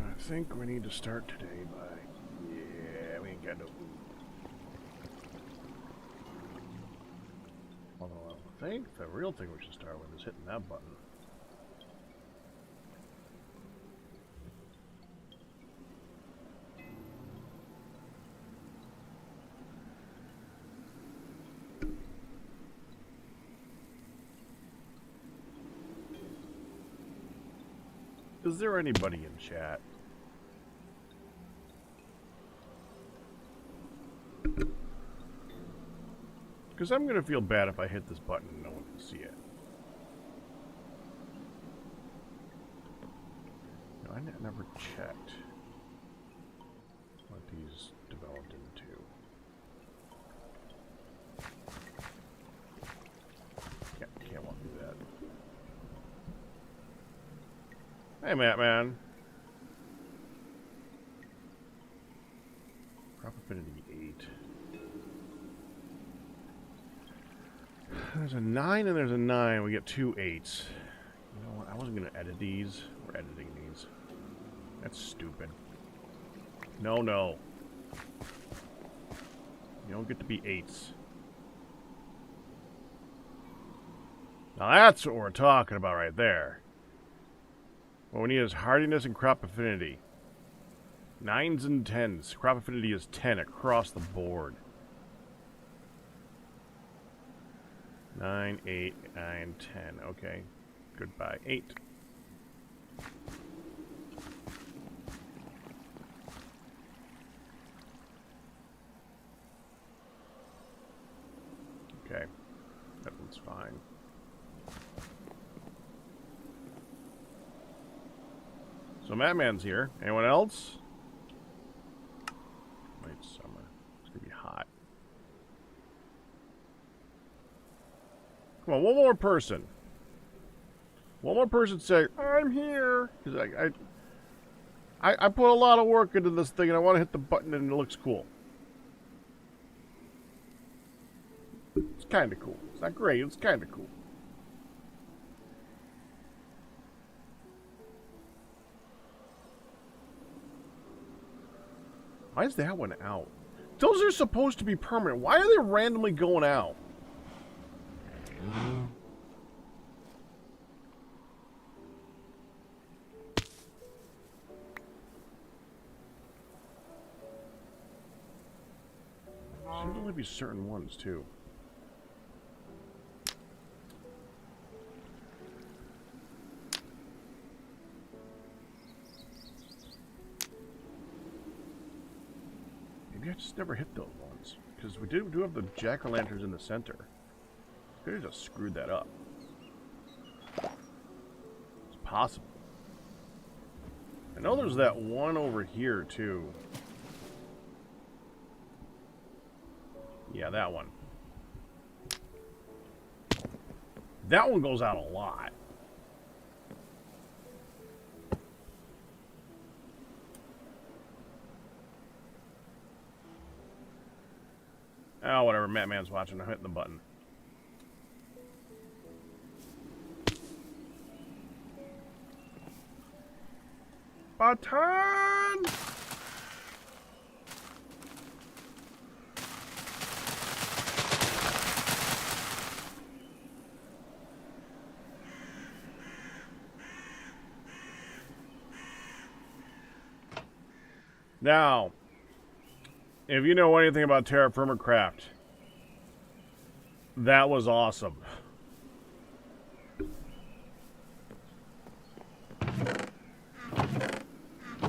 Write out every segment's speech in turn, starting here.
I think we need to start today by... Yeah, we ain't got no food. Although I think the real thing we should start with is hitting that button. Is there anybody in chat? Because I'm going to feel bad if I hit this button and no one can see it. No, I never checked what these developed into. Can't walk through that. Hey, Matt, man. Crop affinity 8. There's a 9 and there's a 9. We get 2 8s. You know what? I wasn't going to edit these. We're editing these. That's stupid. No, no. You don't get to be 8s. Now that's what we're talking about right there. What we need is hardiness and crop affinity. 9s and 10s. Crop affinity is 10 across the board. 9, 8, 9, 10. Okay. Goodbye. 8. Okay. That one's fine. So Madman's here. Anyone else? Late summer. It's gonna be hot. Come on, one more person. One more person say, I'm here. Because I put a lot of work into this thing and I want to hit the button and it looks cool. It's kind of cool. It's not great, it's kind of cool. Why is that one out? Those are supposed to be permanent. Why are they randomly going out? Should only be certain ones too. Maybe I just never hit those ones because we do have the jack-o'-lanterns in the center. Could have just screwed that up. It's possible. I know there's that one over here too. Yeah, that one. That one goes out a lot. Oh, whatever. Man's watching. I'm hitting the button. Button! Now, if you know anything about Terra Firma Craft, that was awesome.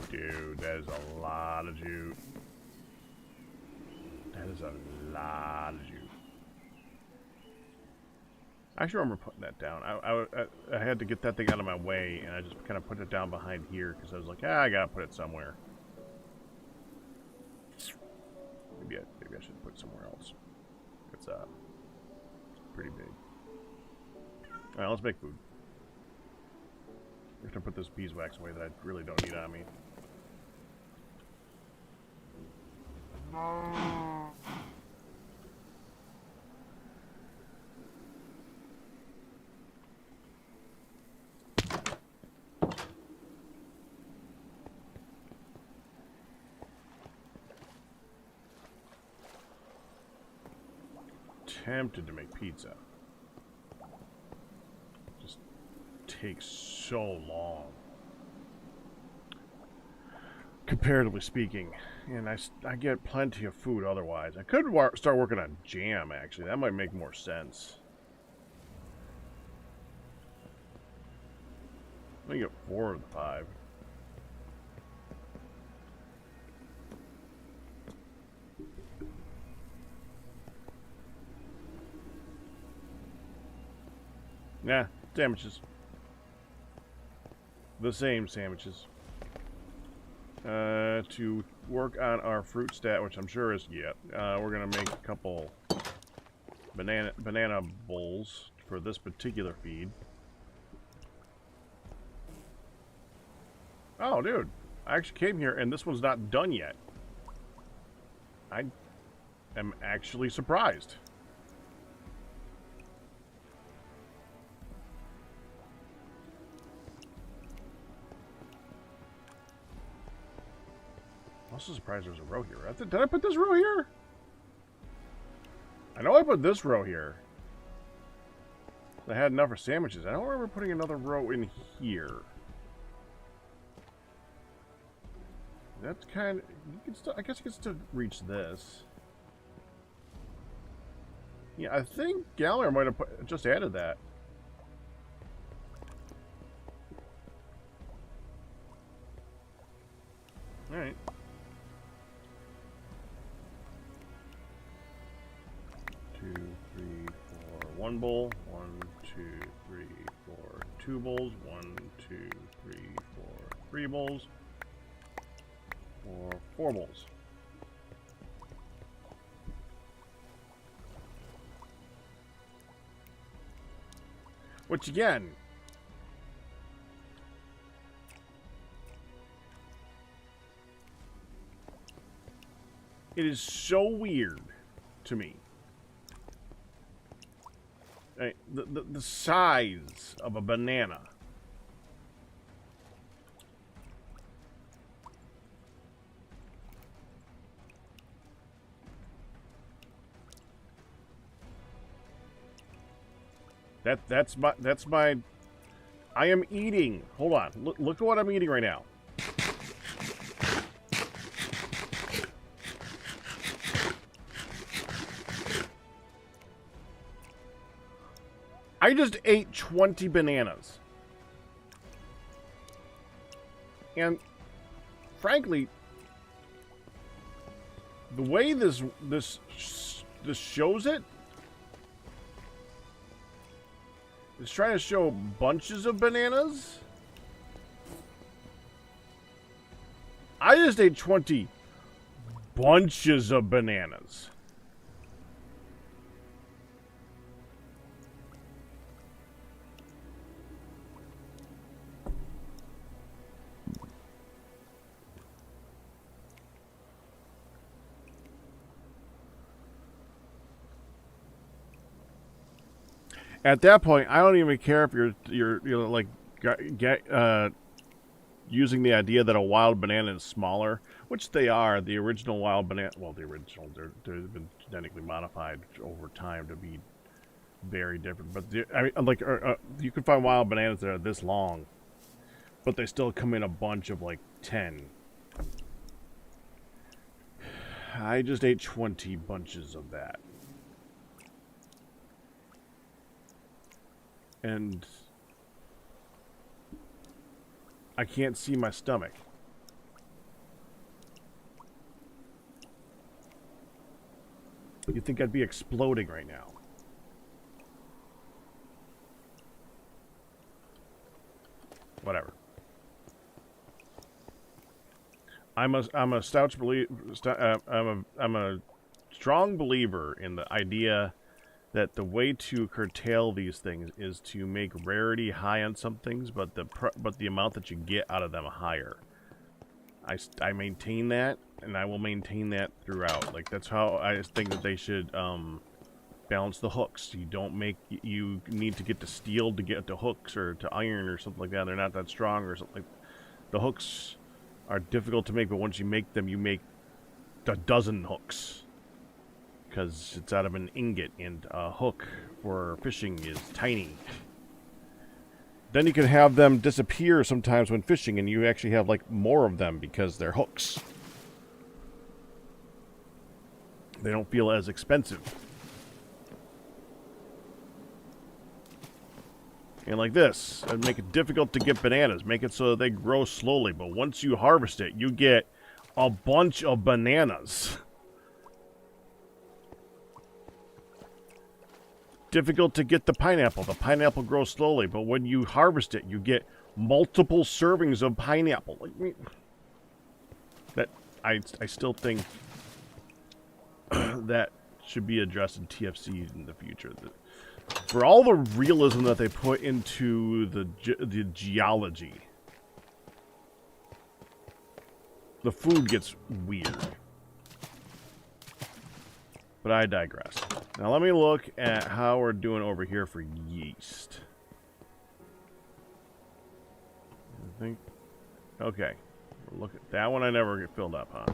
Dude. Dude, that is a lot of jute. That is a lot of jute. I actually remember putting that down. I had to get that thing out of my way, and I just kind of put it down behind here because I was like, I gotta put it somewhere. Maybe I should put it somewhere else. It's pretty big. All right, let's make food. I'm gonna put this beeswax away that I really don't need on me. Tempted to make pizza. Just takes so long, comparatively speaking, and I get plenty of food otherwise. I could start working on jam, actually. That might make more sense. Let me get 4 of the 5. Nah, sandwiches. The same sandwiches. To work on our fruit stat, which I'm sure is, we're gonna make a couple banana bowls for this particular feed. Oh, dude. I actually came here and this one's not done yet. I am actually surprised. I'm also surprised there's a row here. Did I put this row here? I know I put this row here. I had enough for sandwiches. I don't remember putting another row in here. That's kind of... You can still, I guess you can still reach this. Yeah, I think Galler might have just added that. Alright. 2, 3, 4, 1 bowl. 1, 2, 3, 4, 2 bowls. 1, 2, 3, 4, 3 bowls. Or 4 bowls. Which again, it is so weird to me. The size of a banana. That's my I am eating. Hold on. Look at what I'm eating right now. I just ate 20 bananas. And frankly, the way this shows it, it's trying to show bunches of bananas. I just ate 20 bunches of bananas. At that point, I don't even care if you're like using the idea that a wild banana is smaller, which they are. The original wild banana, well, they've been genetically modified over time to be very different. But I mean, like you can find wild bananas that are this long, but they still come in a bunch of like 10. I just ate 20 bunches of that. And I can't see my stomach. You'd think I'd be exploding right now. Whatever. I'm a strong believer in the idea that the way to curtail these things is to make rarity high on some things, but the amount that you get out of them higher. I maintain that, and I will maintain that throughout. Like, that's how I think that they should balance the hooks. You need to get to steel to get to hooks, or to iron or something like that. They're not that strong or something. The hooks are difficult to make, but once you make them, you make a dozen hooks. Because it's out of an ingot, and a hook for fishing is tiny. Then you can have them disappear sometimes when fishing, and you actually have, like, more of them because they're hooks. They don't feel as expensive. And like this, and make it difficult to get bananas. Make it so that they grow slowly, but once you harvest it, you get a bunch of bananas. Difficult to get the pineapple. The pineapple grows slowly, but when you harvest it, you get multiple servings of pineapple. Like, that I still think that should be addressed in TFC in the future. For all the realism that they put into the geology, the food gets weird. But I digress. Now let me look at how we're doing over here for yeast. I think... Okay. Look at that one. I never get filled up, huh?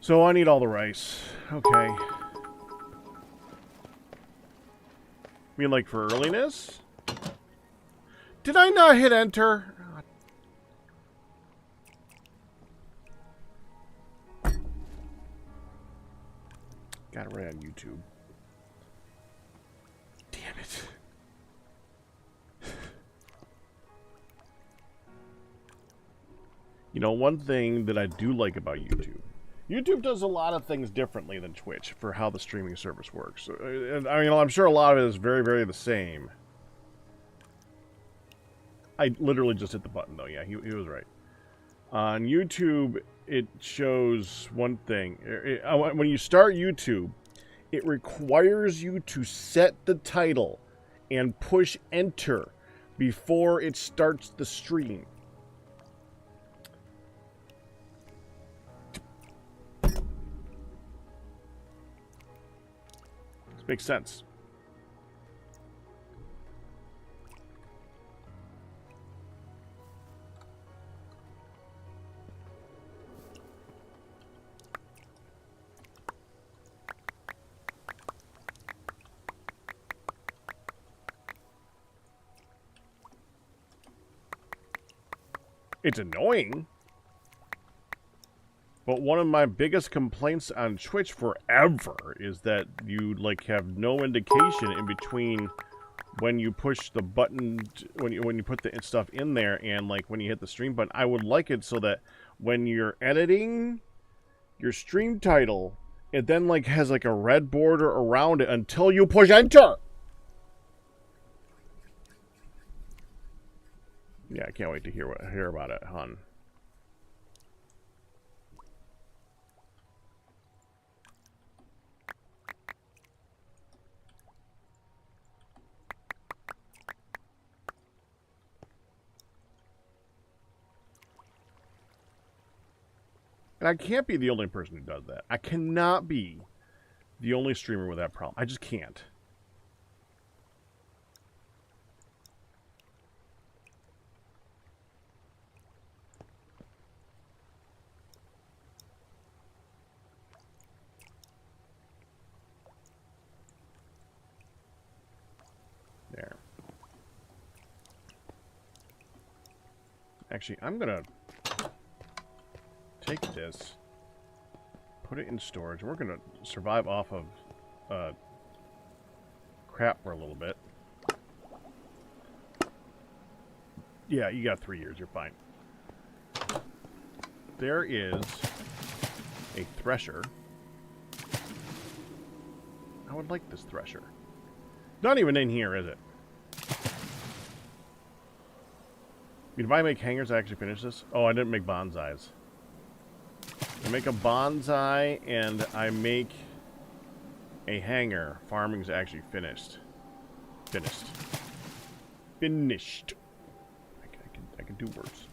So I need all the rice. Okay. I mean, like, for earliness? Did I not hit enter? Got it right on YouTube. Damn it. You know, one thing that I do like about YouTube. YouTube does a lot of things differently than Twitch for how the streaming service works. And I mean, I'm sure a lot of it is very, very the same. I literally just hit the button, though. Yeah, he was right. On YouTube, it shows one thing. When you start YouTube, it requires you to set the title and push enter before it starts the stream. Makes sense. It's annoying. But one of my biggest complaints on Twitch forever is that you, like, have no indication in between when you push the button, when you put the stuff in there, and, like, when you hit the stream button. I would like it so that when you're editing your stream title, it then, like, has, like, a red border around it until you push enter. Yeah, I can't wait to hear about it, hon. And I can't be the only person who does that. I cannot be the only streamer with that problem. I just can't. There. Actually, I'm gonna take this, put it in storage. We're gonna survive off of crap for a little bit. Yeah, you got 3 years. You're fine. there is a thresher. I would like this thresher. Not even in here, is it? If I make hangers, I actually finish this? Oh, I didn't make bonsais. I make a bonsai and I make a hanger. Farming's actually finished. Finished. Finished. I can do worse.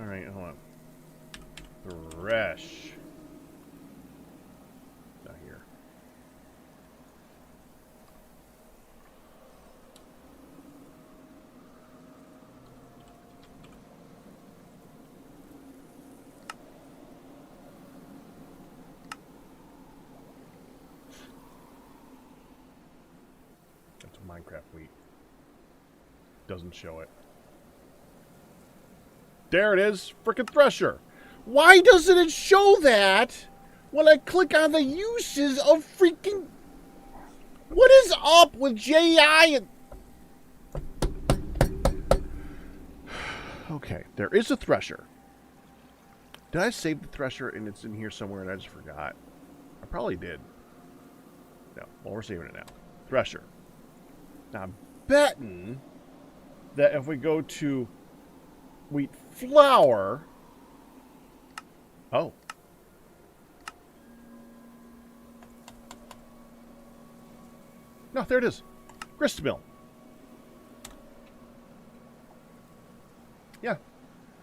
Alright, hold on. Thresh. Not here. That's a Minecraft wheat. Doesn't show it. There it is. Frickin' thresher. Why doesn't it show that when I click on the uses of freaking... What is up with JI and... Okay, there is a thresher. Did I save the thresher and it's in here somewhere and I just forgot? I probably did. No, well, we're saving it now. Thresher. Now, I'm betting that if we go to wheat flour... Oh. No, there it is. Grist mill. Yeah,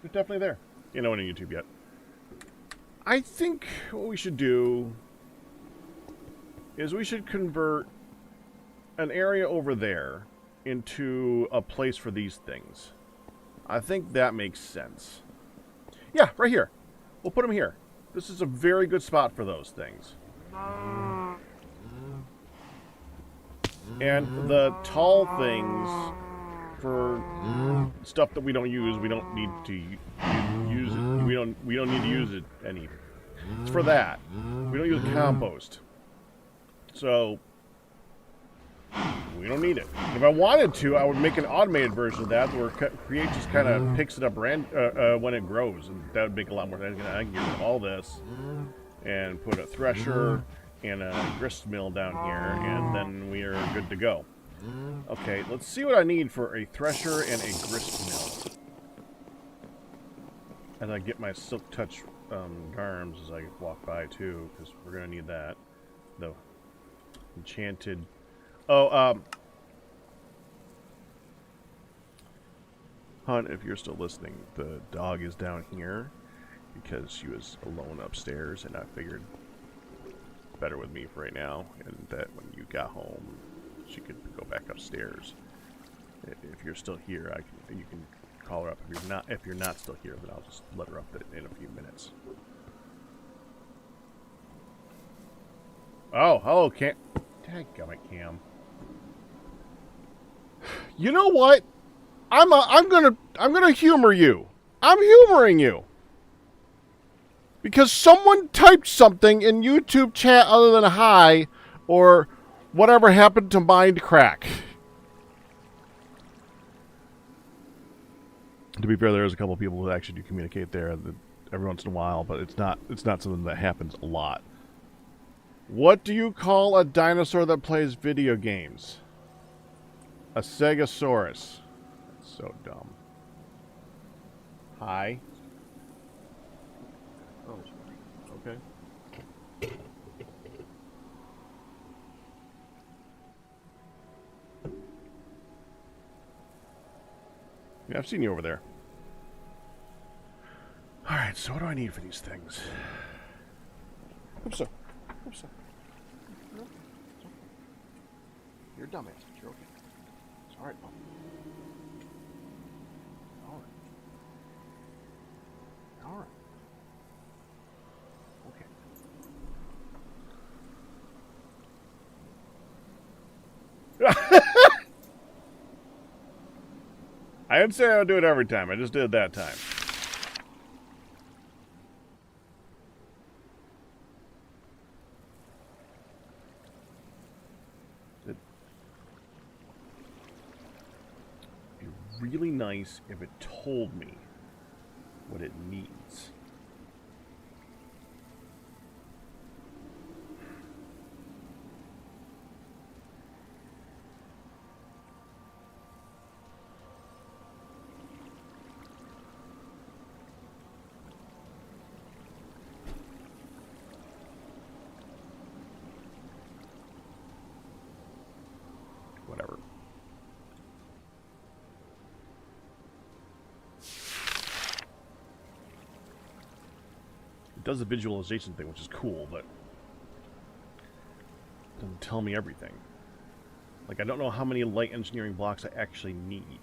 it's definitely there. You know, it on YouTube yet. I think what we should do is we should convert an area over there into a place for these things. I think that makes sense. Yeah, right here. We'll put them here. This is a very good spot for those things. And the tall things for stuff that we don't use, we don't need to use it. We don't need to use it any. It's for that. We don't use compost. So we don't need it. If I wanted to, I would make an automated version of that where Create just kind of picks it up when it grows, and that would make a lot more sense. I can get rid of all this and put a thresher and a grist mill down here, and then we are good to go. Okay, let's see what I need for a thresher and a grist mill. As I get my silk touch garms as I walk by too, because we're gonna need that. The enchanted. Oh, Hunt, if you're still listening, the dog is down here because she was alone upstairs, and I figured better with me for right now, and that when you got home, she could go back upstairs. If you're still here, you can call her up. If you're not still here, then I'll just let her up in a few minutes. Oh, hello, Cam. Dadgummit, Cam. You know what? I'm gonna humor you. I'm humoring you. Because someone typed something in YouTube chat other than hi, or whatever happened to mind crack. To be fair, there's a couple of people who actually do communicate there every once in a while, but it's not something that happens a lot. What do you call a dinosaur that plays video games? A Stegosaurus. That's so dumb. Hi. Oh, okay. Yeah, I've seen you over there. Alright, so what do I need for these things? Oops, sir. Oops, sir. No, it's okay. You're a dumbass, but you're okay. It's alright, Mom. Alright. Alright. Okay. I didn't say I would do it every time. I just did it that time. really nice if it told me what it needs. Whatever. It does the visualization thing, which is cool, but it doesn't tell me everything. Like, I don't know how many light engineering blocks I actually need.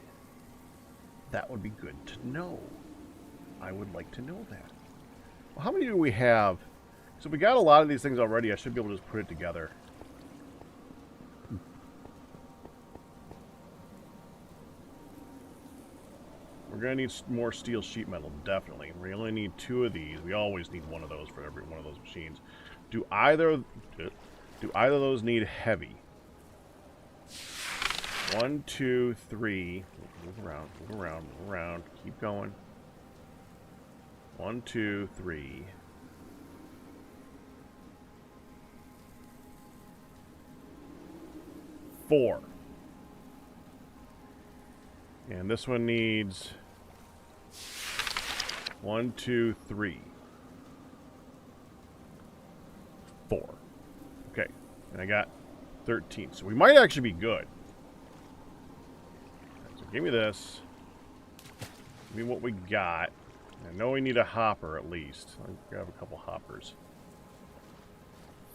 That would be good to know. I would like to know that. Well, how many do we have? So we got a lot of these things already. I should be able to just put it together. We're going to need more steel sheet metal, definitely. We only need 2 of these. We always need one of those for every one of those machines. Do either of those need heavy? 1, 2, 3. Move around, move around, move around. Keep going. 1, 2, 3. 4. And this one needs 1, 2, 3. 4. Okay. And I got 13. So we might actually be good. So give me this. Give me what we got. I know we need a hopper at least. I'll grab a couple hoppers.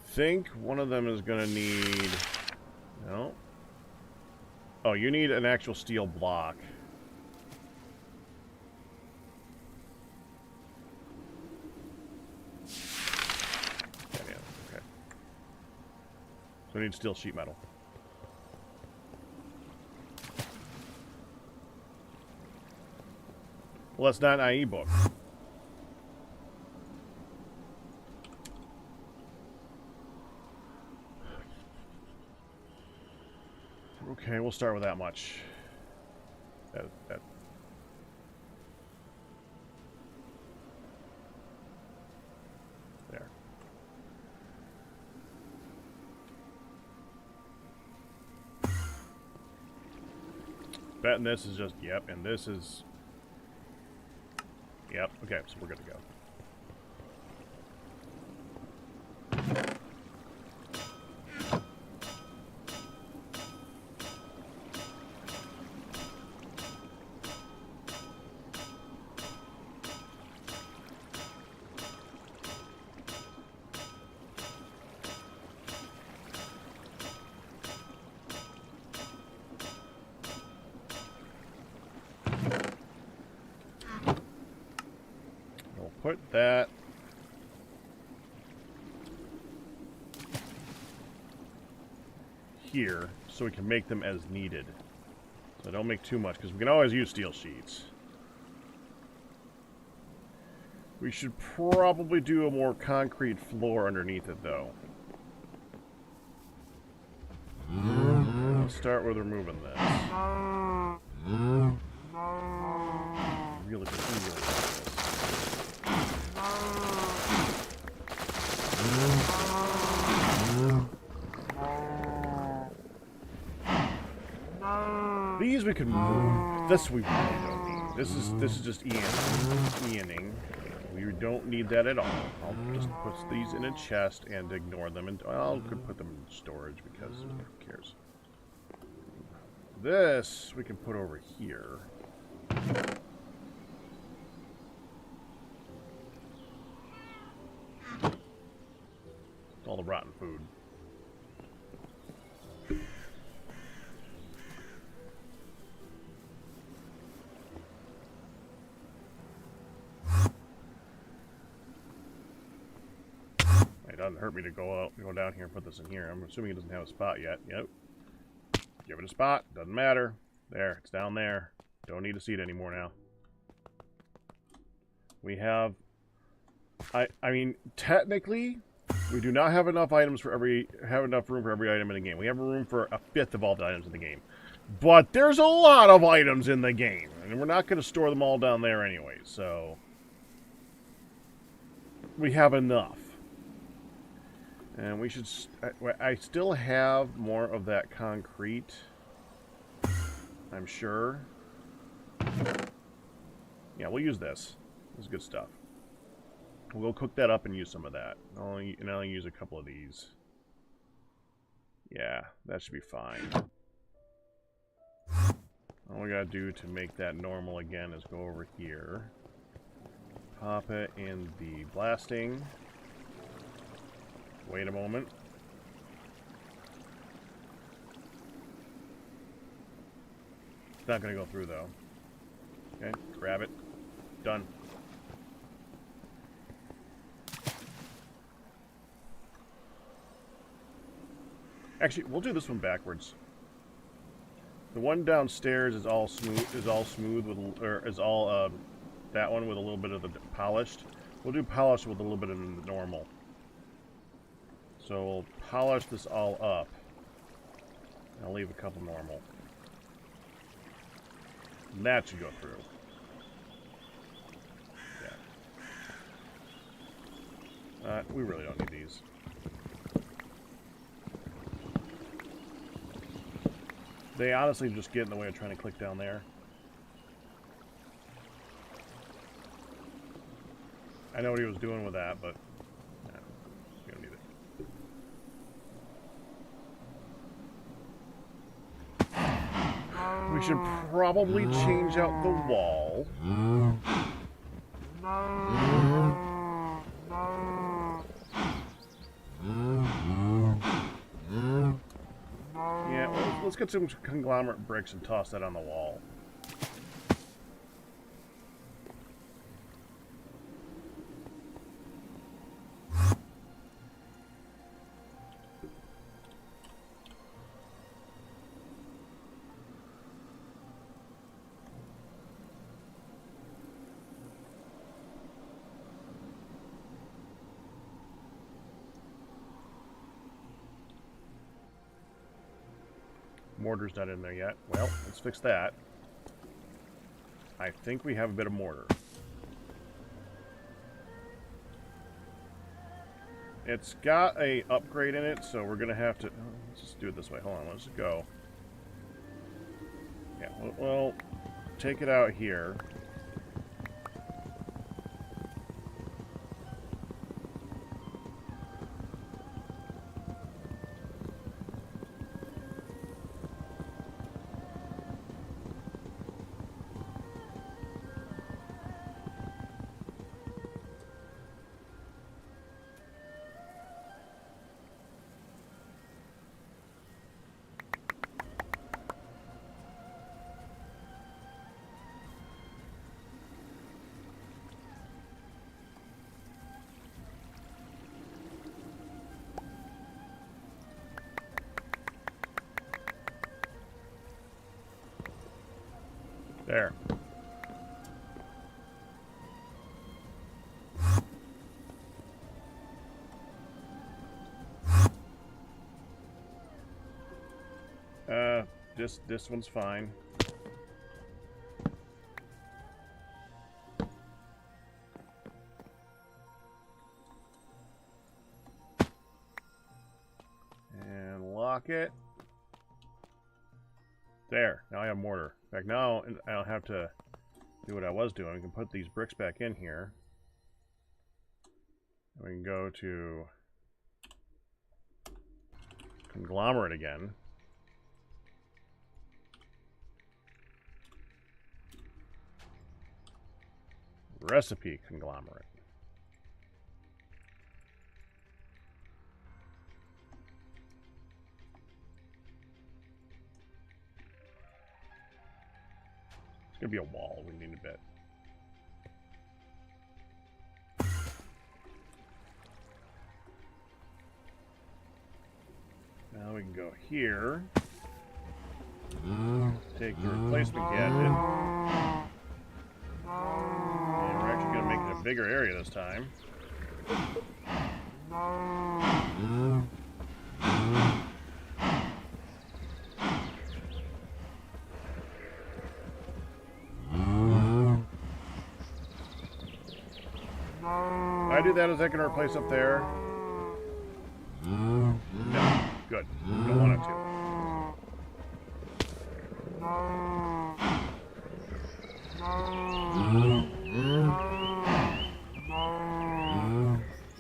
Think one of them is going to need... No. Oh, you need an actual steel block. Yeah, okay. So we need steel sheet metal. Well, that's not an IE book. Okay, we'll start with that much. That. There. Betting this is just, yep, and this is... Yep, okay, so we're good to go. Put that here so we can make them as needed. So don't make too much because we can always use steel sheets. We should probably do a more concrete floor underneath it though. Let's start with removing this. Really this. These we can move. This we really don't need. This is just Ianing. We don't need that at all. I'll just put these in a chest and ignore them, and I'll put them in storage because who cares. This we can put over here. All the rotten food. It doesn't hurt me to go down here and put this in here. I'm assuming it doesn't have a spot yet. Yep. Give it a spot. Doesn't matter. There. It's down there. Don't need to see it anymore now. We have... I mean, technically... We do not have enough items for enough room for every item in the game. We have room for 1/5 of all the items in the game. But there's a lot of items in the game, and we're not going to store them all down there anyway, so we have enough. And we should... I still have more of that concrete, I'm sure. Yeah, we'll use this. This is good stuff. We'll cook that up and use some of that. I'll only use a couple of these. Yeah, that should be fine. All we gotta do to make that normal again is go over here. Pop it in the blasting. Wait a moment. It's not gonna go through though. Okay, grab it. Done. Actually, we'll do this one backwards. The one downstairs is all smooth with, or is all that one with a little bit of the polished. We'll do polished with a little bit of the normal. So we'll polish this all up. And I'll leave a couple normal. And that should go through. Yeah. We really don't need these. They honestly just get in the way of trying to click down there. I know what he was doing with that, but no, you don't need it. We should probably change out the wall. Yeah, well, let's get some conglomerate bricks and toss that on the wall. Mortar's not in there yet. Well, let's fix that. I think we have a bit of mortar. It's got a upgrade in it, so we're gonna have to... let's just do it this way. Hold on, let's just go. Yeah, we'll take it out here. There. This one's fine. And lock it. There. Now I have mortar. In fact, now I don't have to do what I was doing. We can put these bricks back in here. And we can go to conglomerate again. Recipe conglomerate. It's gonna be a wall. We need a bit. Now we can go here. Take the replacement gadget. And we're actually gonna make it a bigger area this time. I do that, is that going to replace up there? No. Good. Don't want it to.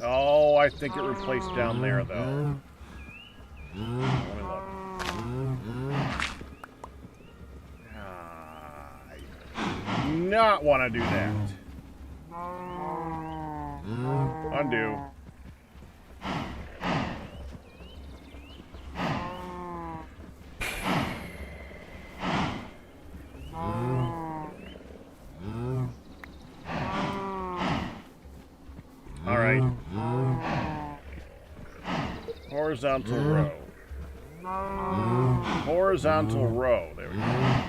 Oh, I think it replaced down there, though. Let me look. I do not want to do that. Undo. Alright. Horizontal row. Horizontal row. There we go.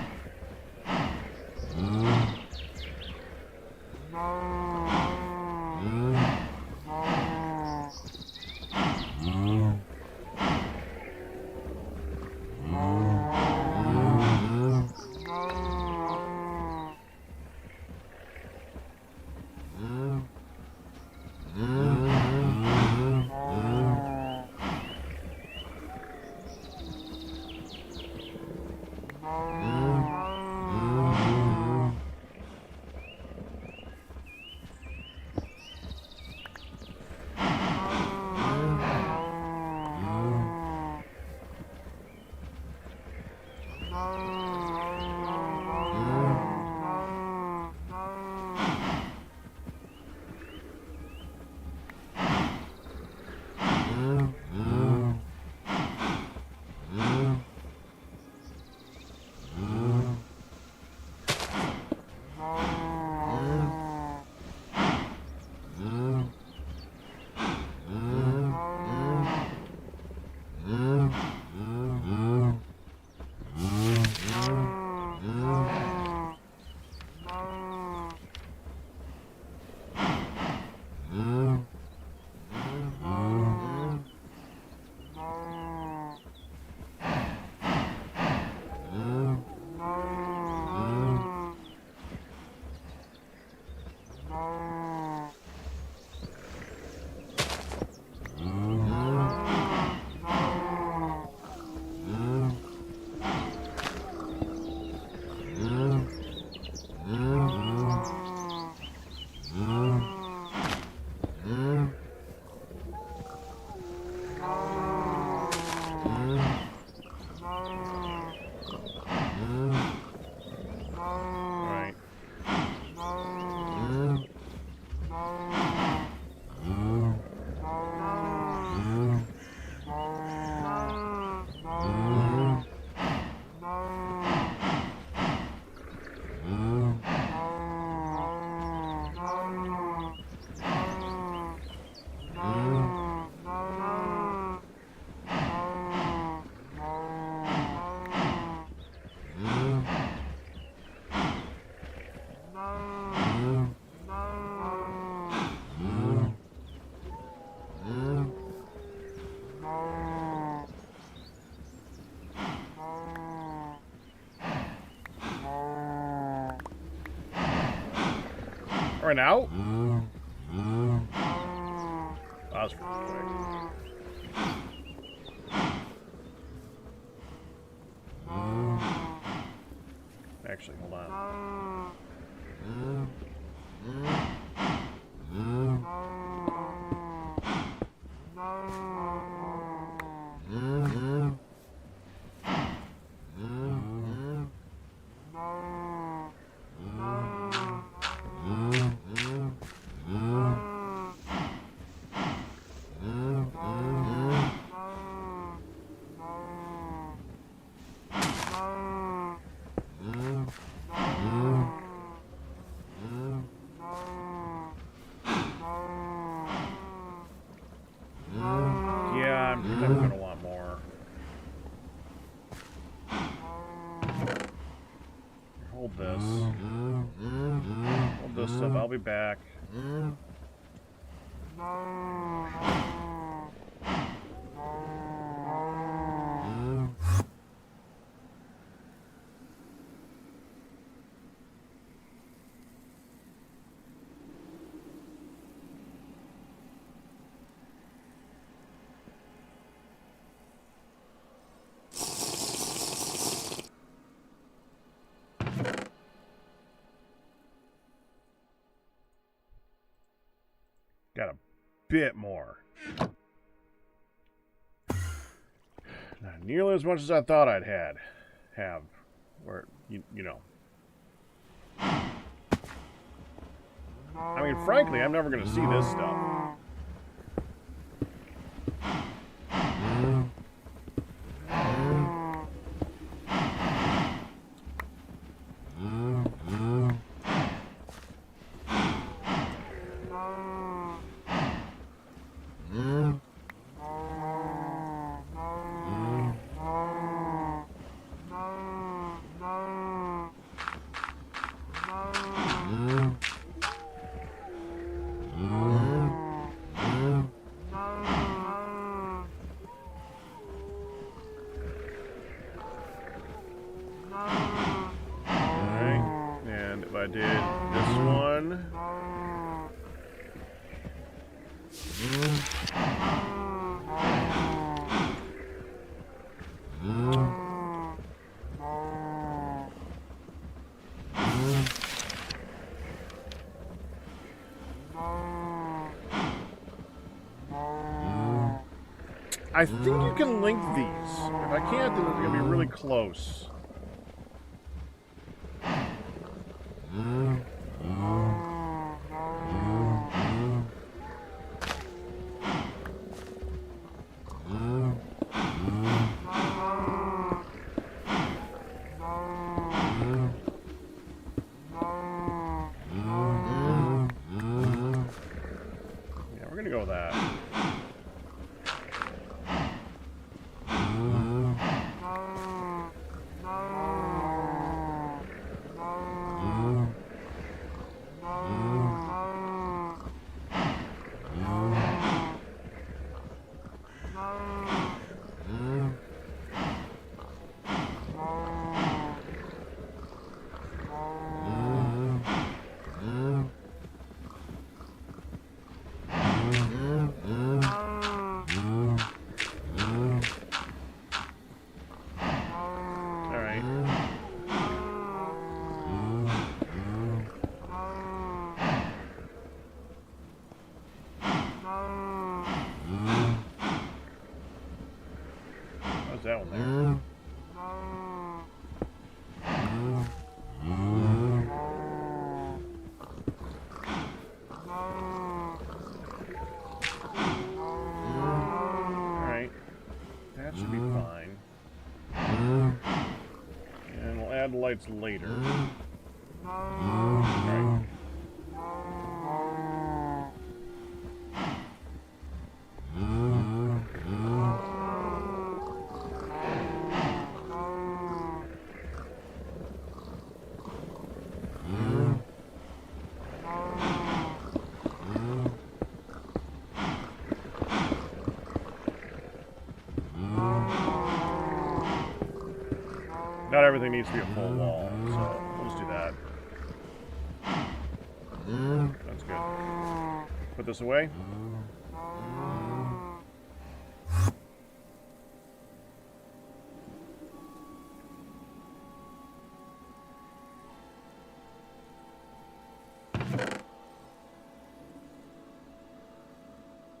Right now? That was pretty quick. Actually, hold on. Yeah, I'm gonna want more. Hold this. Hold this stuff. I'll be back. Got a bit more. Not nearly as much as I thought I'd have. Or, you know. I mean, frankly, I'm never going to see this stuff. I did this one. I think you can link these. If I can't, then it's going to be really close. Yeah, we're going to go with that. How's that one there? Alright. That should be fine. And we'll add lights later. Alright. Not everything needs to be a full wall, so we'll just do that. That's good. Put this away.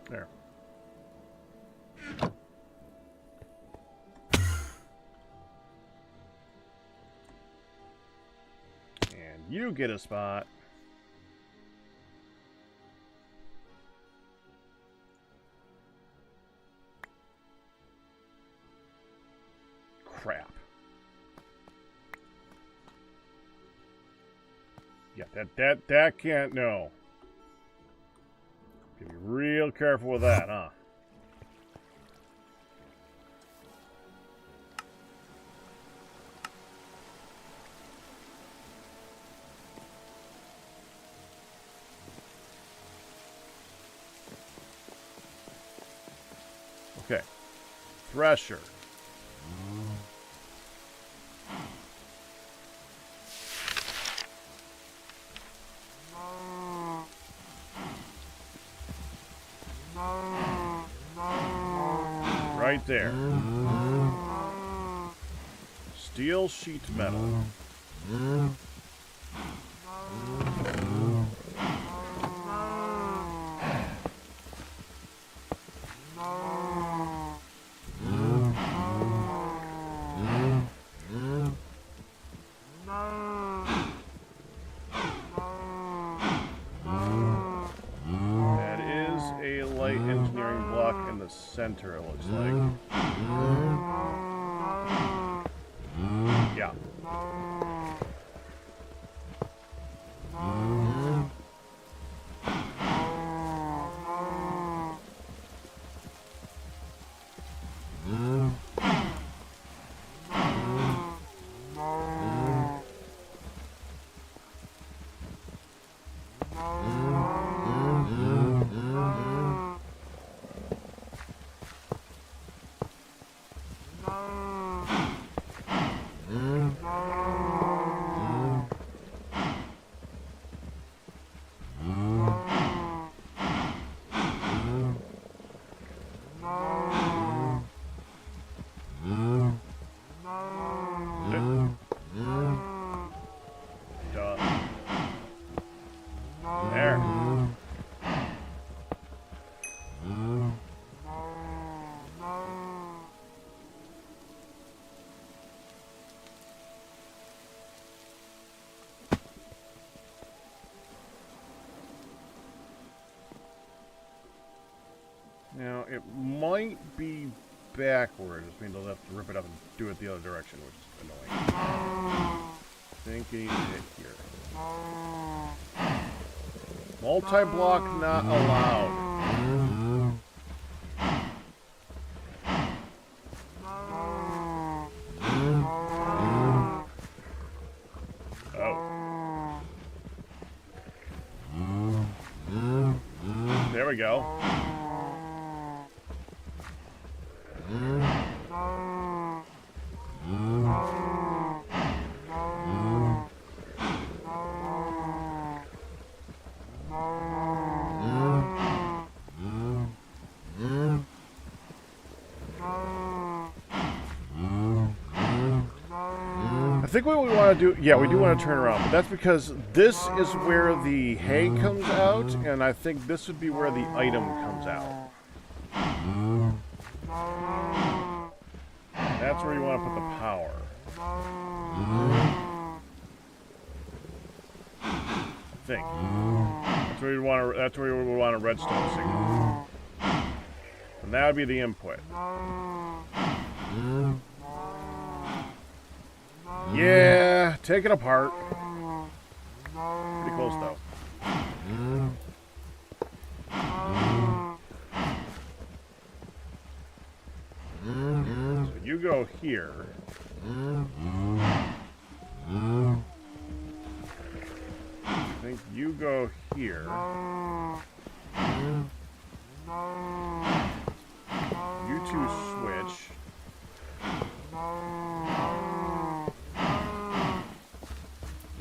There. You get a spot. Crap. Yeah, that can't, no. Gotta be real careful with that, huh? Okay. Thresher. Right there. Steel sheet metal. block in the center, it looks like. Yeah. Now, it might be backwards, which means I'll have to rip it up and do it the other direction, which is annoying. I think you need to hit here. Multi-block not allowed. Oh. There we go. I think what we want to do, yeah, we do want to turn around, but that's because this is where the hay comes out, and I think this would be where the item comes out. That's where you want to put the power. I think. That's where you want to. That's where you would want a redstone signal. And that would be the input. Yeah, take it apart. Pretty close though. So you go here. I think you go here. You two switch.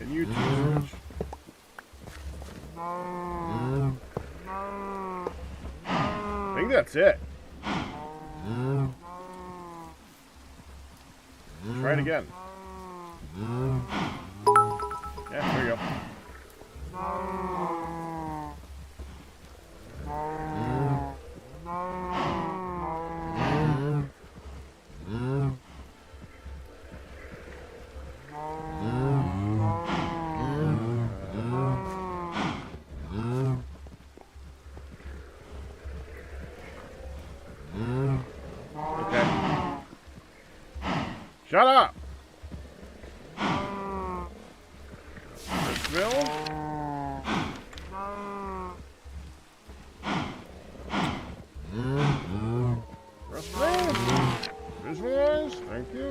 And you two switch. I think that's it. Try it again. Yeah, there you go. Shut up! Bill? Visualize, thank you.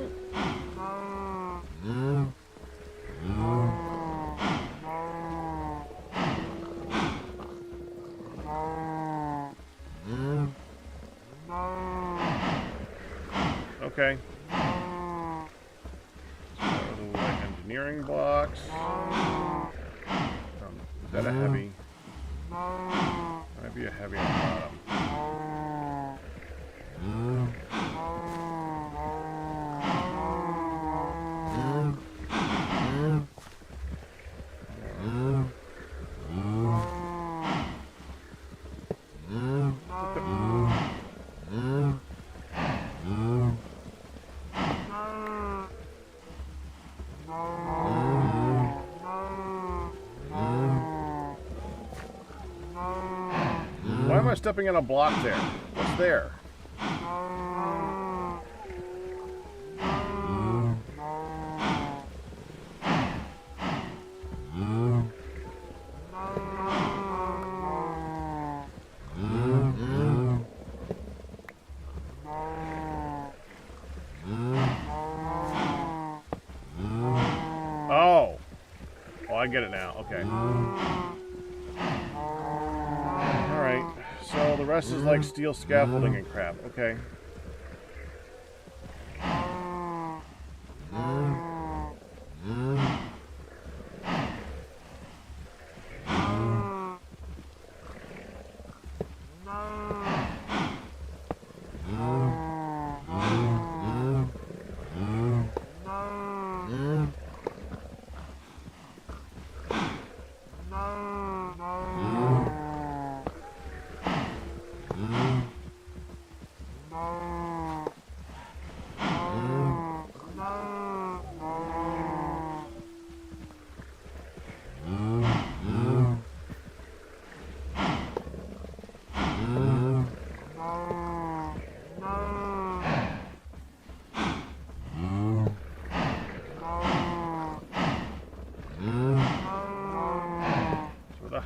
Okay. Engineering blocks. Is that a heavy? Might be a heavy on the bottom. Why am am I stepping on a block there? What's there? Oh. Oh, I get it now. Okay. Alright. So the rest is like steel scaffolding and crap. Okay.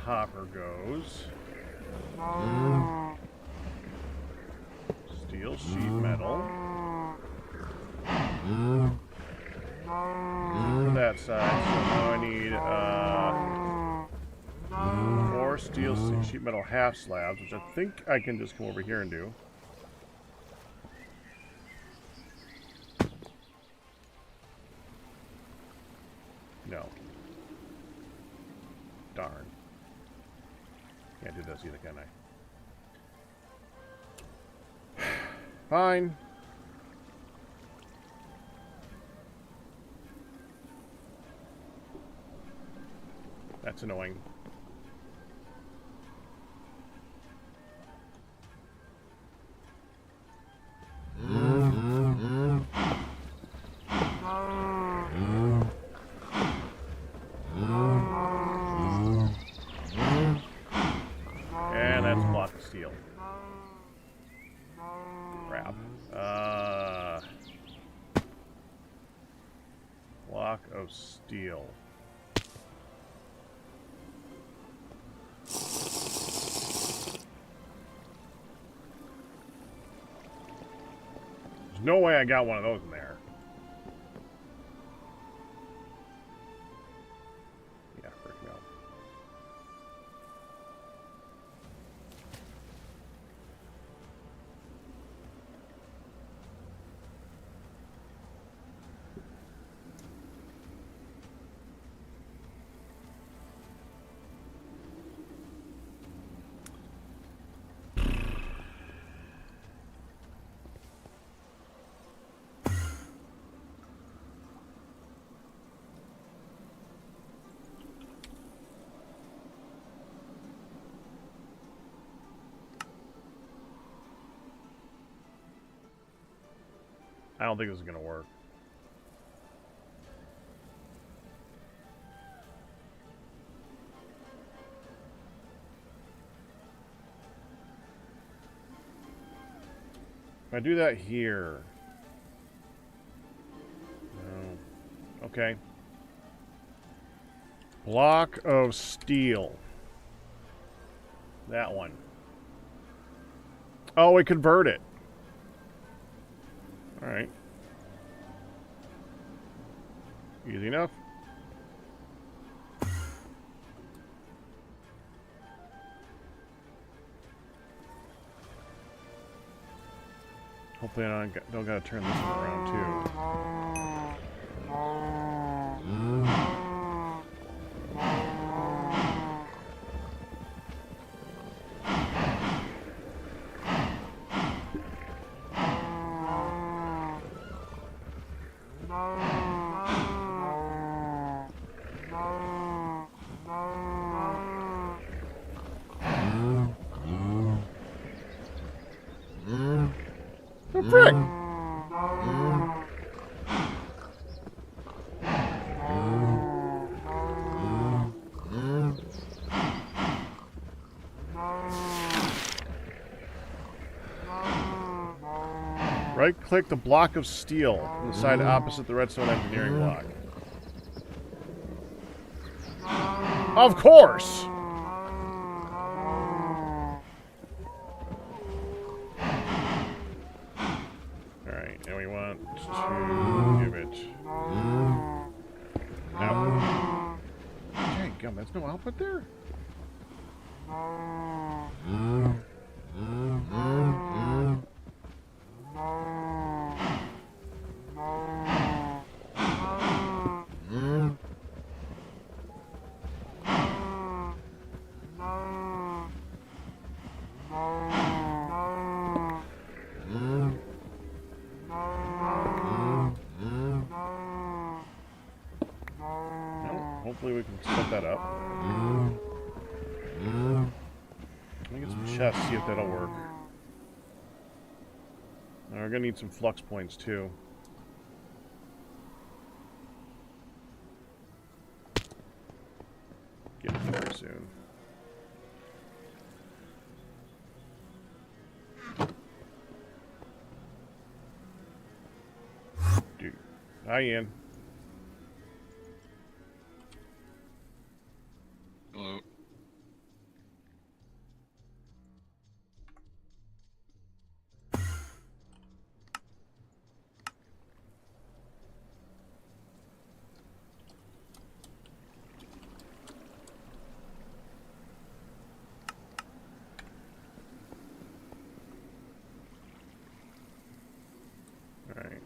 Hopper goes. Steel sheet metal. That side. So now I need 4 steel sheet metal half slabs, which I think I can just come over here and do. No. Darn. Can't do this either, can I? Fine. That's annoying. And that's a block of steel. Crap. Block of steel. There's no way I got one of those in there. Yeah, frick no. I don't think this is going to work. If I do that here... No. Okay. Block of steel. That one. Oh, we convert it. Alright. Easy enough. Hopefully I don't gotta turn this one around too. Frick! Right-click the block of steel on the side opposite the redstone engineering block. Of course! Alright, and we want to give it... Out. Dang gum, there's no output there? Hopefully we can set that up. Let me get some chests, see if that'll work. Now we're gonna need some flux points too. Get it very soon. Dude. Hi, Ian. Hello. All right.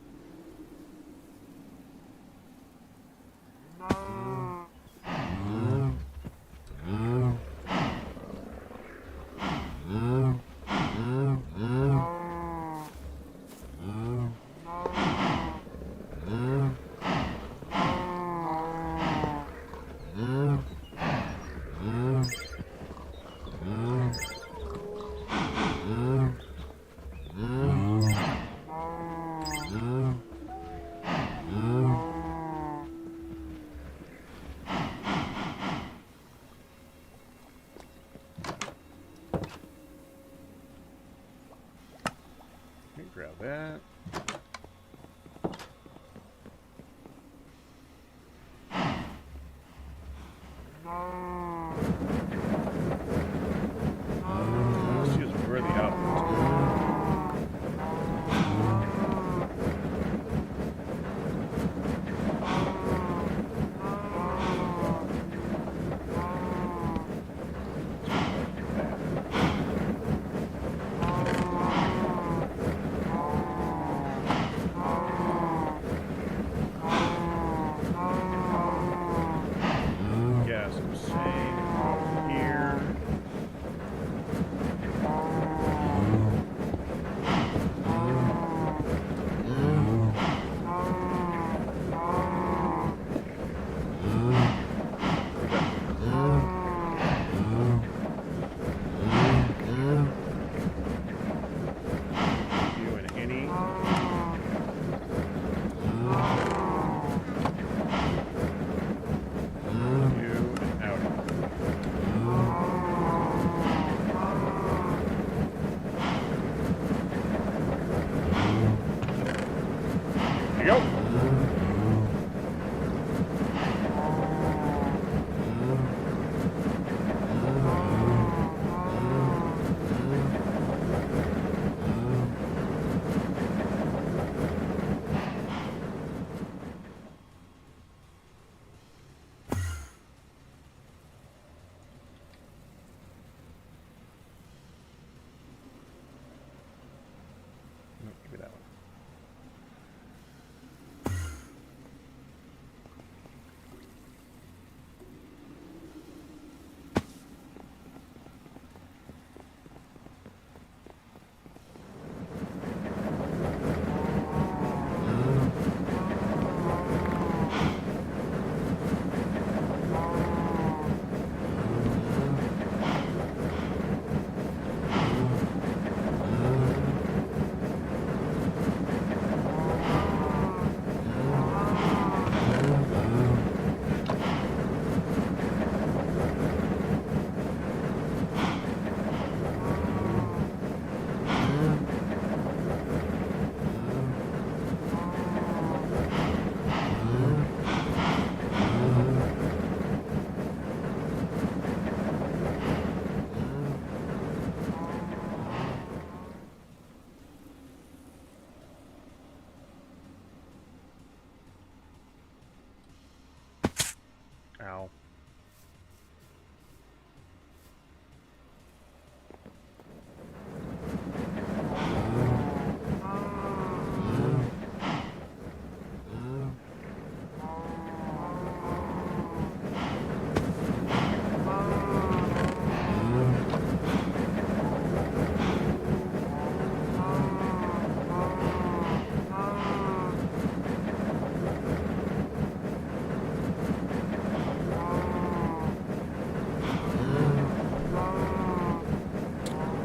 Grab that. Let's see where the outputs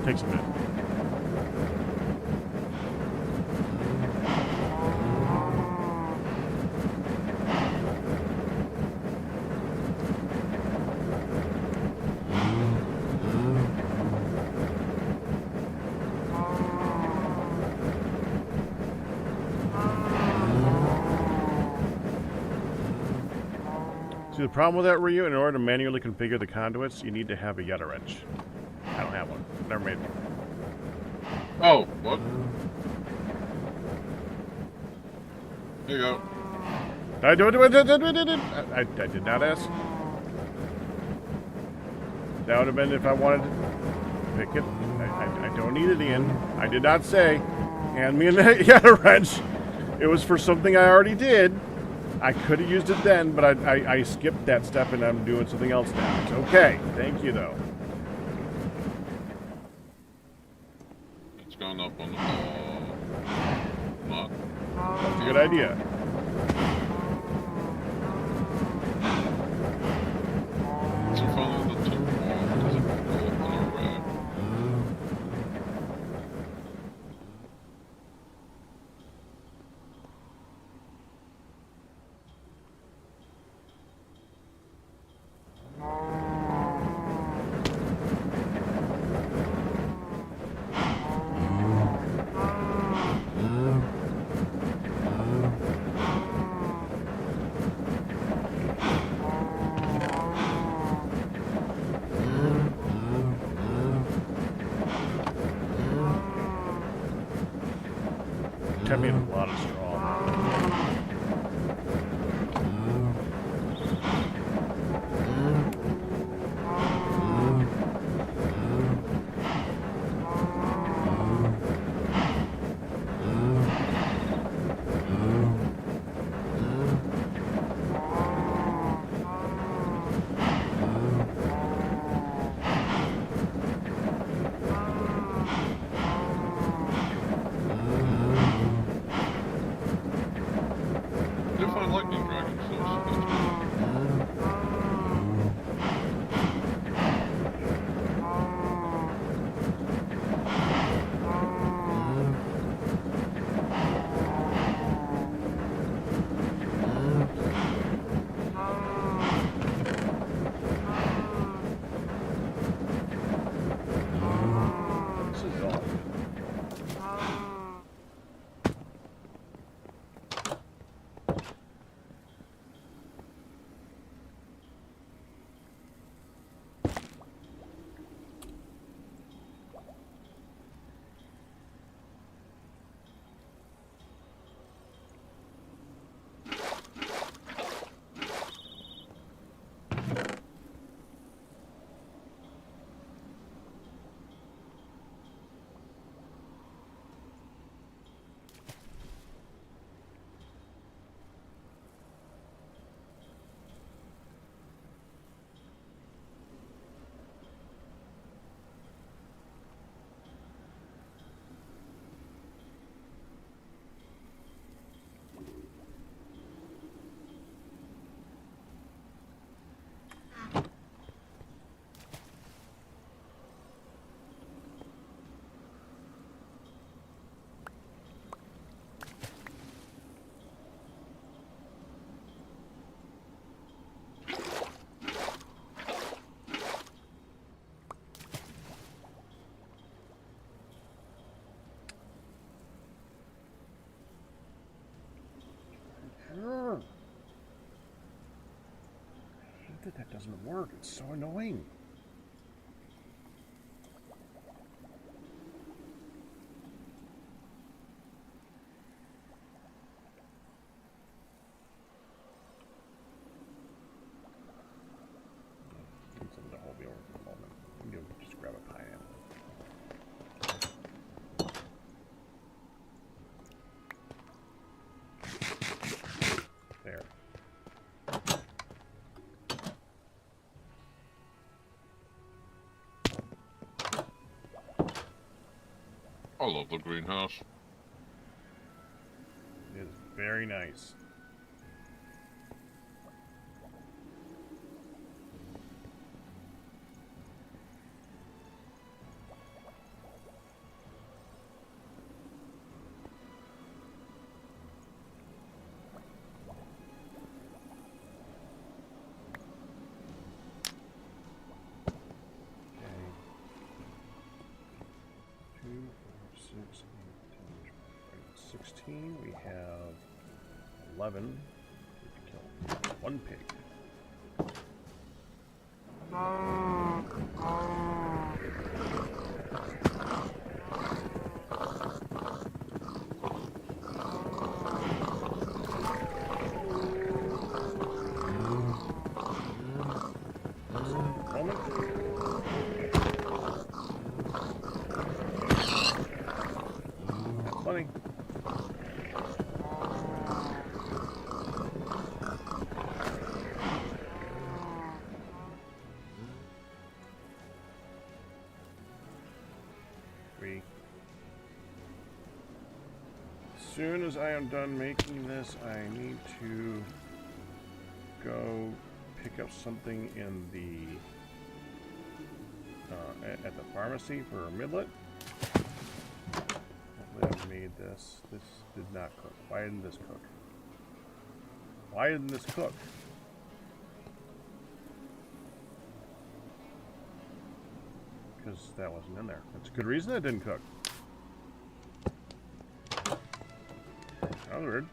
Takes a minute. See, the problem with that, Ryu, in order to manually configure the conduits, you need to have a Yeta wrench. I don't have one. Never made one. Oh, what? There you go. I did not ask. That would have been if I wanted to pick it. I don't need it in. I did not say, hand me a Yeta wrench. It was for something I already did. I could have used it then, but I skipped that step and I'm doing something else now. It's okay. Thank you, though. It's gone up on the not. That's a good idea. It's in front of the tip wall. Does it go up on the rack? Kept me in a lot of straw. Did find lightning dragons, so that's good. This is all. I hate that doesn't work. It's so annoying. Need something to hold me over for a moment. I'm gonna just grab a pineapple. There. I love the greenhouse. It is very nice. 16. We have 11. We can kill one pig. Funny. As soon as I am done making this, I need to go pick up something in the at the pharmacy for a midlet. Hopefully I made this. This did not cook. Why didn't this cook? Why didn't this cook? Because that wasn't in there. That's a good reason it didn't cook. That was weird.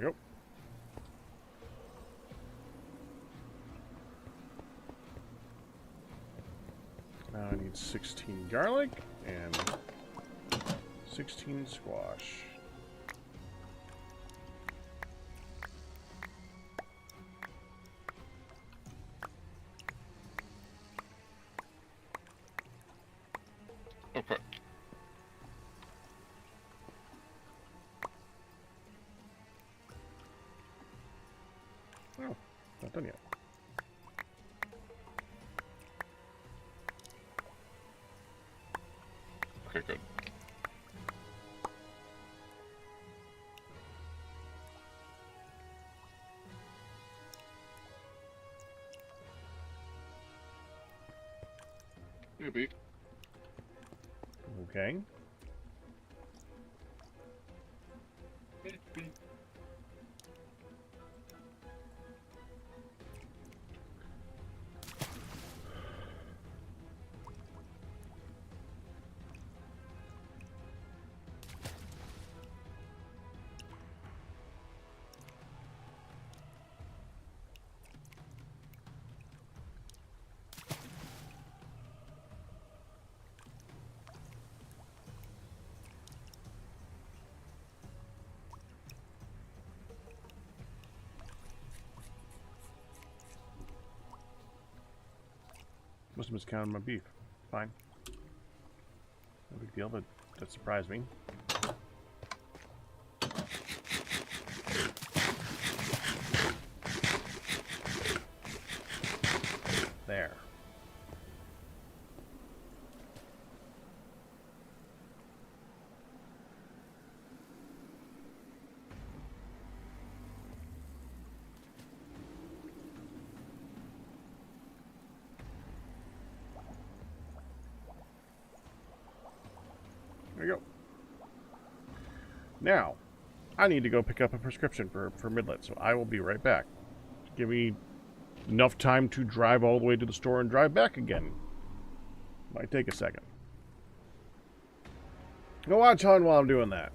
Yep. Now I need 16 garlic and 16 squash. Okay. Oh, not done yet. Okay, good. Maybe. Okay. Maybe. Must have miscounted my beef. Fine. No big deal, but that surprised me. There. Now, I need to go pick up a prescription for Midlet, so I will be right back. Give me enough time to drive all the way to the store and drive back again. Might take a second. Go watch on while I'm doing that.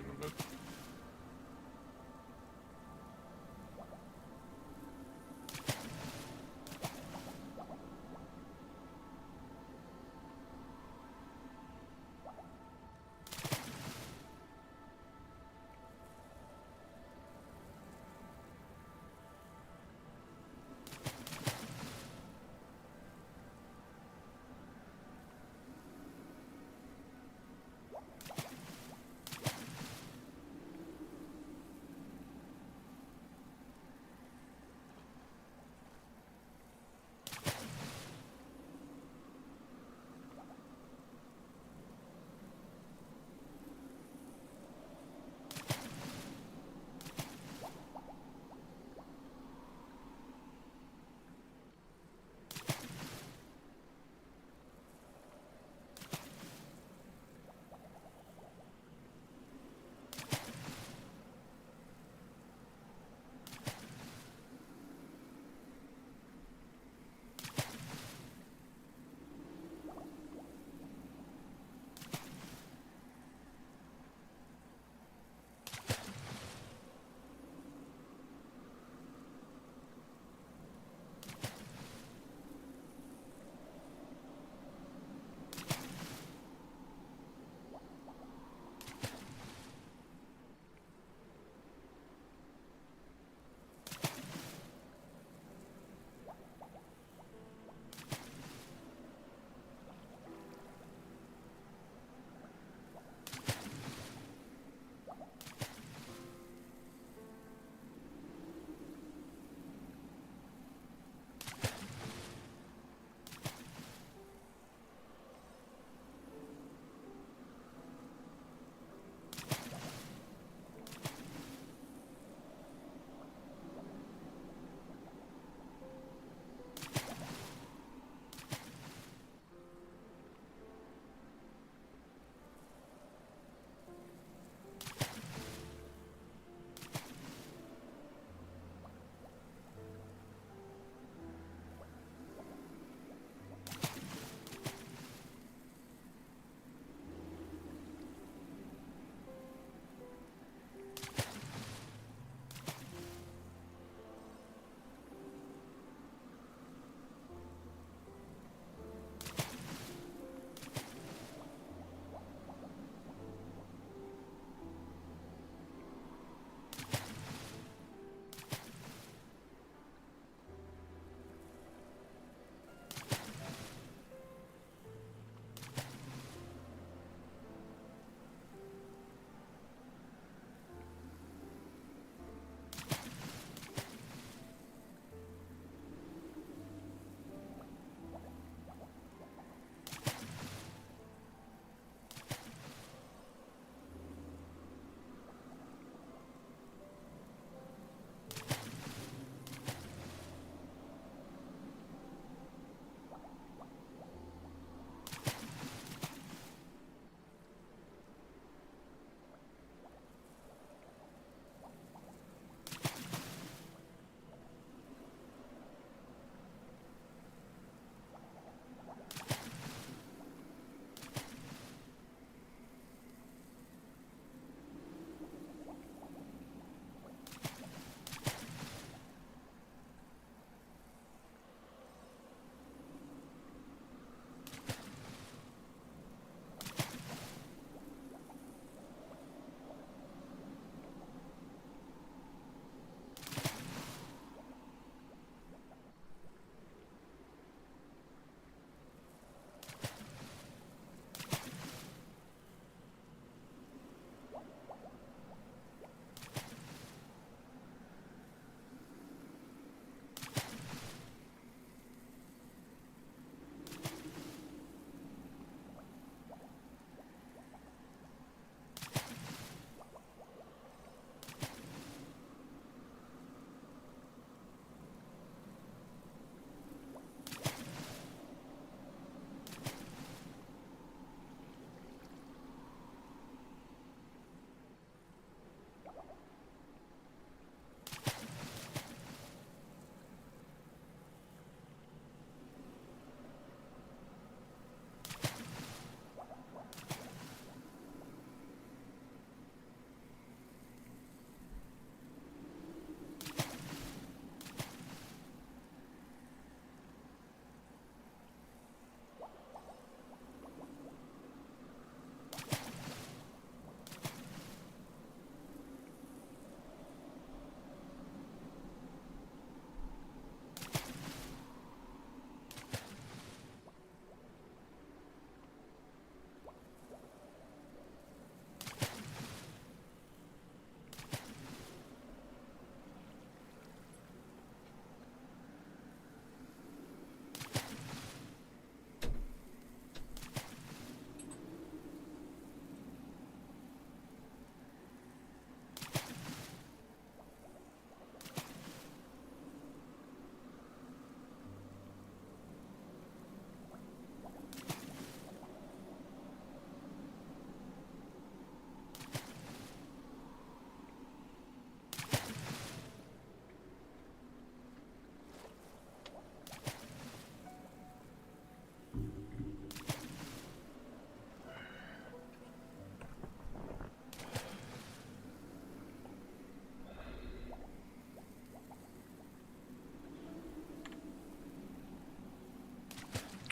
a bit.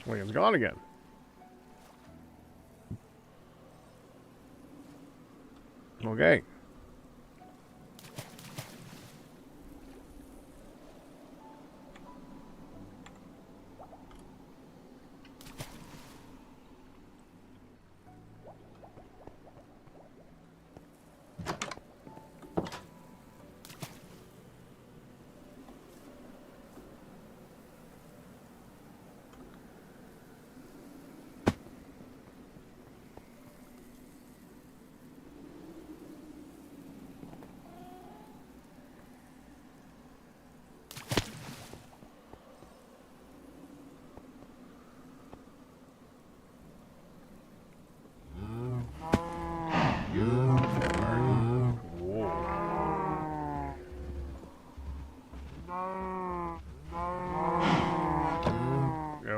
William's gone again. Okay.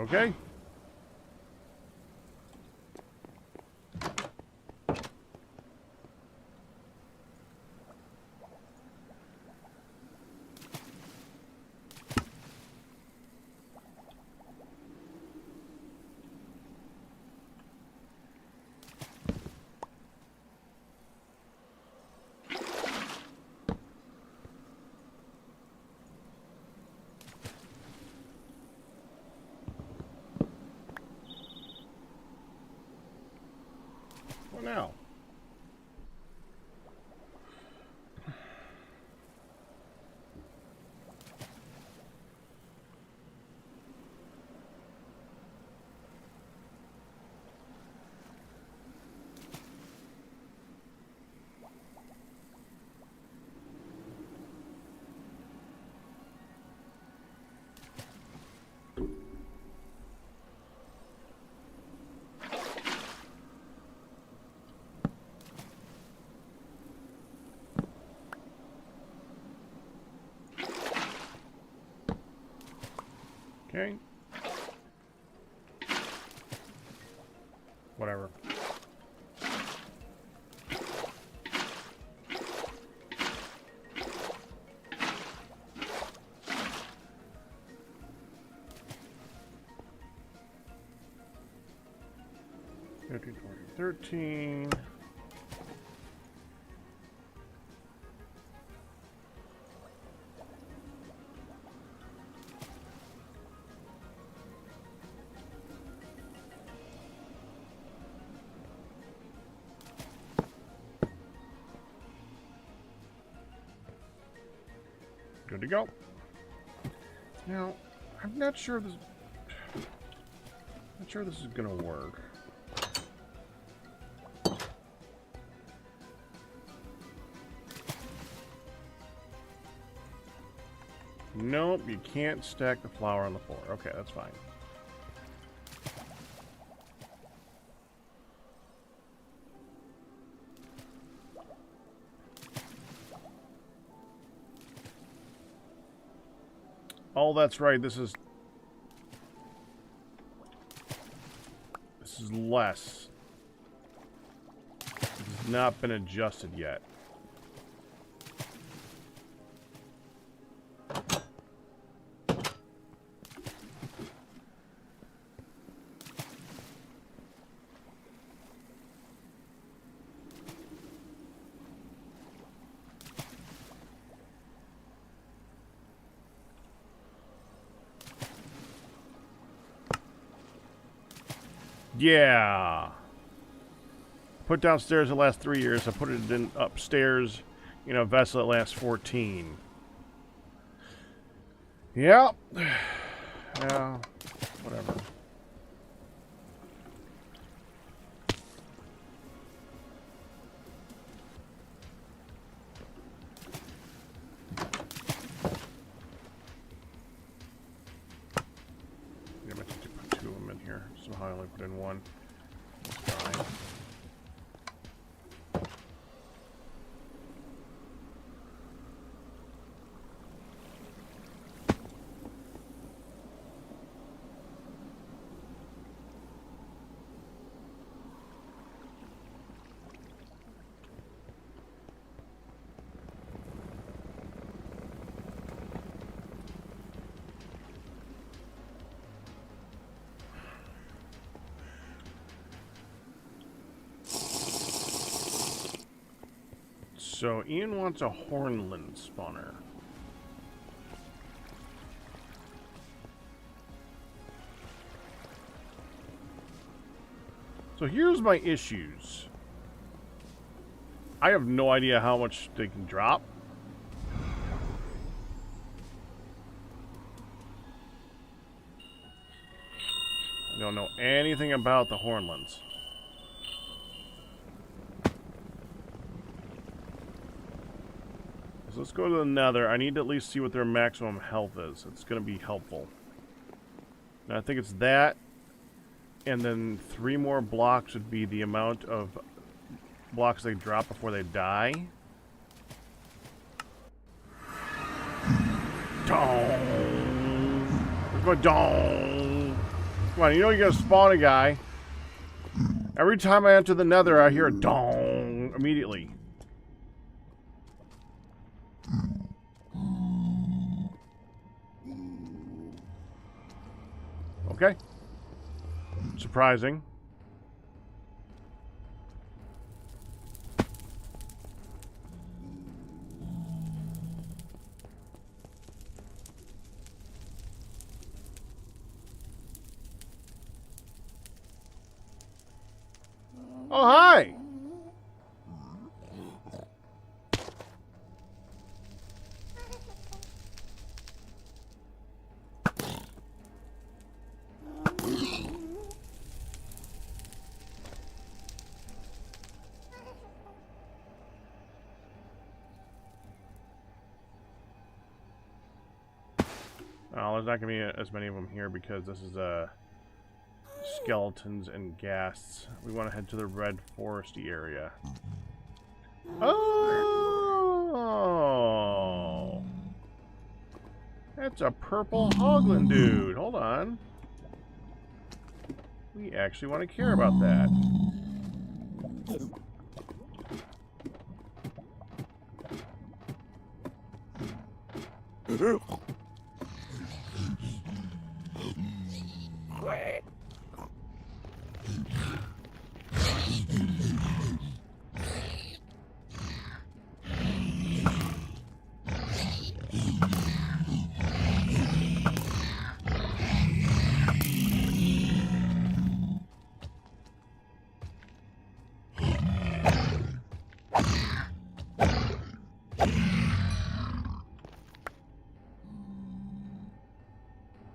Okay. What now? Okay. Whatever. $13, $13. Good to go. Now, I'm not sure this. Not sure this is gonna work. Nope, you can't stack the flour on the floor. Okay, that's fine. Oh, that's right. This is less. It has not been adjusted yet. Yeah. Put downstairs the last 3 years. I put it in upstairs in a vessel that lasts 14. Yeah. Yeah. Whatever. Yeah, I meant to put 2 of them in here. Somehow I only put in 1. That's fine. So Ian wants a Hornland spawner. So here's my issues. I have no idea how much they can drop. I don't know anything about the Hornlands. So let's go to the Nether. I need to at least see what their maximum health is. It's going to be helpful. And I think it's that. And then 3 more blocks would be the amount of blocks they drop before they die. Dong! Where's my dong? Come on, you know you gotta spawn a guy. Every time I enter the Nether, I hear a dong immediately. Okay. Surprising. Oh, hi! Oh, there's not going to be as many of them here because this is skeletons and ghasts. We want to head to the red foresty area. Oh! That's a purple hoglin dude. Hold on. We actually want to care about that.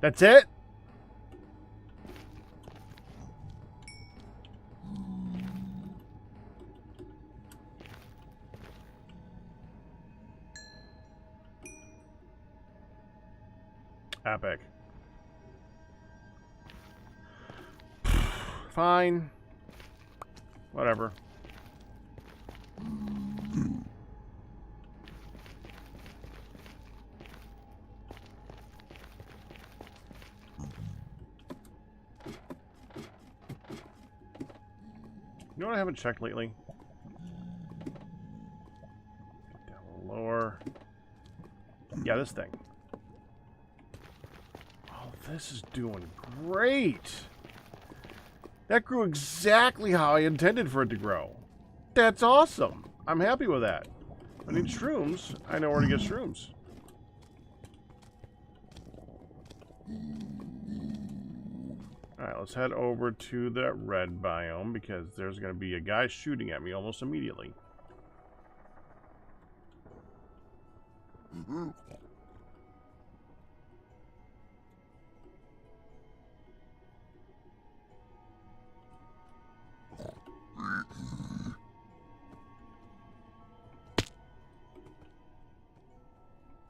That's it? Epic. Fine. Whatever. You know what I haven't checked lately? Down lower. Yeah, this thing. Oh, this is doing great. That grew exactly how I intended for it to grow. That's awesome. I'm happy with that. I need shrooms. I know where to get shrooms. Alright, let's head over to that red biome because there's going to be a guy shooting at me almost immediately.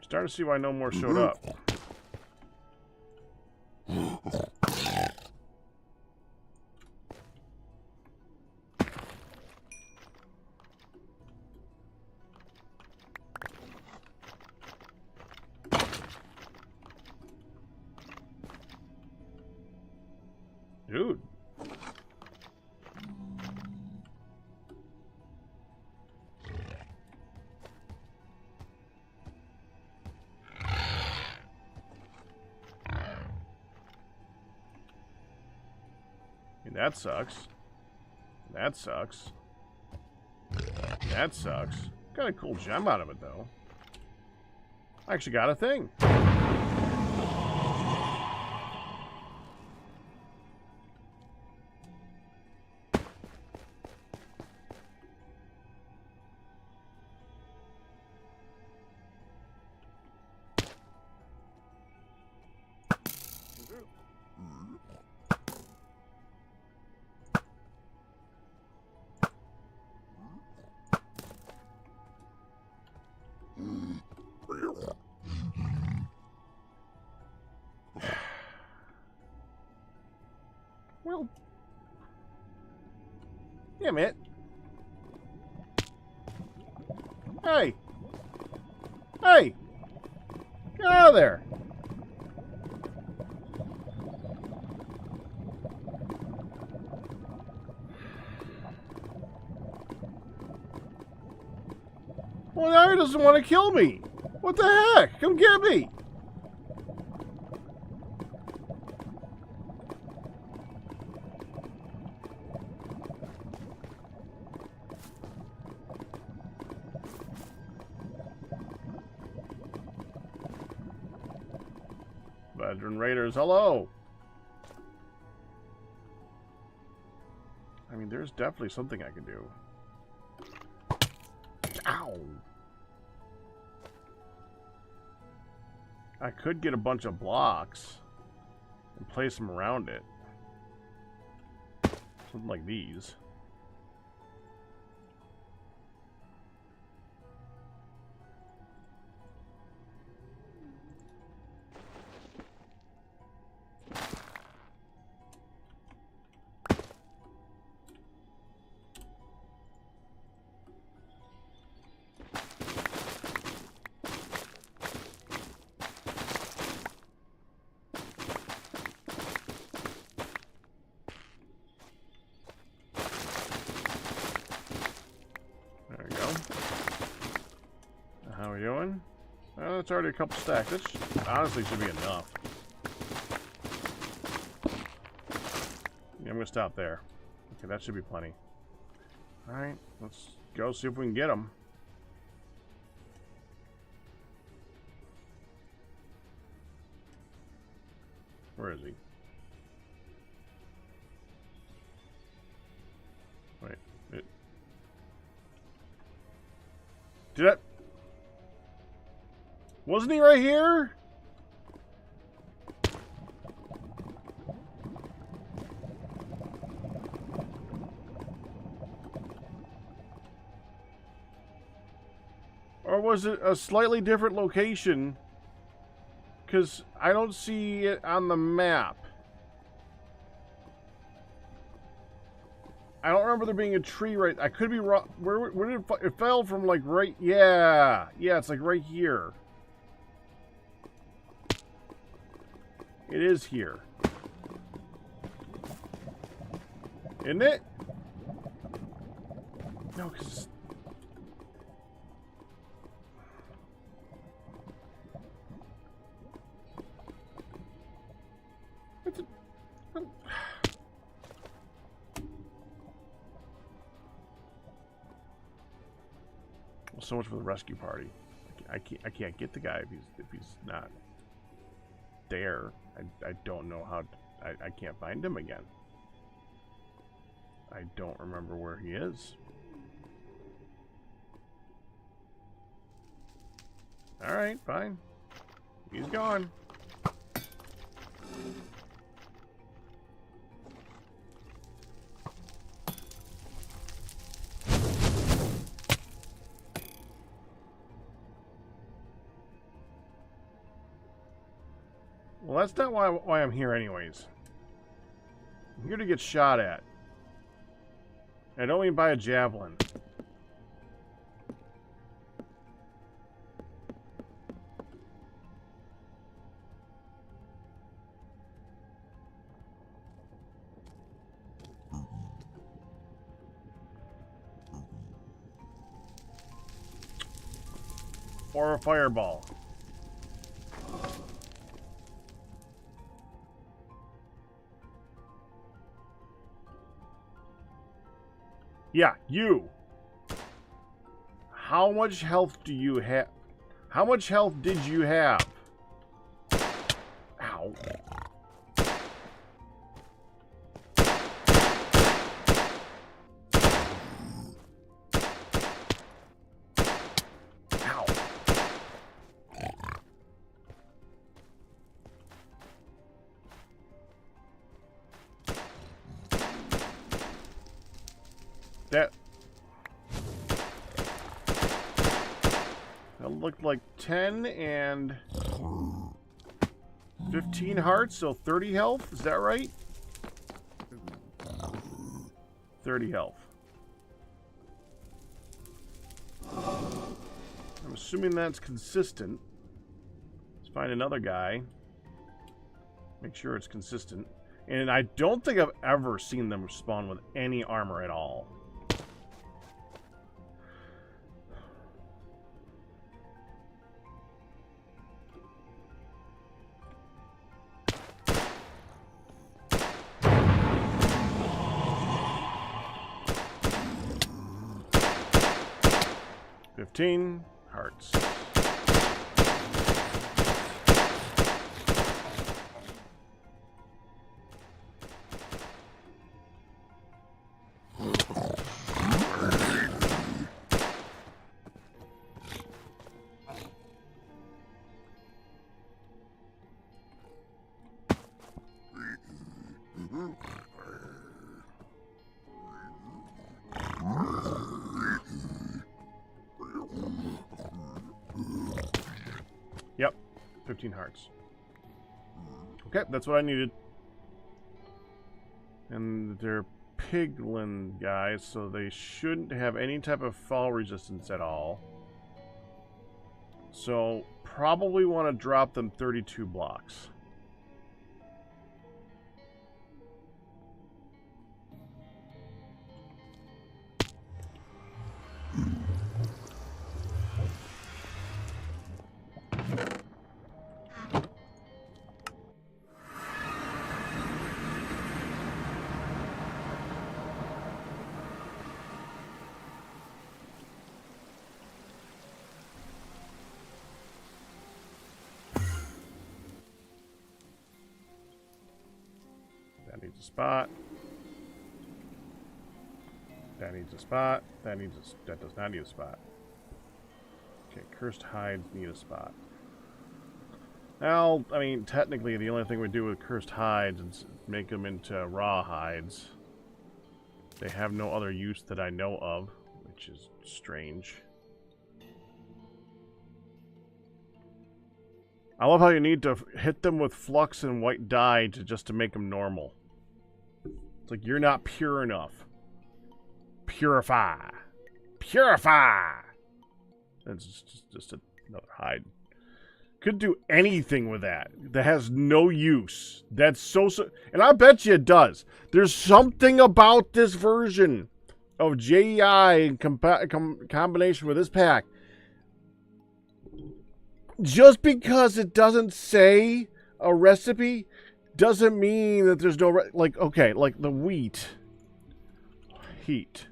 Starting to see why no more showed up. Dude. That sucks. That sucks. That sucks. Got a cool gem out of it, though. I actually got a thing. Well, damn it. Hey! Hey! Get out of there! Well, now he doesn't want to kill me! What the heck? Come get me! Veteran Raiders, hello! I mean, there's definitely something I can do. Ow! I could get a bunch of blocks and place them around it. Something like these. How are we doing? Well, that's already a couple stacks. That honestly should be enough. Yeah, I'm gonna stop there. Okay, that should be plenty. Alright, let's go see if we can get him. Where is he? Wait, did I... Wasn't he right here? Or was it a slightly different location? Because I don't see it on the map. I don't remember there being a tree right... I could be wrong. Where did it fell from, like, right... Yeah. Yeah, it's like right here. It is here. Isn't it? No, because... So much for the rescue party. I can't get the guy if he's not there. I don't know how. I can't find him again. I don't remember where he is. All right, fine. He's gone. Well, that's not why I'm here anyways. I'm here to get shot at. I don't mean by a javelin. Or a fireball. Yeah, you. how much health do you have? How much health did you have? Ow. Ow. That looked like 10 and 15 hearts, so 30 health. Is that right? 30 health. I'm assuming that's consistent. Let's find another guy. Make sure it's consistent. And I don't think I've ever seen them spawn with any armor at all. $15 hearts. Yep, 15 hearts. Okay, that's what I needed. And they're piglin guys, so they shouldn't have any type of fall resistance at all. So, probably want to drop them 32 blocks. That needs a spot. That needs a spot. That does not need a spot. Okay, cursed hides need a spot. Well, I mean, technically, the only thing we do with cursed hides is make them into raw hides. They have no other use that I know of, which is strange. I love how you need to hit them with flux and white dye just to make them normal. It's like you're not pure enough. Purify. Purify! That's just another hide. Could do anything with that. That has no use. That's so... And I bet you it does. There's something about this version of JEI in combination with this pack. Just because it doesn't say a recipe doesn't mean that there's no... like, okay, like the wheat. Heat.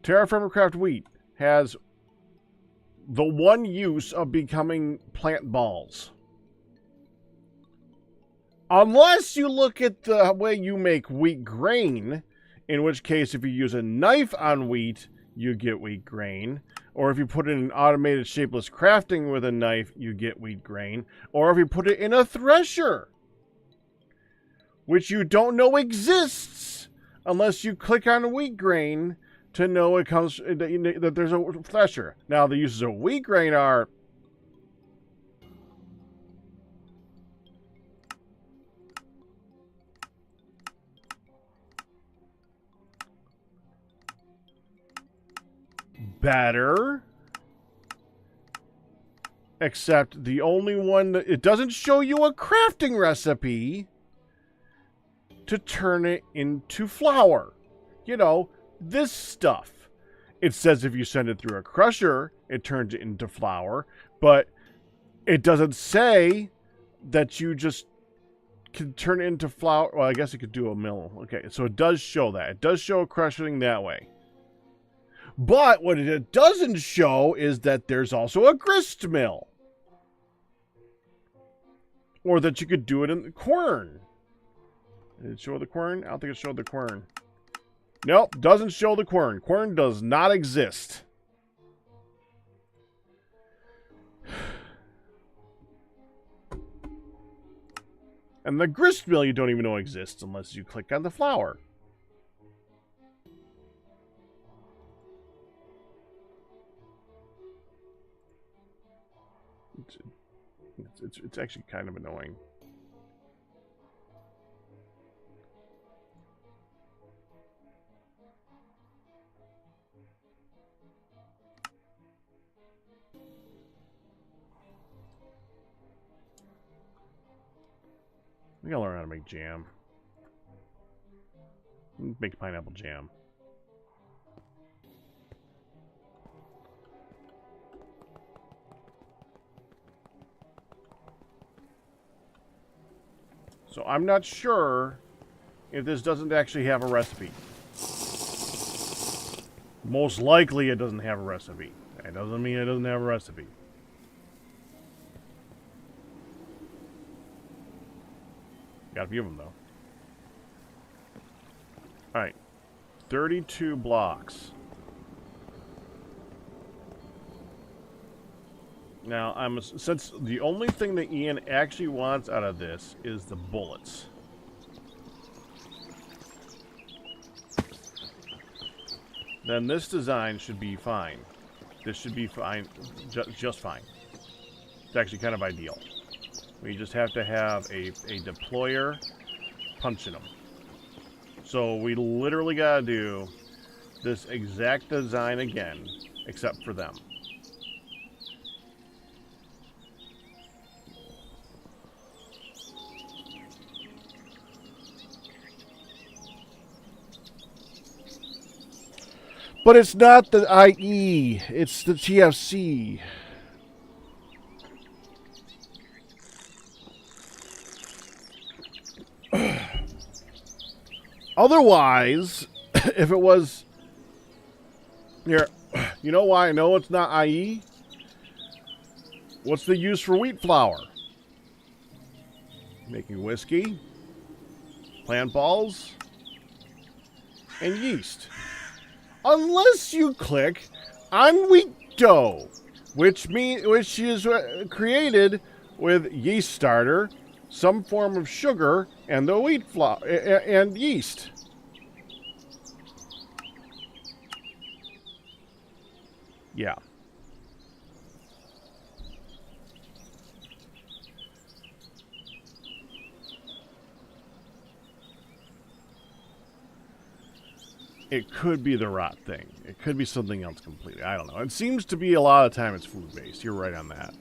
Terraformcraft wheat has the one use of becoming plant balls. Unless you look at the way you make wheat grain, in which case if you use a knife on wheat, you get wheat grain. Or if you put it in an automated shapeless crafting with a knife, you get wheat grain. Or if you put it in a thresher, which you don't know exists unless you click on wheat grain to know it comes that there's a thresher. Now the uses of wheat grain are better, except the only one that it doesn't show you a crafting recipe to turn it into flour. You know, this stuff. It says if you send it through a crusher, it turns it into flour, but it doesn't say that you just can turn it into flour. Well, I guess it could do a mill. Okay, so it does show that. It does show crushing that way. But what it doesn't show is that there's also a grist mill. Or that you could do it in the quern. Did it show the quern? I don't think it showed the quern. Nope, doesn't show the quern. Quern does not exist. And the grist mill you don't even know exists unless you click on the flower. It's actually kind of annoying. We gotta learn how to make jam. Make pineapple jam. So I'm not sure if this doesn't actually have a recipe. Most likely it doesn't have a recipe. That doesn't mean it doesn't have a recipe. Got a few of them though. Alright. 32 blocks. Now, since the only thing that Ian actually wants out of this is the bullets. Then this design should be fine. This should be fine, just fine. It's actually kind of ideal. We just have to have a deployer punching them. So we literally gotta do this exact design again, except for them. But it's not the IE, it's the TFC. Otherwise, if it was... Here, you know why I know it's not IE? What's the use for wheat flour? Making whiskey, plant balls, and yeast. Unless you click on wheat dough, which is created with yeast starter, some form of sugar, and the wheat flour and yeast. Yeah. It could be the rot thing. It could be something else completely. I don't know. It seems to be a lot of the time it's food-based. You're right on that.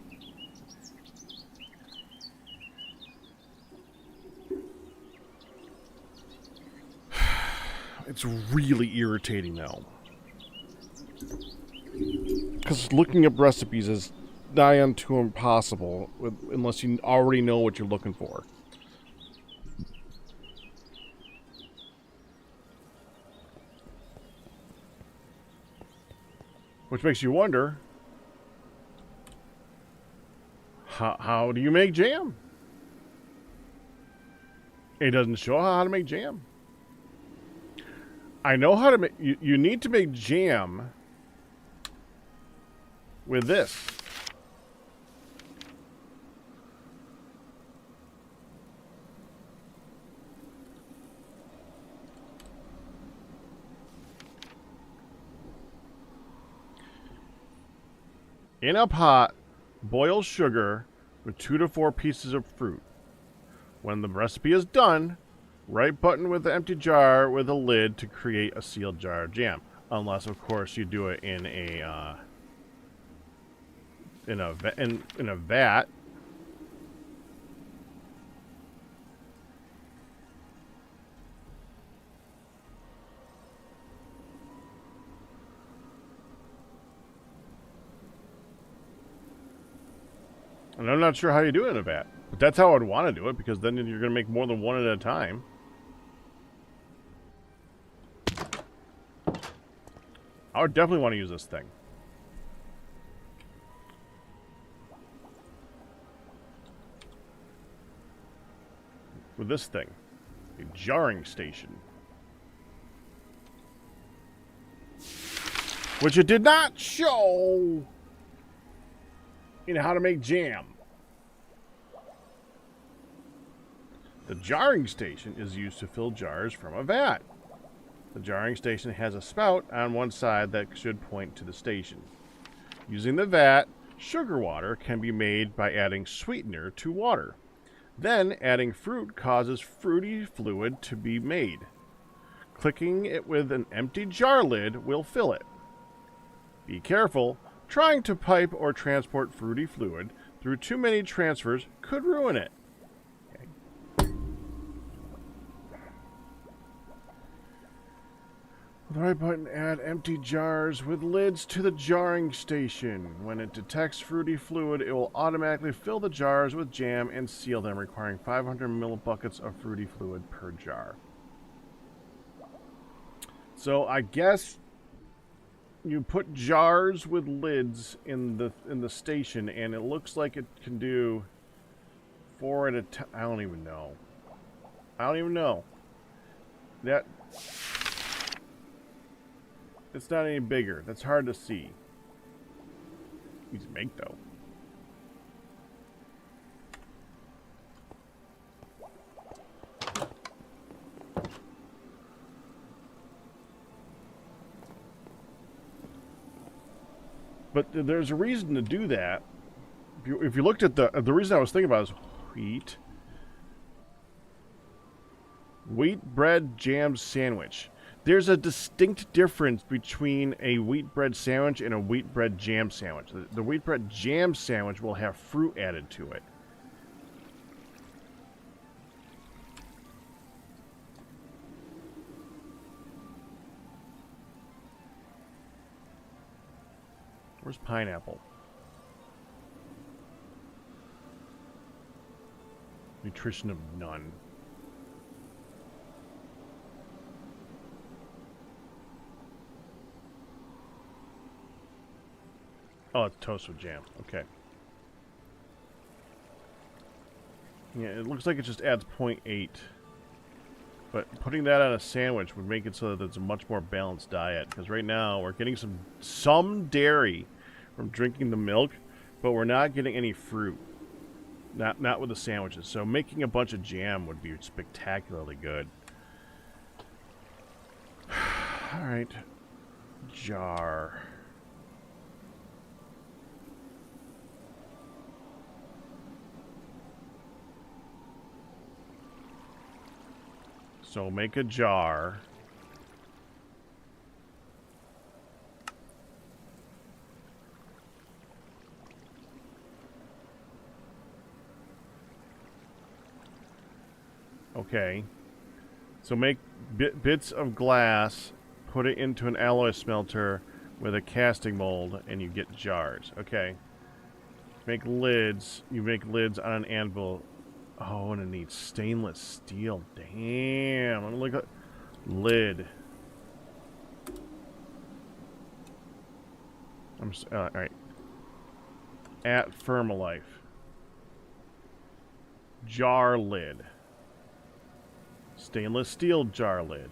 It's really irritating, though. Because looking up recipes is nigh unto impossible unless you already know what you're looking for. Which makes you wonder, how do you make jam? It doesn't show how to make jam. I know how to make... You need to make jam with this. In a pot, boil sugar with 2 to 4 pieces of fruit. When the recipe is done, right button with the empty jar with a lid to create a sealed jar of jam. Unless, of course, you do it in a vat. And I'm not sure how you do it in a vat. But that's how I'd want to do it, because then you're going to make more than one at a time. I would definitely want to use this thing. With this thing. A jarring station. Which it did not show in how to make jam. The jarring station is used to fill jars from a vat. The jarring station has a spout on one side that should point to the station. Using the vat, sugar water can be made by adding sweetener to water. Then, adding fruit causes fruity fluid to be made. Clicking it with an empty jar lid will fill it. Be careful. Trying to pipe or transport fruity fluid through too many transfers could ruin it. Okay. With the right button, add empty jars with lids to the jarring station. When it detects fruity fluid, it will automatically fill the jars with jam and seal them, requiring 500 millibuckets of fruity fluid per jar. So I guess you put jars with lids in the station, and it looks like it can do 4 at a time. I don't even know. That it's not any bigger. That's hard to see. Easy to make though. But there's a reason to do that. If you looked at the reason I was thinking about is wheat bread jam sandwich. There's a distinct difference between a wheat bread sandwich and a wheat bread jam sandwich. The wheat bread jam sandwich will have fruit added to it. Where's pineapple? Nutrition of none. Oh, it's toast with jam. Okay. Yeah, it looks like it just adds 0.8. But putting that on a sandwich would make it so that it's a much more balanced diet. Because right now, we're getting some dairy from drinking the milk, but we're not getting any fruit. Not with the sandwiches. So making a bunch of jam would be spectacularly good. Alright. Jar. So make a jar. Okay. So make bits of glass, put it into an alloy smelter with a casting mold, and you get jars. Okay. Make lids. You make lids on an anvil. Oh, and it needs stainless steel. Damn. I'm gonna look at lid. Alright. At Firmalife. Jar lid. Stainless steel jar lid.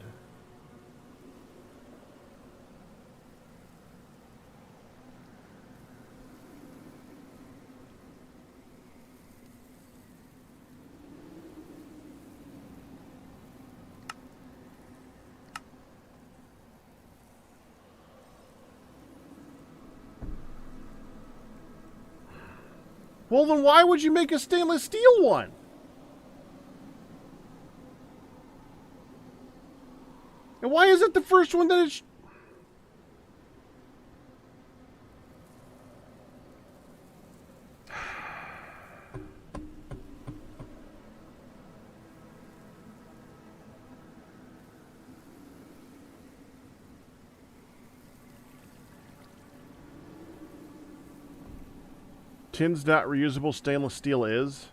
Well, then why would you make a stainless steel one? And why is it the first one that it's... Tin's not reusable, stainless steel is?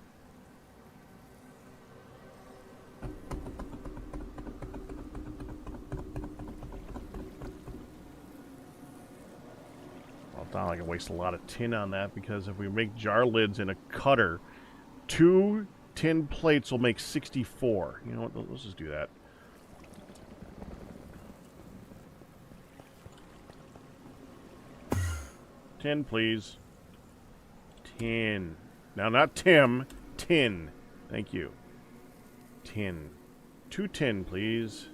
Well, it's not like I waste a lot of tin on that, because if we make jar lids in a cutter, 2 tin plates will make 64. You know what? Let's just do that. Tin, please. Tin. Now, not Tim. Tin. Thank you. Tin. 2 tin, please.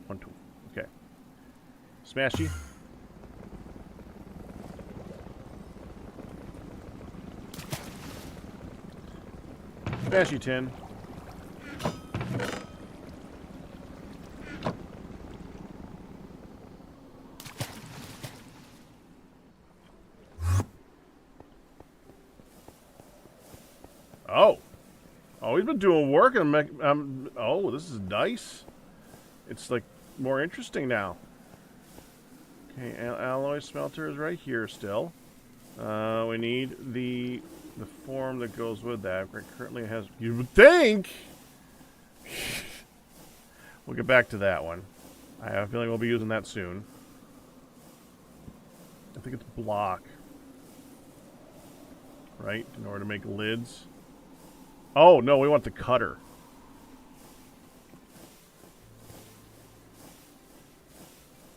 1, 2. Okay. Smashy. Smashy tin. Oh. Oh, he's been doing work and oh, this is nice. It's like more interesting now. Okay, alloy smelter is right here still. We need the form that goes with that. It currently has, you would think. We'll get back to that one. I have a feeling we'll be using that soon. I think it's block. Right? In order to make lids. Oh, no, we want the cutter.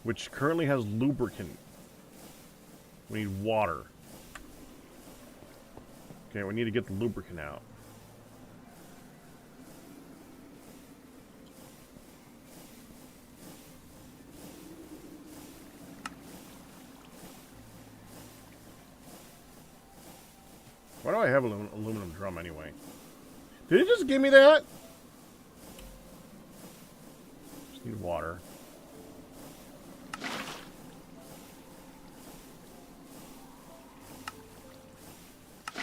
Which currently has lubricant. We need water. Okay, we need to get the lubricant out. Why do I have an aluminum drum anyway? Did it just give me that? Just need water. I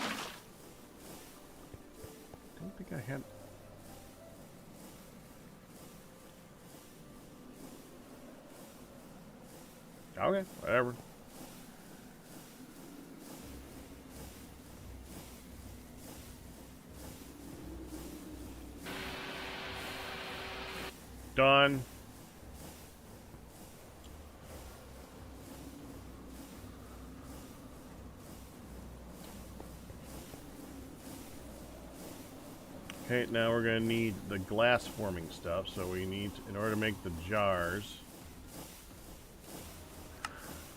don't think I had... Okay, whatever. Done. Okay, now we're going to need the glass forming stuff. So we need, in order to make the jars,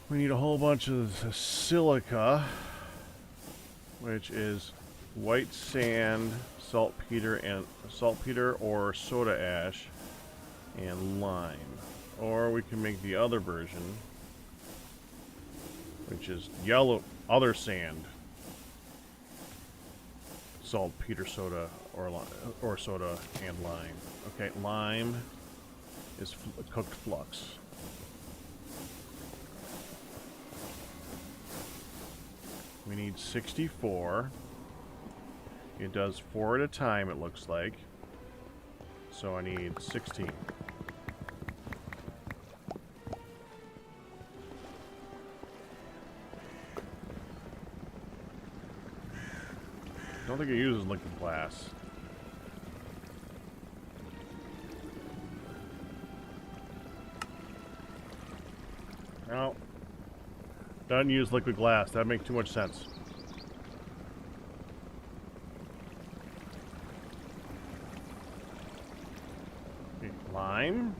we need a whole bunch of silica, which is white sand, saltpeter or soda ash, and lime. Or we can make the other version, which is yellow, other sand, saltpeter, soda, or soda and lime. Okay, lime is cooked flux. We need 64. It does 4 at a time, it looks like. So I need 16. I don't think it uses liquid glass. No. Doesn't use liquid glass. That makes too much sense. Okay, lime.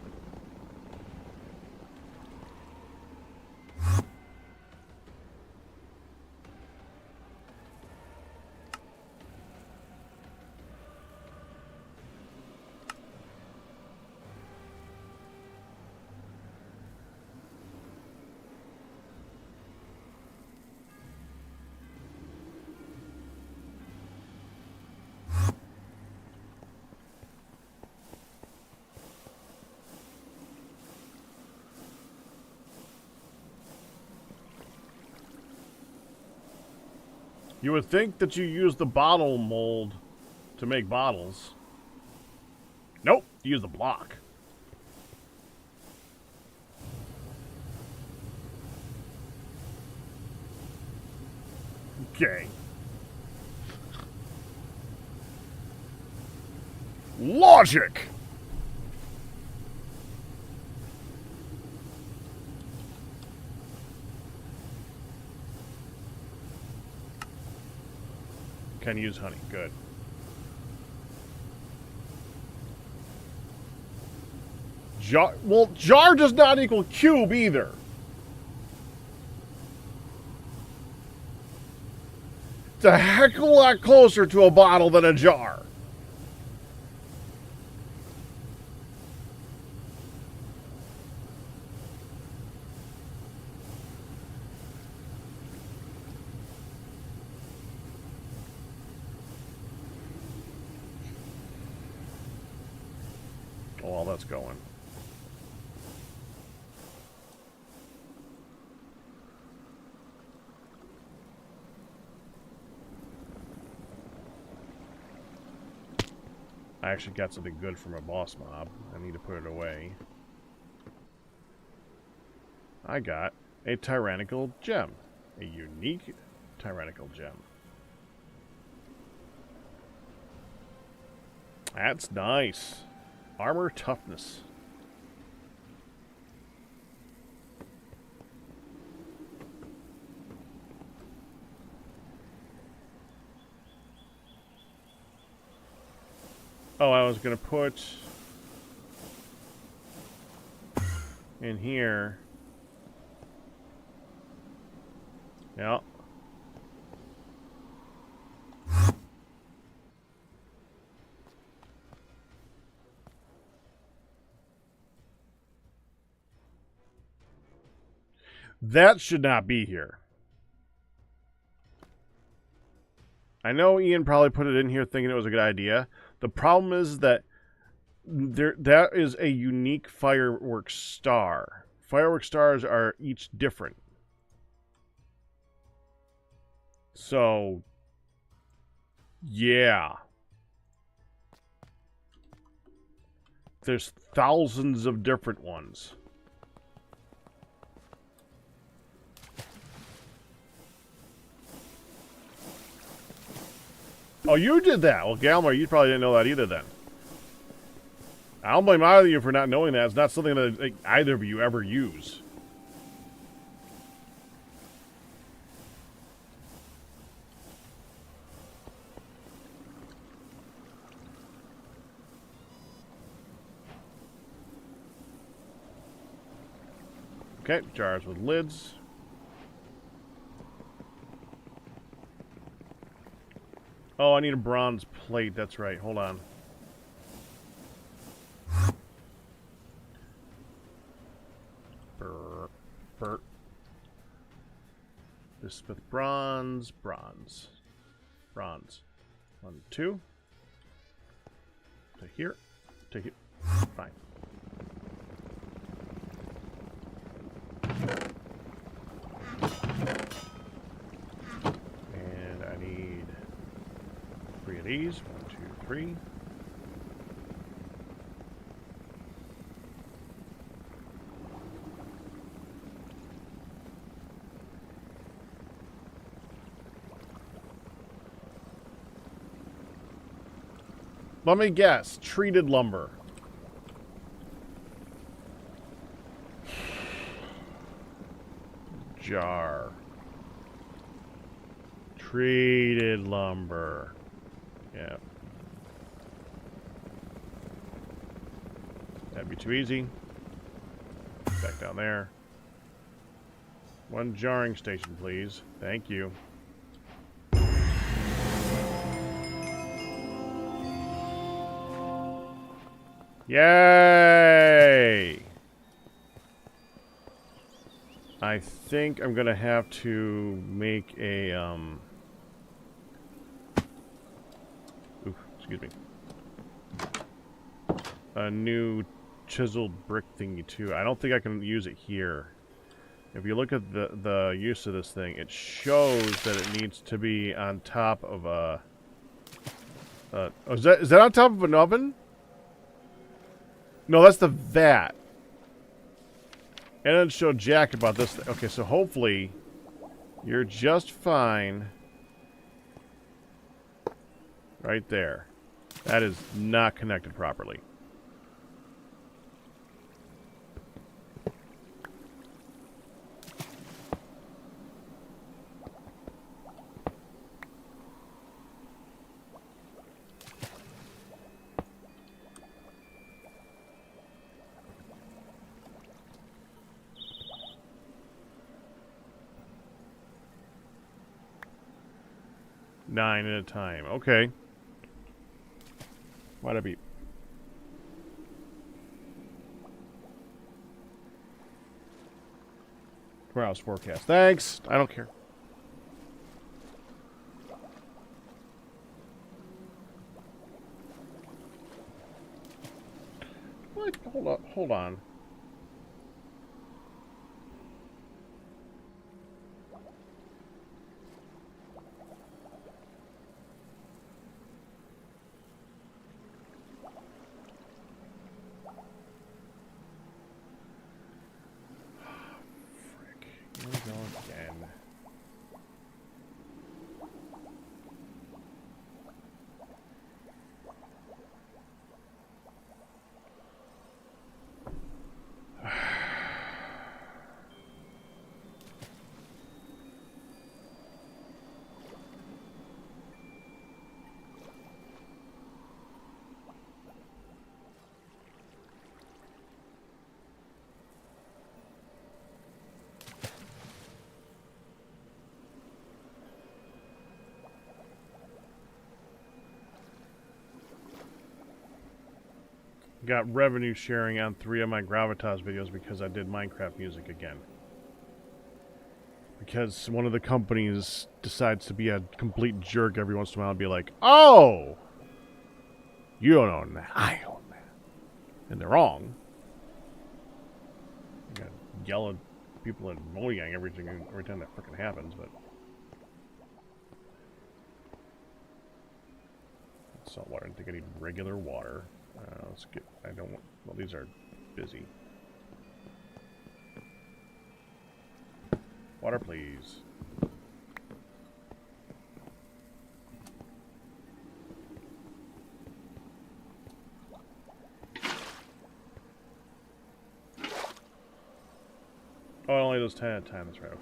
You would think that you use the bottle mold to make bottles. Nope, you use the block. Okay. Logic! Can use honey. Good. Jar. Well, jar does not equal cube either. It's a heck of a lot closer to a bottle than a jar. Oh, well, that's going. I actually got something good from a boss mob. I need to put it away. I got a tyrannical gem. A unique tyrannical gem. That's nice. Armor toughness. Oh, I was gonna put in here. Yeah. That should not be here. I know Ian probably put it in here thinking it was a good idea. The problem is that that is a unique fireworks star. Fireworks stars are each different. So, yeah. There's thousands of different ones. Oh, you did that. Well, Galmar, you probably didn't know that either then. I don't blame either of you for not knowing that. It's not something that like, either of you ever use. Okay, jars with lids. Oh, I need a bronze plate. That's right. Hold on. Burr. This with bronze. 1, 2. To here. To here. Fine. And I need 3 of these. 1, 2, 3. Let me guess. Treated lumber. Jar. Treated lumber. Yeah. That'd be too easy. Back down there. 1 jarring station, please. Thank you. Yay! I think I'm gonna have to make a excuse me. A new chiseled brick thingy too. I don't think I can use it here. If you look at the use of this thing, it shows that it needs to be on top of a. Oh, is that on top of an oven? No, that's the vat. And it showed Jack about this thing. Okay, so hopefully you're just fine. Right there. That is not connected properly. 9 at a time. Okay. Why'd I be... 4 hours forecast. Thanks! I don't care. What? Hold on. Hold on. Here we go again. Got revenue sharing on 3 of my Gravitas videos because I did Minecraft music again. Because one of the companies decides to be a complete jerk every once in a while and be like, oh! You don't own that. I own that. And they're wrong. You gotta yell at people at Mojang every time that freaking happens, but... Salt water. I think I need regular water. Let's get... I don't want... Well, these are busy. Water, please. Oh, it only does 10 at a time. That's right.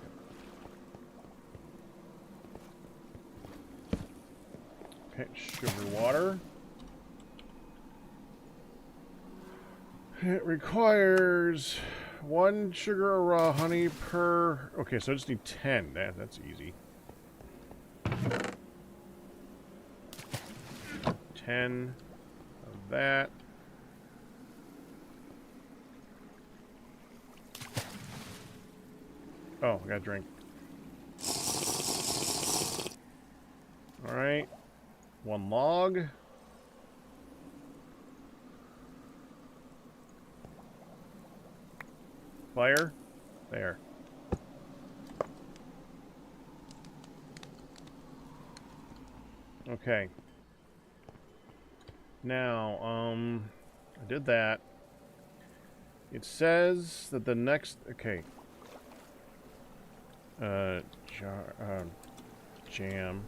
Okay. Okay, sugar water. It requires 1 sugar or raw honey per... Okay, so I just need 10. That's easy. 10 of that. Oh, I got a drink. Alright. 1 log. Fire. There. Okay. Now, I did that. It says that the next... Okay. Jam.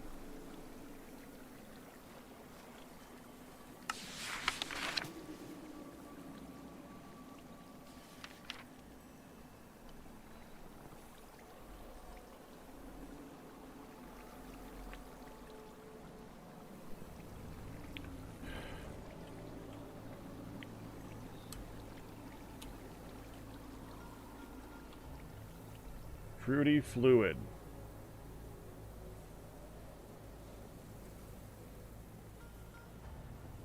Fruity fluid.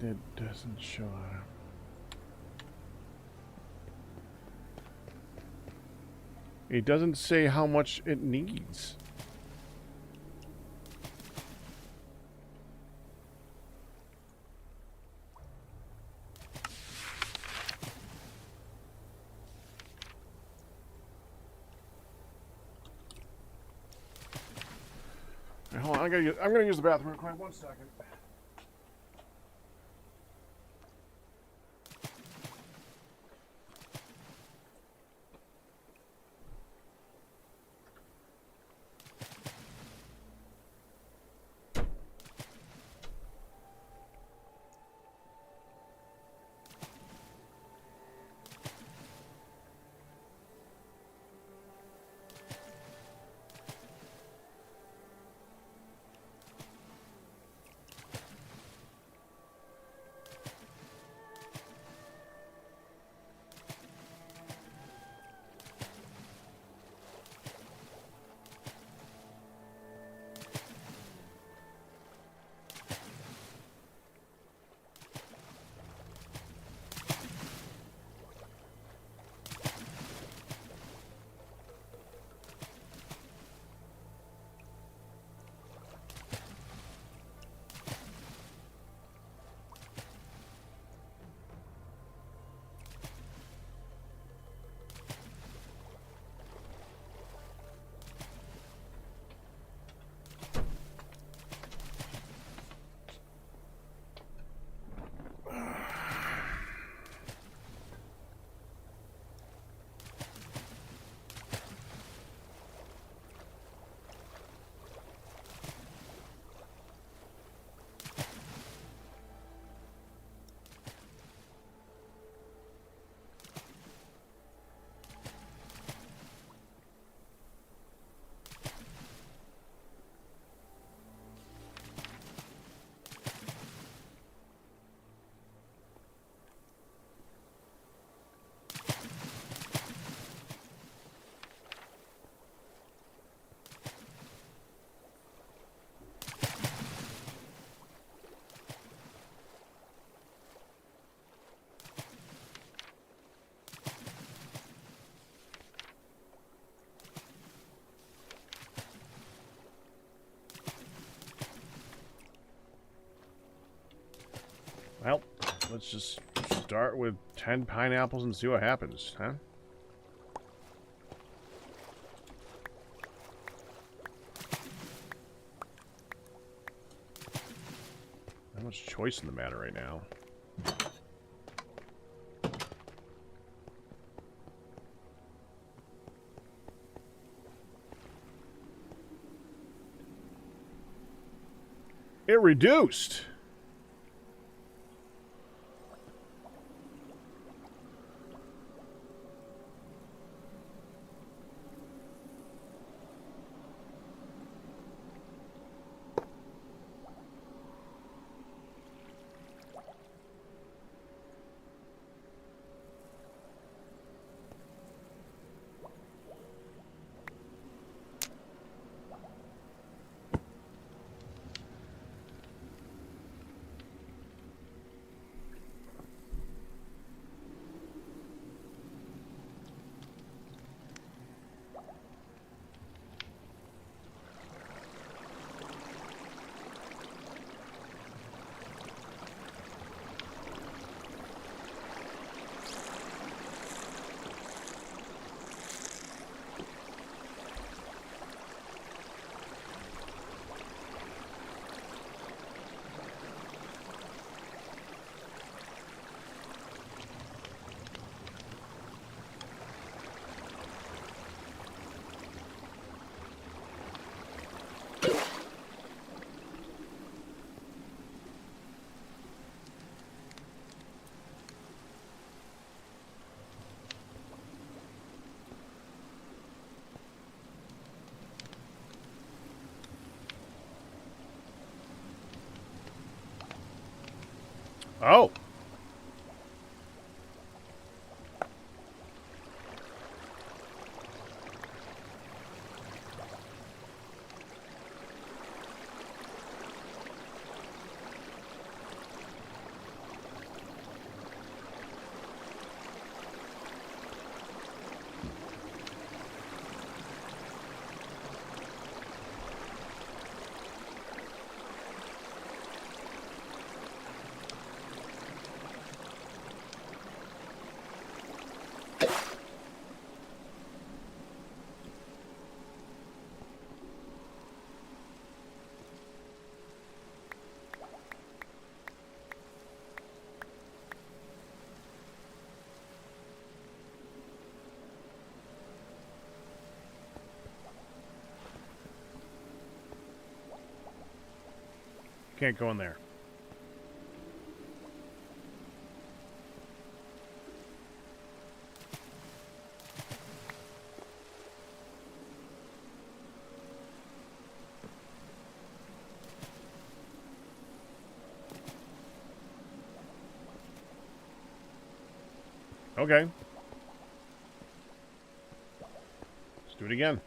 It doesn't show up. It doesn't say how much it needs. Hold on, I'm gonna use the bathroom real quick. 1 second. let's just start with 10 pineapples and see what happens, huh? Not much choice in the matter right now. It reduced. Oh. Can't go in there. Okay. Let's do it again.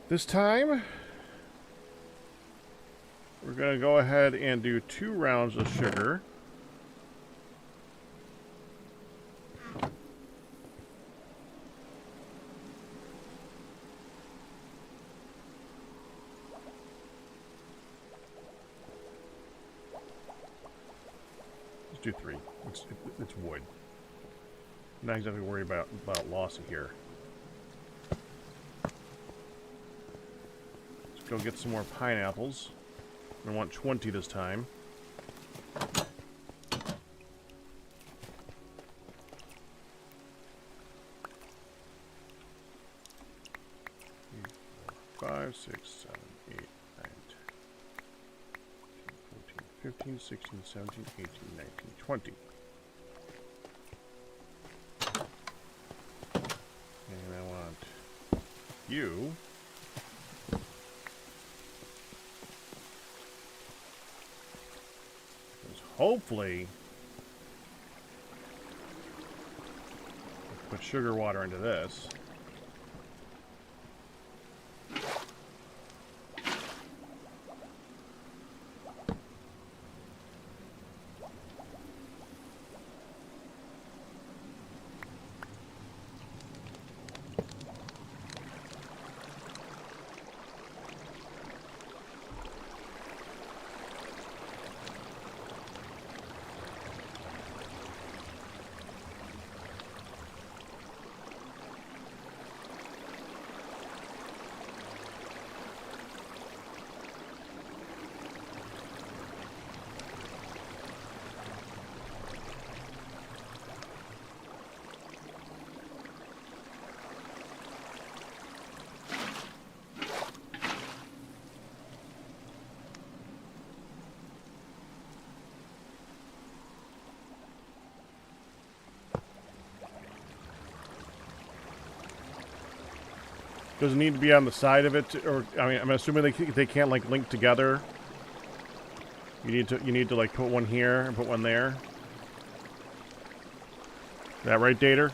This time, we're going to go ahead and do 2 rounds of sugar. Let's do 3. It's wood. Not exactly worried about loss here. Go get some more pineapples. I want 20 this time. Five, 6, 7, 8, 9, 10, 14, 15, 16, 17, 18, 19, 20. And I want you. Hopefully, put sugar water into this. Does it need to be on the side of it, or I mean, I'm assuming they can't like link together. You need to like put one here and put one there. Is that right, Dater?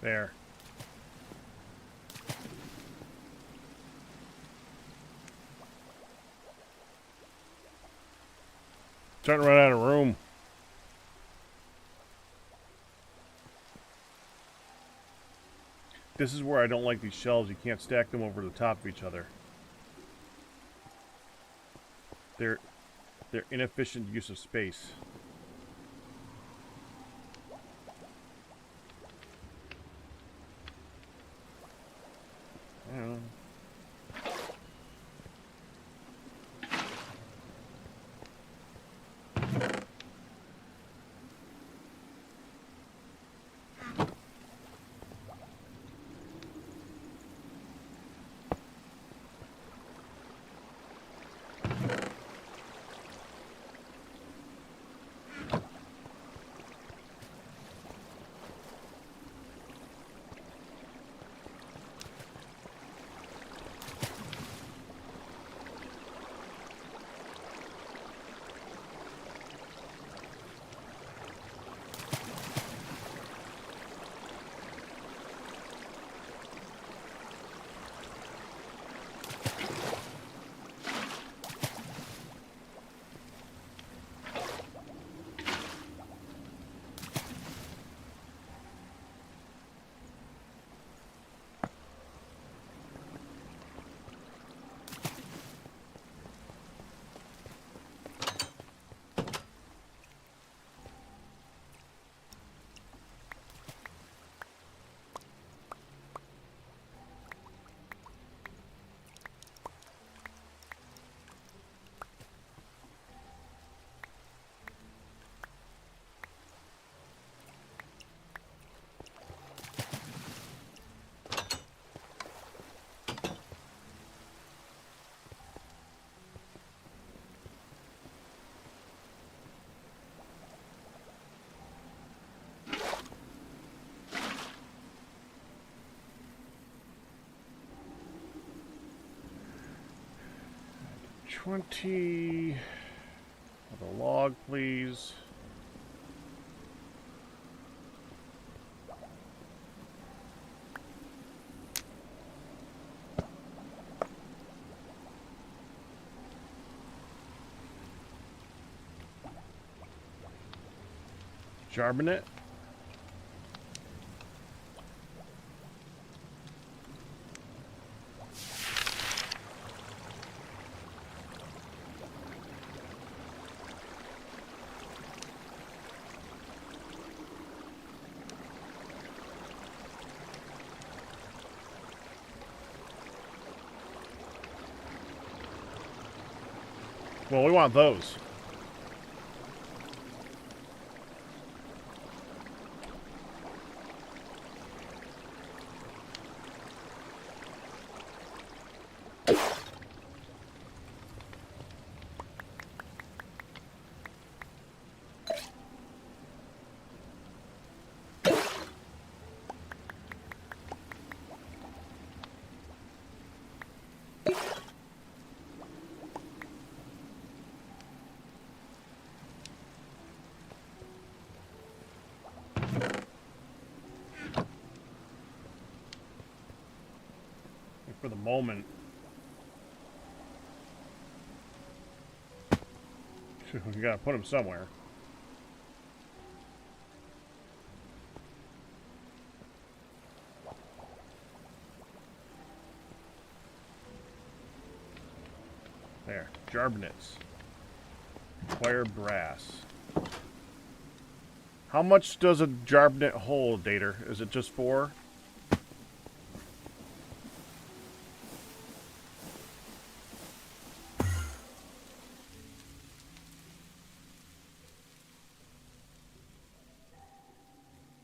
There. Starting to run out of room. This is where I don't like these shelves. You can't stack them over the top of each other. They're inefficient use of space. I don't know. $20 for the log, please. Charbonnet. Well, we want those. for the moment. We gotta put them somewhere. There, jarbonets. Acquire brass. How much does a jarbonet hold, Dater? Is it just 4?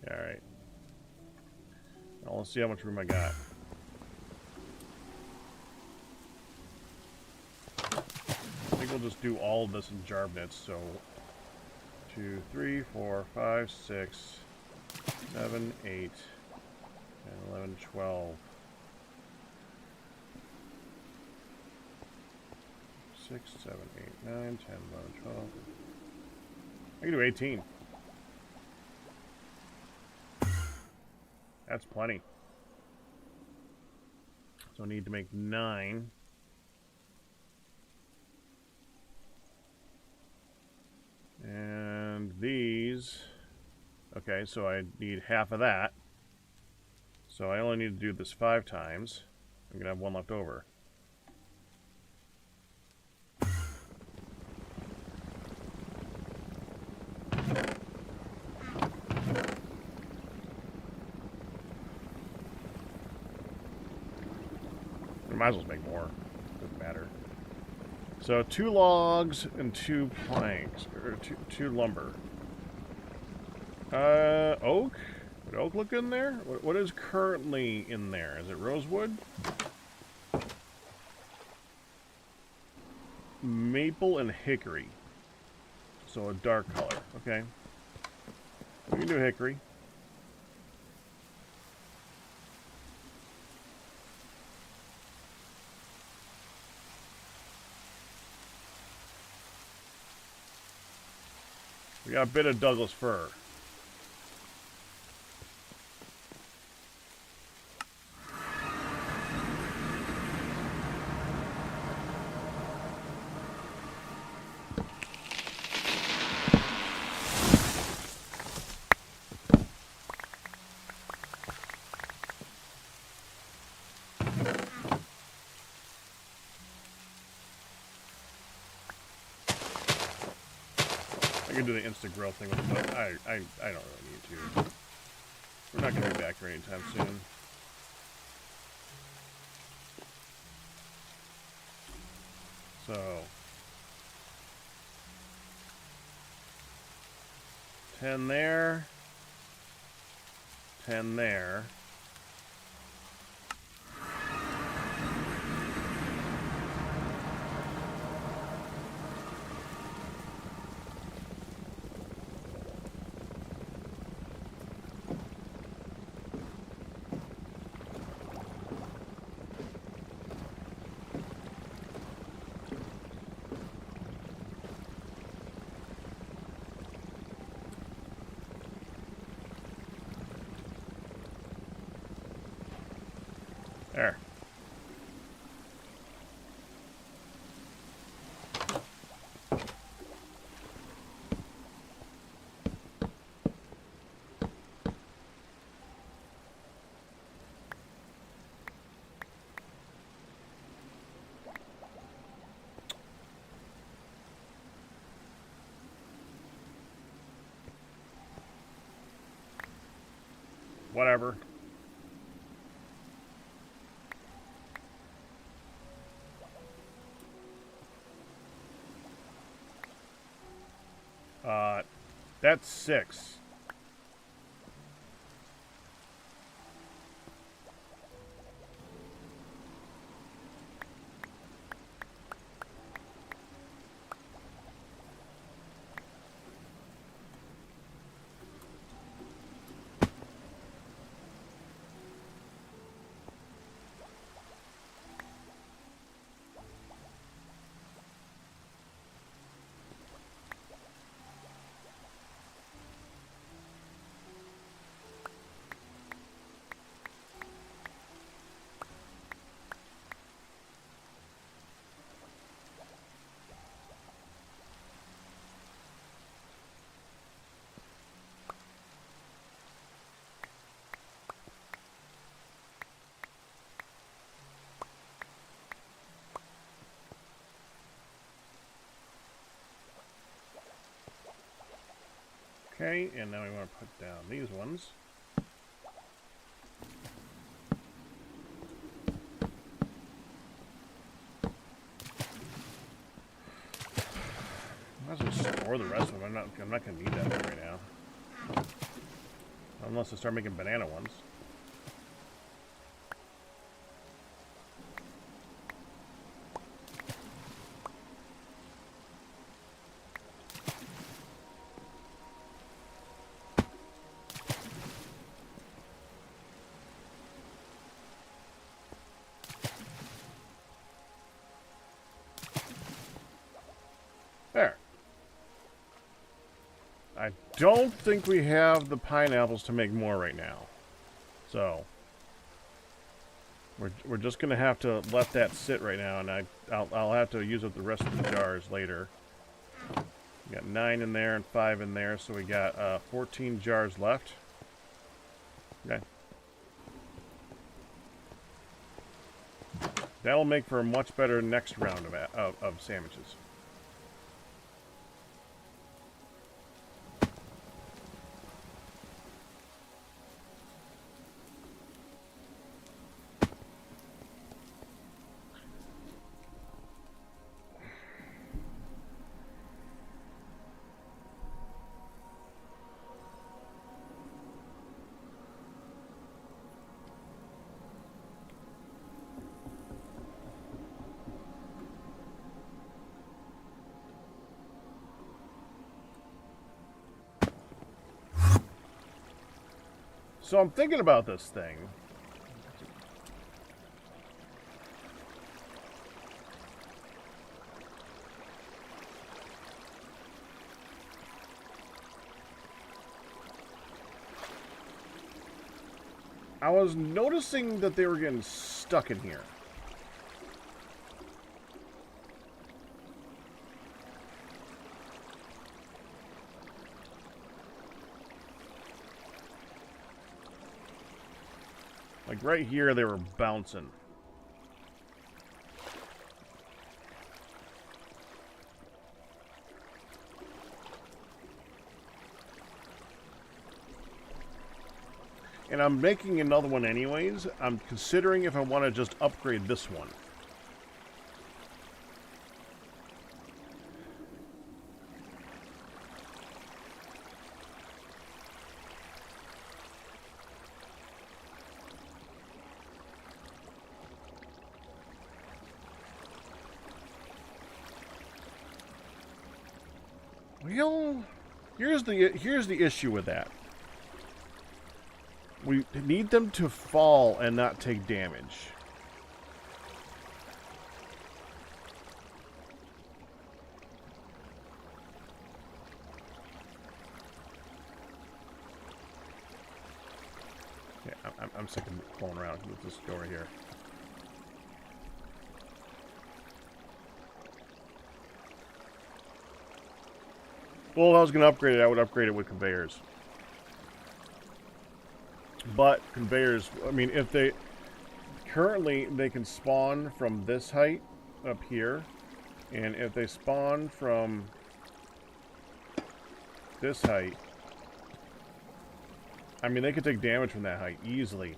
Alright. Now let's see how much room I got. I think we'll just do all of this in jarbonets, so 2, 3, 4, 5, 6, 7, 8, 10, 11, 12. 6, 7, 8, 9, 10, 11, 12. I can do 18. That's plenty. So I need to make 9. And these, okay, so I need half of that. So I only need to do this 5 times. I'm gonna have 1 left over. We might as well make more. Doesn't matter. So 2 logs and 2 planks, or 2 lumber. Oak? Would oak look in there? What is currently in there? Is it rosewood? Maple and hickory. So a dark color. Okay. We can do hickory. We got a bit of Douglas fir. I can do the instant growth thing with it, but I don't really need to. We're not going to be back here anytime soon. So 10 there, 10 there. There. Whatever. That's 6. Okay, and now we want to put down these ones. Might as well store the rest of them. I'm not going to need that right now. Unless I start making banana ones. There. I don't think we have the pineapples to make more right now. So we're just gonna have to let that sit right now, and I'll have to use up the rest of the jars later. We got 9 in there and 5 in there, so we got 14 jars left. Okay. That'll make for a much better next round of sandwiches. So I'm thinking about this thing. I was noticing that they were getting stuck in here. Like right here, they were bouncing. And I'm making another one anyways. I'm considering if I want to just upgrade this one. Well, here's the issue with that. We need them to fall and not take damage. Yeah, I'm sick of pulling around. Let's just go right here. Well, if I was going to upgrade it, I would upgrade it with conveyors. But conveyors, I mean, if they... Currently, they can spawn from this height up here. And if they spawn from this height... I mean, they could take damage from that height easily.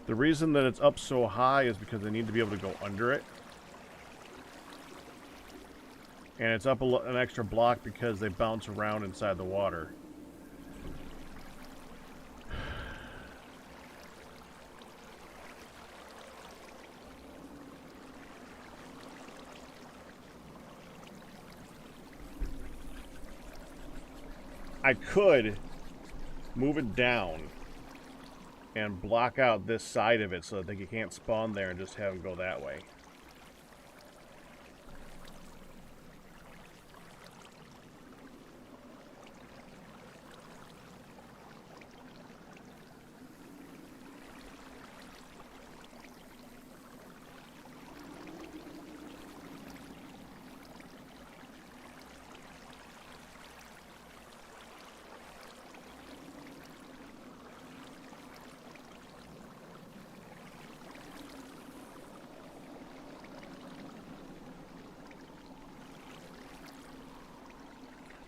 The reason that it's up so high is because they need to be able to go under it. And it's up an extra block because they bounce around inside the water. I could move it down and block out this side of it so that they can't spawn there and just have them go that way.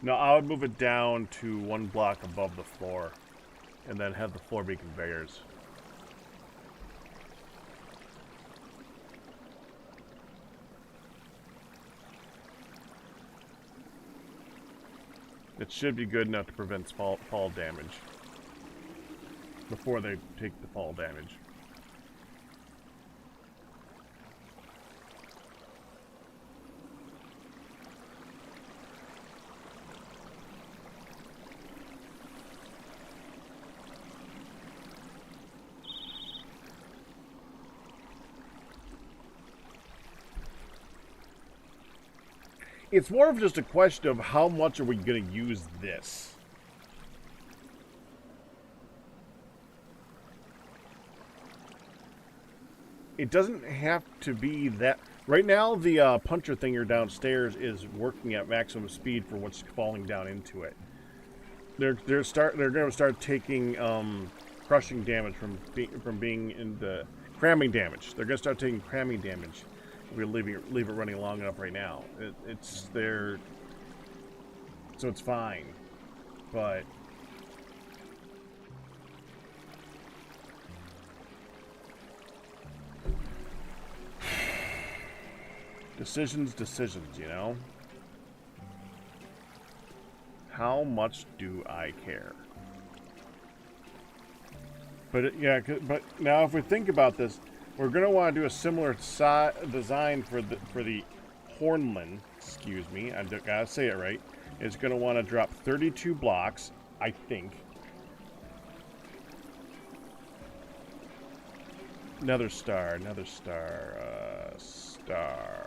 No, I would move it down to 1 block above the floor, and then have the floor be conveyors. It should be good enough to prevent fall damage before they take the fall damage. It's more of just a question of how much are we going to use this. It doesn't have to be that. Right now, the puncher thinger downstairs is working at maximum speed for what's falling down into it. They're going to start taking crushing damage from being in the cramming damage. They're going to start taking cramming damage. We'll leave it running long enough right now. It's there, so it's fine. But decisions, you know. How much do I care? But yeah, but now if we think about this. We're going to want to do a similar design for the Hornman. Excuse me, I gotta say it right. It's going to want to drop 32 blocks, I think. Another star. Star.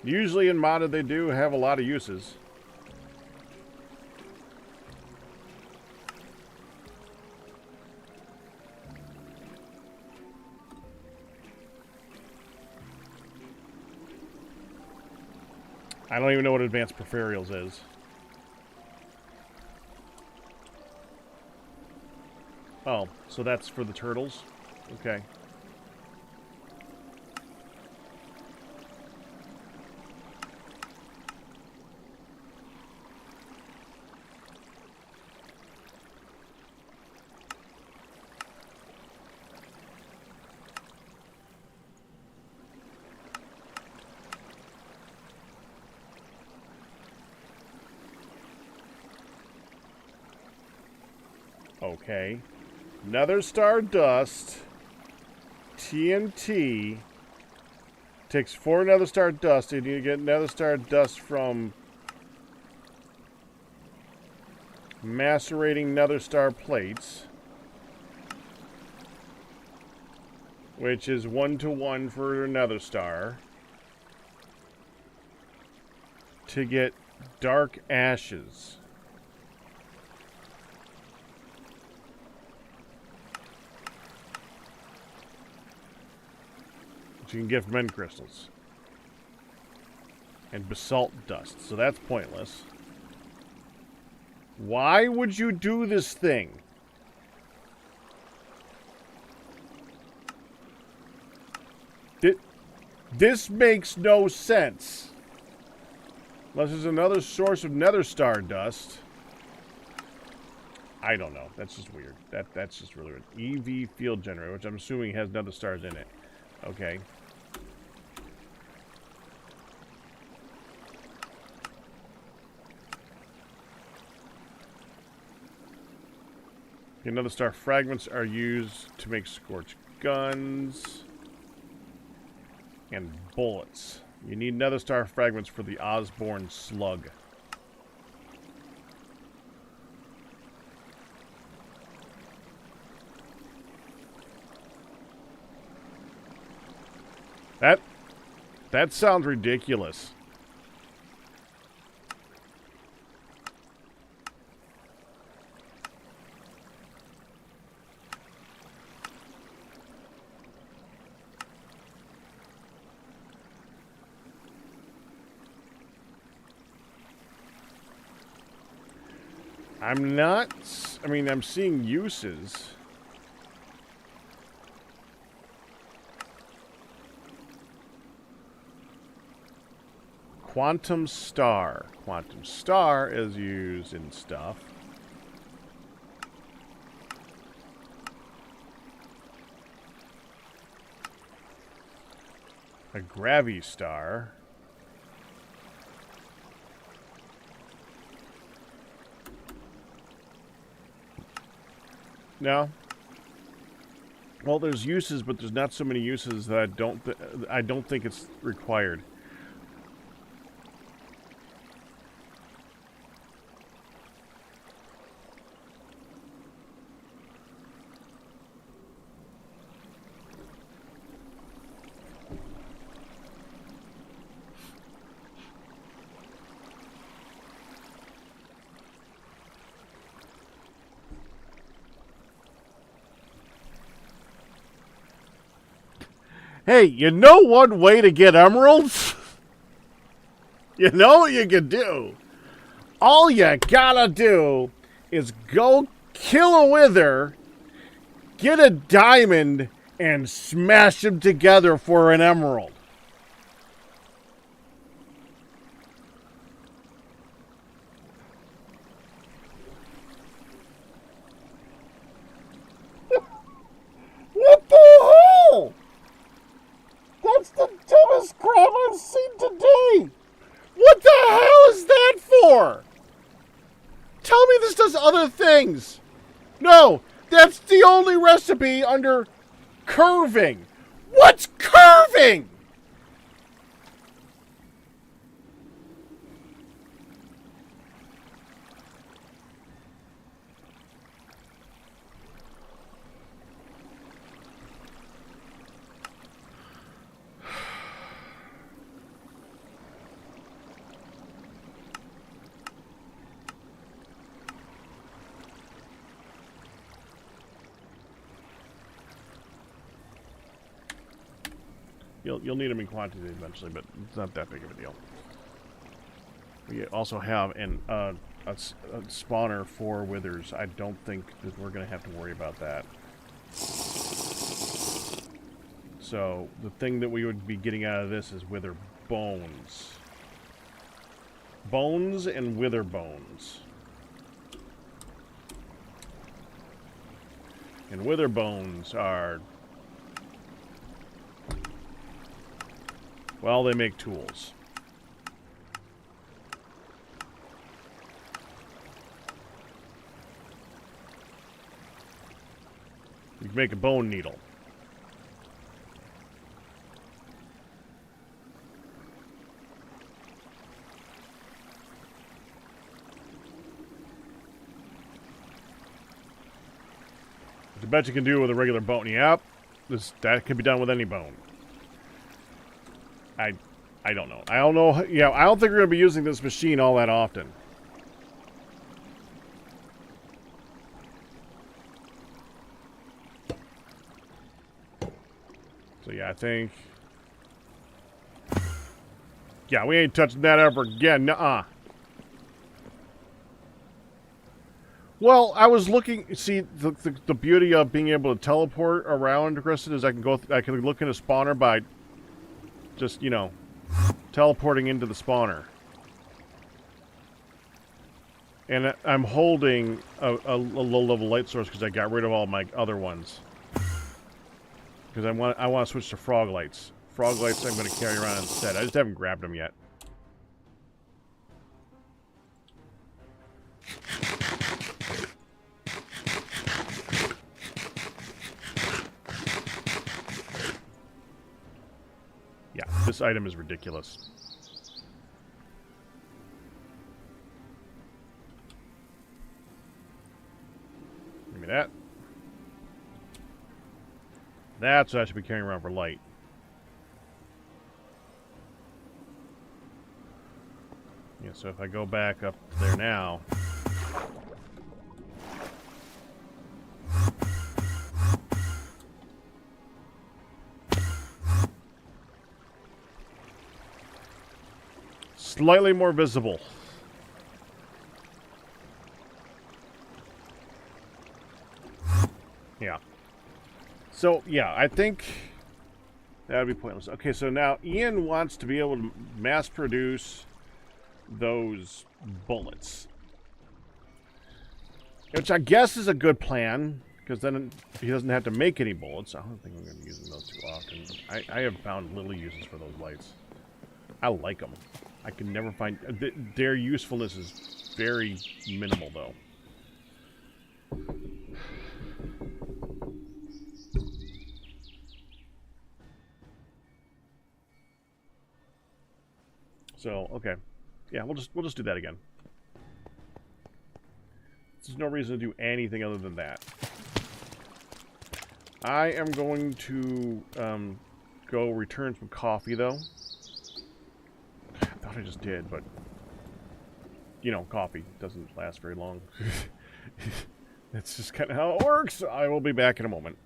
Usually in modded they do have a lot of uses. I don't even know what advanced peripherals is. Oh, so that's for the turtles? Okay. Okay. Nether Star Dust. TNT. Takes 4 Nether Star Dust. You need to get Nether Star Dust from macerating Nether Star plates. Which is 1-to-1 for Nether Star. To get Dark Ashes. You can get from end crystals. And basalt dust. So that's pointless. Why would you do this thing? This makes no sense. Unless there's another source of nether star dust. I don't know. That's just weird. That's just really weird. EV field generator, which I'm assuming has nether stars in it. Okay. Nether star fragments are used to make scorch guns and bullets. You need nether star fragments for the Osborne slug. That sounds ridiculous. I'm seeing uses. Quantum Star. Quantum Star is used in stuff. A Gravitas². No. Well, there's uses, but there's not so many uses that I don't think it's required. Hey, you know one way to get emeralds? You know what you can do? All you gotta do is go kill a wither, get a diamond, and smash them together for an emerald. What the hell? That's the dumbest crap I've seen today! What the hell is that for? Tell me this does other things! No, that's the only recipe under curving. What's curving? You'll need them in quantity eventually, but it's not that big of a deal. We also have a spawner for withers. I don't think that we're going to have to worry about that. So the thing that we would be getting out of this is wither bones. Bones and wither bones. And wither bones are... well, they make tools. You can make a bone needle. I bet you can do it with a regular bone. Yep, that can be done with any bone. I don't know. I don't know. Yeah, I don't think we're going to be using this machine all that often. So yeah, I think... yeah, we ain't touching that ever again. Nuh-uh. Well, I was looking... see, the beauty of being able to teleport around, Kristen, is I can look in a spawner by just, you know, teleporting into the spawner. And I'm holding a low-level light source because I got rid of all my other ones. Because I want to switch to frog lights. Frog lights I'm going to carry around instead. I just haven't grabbed them yet. Yeah, this item is ridiculous. Give me that. That's what I should be carrying around for light. Yeah, so if I go back up there now... slightly more visible. Yeah. So, yeah, I think That would be pointless. Okay, so now Ian wants to be able to mass produce those bullets. Which I guess is a good plan, because then he doesn't have to make any bullets. I don't think I'm going to be using those too often. I have found little uses for those lights. I like them. I can never find... their usefulness is very minimal, though. So, okay. Yeah, we'll just do that again. There's no reason to do anything other than that. I am going to go return some coffee, though. I thought I just did, but... You know, coffee doesn't last very long. That's just kind of how it works. I will be back in a moment.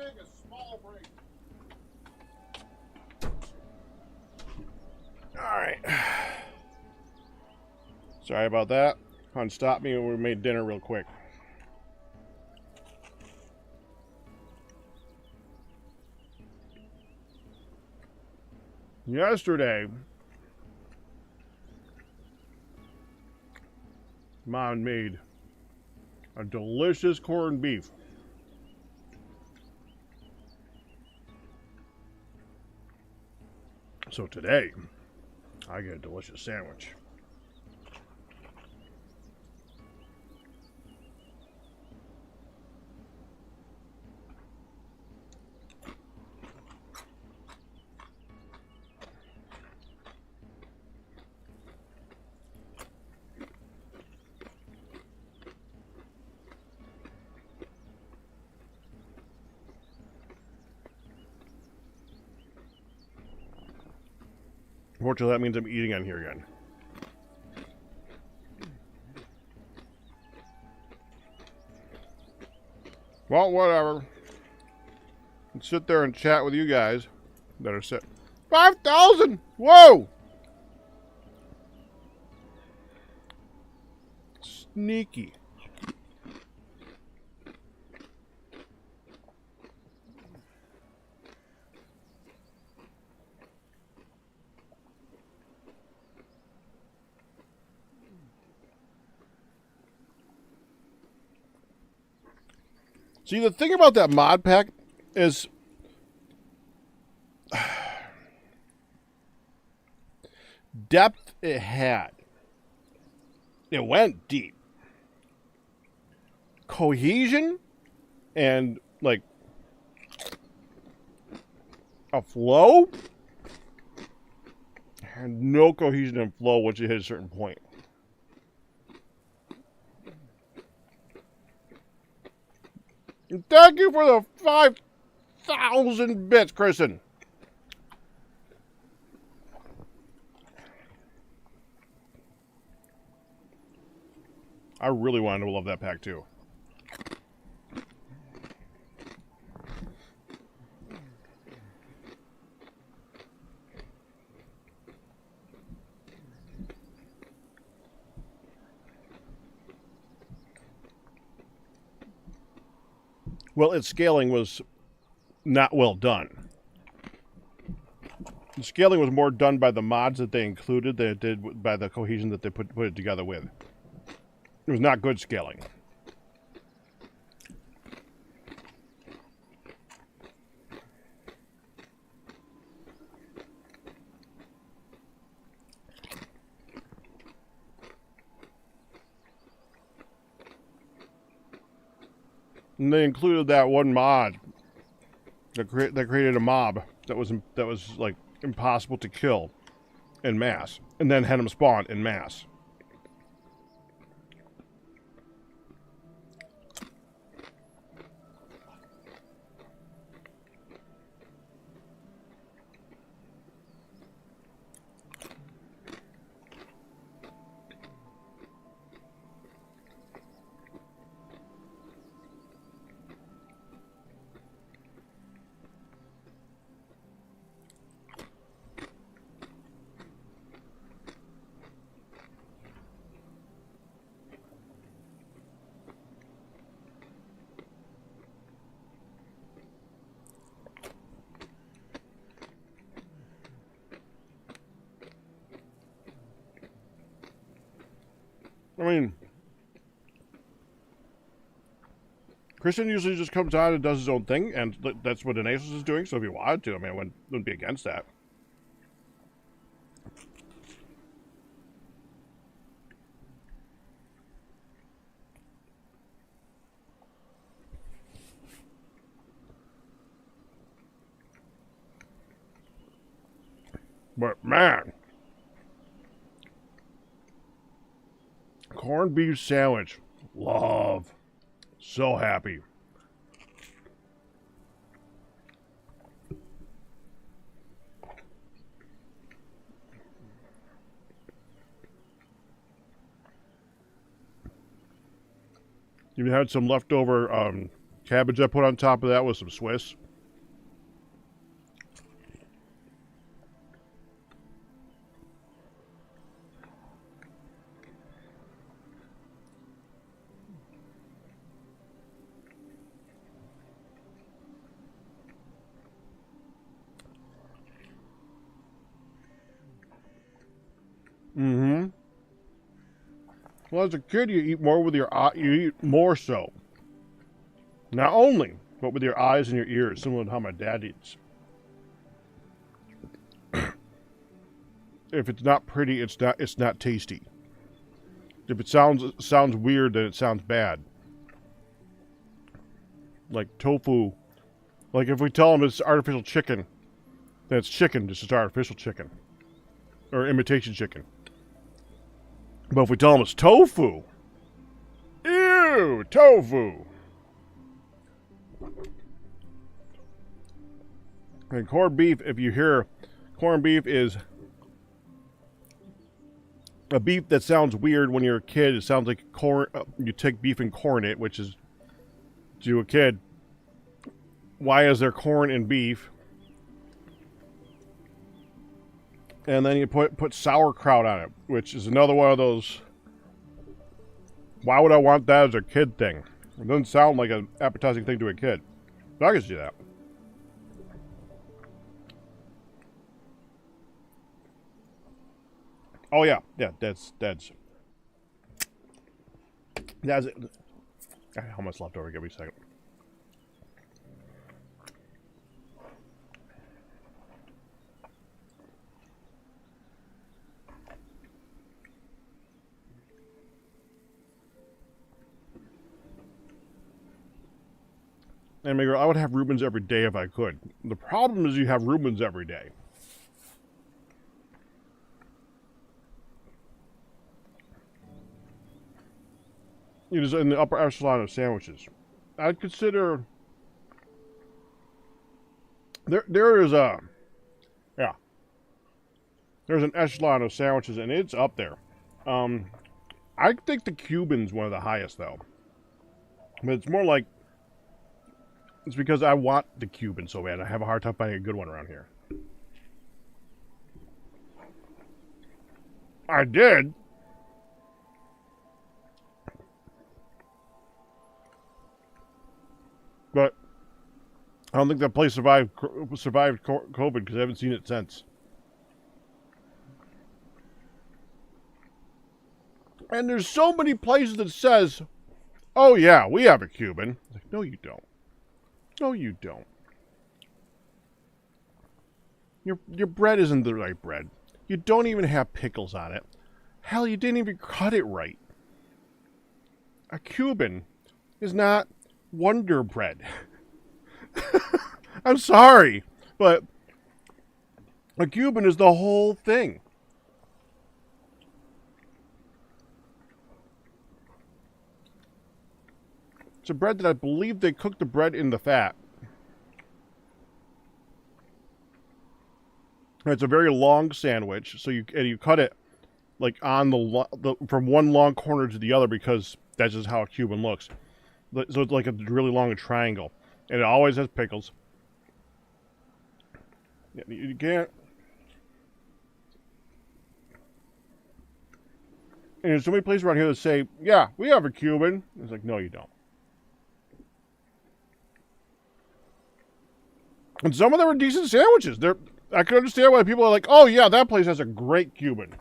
take a small break. Alright. Sorry about that. Hun stopped me and we made dinner real quick. Yesterday, Mom made a delicious corned beef. So today, I get a delicious sandwich. Unfortunately, that means I'm eating on here again. Well, whatever. Let's sit there and chat with you guys that are set. 5,000! Whoa! Sneaky. See, the thing about that mod pack is depth it had. It went deep. Cohesion and, like, a flow? And no cohesion and flow once you hit a certain point. And thank you for the 5,000 bits, Kristen. I really wanted to love that pack too. Well, its scaling was not well done. The scaling was more done by the mods that they included than it did by the cohesion that they put it together with. It was not good scaling. And they included that one mod that created a mob that was like impossible to kill en masse, and then had them spawn en masse. I mean, Christian usually just comes out and does his own thing, and that's what Asus is doing, so if he wanted to, I mean, I wouldn't be against that. But, man, corned beef sandwich, love, so happy. Even had some leftover cabbage I put on top of that with some Swiss. Mm-hmm. Well, as a kid, you eat more with your eye. You eat more so. Not only, but with your eyes and your ears, similar to how my dad eats. If it's not pretty, it's not tasty. If it sounds weird, then it sounds bad. Like tofu. Like if we tell them it's artificial chicken, then it's chicken, just it's artificial chicken. Or imitation chicken. But if we tell them it's tofu, ew, tofu. And corned beef, if you hear, corned beef is a beef that sounds weird when you're a kid. It sounds like corn. You take beef and corn it, which is, to a kid, why is there corn in beef? And then you put sauerkraut on it, which is another one of those, why would I want that as a kid thing? It doesn't sound like an appetizing thing to a kid. But I can see that. Oh yeah, that's it. How much left over? Give me a second. And I would have Reubens every day if I could. The problem is you have Reubens every day. It is in the upper echelon of sandwiches. I'd consider there's an echelon of sandwiches, and it's up there. I think the Cuban's one of the highest though, but it's more like it's because I want the Cuban so bad. I have a hard time finding a good one around here. I did. But I don't think that place survived COVID because I haven't seen it since. And there's so many places that says, "Oh yeah, we have a Cuban." It's like, no, you don't. No, you don't. Your bread isn't the right bread. You don't even have pickles on it. Hell, you didn't even cut it right. A Cuban is not Wonder Bread. I'm sorry, but a Cuban is the whole thing. It's a bread that I believe they cook the bread in the fat. And it's a very long sandwich, so you cut it like on the from one long corner to the other because that's just how a Cuban looks. So it's like a really long triangle, and it always has pickles. You can't. And there's so many places around here that say, "Yeah, we have a Cuban." It's like, no, you don't. And some of them are decent sandwiches. I can understand why people are like, "Oh yeah, that place has a great Cuban,"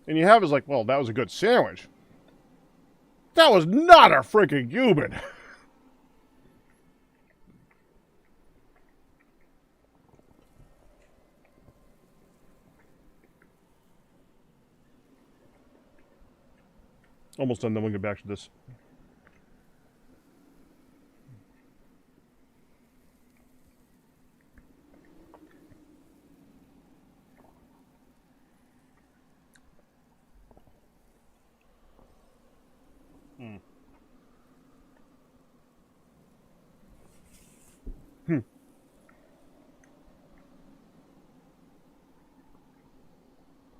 and you have is like, "Well, that was a good sandwich." That was not a freaking Cuban. Almost done, then we'll get back to this.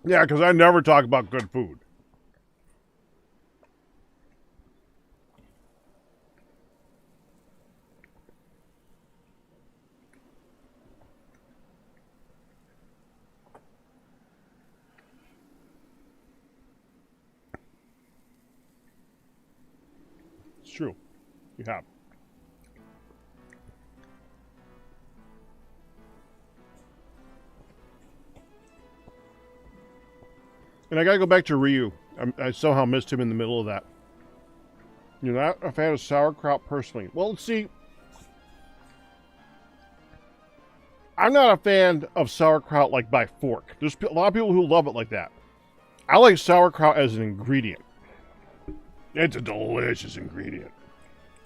Yeah, because I never talk about good food. true. You have. And I gotta go back to Ryu. I somehow missed him in the middle of that. You're not a fan of sauerkraut personally. Well, see, I'm not a fan of sauerkraut like by fork. There's a lot of people who love it like that. I like sauerkraut as an ingredient. It's a delicious ingredient.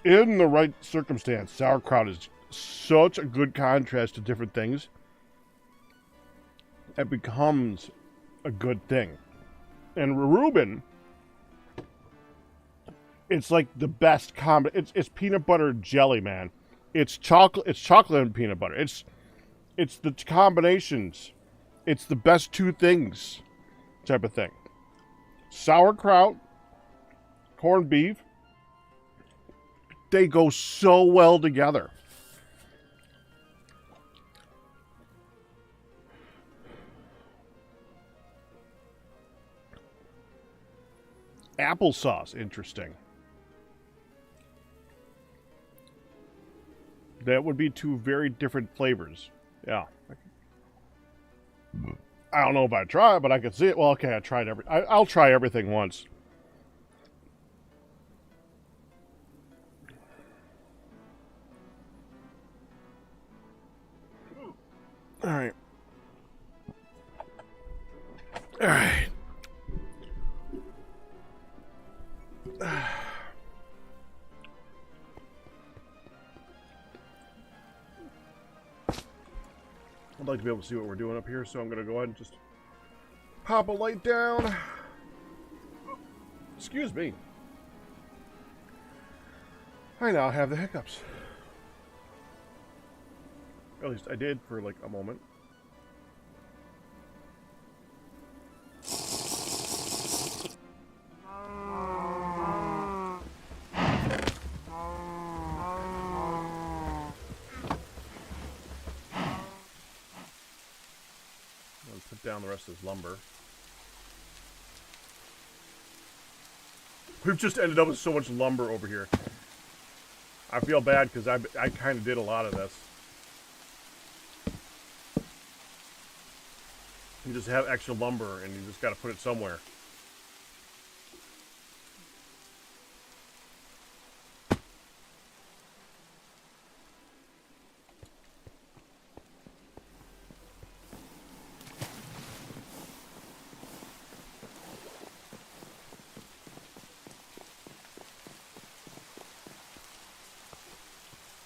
In the right circumstance, sauerkraut is such a good contrast to different things. It becomes a good thing. And Reuben, it's like the best combo. It's peanut butter jelly, man. It's chocolate. It's chocolate and peanut butter. It's the combinations. It's the best two things, type of thing. Sauerkraut, corned beef. They go so well together. Applesauce, interesting. That would be two very different flavors. Yeah. I don't know if I'd try it, but I could see it. Well, okay, I'll try everything once. All right. All right. I'd like to be able to see what we're doing up here, so I'm going to go ahead and just pop a light down. Excuse me. I now have the hiccups. At least I did for like a moment. Put down the rest of this lumber. We've just ended up with so much lumber over here. I feel bad because I kind of did a lot of this. You just have extra lumber and you just got to put it somewhere.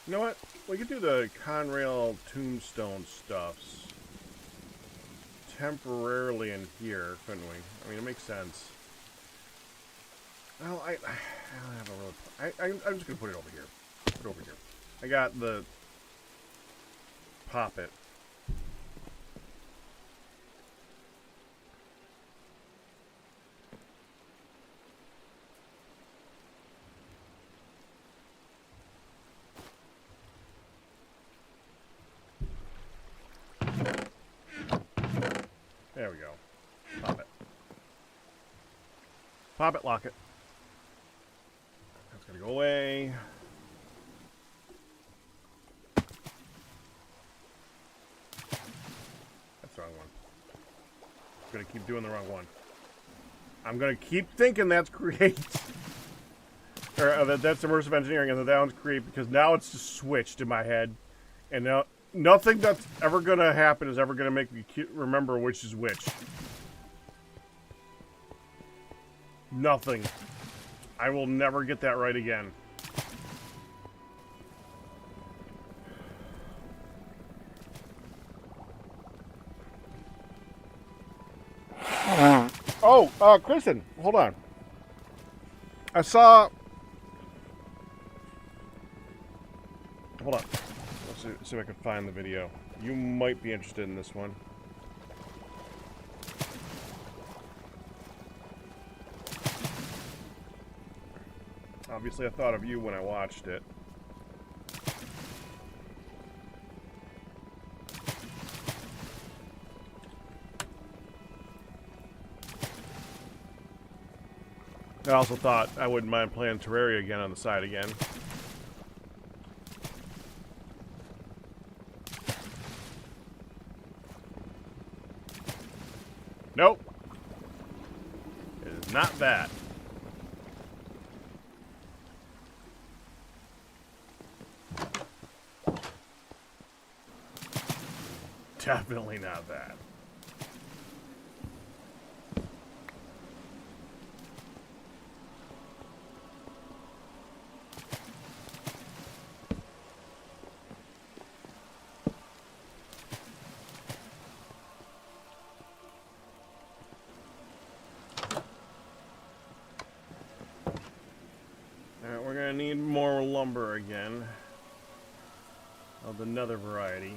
You know what? We could do the Conrail tombstone stuffs temporarily in here, couldn't we? I mean, it makes sense. Well, I don't have a real... I'm just going to put it over here. Put it over here. I got the... Pop it. There we go. Pop it. Pop it, lock it. That's gonna go away. That's the wrong one. I'm gonna keep doing the wrong one. I'm gonna keep thinking that's create. Or that's immersive engineering, and that one's create, because now it's just switched in my head. And now nothing that's ever going to happen is ever going to make me remember which is which. Nothing. I will never get that right again. Oh, Kristen, hold on. I saw... Hold on. Let's see if I can find the video. You might be interested in this one. Obviously, I thought of you when I watched it. I also thought I wouldn't mind playing Terraria again on the side again. Nope. It is not that. Definitely not that. Alright, we're gonna need more lumber again. Of another variety.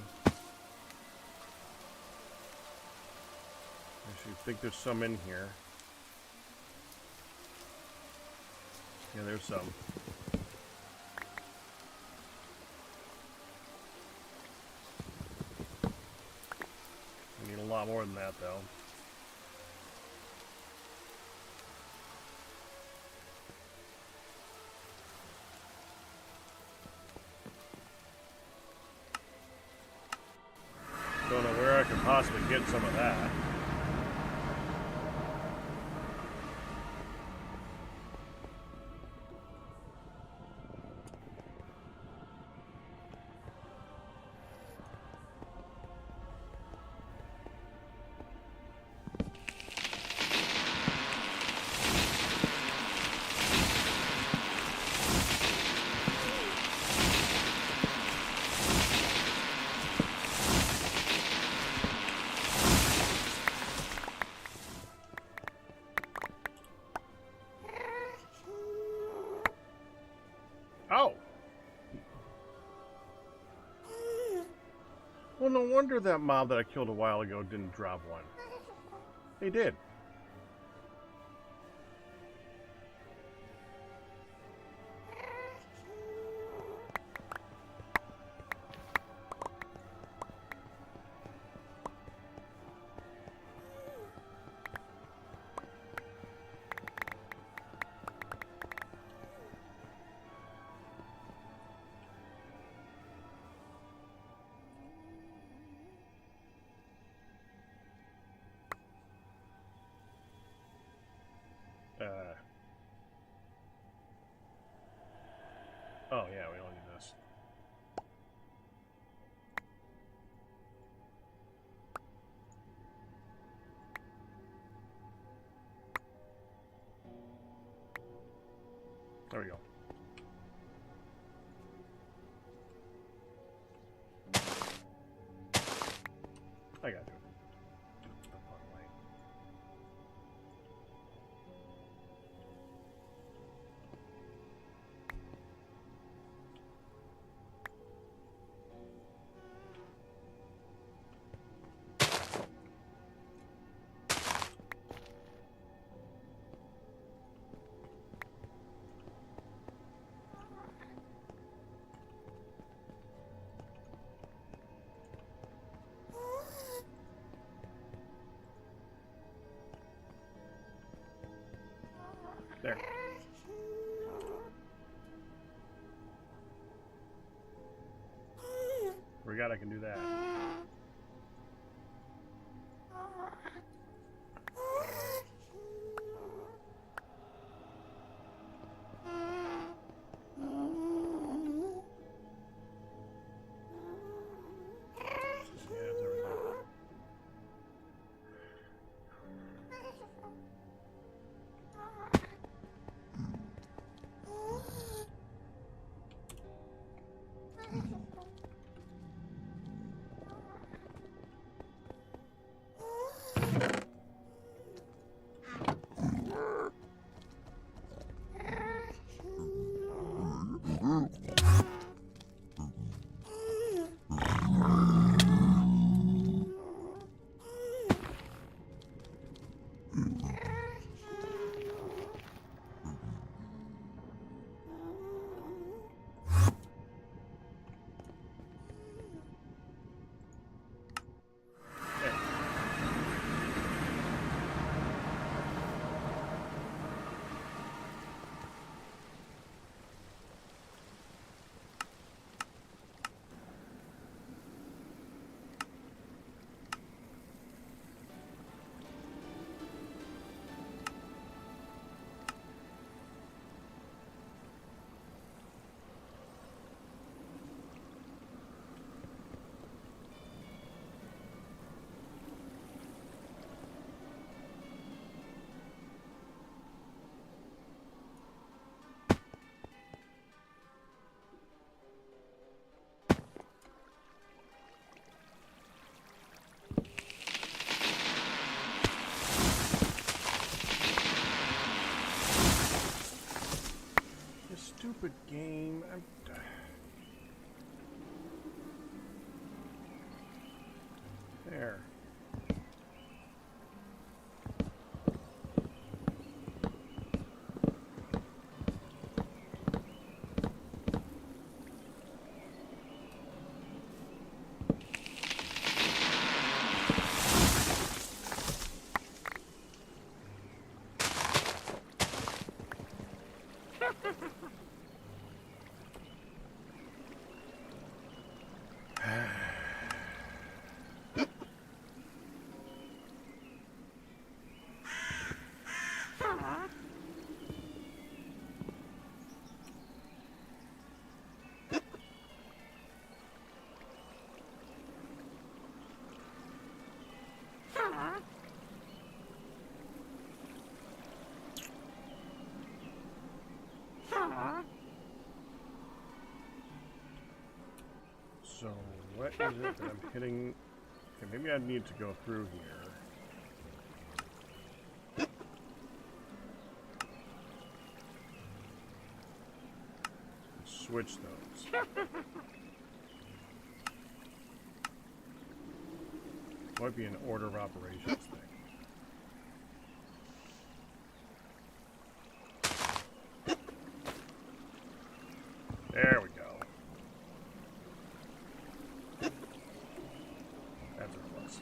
I think there's some in here. Yeah, there's some. We need a lot more than that, though. Don't know where I could possibly get some of that. Oh! Well, no wonder that mob that I killed a while ago didn't drop one. They did. Oh yeah, we don't need this. There we go. I got it. The fun way. There. Forgot I can do that. Stupid game. There. So, what is it that I'm hitting? Okay, maybe I need to go through here. Switch those. Might be an order of operations thing. There we go. That's a plus.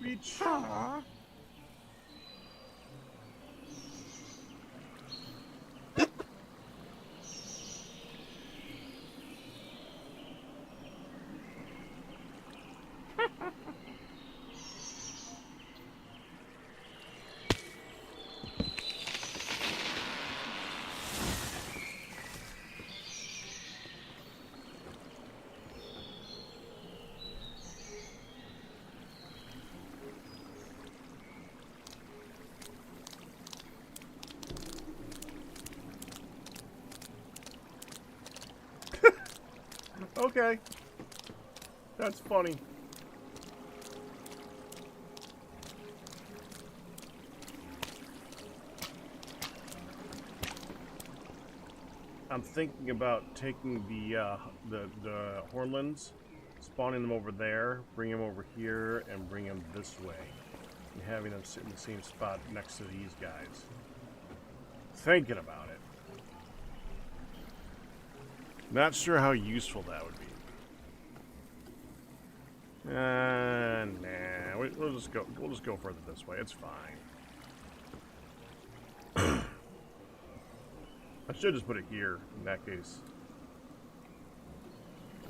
Reach. Okay. That's funny. I'm thinking about taking the Hornlands, spawning them over there, bring them over here, and bring them this way. And having them sit in the same spot next to these guys. Thinking about it. Not sure how useful that would be. Nah. We'll just go. We'll just go further this way. It's fine. I should just put it here in that case.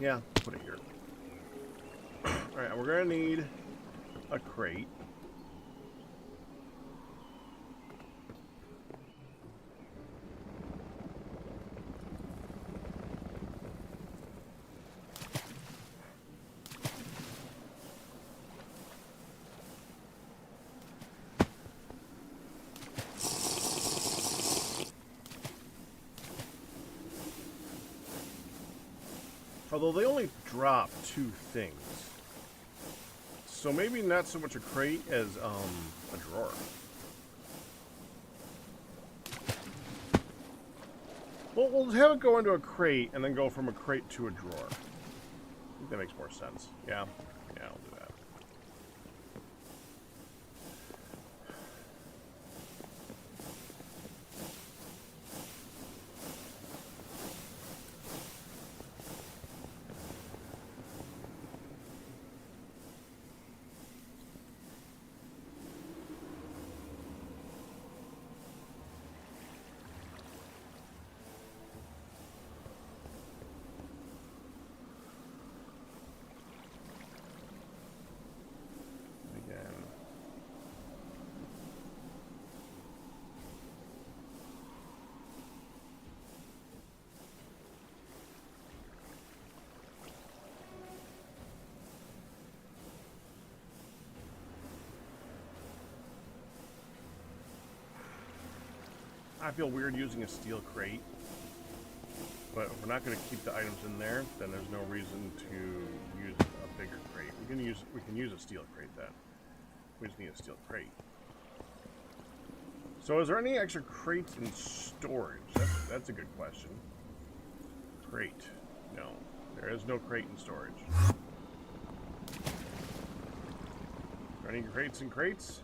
Yeah, put it here. All right, we're gonna need a crate. Although they only drop 2 things. So maybe not so much a crate as a drawer. Well, we'll have it go into a crate and then go from a crate to a drawer. I think that makes more sense. Yeah. Yeah, I'll do that. I feel weird using a steel crate, but if we're not going to keep the items in there, then there's no reason to use a bigger crate. We can use a steel crate then. We just need a steel crate. So is there any extra crates in storage? That's a good question. Crate. No. There is no crate in storage. Are there any crates in crates?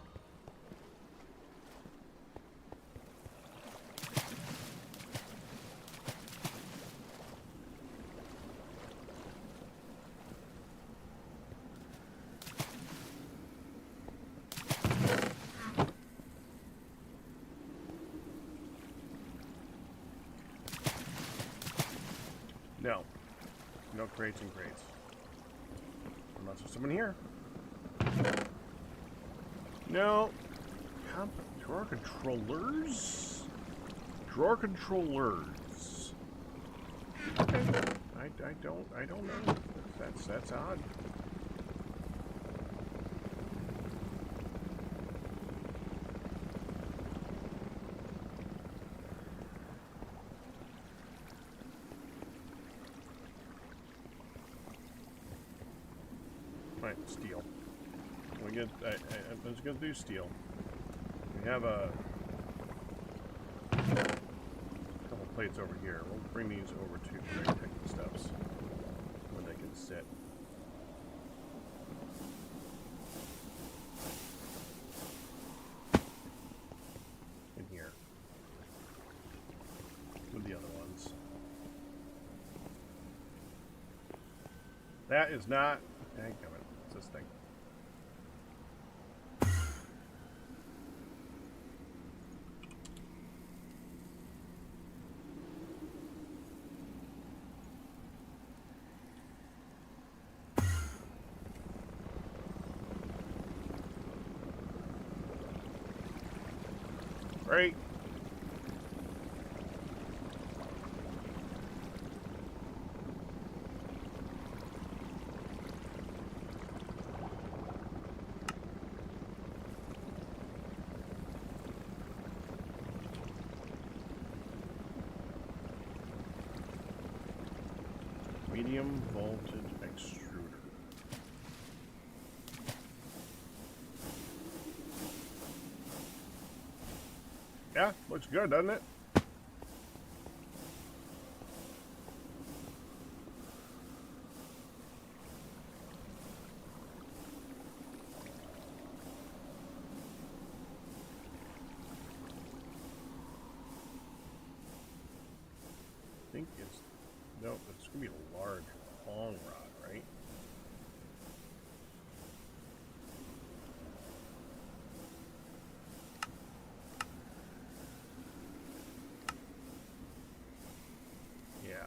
No. No crates and crates. Unless there's someone here. No. Drawer controllers? Drawer controllers. Okay. I don't know. That's odd. Right, steel. We get. I'm just gonna do steel. We have a couple plates over here. We'll bring these over to Gregtech steps where they can sit. In here. With the other ones. That is not. Dang it. What's this thing? Right. Medium voltage extruder. Yeah, looks good, doesn't it? I think it's no, it's gonna be a large, long rod, right? Yeah.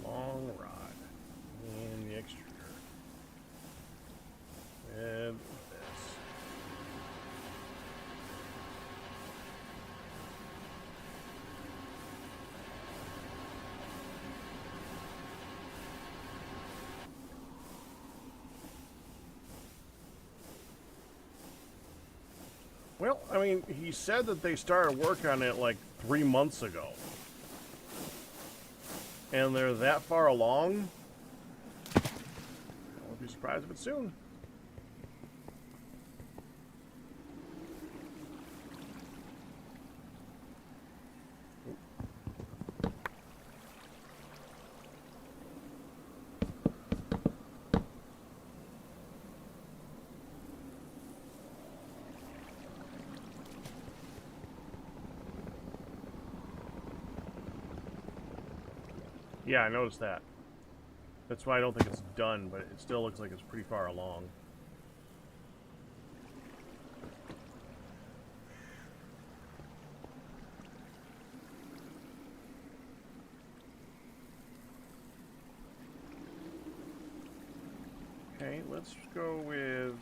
Long rod. And the extruder. And this. Well, I mean, he said that they started work on it like 3 months ago. And they're that far along. I won't be surprised if it's soon. Yeah, I noticed that. That's why I don't think it's done, but it still looks like it's pretty far along. Okay, let's go with...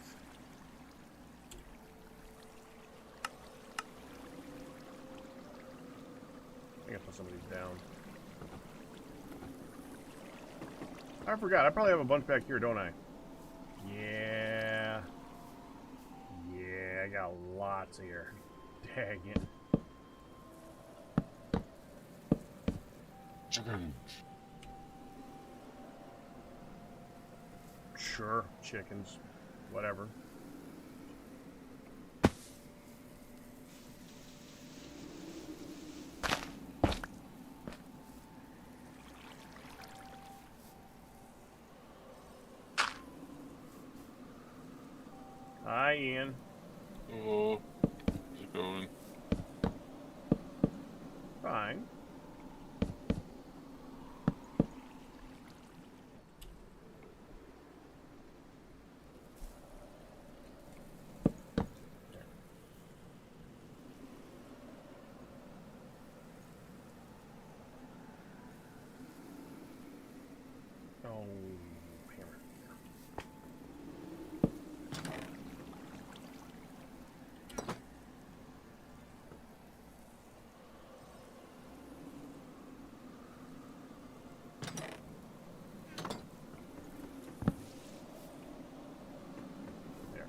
I gotta put some of these down. I forgot. I probably have a bunch back here, don't I? Yeah. Yeah, I got lots here. Dang it. Chicken. Sure, chickens. Whatever. Hi, Ian. Oh, how's it going? Fine. Oh, hammer. There.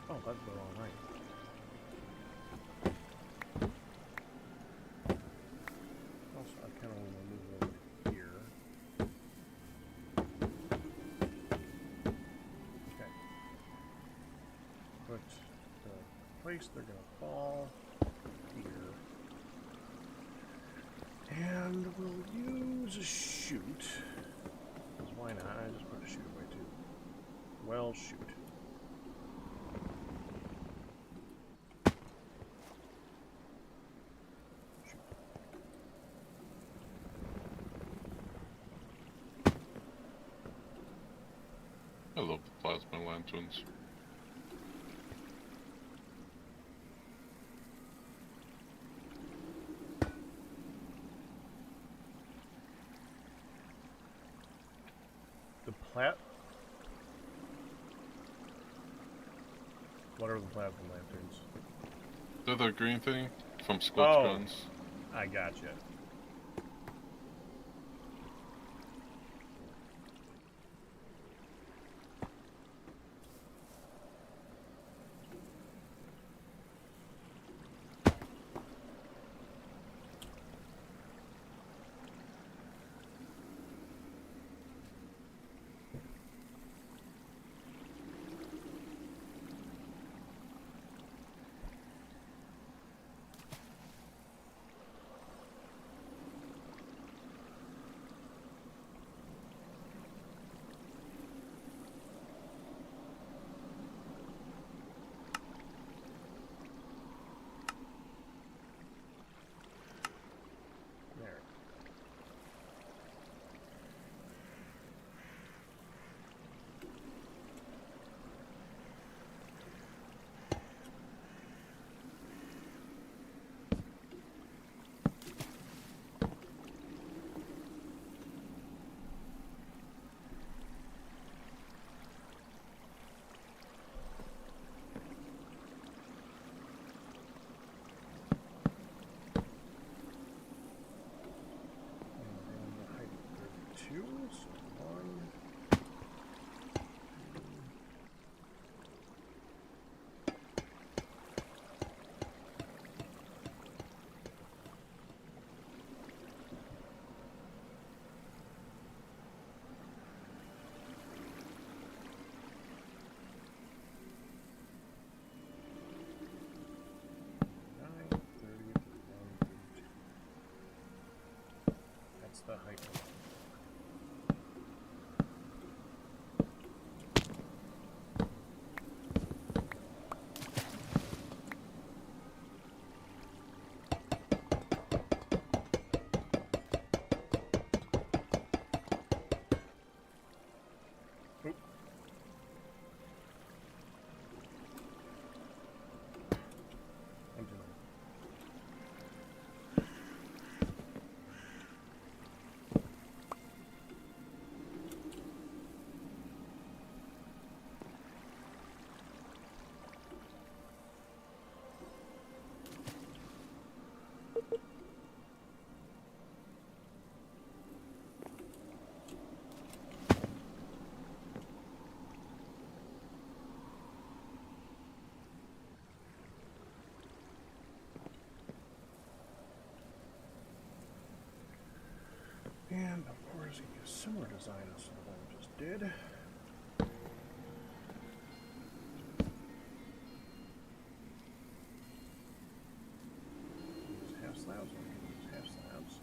Oh, that's the wrong way. Also, I kind of want to move over here. Okay. Put the place they're going to fall here. And we'll use a chute. Because why not? I just put a chute away too. Well, shoot. I love the plasma lanterns. The plat... What are the plasma lanterns? They're the green thing from squad guns. I gotcha. similar design as the one we just did. Use half slabs, or use half slabs.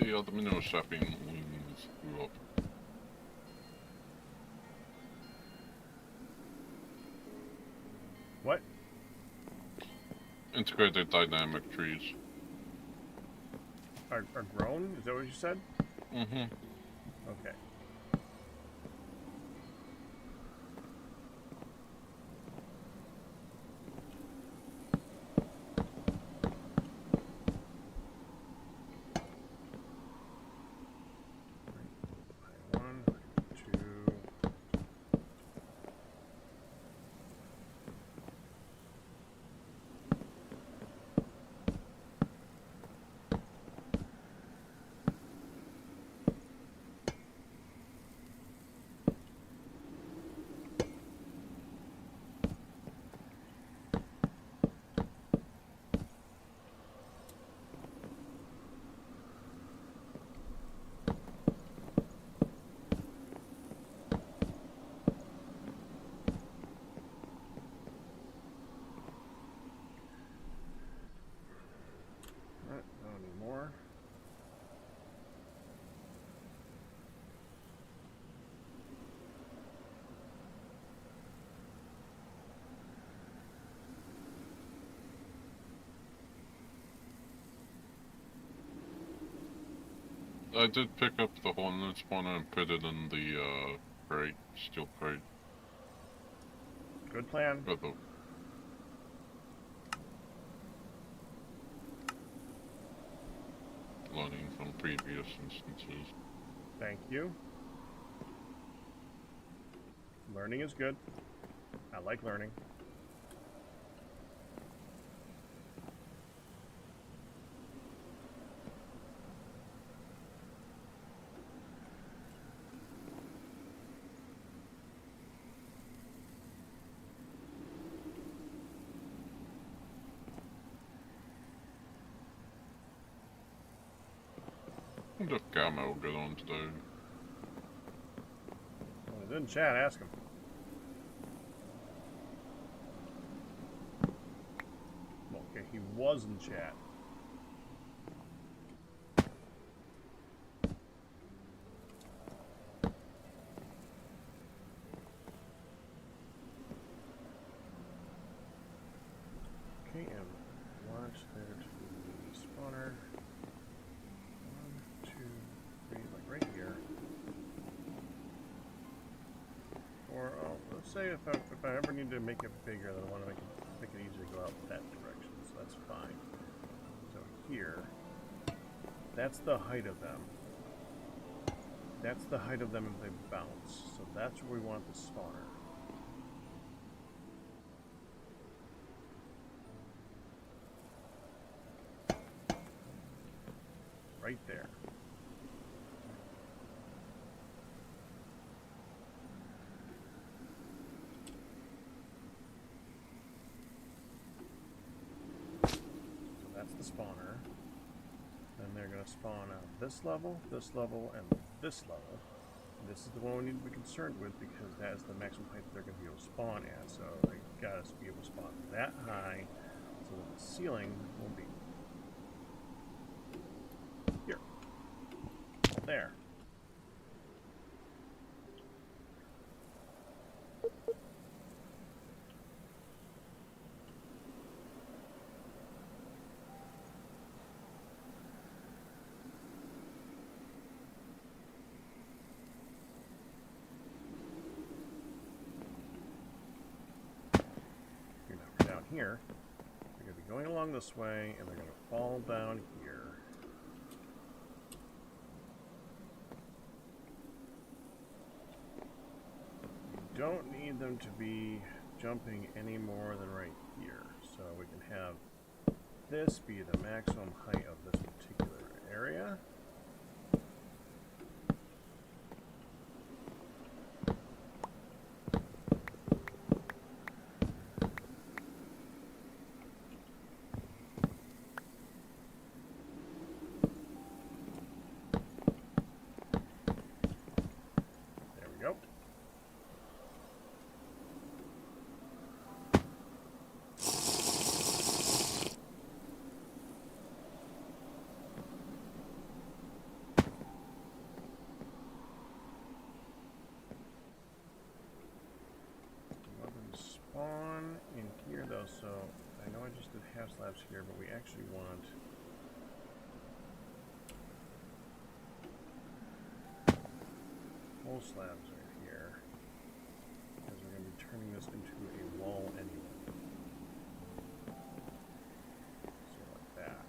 Ja, the mineral sapping wings grew up. What? Integrated dynamic trees. Are grown? Is that what you said? Mm-hmm. Okay. I did pick up the hornet spawner and put it in the crate, steel crate. Good plan. Learning from previous instances. Thank you. Learning is good. I like learning. I wonder if Gamma will get on today. Well, he's in chat, ask him. Well, okay, he was in chat. Okay, and launch there to the spawner. 1, 2, 3, like right here. Or let's say if I ever need to make it bigger, then I want to make it easier to go out that direction. So that's fine. So here, that's the height of them. That's the height of them if they bounce. So that's where we want the spawner. Right there. So that's the spawner. Then they're going to spawn out this level, and this level. And this is the one we need to be concerned with because that is the maximum height they're going to be able to spawn at. So they got to be able to spawn that high so that the ceiling will be here. There. Down here, they're going to be going along this way, and they're going to fall down here. You don't need them to be jumping any more than right here, so we can have this be the maximum height of this particular area. In here though, so I know I just did half slabs here, but we actually want whole slabs right here, because we're going to be turning this into a wall anyway. So like that.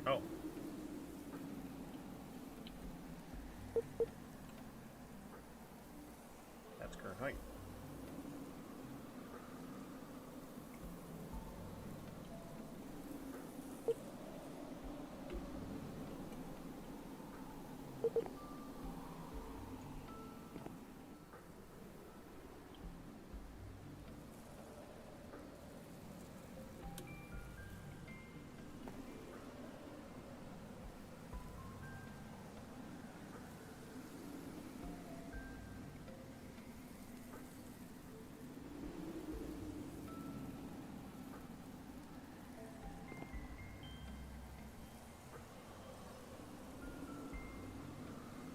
Oh. That's current height.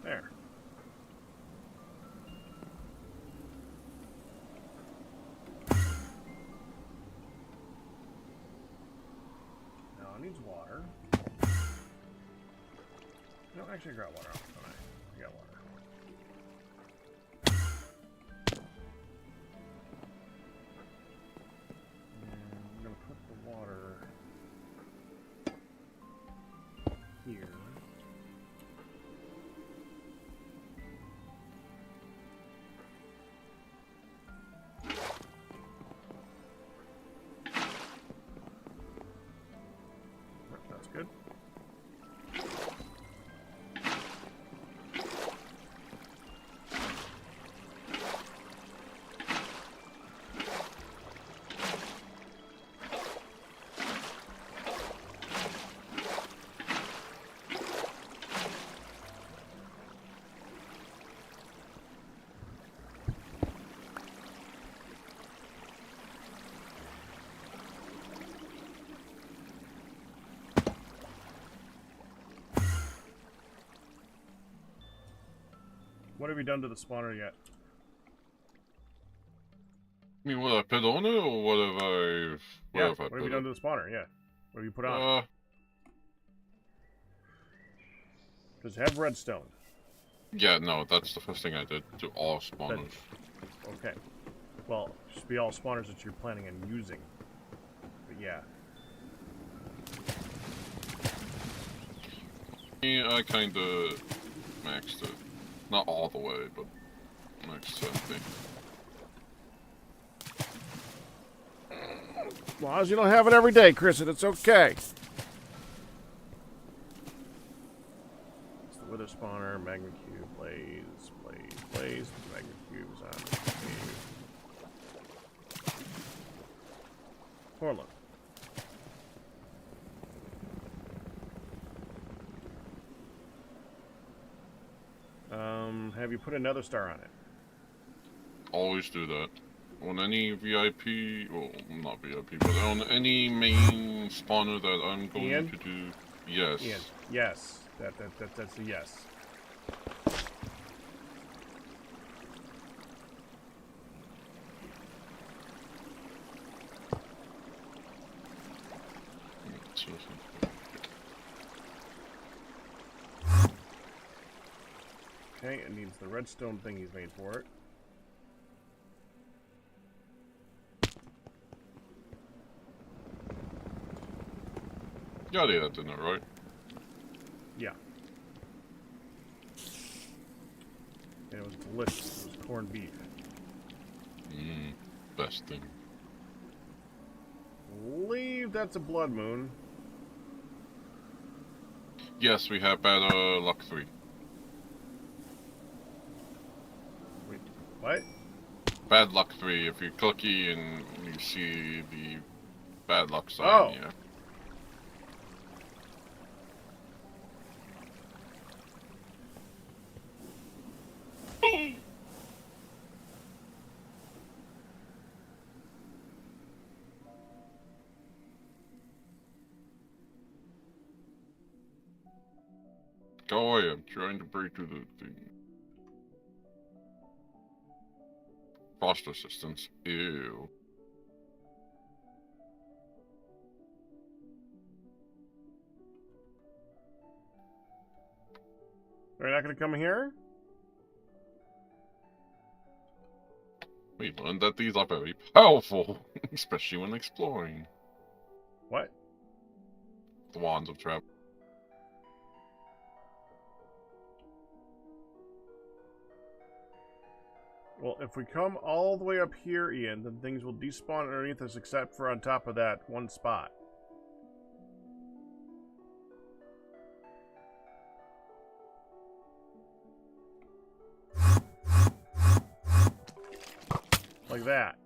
There. Now it needs water. No, actually I got water off, don't I? I got water. And I'm going to put the water here. That's good. What have you done to the spawner yet? I mean, what I put on it, or what have I... What have you done to the spawner? Yeah. What have you put on? Does it have redstone? Yeah, no, that's the first thing I did to all spawners. Okay. Well, it should be all spawners that you're planning on using. But yeah. Yeah, I kinda maxed it. Not all the way, but maxed something. As long as you don't have it every day, Chris, it's okay. It's the wither spawner, magma cube, blaze, magma cubes on cave. Portland. Have you put another star on it? Always do that. On any VIP, well, not VIP, but on any main spawner that I'm going to do, yes. Ian, yes. That's a yes. Okay, it needs the redstone thing he's made for it. Got it, didn't it, right? Yeah. And it was delicious. It was corned beef. Best thing. I believe that's a blood moon. Yes, we have bad luck 3. Wait, what? Bad luck 3, if you're clicky and you see the bad luck sign, oh. Yeah. Go away, I'm trying to break through the thing. Frost resistance. Ew. Are you not going to come here? We learned that these are very powerful, especially when exploring. What? The Wands of Travel. Well, if we come all the way up here, Ian, then things will despawn underneath us except for on top of that one spot. Like that.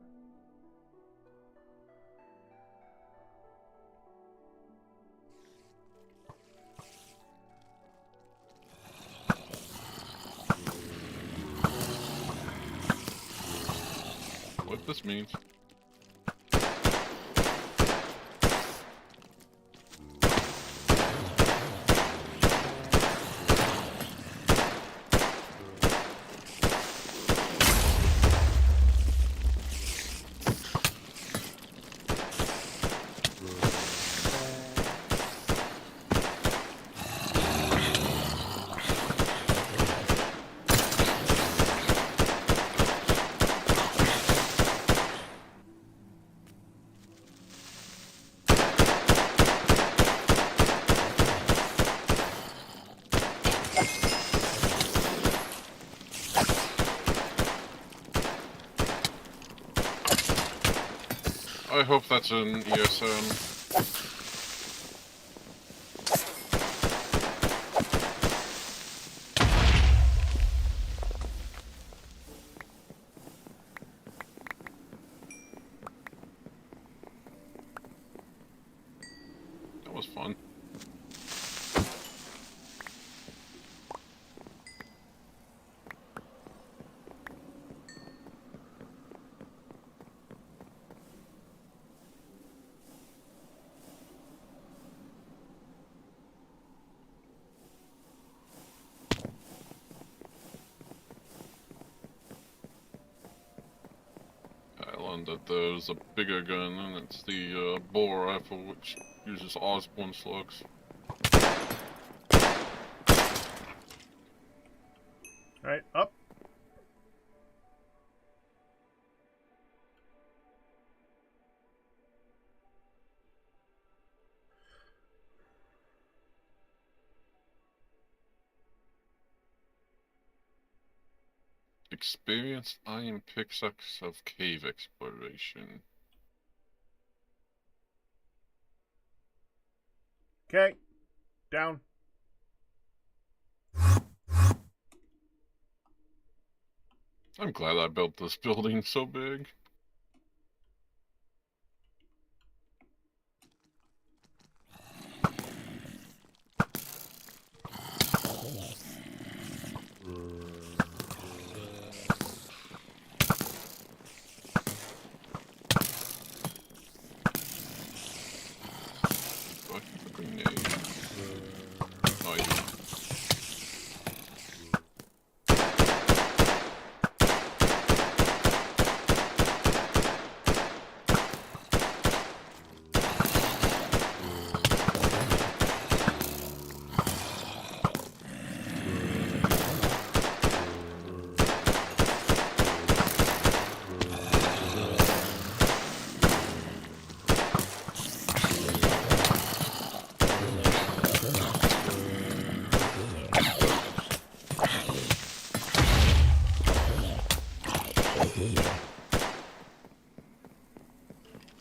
What this means? I hope that's an ESM. That was fun. understand that there's a bigger gun, and it's the bore rifle, which uses Osborne slugs. Alright, up. Experienced iron pickaxe of cave exploration. Okay. Down. I'm glad I built this building so big. Do I have a grenade? No, I do.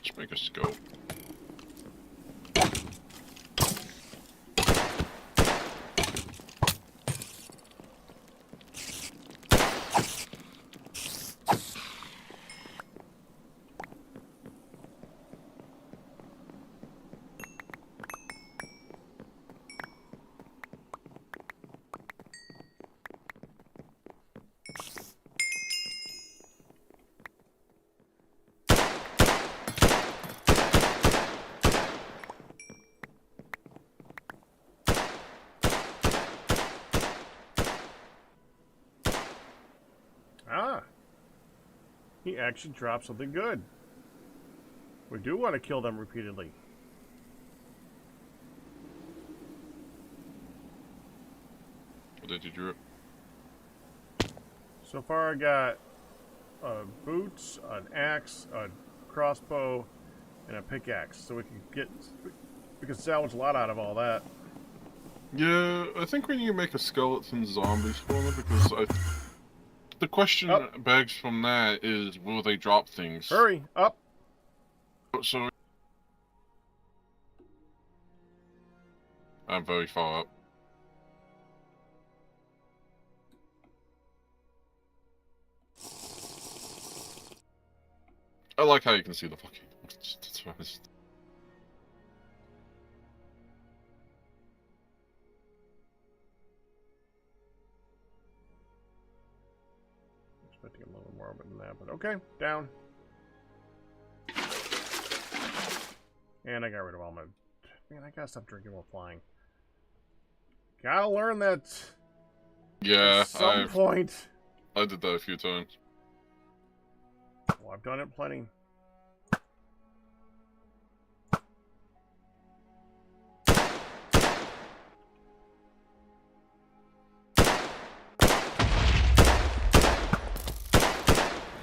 Let's make a scope. Ah. He actually dropped something good. We do want to kill them repeatedly. What did you drop? So far I got boots, an axe, a crossbow, and a pickaxe. So we can salvage a lot out of all that. Yeah, I think we need to make a skeleton zombie spawner because the question begs from that is, will they drop things? Hurry, up! So I'm very far up. I like how you can see the fucking. That's right. Expecting a little more than that, but okay, down. And I got rid of all my... Man, I gotta stop drinking while flying. Gotta learn that... Yeah, at some point. I did that a few times. Well, I've done it plenty.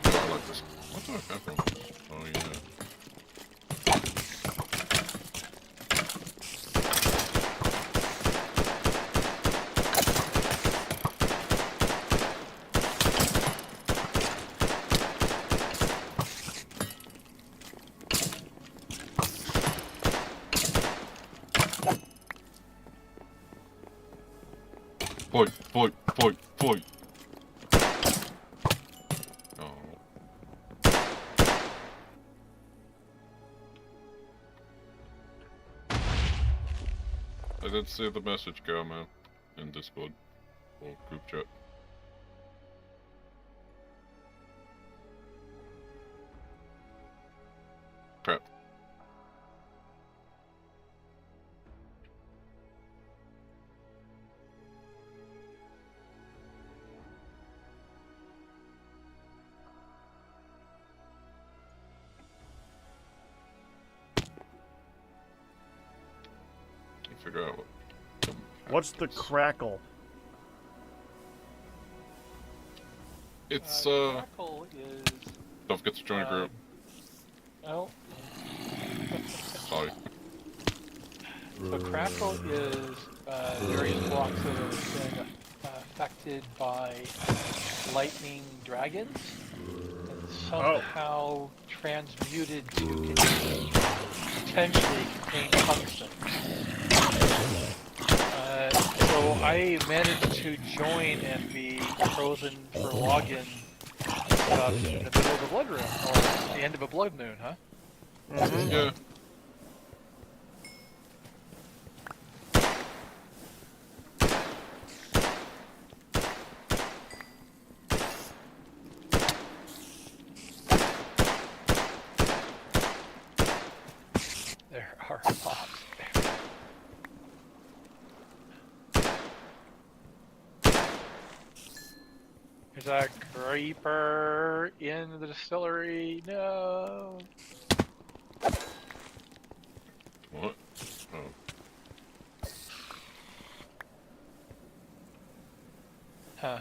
I like this. What do I have from this? Oh, yeah. Fight. Oh. I did see the message go, man, in Discord or group chat. Crap. figure out what. What's the crackle? It's Crackle is. don't forget to join a group. Oh. Sorry. So Crackle is various blocks that have been affected by lightning dragons and somehow transmuted to potentially contain tungsten. So I managed to join and be frozen for login stuff in the middle of the blood room, or the end of a blood moon, huh? Mm-hmm. Yeah. There are lots there. There's a creeper in the distillery. No. What? Oh. Huh.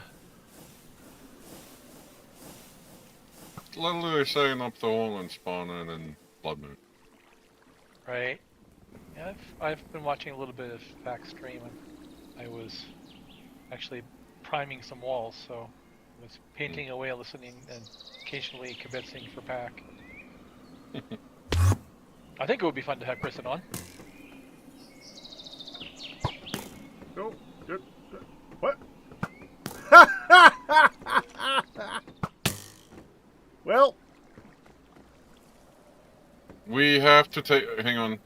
Literally setting up the hole and spawning and blood moon. Right. Yeah, I've been watching a little bit of back stream, and I was actually priming some walls, so I was painting away, listening, and occasionally convincing for pack. I think it would be fun to have Kristen on. Oh, what? Well, We have to take. Hang on.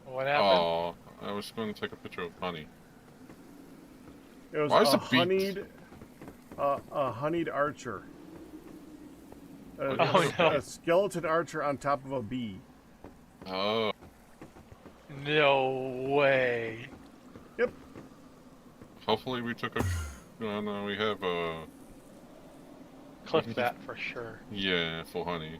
What happened? Oh, I was going to take a picture of honey. it was Why is a the beak- honeyed archer. Oh, no. A skeleton archer on top of a bee. Oh. No way. Yep. Hopefully we took a. No, we have Clip that for sure. Yeah, full honey.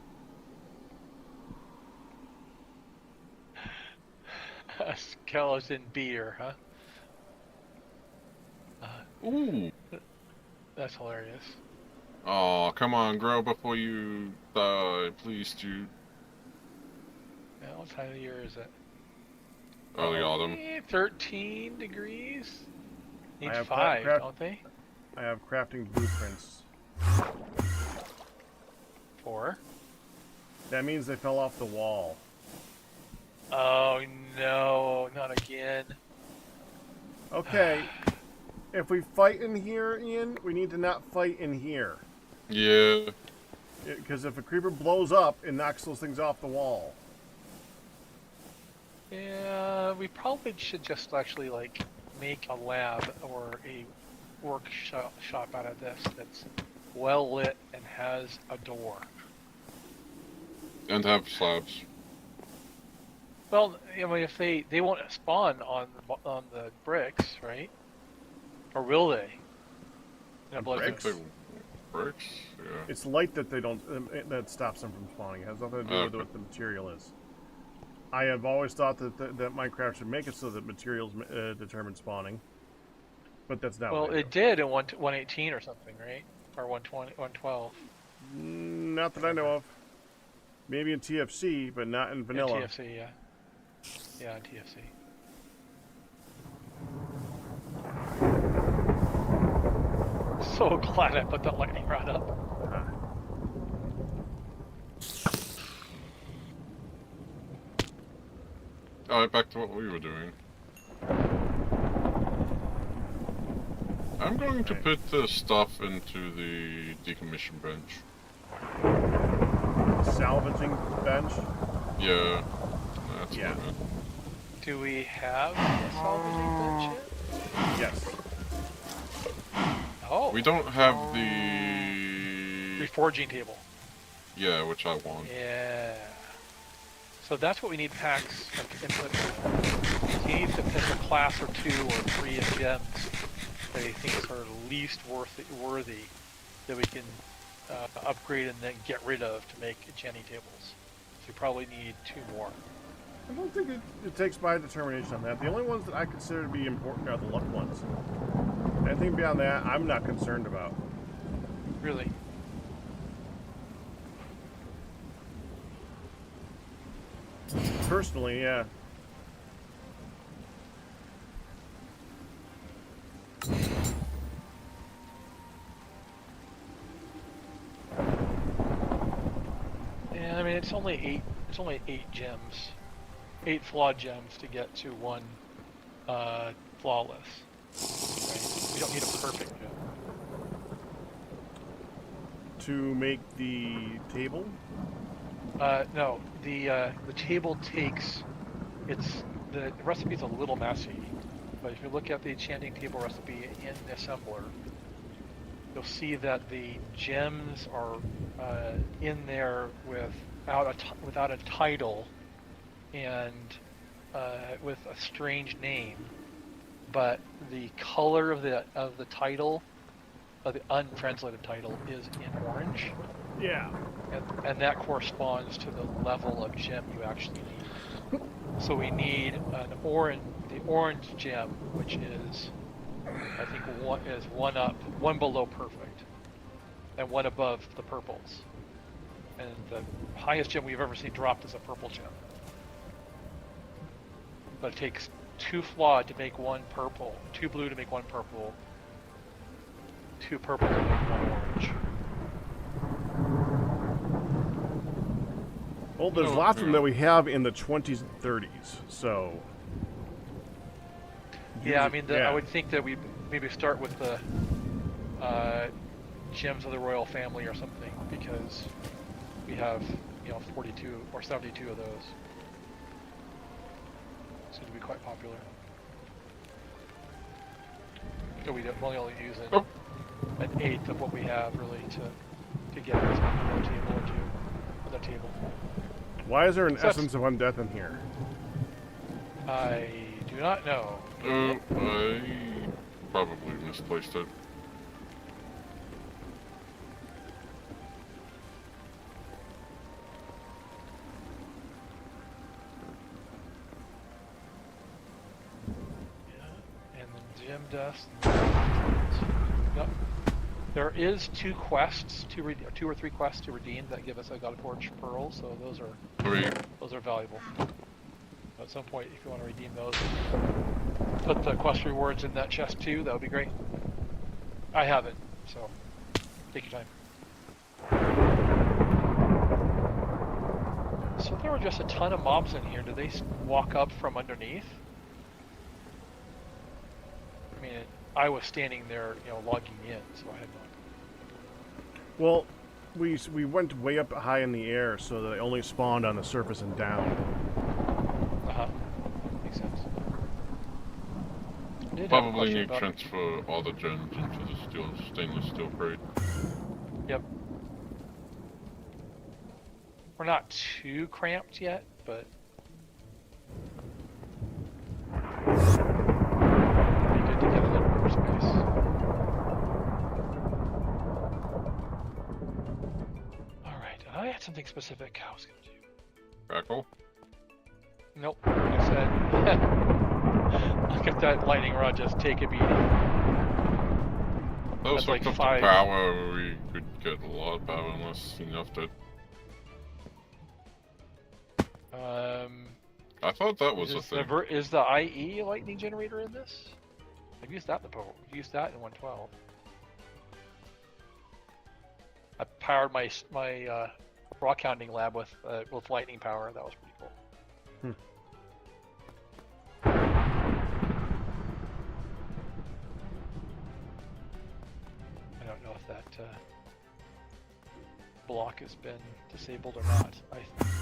A skeleton beer, huh? Ooh. That's hilarious. Oh, come on, grow before you die, please, dude. Yeah, what time of the year is it? Early autumn. 13 degrees? Need I have 5, don't they? I have crafting blueprints. 4? That means they fell off the wall. Oh no, not again. Okay. If we fight in here, Ian, we need to not fight in here. Yeah. Because if a creeper blows up, it knocks those things off the wall. Yeah, we probably should just actually like make a lab or a workshop out of this that's well lit and has a door. And have slabs. Well, I mean, if they won't spawn on the bricks, right? Or will they? On Blood bricks? moon. Bricks? Yeah. It's light that they don't that stops them from spawning. It has nothing to do with what the material is. I have always thought that that Minecraft should make it so that materials determine spawning, but that's not. Well, what they it do. did in 118 or something, right? Or 120, 112. Not that I know of. Maybe in TFC, but not in vanilla. In TFC, yeah. Yeah, in TFC. So glad I put that lightning rod up. Alright, back to what we were doing. I'm going to put the stuff into the decommission bench. Salvaging bench. Yeah. That's Yeah. what I meant. Do we have a salvaging bench yet? Yes. Oh. We don't have the... Reforging table. Yeah, which I want. Yeah. So that's what we need packs of input for. He needs to pick a class or 2 or 3 of gems that he thinks are least worthy that we can upgrade and then get rid of to make Jenny tables. So we probably need 2 more. I don't think it takes my determination on that. The only ones that I consider to be important are the luck ones. Anything beyond that, I'm not concerned about. Really? Personally, yeah. Yeah, I mean it's only 8. It's only 8 gems, 8 flawed gems to get to 1 flawless. Right? We don't need a perfect gem. To make the table? No, the table takes. The recipe's a little messy, but if you look at the enchanting table recipe in the assembler, you'll see that the gems are in there without a title and with a strange name, but the color of the title, of the untranslated title, is in orange. Yeah. And that corresponds to the level of gem you actually need. So we need the orange gem, which is, I think, one below perfect, and 1 above the purples. And the highest gem we've ever seen dropped is a purple gem. But it takes 2 flawed to make 1 purple, 2 blue to make 1 purple, 2 purple to make 1 orange. Well, there's lots of them that we have in the 20s and 30s, so... Yeah, I mean, I would think that we maybe start with the gems of the royal family or something, because we have, 42 or 72 of those. Seem to be quite popular. So we're only using an 1/8 of what we have, really, to get this on the table or 2 on the table. Why is there an essence of undeath in here? I do not know. I probably misplaced it. Yeah, and then gem dust. Yep. There is 2 quests, 2 or 3 quests to redeem that give us a God of Forge pearl, so those are valuable. At some point, if you want to redeem those, put the quest rewards in that chest too. That would be great. I haven't, so take your time. So there were just a ton of mobs in here. Did they walk up from underneath? I mean, I was standing there, logging in, so I had no. Well, we went way up high in the air, so that they only spawned on the surface and down. Makes sense. Probably need to transfer all the gems into the stainless steel crate. Yep. We're not too cramped yet, but it'd be good to get a little more space. Alright, I had something specific I was gonna do. Crackle? Nope. I said, look at that lightning rod just take a beating. Those like like 5 power, we could get a lot of power unless enough to. I thought that was a thing. Is the IE lightning generator in this? I've used that in the boat. I've used that in 112. I powered my rock hounding lab with lightning power. That was pretty cool. I don't know if that block has been disabled or not.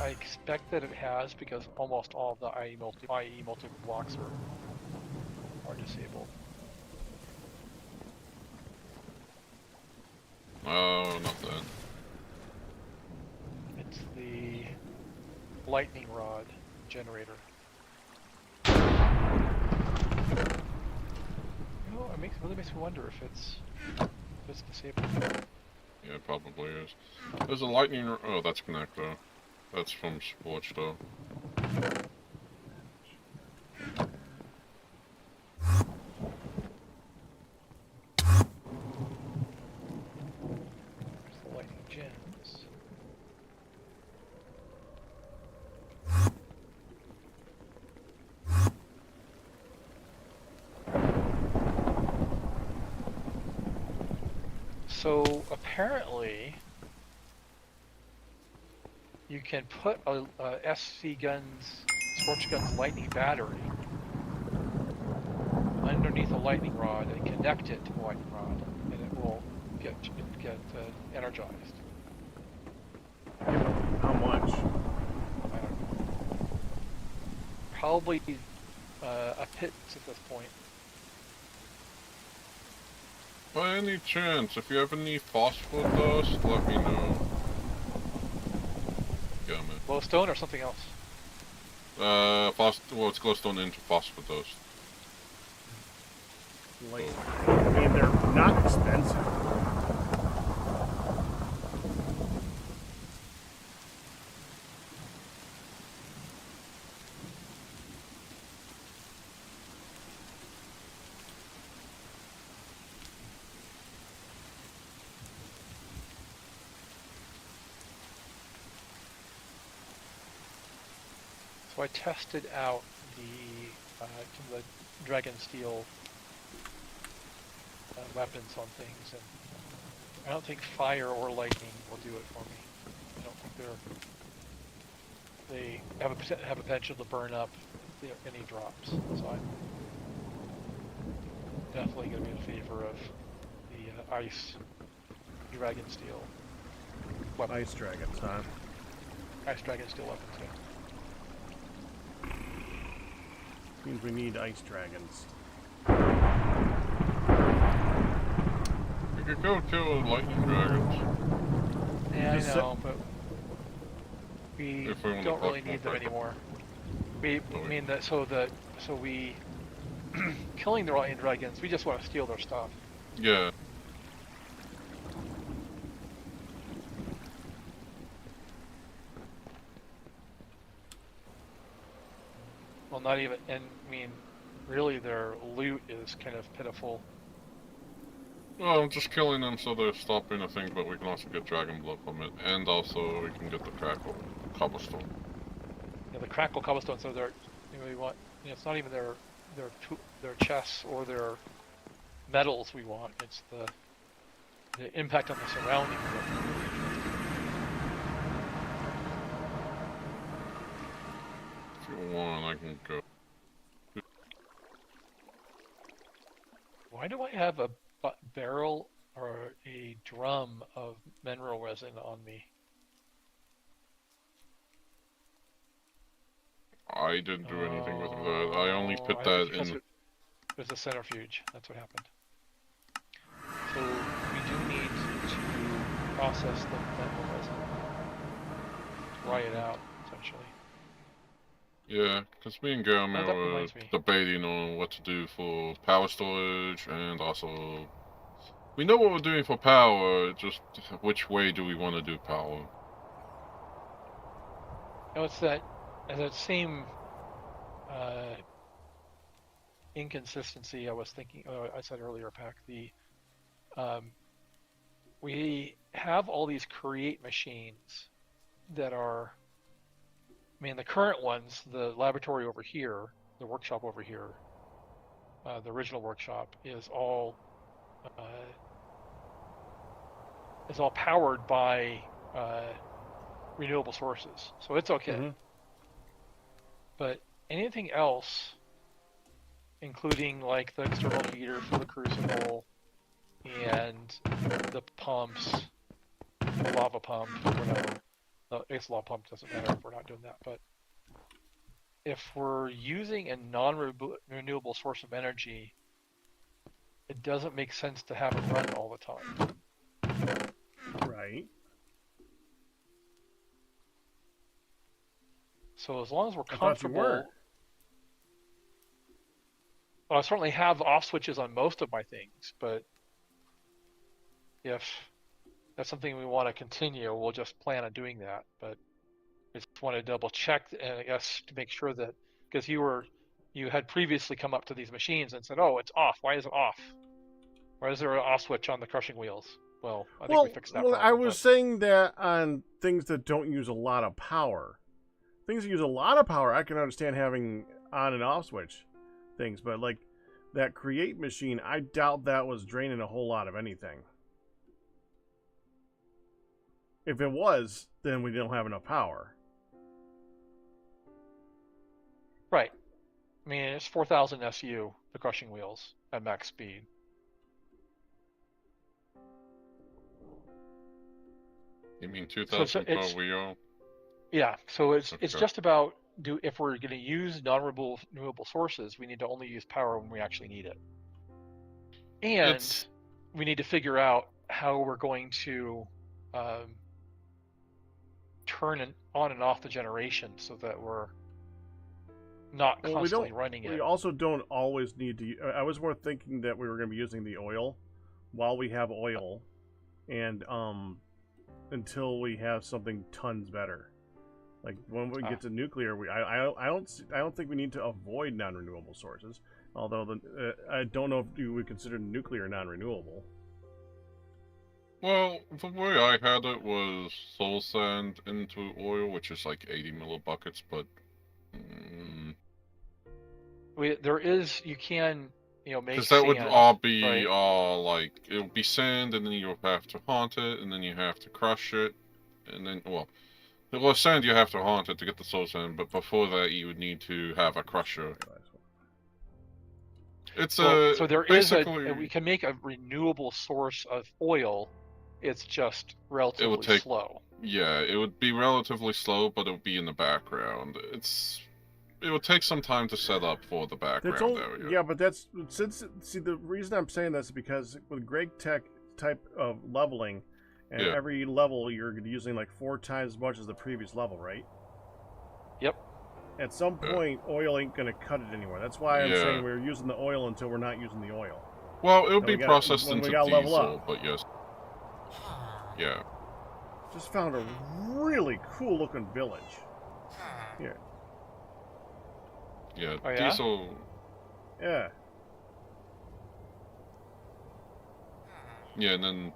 I expect that it has, because almost all of the IE multiple blocks are disabled. Oh, not that. It's the lightning rod generator. It really makes me wonder if it's disabled. Yeah, it probably is. There's a lightning. Oh, that's connector. That's from Sports though. dragons. So apparently, you can put a SC guns, Scorch Guns lightning battery underneath a lightning rod and connect it to the lightning rod, and it will get energized. How much? I don't know. Probably a pit at this point. By any chance, if you ever need phosphor dust, let me know. Damn it. Glowstone or something else? Well, it's glowstone into phosphor dust. Like, I mean, they're not expensive. So I tested out some of the dragon steel weapons on things, and I don't think fire or lightning will do it for me. I don't think they have a potential to burn up any drops. So I'm definitely going to be in favor of the ice dragon steel weapons. Ice dragons, huh? Ice dragon steel weapons. Yeah. Means we need ice dragons. You could go kill lightning dragons. Yeah, I know, but we If we want to don't really fuck need them with it. anymore. We Oh, mean that so we killing the lightning dragons. We just want to steal their stuff. Yeah. Well, not even, and I mean, really, their loot is kind of pitiful. Well, I'm just killing them so they're stopping a thing, but we can also get dragon blood from it, and also we can get the crackle cobblestone. You know, the crackle cobblestone. So they're, we want. You know, it's not even their chests or their metals we want. It's the impact on the surroundings. If you want, I can go. Why do I have a barrel or a drum of mineral resin on me? I didn't do anything with that. I only put I that think because in. it was a centrifuge. That's what happened. So we do need to process the mineral resin, dry it out, essentially. Yeah, because me and Jeremy Oh, that were reminds me. debating on what to do for power storage, and also we know what we're doing for power. Just which way do we want to do power? No, it's that same inconsistency I was thinking. I said earlier, Pack. We have all these create machines that are. I mean, the current ones, the laboratory over here, the workshop over here, the original workshop is all powered by renewable sources, so it's okay. Mm-hmm. But anything else, including like the external heater for the crucible and the pumps, the lava pump, or whatever. I guess lava pump doesn't matter if we're not doing that, but if we're using a non-renewable source of energy, it doesn't make sense to have it run all the time. Right. So as long as we're I thought you comfortable, were. well, I certainly have off switches on most of my things, but if that's something we want to continue, we'll just plan on doing that. But I just want to double check, and I guess to make sure that, because you had previously come up to these machines and said, "Oh, it's off. Why is it off? Why is there an off switch on the crushing wheels?" Well, I think we fixed that problem. I was saying that on things that don't use a lot of power. Things that use a lot of power, I can understand having on and off switch things, but like that create machine, I doubt that was draining a whole lot of anything. If it was, then we don't have enough power. Right. I mean, it's 4,000 SU, the crushing wheels, at max speed. You mean 2,000 per wheel? Yeah, so it's Okay. just about if we're going to use non-renewable sources, we need to only use power when we actually need it. And we need to figure out how we're going to turn on and off the generation so that we're not constantly running it. We also don't always need to. I was more thinking that we were going to be using the oil while we have oil, and until we have something tons better. Like when we get to nuclear, I don't think we need to avoid non-renewable sources. Although I don't know if you would consider nuclear non-renewable. Well, the way I had it was soul sand into oil, which is like 80 millibuckets, but you can make because that would sand, all be right? like it would be sand, and then you have to haunt it, and then you have to crush it, and then well, sand you have to haunt it to get the soul sand, but before that you would need to have a crusher. It's so there basically, is we can make a renewable source of oil. It's just relatively slow. Yeah, it would be relatively slow, but it would be in the background. It would take some time to set up for the background area. Yeah, but the reason I'm saying this is because with Gregtech type of leveling, and every level you're using like 4 times as much as the previous level, right? Yep. At some point, oil ain't gonna cut it anymore. That's why I'm saying we're using the oil until we're not using the oil. Well, it would be processed into diesel, but yes. Yeah. Just found a really cool looking village. Here. Yeah, oh, diesel. Yeah. Yeah, and then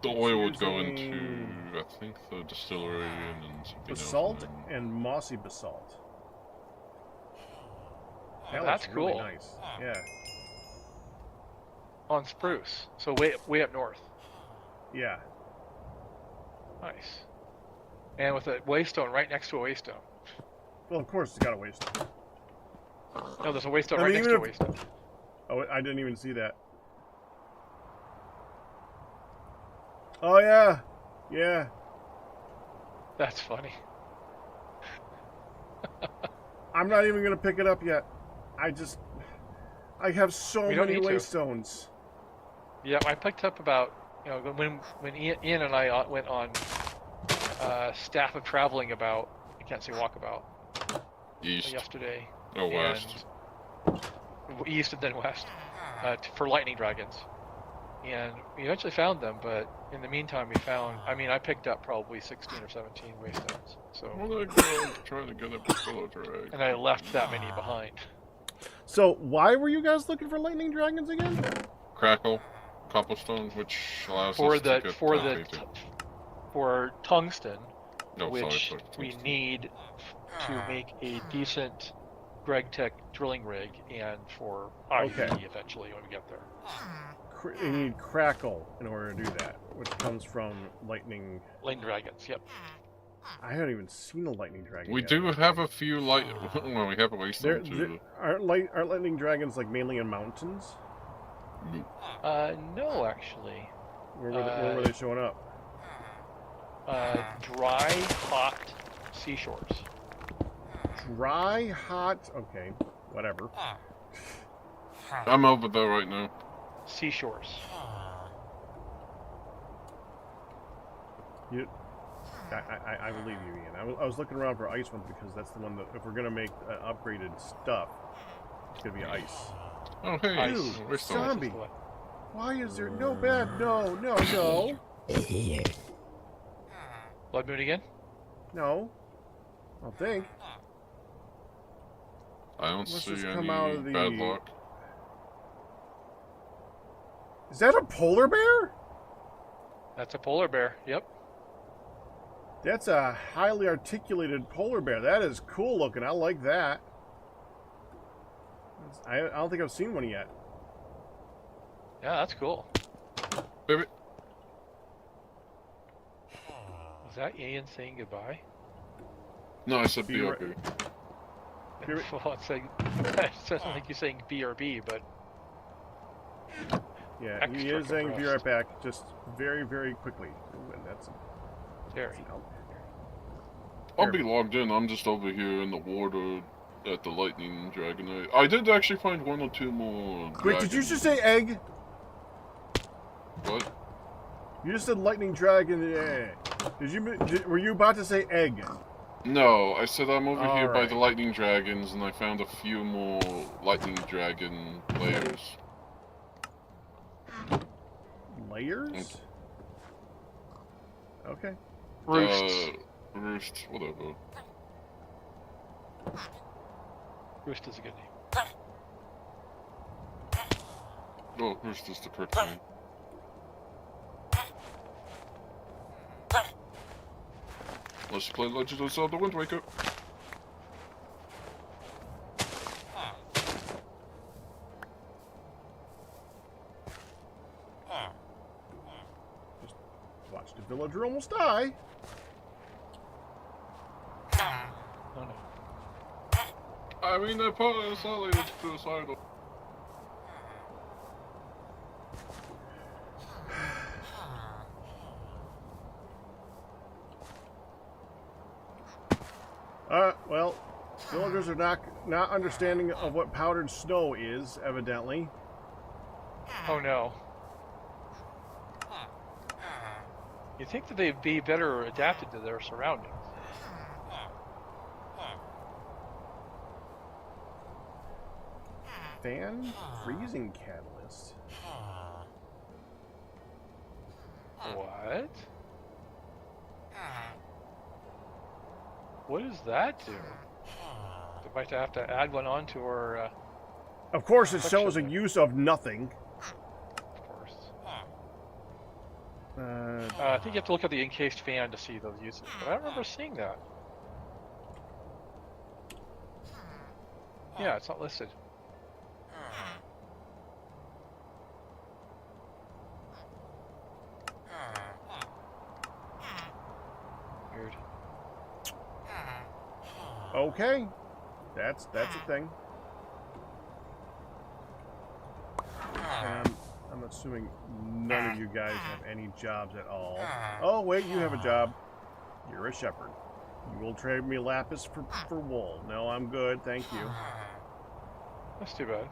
the oil would go into, I think, the distillery and then something basalt else. and mossy basalt. That's really cool. Nice. Yeah. On spruce, so way up north. Yeah. Nice. And with a waystone right next to a waystone. Well, of course it's got a waystone. No, there's a waystone right next to a waystone. Oh, I didn't even see that. Oh, yeah. Yeah. That's funny. I'm not even going to pick it up yet. I have so many waystones. Yeah, I picked up about, when Ian and I went on staff of traveling about, I can't say walkabout, yesterday. Oh, west. East and then west, for lightning dragons. And we eventually found them, but in the meantime I picked up probably 16 or 17 waystones. So. Well, they're trying to get up the pillow drag. And I left that many behind. So, why were you guys looking for lightning dragons again? Crackle, cobblestone, which allows us to get for tungsten, which tungsten. we need to make a decent Gregtech drilling rig, and for IV eventually when we get there. You need crackle in order to do that, which comes from lightning dragons. Yep. I haven't even seen a lightning dragon. We do have a few well, we have a waystone too. Aren't lightning dragons like mainly in mountains? No, actually. Where were they showing up? Dry, hot seashores. Dry, hot. Okay, whatever. I'm over there right now. Seashores. I believe you, Ian. I was looking around for ice ones because that's the one that, if we're gonna make upgraded stuff, it's gonna be ice. Oh hey, ice. Dude, zombie. Why is there no bad? No. Blood moon again? No. I don't think. I don't see any bad luck. Is that a polar bear? That's a polar bear. Yep. That's a highly articulated polar bear. That is cool looking. I like that. I don't think I've seen one yet. Yeah, that's cool. Baby. Is that Ian saying goodbye? No, I said Be right- BRB. Well, it's saying, it doesn't think you're saying BRB, but Yeah, he Extra is saying be right compressed. back, just very, very quickly. Ooh, and that's very. I'll be logged in. I'm just over here in the water at the lightning dragon. I did actually find 1 or 2 more. Wait, did you just say egg? What? You just said lightning dragon. Were you about to say egg? No, I said I'm over here by Alright. the lightning dragons, and I found a few more lightning dragon layers. Layers? Okay. Roosts. Roost, whatever. Roost is a good name. Oh, roost is the correct name. Let's play Legend of Zelda Wind Waker. Just watch the villager almost die. Oh no. I mean, that part is slightly suicidal. Well, villagers are not understanding of what powdered snow is, evidently. Oh no. You'd think that they'd be better adapted to their surroundings. Fan freezing catalyst. What? What does that do? Do I have to add one on to our, Of course, it Section shows a there. use of nothing. of course. Uh, I think you have to look at the encased fan to see those uses, but I don't remember seeing that. Yeah, it's not listed. Weird. okay, that's a thing. And I'm assuming none of you guys have any jobs at all. Oh wait, you have a job. You're a shepherd. You will trade me lapis for wool. No, I'm good, thank you. That's too bad.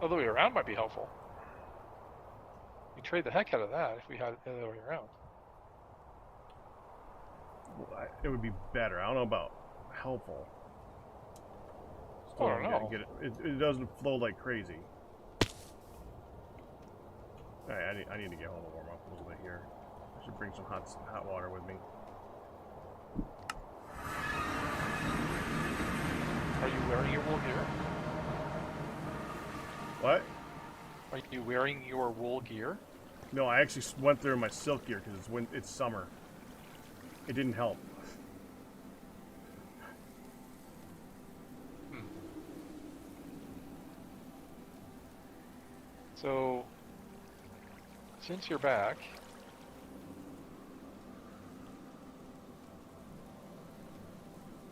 Other way around might be helpful. You trade the heck out of that if we had it the other way around. Well, it would be better. I don't know about helpful. Oh, I don't gotta know. get it doesn't flow like crazy. Alright, I need to get home and warm up a little bit here. I should bring some hot water with me. Are you wearing your wool gear? What? Are you wearing your wool gear? No, I actually went through my silk gear because it's summer. It didn't help. So, since you're back,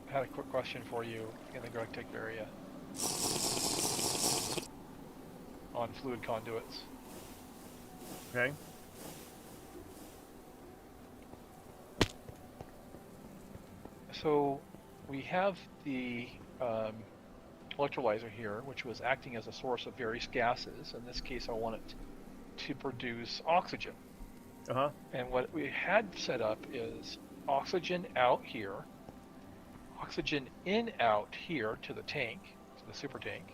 I had a quick question for you in the Gregtech area on fluid conduits. Okay? So, we have the electrolyzer here, which was acting as a source of various gases. In this case, I want it to produce oxygen. Uh-huh. And what we had set up is oxygen out here, oxygen in out here to the tank, to the super tank,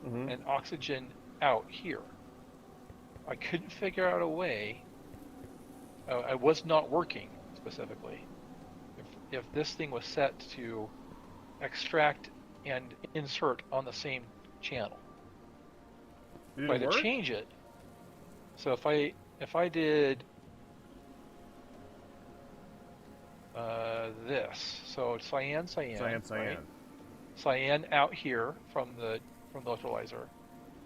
Mm-hmm. and oxygen out here. I couldn't figure out a way, I was not working specifically, if this thing was set to extract and insert on the same channel. Did If I it had work? to change it, so if I did this. So it's cyan, Cyan. right? Cyan out here from the electrolyzer,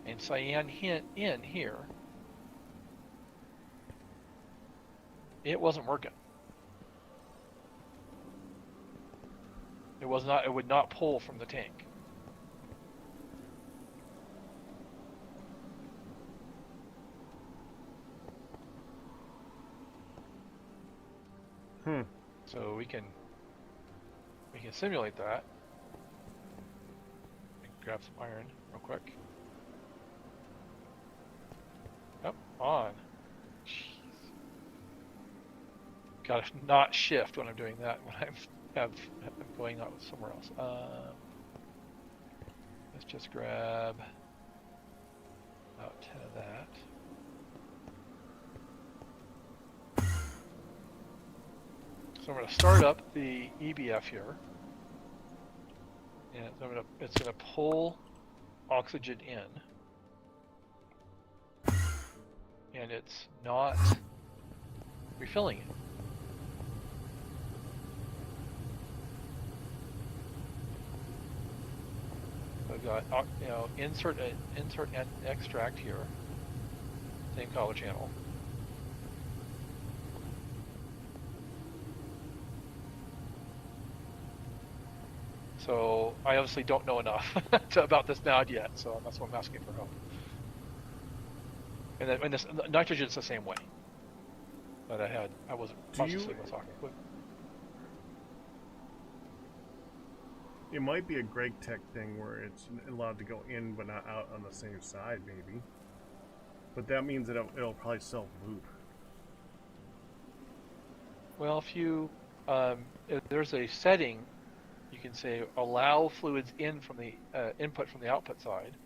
and cyan in here. It wasn't working. It was not. It would not pull from the tank. So we can simulate that. Grab some iron real quick. Yep, on. Jeez. Gotta not shift when I'm doing that. When I'm going out somewhere else. Let's just grab about 10 of that. So I'm going to start up the EBF here, and it's going to pull oxygen in, and it's not refilling it. I've got insert and extract here, same color channel. So I obviously don't know enough about this node yet, so that's why I'm asking for help. And then this nitrogen's the same way. But I wasn't consciously talking. It might be a Gregtech thing where it's allowed to go in but not out on the same side, maybe. But that means that it'll probably self-loop. Well, if there's a setting, you can say allow fluids in from the input from the output side.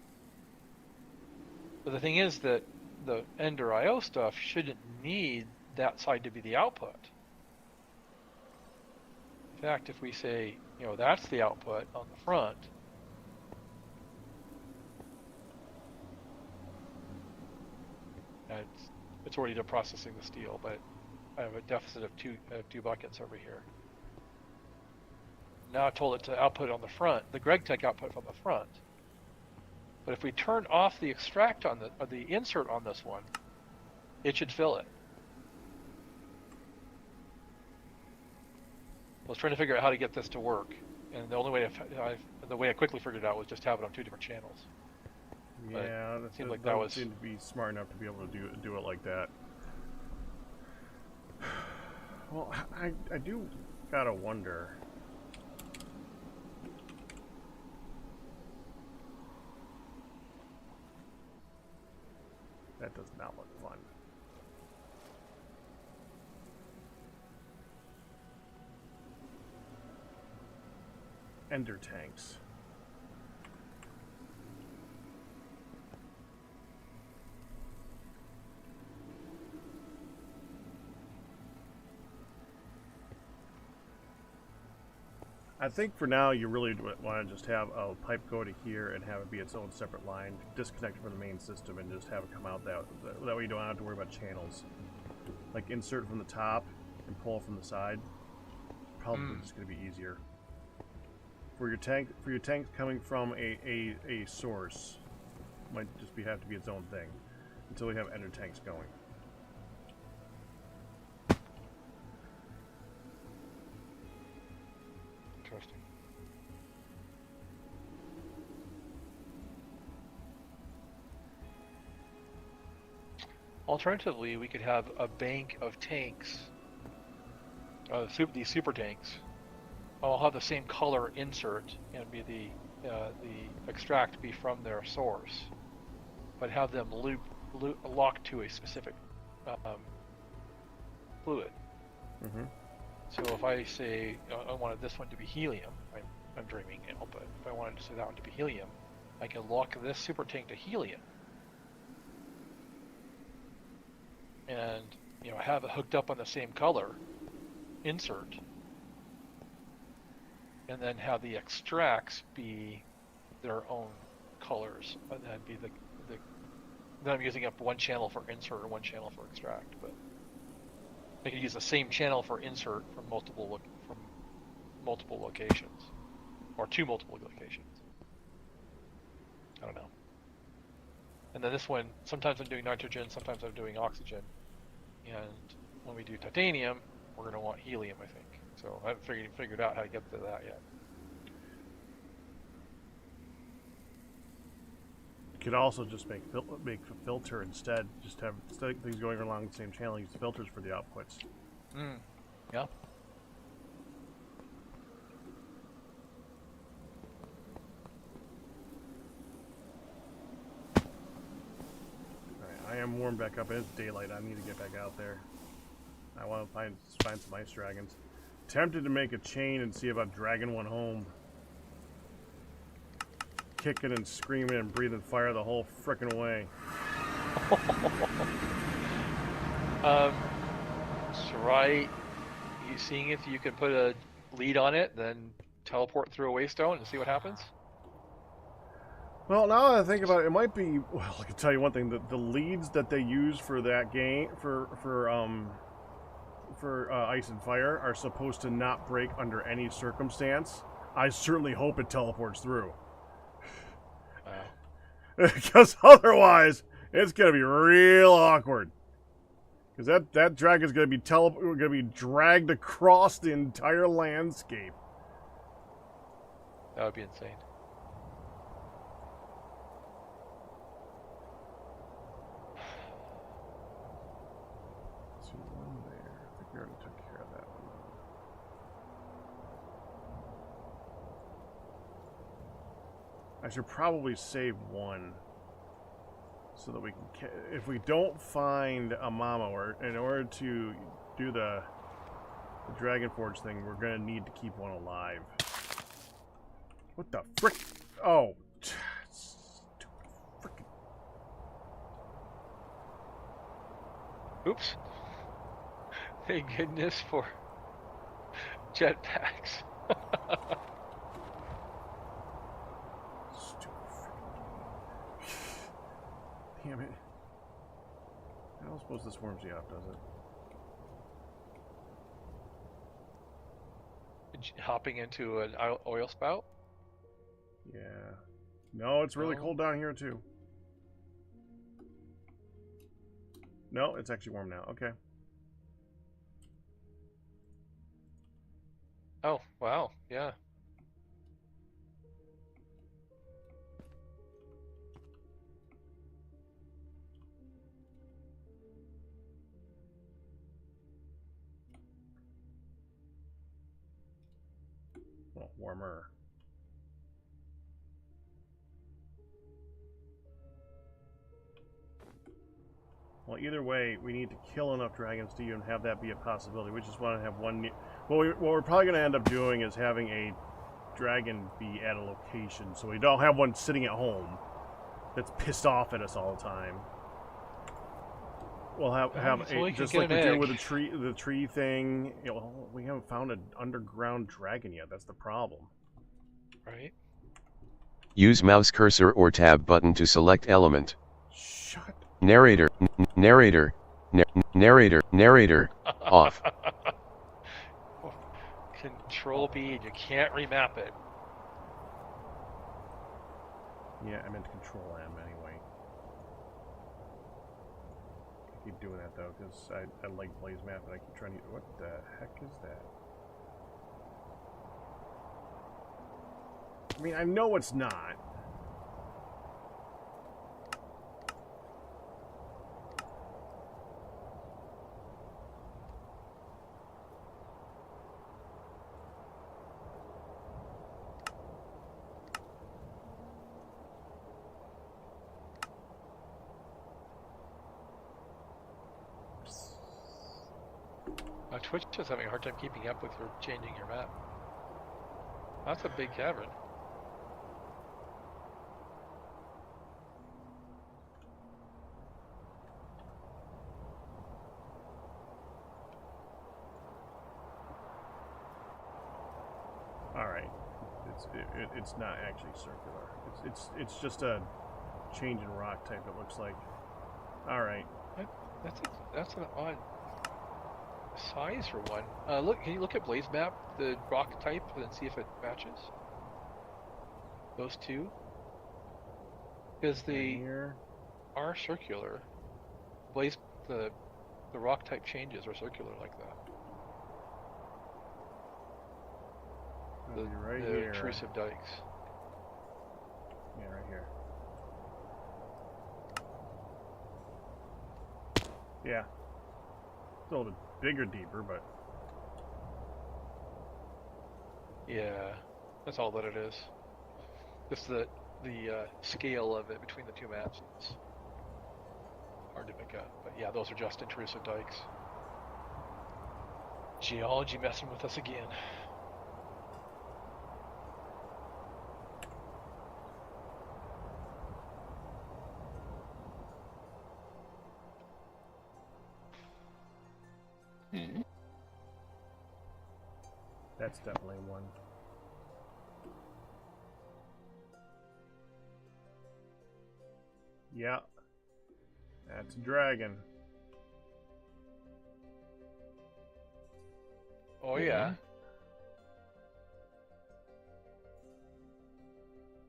But the thing is that the Ender IO stuff shouldn't need that side to be the output. In fact, if we say, that's the output on the front, it's already done processing the steel, but I have a deficit of two buckets over here. Now I told it to output on the front, the Gregtech output from the front. But if we turn off the extract on the insert on this one, it should fill it. I was trying to figure out how to get this to work, and the only way the way I quickly figured it out was just have it on two different channels. Yeah, it seemed like that was seemed to be smart enough to be able to do it like that. Well, I do gotta wonder. That does not look fun. Ender tanks. I think for now you really want to just have a pipe go to here and have it be its own separate line, disconnected from the main system, and just have it come out that way. You don't have to worry about channels. Like insert from the top and pull from the side. Probably just going to be easier. For your tank coming from a source, might just have to be its own thing until we have ender tanks going. interesting. Alternatively, we could have a bank of tanks, these super tanks. I'll have the same color insert and be the extract be from their source, but have them locked to a specific fluid. Mm-hmm. So if I say I wanted this one to be helium, I'm dreaming, but if I wanted to say that one to be helium, I can lock this super tank to helium, and have it hooked up on the same color insert, and then have the extracts be their own colors, and that'd be then I'm using up one channel for insert and one channel for extract, but I could use the same channel for insert from multiple locations, or to multiple locations. I don't know. And then this one, sometimes I'm doing nitrogen, sometimes I'm doing oxygen. And when we do titanium, we're going to want helium, I think. So I haven't figured out how to get to that yet. You could also just make a filter instead. Just have, instead of things going along the same channel, use filters for the outputs. Yeah. I am warmed back up. It's daylight. I need to get back out there. I want to find some ice dragons. Tempted to make a chain and see about dragging one home. Kicking and screaming and breathing fire the whole frickin' way. Try seeing if you can put a lead on it, then teleport through a waystone and see what happens. Well, now that I think about it, it might be. Well, I can tell you one thing: the leads that they use for that game for Ice and Fire are supposed to not break under any circumstance. I certainly hope it teleports through, because otherwise it's gonna be real awkward. Because that dragon's gonna be dragged across the entire landscape. That would be insane. I should probably save one so that we can. If we don't find a mama, or in order to do the Dragon Forge thing, we're gonna need to keep one alive. What the frick? Oh, stupid frickin'. Oops. Thank goodness for jetpacks. Damn it. I don't suppose this warms you up, does it? Hopping into an oil spout? Yeah. No, it's really cold down here, too. No, it's actually warm now. Okay. Oh, wow. Yeah. Well, warmer. Well, either way, we need to kill enough dragons to even have that be a possibility. We just want to have one. What we're probably going to end up doing is having a dragon be at a location, so we don't have one sitting at home that's pissed off at us all the time. We'll have a, just like we did with the tree thing. You know, we haven't found an underground dragon yet. That's the problem. Right. Use mouse cursor or tab button to select element. Shut. Narrator, narrator, narrator, off. Control B, and you can't remap it. Yeah, I meant Control M anyway. I keep doing that though, because I like Blaze Map, and I keep trying to. What the heck is that? I mean, I know it's not. Twitch is having a hard time keeping up with your changing your map. That's a big cavern. All right, it's not actually circular. It's just a change in rock type. It looks like. All right. That's an odd size for one. Look, can you look at Blaze Map, the rock type, and see if it matches? Those two? Because they Here. are circular. Blaze, the rock type changes are circular like that. Oh, you're right the here. intrusive dikes. Yeah, right here. Yeah. It's a little bit bigger, deeper, but Yeah, that's all that it is. Just the scale of it between the two maps is hard to pick up. But yeah, those are just intrusive dikes. Geology messing with us again. Hmm. that's definitely one. Yeah. That's a dragon. Oh yeah.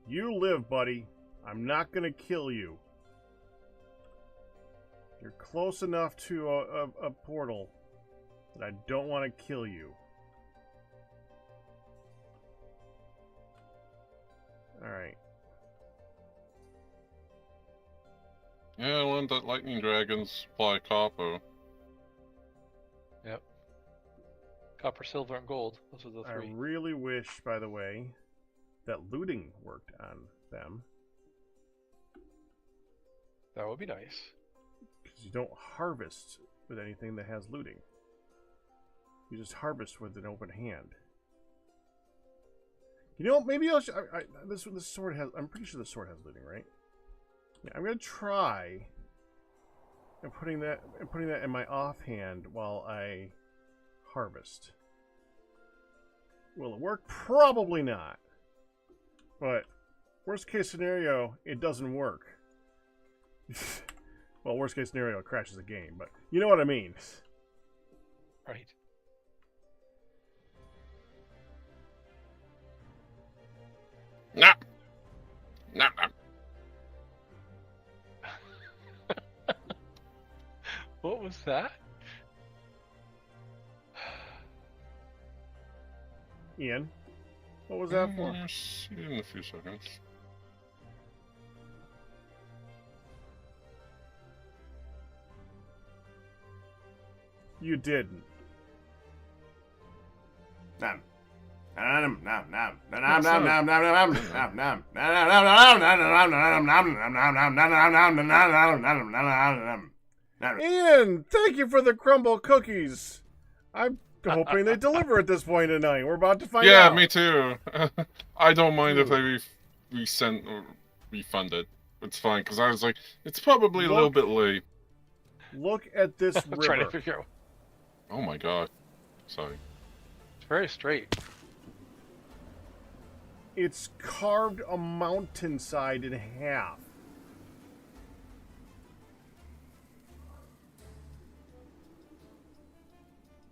You live, buddy. I'm not gonna kill you. You're close enough to a portal that I don't want to kill you. Alright. Yeah, I learned that lightning dragons supply copper. Yep. Copper, silver, and gold. Those are the I three. really wish, by the way, that looting worked on them. That would be nice. Because you don't harvest with anything that has looting. You just harvest with an open hand. You know, maybe I'll... this sword has... I'm pretty sure the sword has looting, right? Yeah, I'm gonna try and putting that in my offhand while I harvest. Will it work? Probably not. But worst case scenario, it doesn't work. Well, worst case scenario, it crashes the game, but you know what I mean. Right. Nah. Nah. What was that? Ian, what was that for? See you in a few seconds. You didn't. Ian, thank you for the crumble cookies. I'm hoping they deliver at this point tonight. We're about to find out. Yeah, me too. I don't mind if they resend or refund it. It's fine, because I was like, it's probably a little bit late. Look at this I'm trying to river. figure out. Oh my god. Sorry. It's very straight. It's carved a mountainside in half.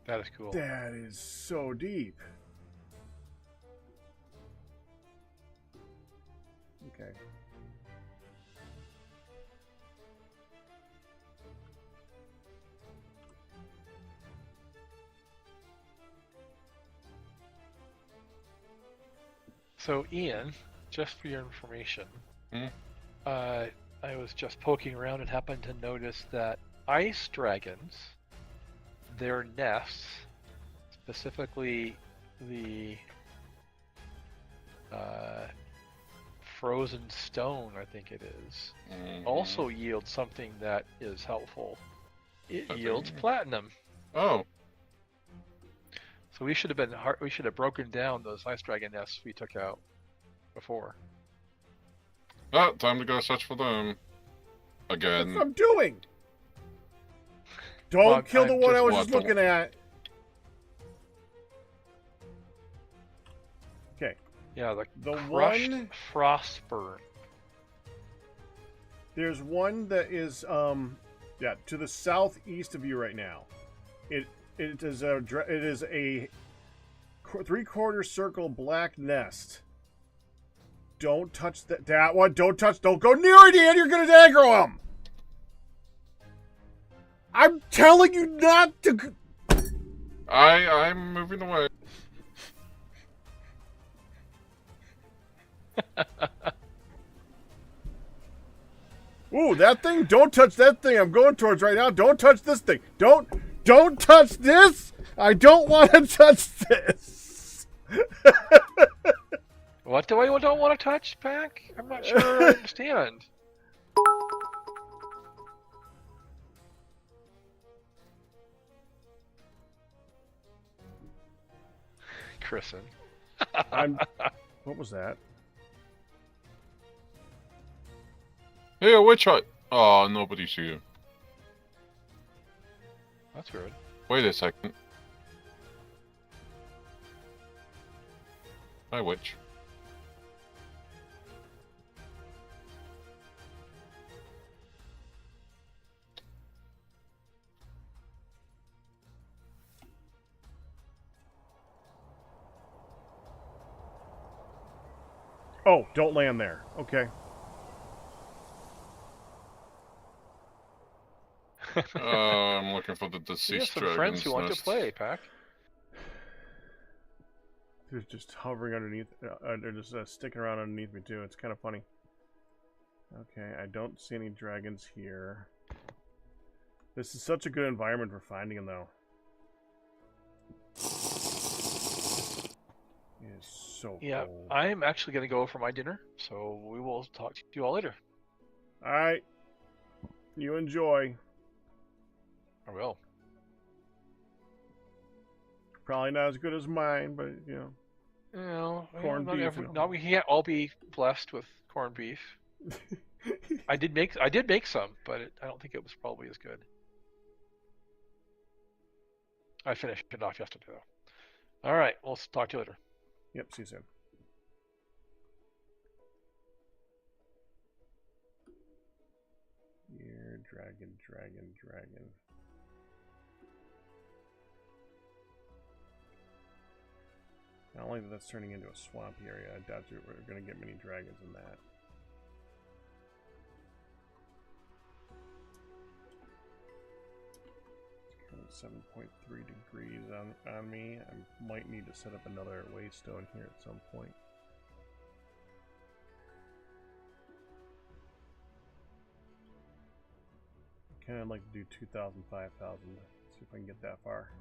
That is cool. That is so deep. Okay. So Ian, just for your information, Hmm? I was just poking around and happened to notice that ice dragons, their nests, specifically the frozen stone, I think it is, also yields something that is helpful. It yields platinum. Oh. So we should have broken down those ice dragon nests we took out before. Ah, time to go search for them. That's Again. what I'm doing. Don't Well, kill the I'm one I just was just watching. looking at. Okay. Yeah, the The crushed one- frostburn. There's one that is, yeah, to the southeast of you right now. It is a 3/4 circle black nest. Don't touch that one. Don't go near it, Ian. You're going to aggro him. I'm telling you not to. I'm moving away. Ooh, that thing. Don't touch that thing I'm going towards right now. Don't touch this thing. Don't touch this. I don't want to touch this. What do I don't want to touch, Pack? I'm not sure I understand. Christen. What was that? Hey, a witch hut! Oh, nobody's here. That's weird. Wait a second. Hi, witch. Oh, don't land there. Okay. I'm looking for the We have deceased some dragon's friends who want to nest. play, Pack. They're just hovering underneath. They're just sticking around underneath me too. It's kind of funny. Okay, I don't see any dragons here. This is such a good environment for finding them, though. It is so Yeah, cold. I'm actually going to go for my dinner, so we will talk to you all later. All right. You enjoy. I will. Probably not as good as mine, but you know. You know, Corned not beef, every, you know. not we can't all be blessed with corned beef. I did make some, but I don't think it was probably as good. I finished it off yesterday though. All right, we'll talk to you later. Yep. See you soon. Here, dragon. Not only that that's turning into a swampy area, I doubt we're going to get many dragons in that. It's currently 7.3 degrees on me. I might need to set up another waystone here at some point. Kind of like to do 2,000, 5,000. See if I can get that far.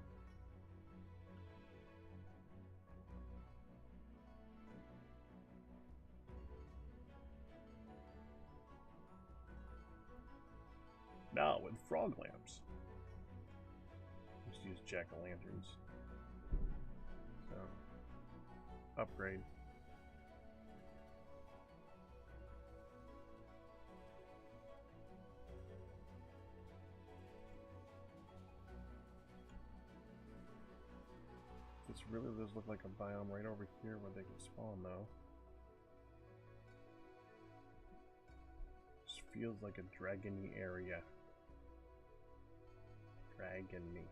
Now with frog lamps. Just use jack-o'-lanterns. So, upgrade. This really does look like a biome right over here where they can spawn, though. This feels like a dragony area. Dragony.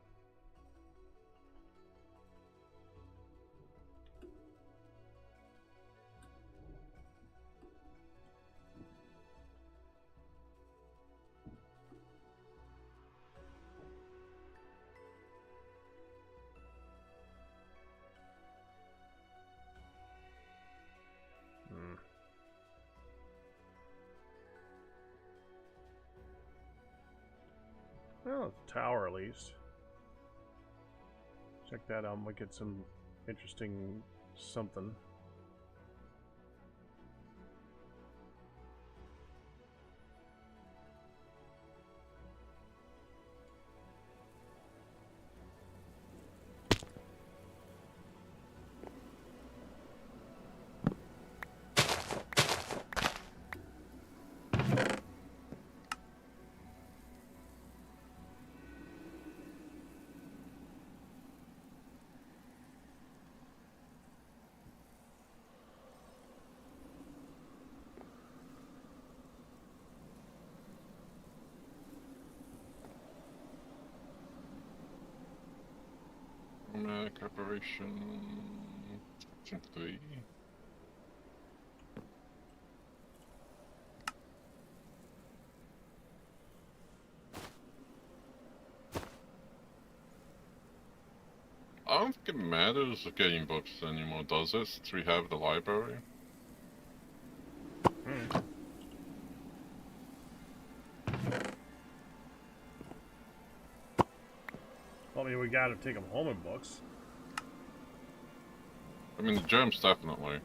Well, it's a tower at least. Check that out, might get some interesting something. preparation. Section 3. I don't think it matters getting books anymore, does it? Since we have the library. Well, I mean, we gotta take them home in books. I mean, the germs definitely.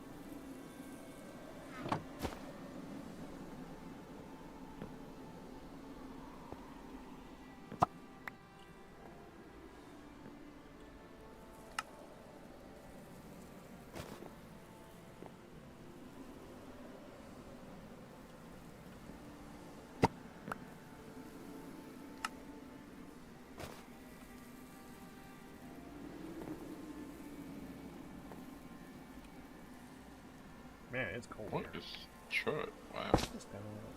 Man, it's cold What here. is chart? Wow. Just down a little.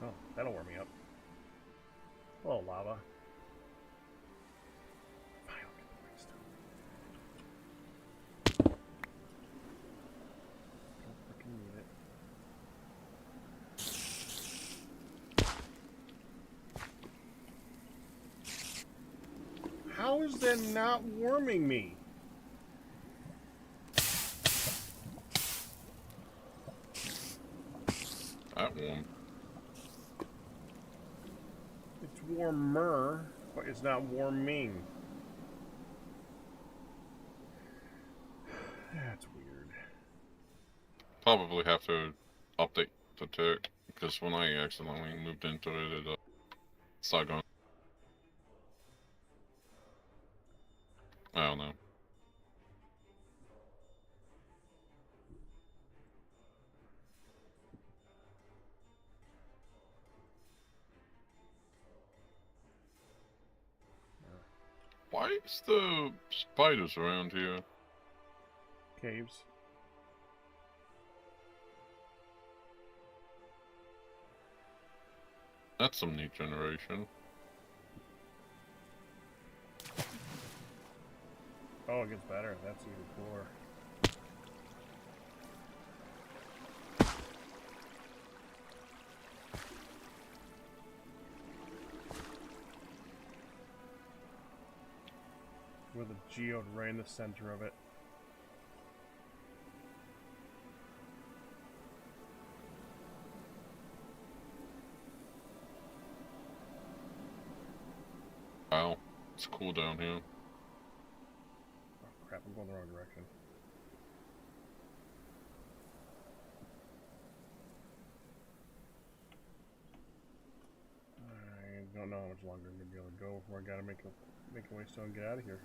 Oh, that'll warm me up. Oh, lava. Fine, I'll get the redstone. Don't freaking need it. How is that not warming me? That warm. It's warmer, but it's not warming. That's weird. Probably have to update the tick, because when I accidentally moved into it, it started going. I don't know. Why is the spiders around here? Caves. That's some neat generation. Oh, it gets better. That's even cooler. With a geode right in the center of it. Wow, it's cool down here. Oh crap, I'm going the wrong direction. I don't know how much longer I'm gonna be able to go before I gotta make a waystone and get out of here.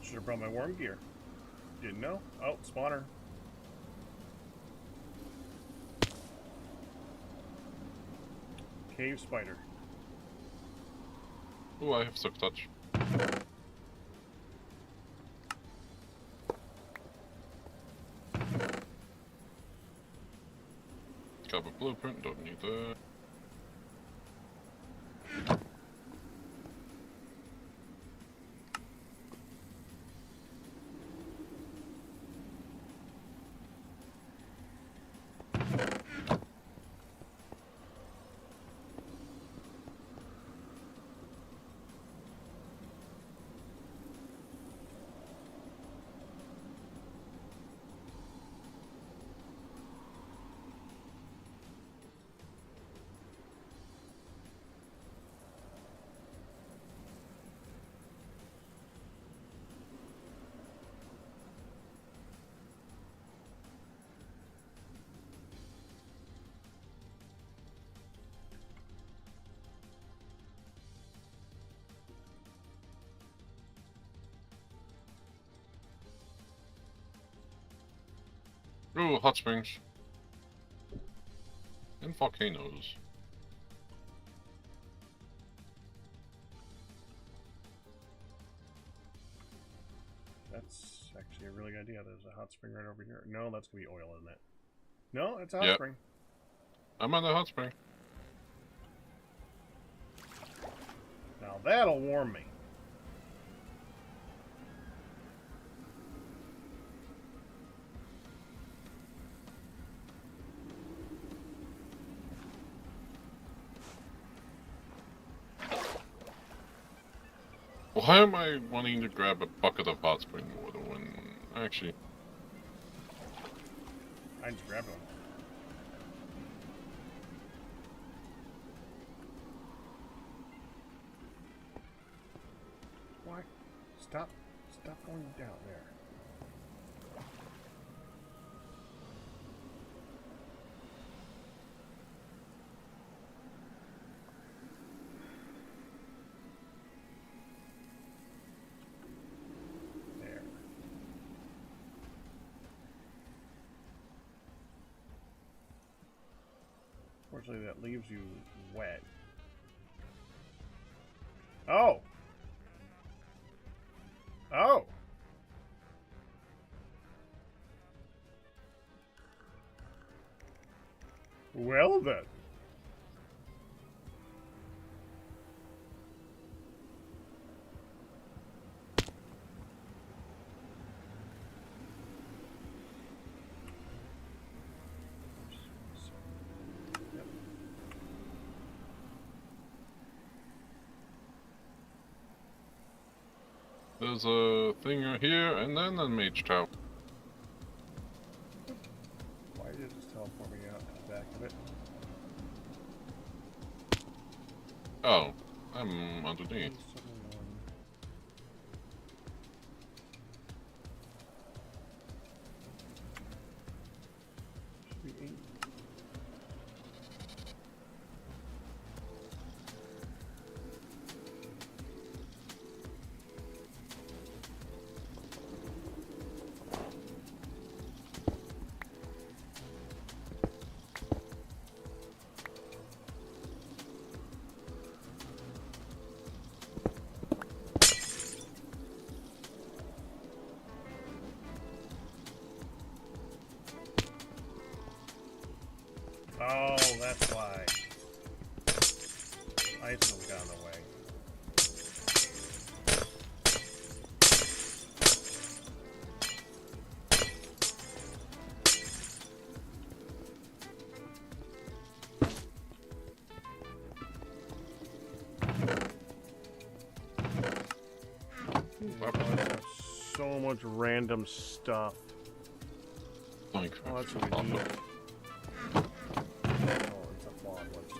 Should have brought my warm gear. Didn't know. Oh, spawner. Cave spider. Ooh, I have silk touch. Got a blueprint, don't need that. Ooh, hot springs. and volcanoes. That's actually a really good idea. There's a hot spring right over here. No, that's gonna be oil, isn't it? No, it's a hot Yep. spring. I'm on the hot spring. Now that'll warm me. Why am I wanting to grab a bucket of hot spring water when actually... I just grabbed one. Why? Stop going down there. There. Fortunately, that leaves you wet. Oh! Oh! Well then. Yep. There's a thing here, and then a mage tower. Why did it just teleport me out to the back of it? Oh, I'm underneath. 171. Should be 8. Oh, that's why. Ice has gone away. So much random stuff. Like, Oh, that's what we need. Oh, it's a flawed one, so...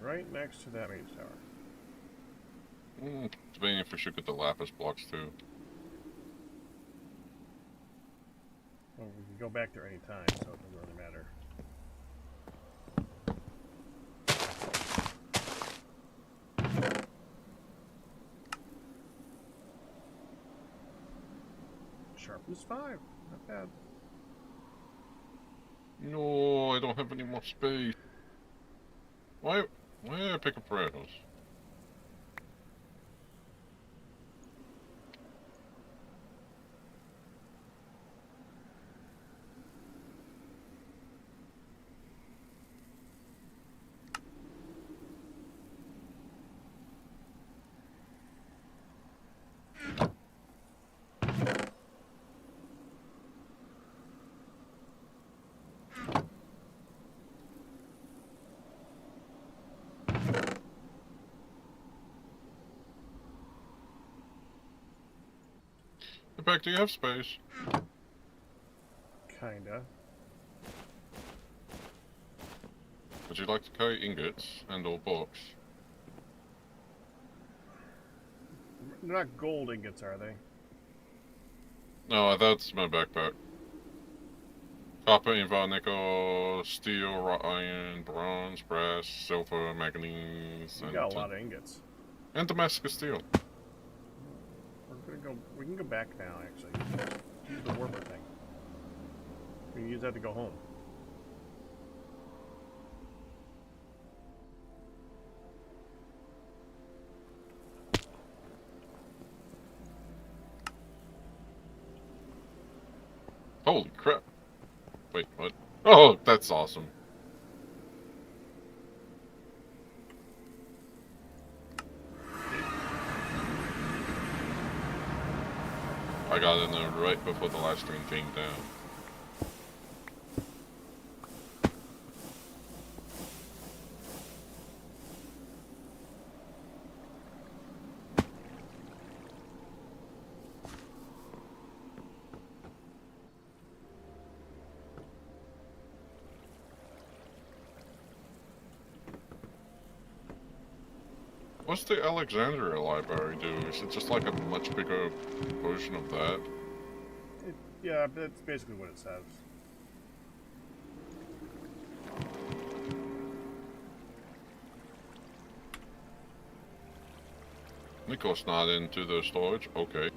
Right next to that mage tower. Debating if we should get the lapis blocks too. Well, we can go back there any time, so it doesn't really matter. Sharpness 5, not bad. No, I don't have any more space. Why did I pick up arrows? Back, do you have space? Kinda. Would you like to carry ingots and/or books? They're not gold ingots, are they? No, that's my backpack. Copper, invar, nickel, steel, wrought iron, bronze, brass, silver, manganese, We got a lot of ingots. and Damascus steel. We're gonna go. We can go back now. Actually, use the warper thing. We can use that to go home. Holy crap. Wait, what? Oh, that's awesome. I got in there right before the last stream came down. What's the Alexandria library do? Is it just like a much bigger version of that? Yeah, that's basically what it says. Nico's not into the storage? Okay.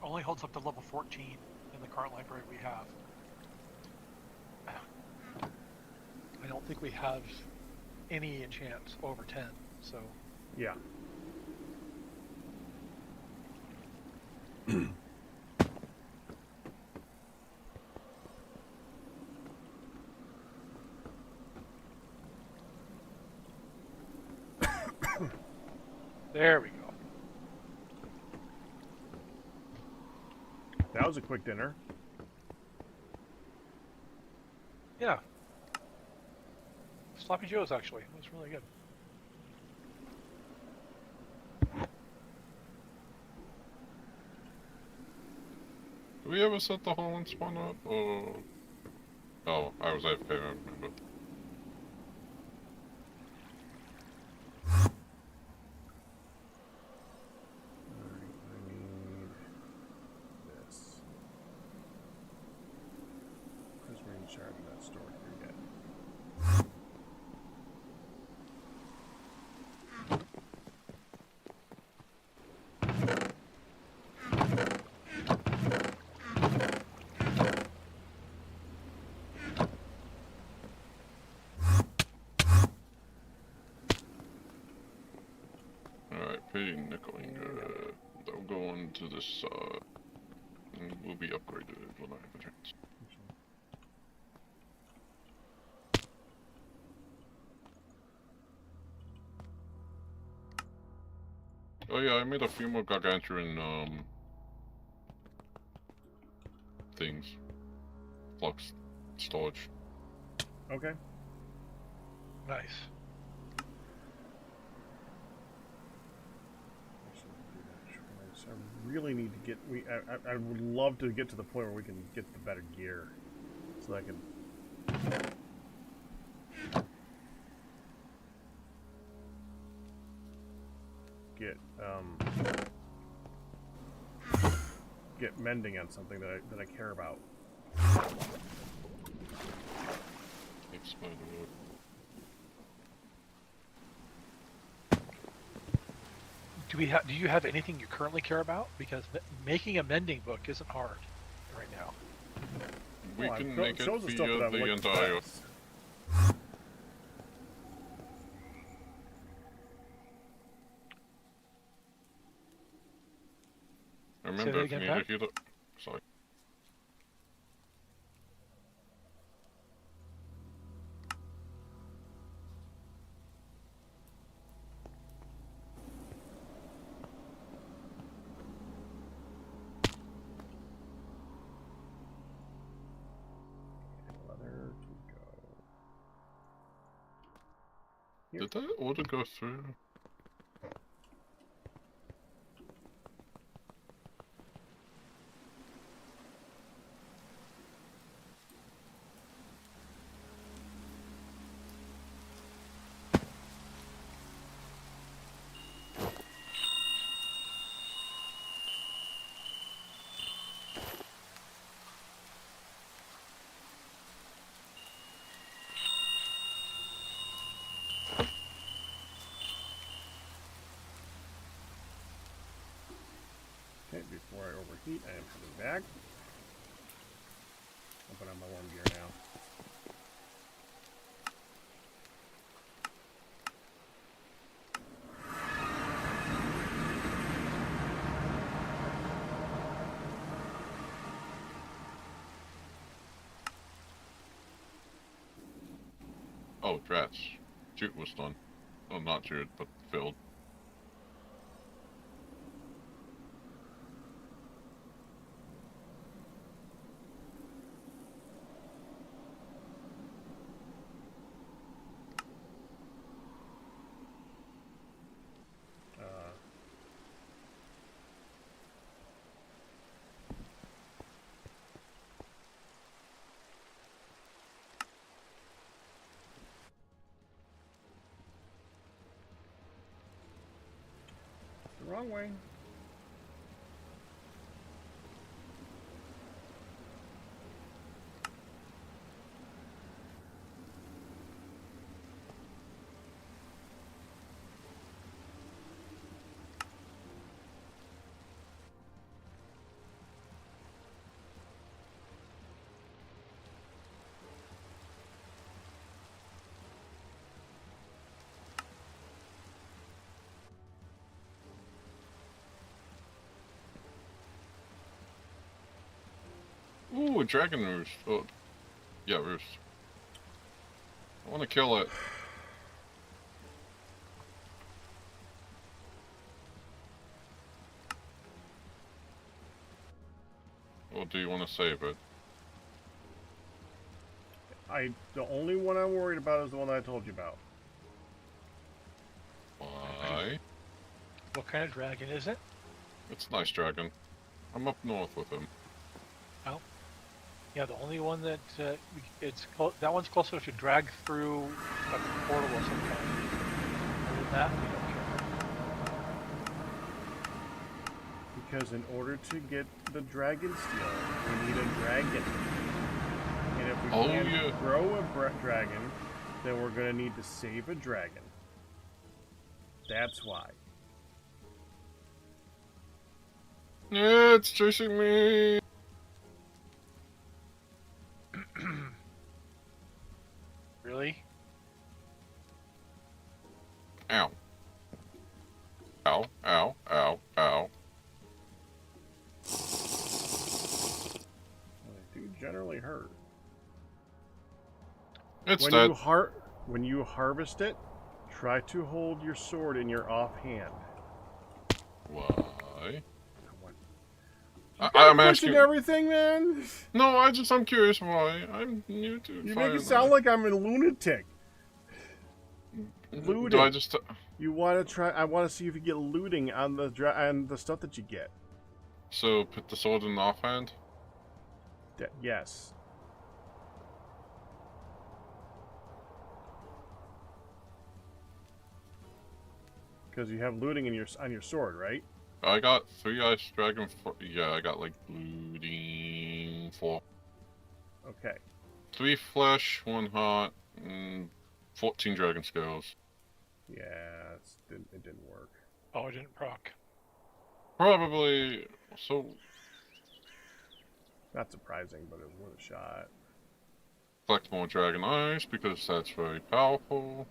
Only holds up to level 14 in the current library we have. I don't think we have any enchants over 10, so... Yeah. There we go. That was a quick dinner. Yeah. Sloppy Joe's, actually. It was really good. Do we ever set the Holland spawn up, or... Oh, I was AFK, I remember. Alright, I need this. Prismarine shard not stored here yet. Alright, pretty nickel ingot. That'll go into this, and will be upgraded when I have a chance. Oh yeah, I made a few more gargantuan, things. Flux storage. Okay. Nice. I really need to get. I would love to get to the point where we can get the better gear, so I can. Get mending on something that I care about. Explode the wood. Do you have anything you currently care about? Because making a mending book isn't hard right now. We Well, can it make it shows the stuff that via I'm the looking entire... for. I remember if you again, need to heal it. Sorry. Did that order go through? Okay, before I overheat, I am coming back. I'll put on my warm gear now. Oh, drats. Chute was done. Oh, not chute, but filled. The wrong way. Ooh, a dragon roost. Oh, yeah, roost. I want to kill it. Or do you want to save it? The only one I'm worried about is the one that I told you about. Why? What kind of dragon is it? It's a nice dragon. I'm up north with him. Oh. Yeah, the only one that that one's close enough to drag through like a portal of some kind. Other than that, we don't care. Because in order to get the dragon steel, we need a dragon. And if we can't grow a dragon, then we're going to need to save a dragon. That's why. Yeah, it's chasing me. Really? Ow. Ow, ow, ow, ow. Well, they do generally hurt. It's When dead. when you harvest it, try to hold your sword in your offhand. Why? I'm asking everything, man. No, I'm curious why. I'm new to You fire make it sound like I'm a lunatic. Do Looting. I just... You want to try? I want to see if you get looting on the stuff that you get. So, put the sword in the offhand? Yes. Because you have looting on your sword, right? I got 3 ice dragon... Yeah, I got like looting 4. Okay. 3 flesh, 1 heart, and 14 dragon scales. Yeah, it didn't work. Oh, it didn't proc. Probably... So... Not surprising, but it was worth a shot. Collect more dragon ice, because that's very powerful.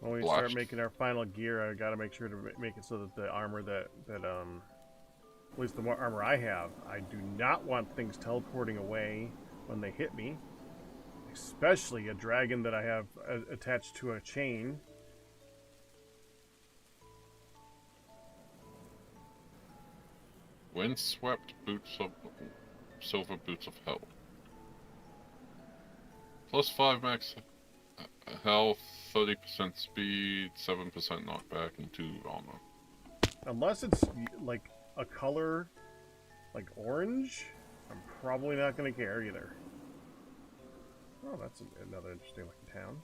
when we start making our final gear, I gotta make sure to make it so that the armor at least the more armor I have, I do not want things teleporting away when they hit me. Especially a dragon that I have attached to a chain. Windswept boots of silver boots of hell. Plus 5 max health, 30% speed, 7% knockback, and 2 armor. Unless it's like a color like orange, I'm probably not going to care either. Oh, that's another interesting looking town.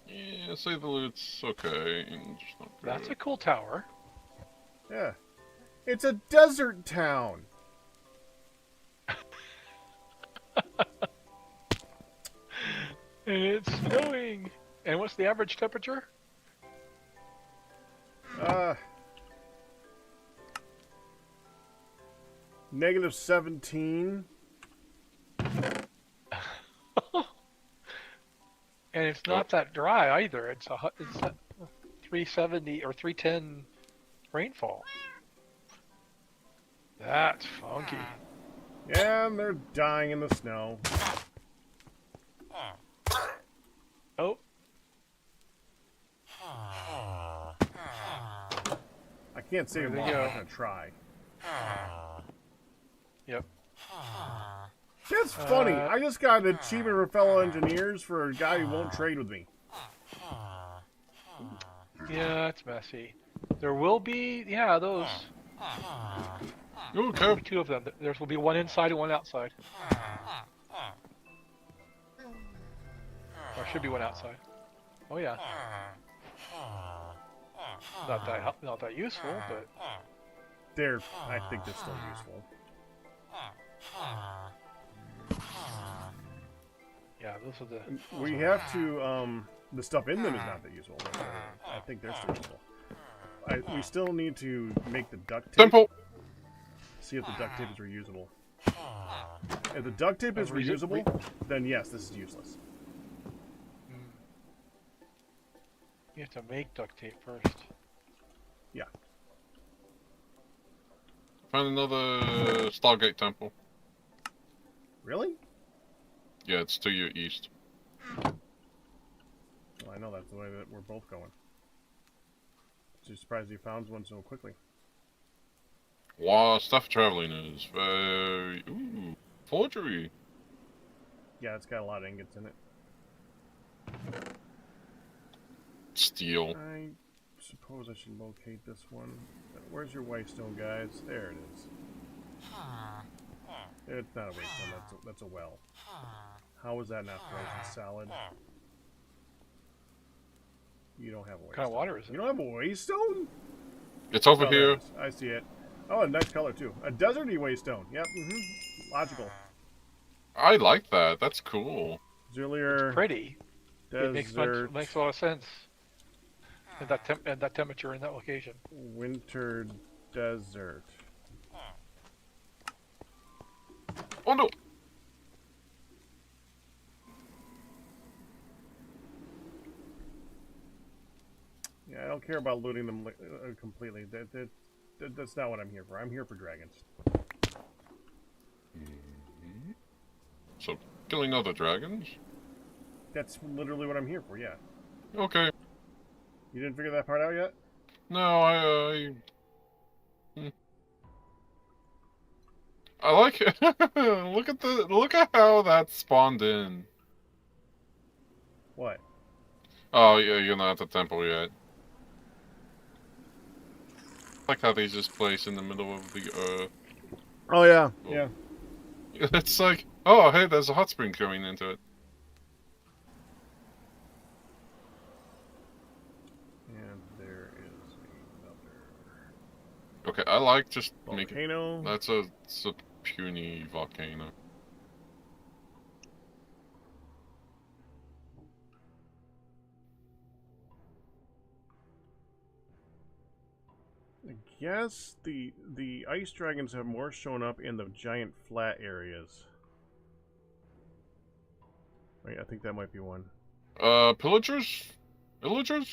Yeah, say the loot's okay. Just not good. That's a cool tower. Yeah. It's a desert town! And it's snowing. And what's the average temperature? -17. And it's not that dry either. It's 370 or 310 rainfall. That's funky. Yeah, and they're dying in the snow. Oh. I can't say There more. they I'm go. not gonna try. Yep. That's funny. I just got an achievement for fellow engineers for a guy who won't trade with me. Yeah, it's messy. There will be, yeah, those. Okay. There'll be 2 of them. There will be one inside and one outside. Or should be one outside. Oh yeah. Not that useful, but I think they're still useful. yeah, those are the. We have to, the stuff in them is not that useful, but I think they're still useful. We still need to make the duct tape. Temple! See if the duct tape is reusable. If the duct tape is reusable, then yes, this is useless. You have to make duct tape first. Yeah. Found another Stargate temple. Really? Yeah, it's to your east. Well, I know that's the way that we're both going. Just surprised you found one so quickly. Wow, stuff traveling is very... Ooh, forgery. Yeah, it's got a lot of ingots in it. Steel. I suppose I should locate this one. Where's your waystone, guys? There it is. It's not a waystone, that's a well. How is that not frozen salad? You don't have a waystone. What kind of water is it? You don't have a waystone? It's over Oh, there here. it is. I see it. Oh, a nice color too. A deserty waystone. Yep, logical. I like that. That's cool. Zillier Pretty. It makes a desert lot of sense. And that temperature in that location. winter desert. Oh no! Yeah, I don't care about looting them completely. That's not what I'm here for. I'm here for dragons. So, killing other dragons? That's literally what I'm here for, yeah. Okay. You didn't figure that part out yet? No, I like it. Look at how that spawned in. What? Oh yeah, you're not at the temple yet. I like how they just place in the middle of the earth. Oh yeah, Oh. yeah. It's like, oh hey, there's a hot spring going into it. And there is another Okay, I like just making. volcano. That's a puny volcano. I guess the ice dragons have more shown up in the giant flat areas. Wait, I think that might be one. Pillagers? Villagers?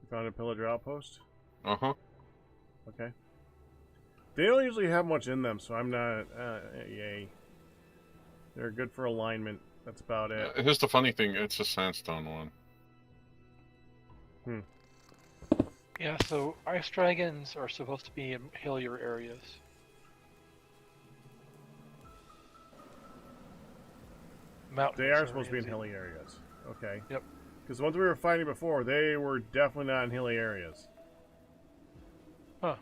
You found a pillager outpost? Uh-huh. Okay. They don't usually have much in them, so I'm not... yay. They're good for alignment. That's about it. Here's the funny thing, it's a sandstone one. Yeah, so ice dragons are supposed to be in hillier areas. They Mountainous are supposed to be in areas, hilly areas. Okay. Yep. Because the ones we were fighting before, they were definitely not in hilly areas. Huh.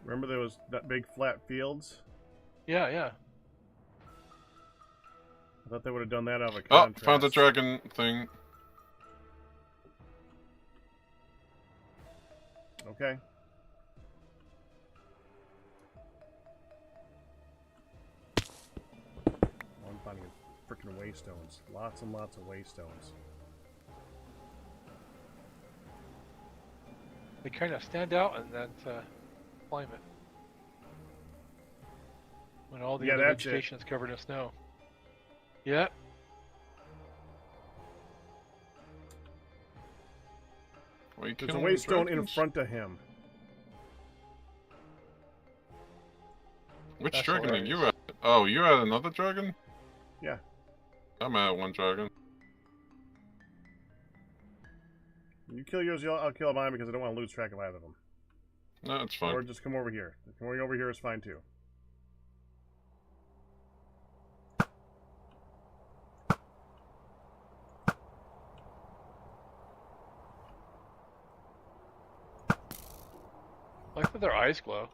Remember there was that big flat fields? Yeah, yeah. I thought they would have done that out of a Oh, contrast. found the dragon thing. Okay. I'm finding freaking waystones. Lots and lots of waystones. They kind of stand out in that climate. When all the Yeah, other that's it. vegetation is covered in snow. Yeah. Are you There's a killing the waystone in dragons? front of him. Which That's dragon are you hilarious. at? Oh, you're at another dragon? Yeah. I'm at one dragon. You kill yours, I'll kill mine because I don't want to lose track of either of them. No, it's fine. Or just come over here. Coming over here is fine too. I like that their eyes glow.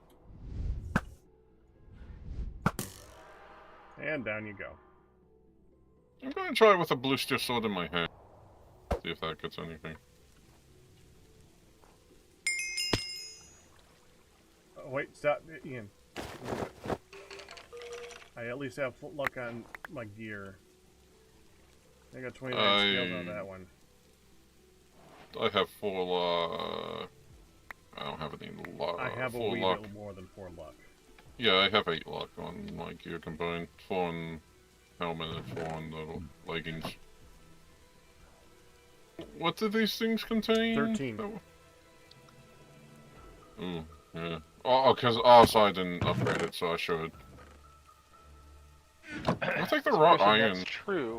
And down you go. I'm gonna try it with a blue steel sword in my hand. See if that gets anything. Oh, wait, stop, Ian. I at least have luck on my gear. I got 29 skills on that one. I have 4 I don't have any luck. I have a 4 wee luck. bit more than 4 luck. Yeah, I have 8 luck on my gear combined. 4 on helmet and 4 on the leggings. What do these things contain? 13. Ooh, yeah. Oh, so I didn't upgrade it, so I should. I'll take the So raw actually, iron. That's true.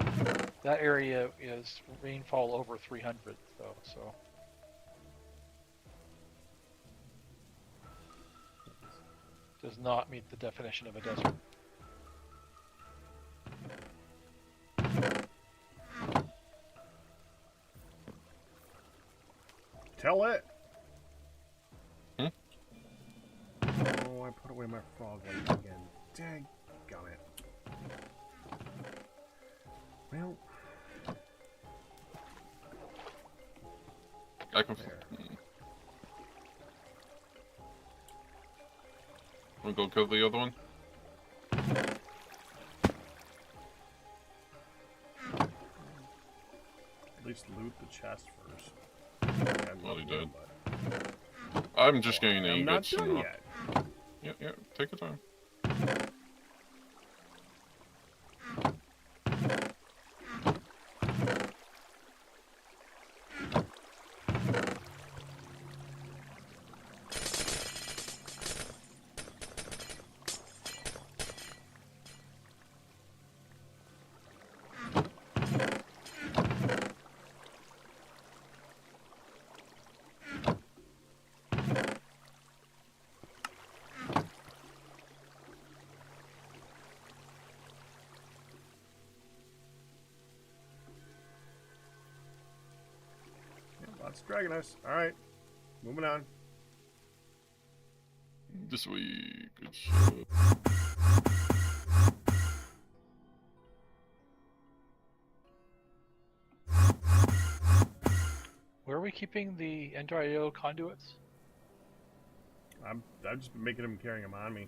That area is rainfall over 300, though, so. Does not meet the definition of a desert. Tell it! Hmm? Oh, I put away my frog light again. Daggone it. Well, I can. there. Wanna go kill the other one? At least loot the chest first. I'm Well, he not did. but I'm just getting the I'm not ingots. done and, yet. Yeah, take your time. Yeah, lots of dragon ice. Alright. Moving on. This way, good shit. Where are we keeping the Ender.io conduits? I've just been making them carrying them on me.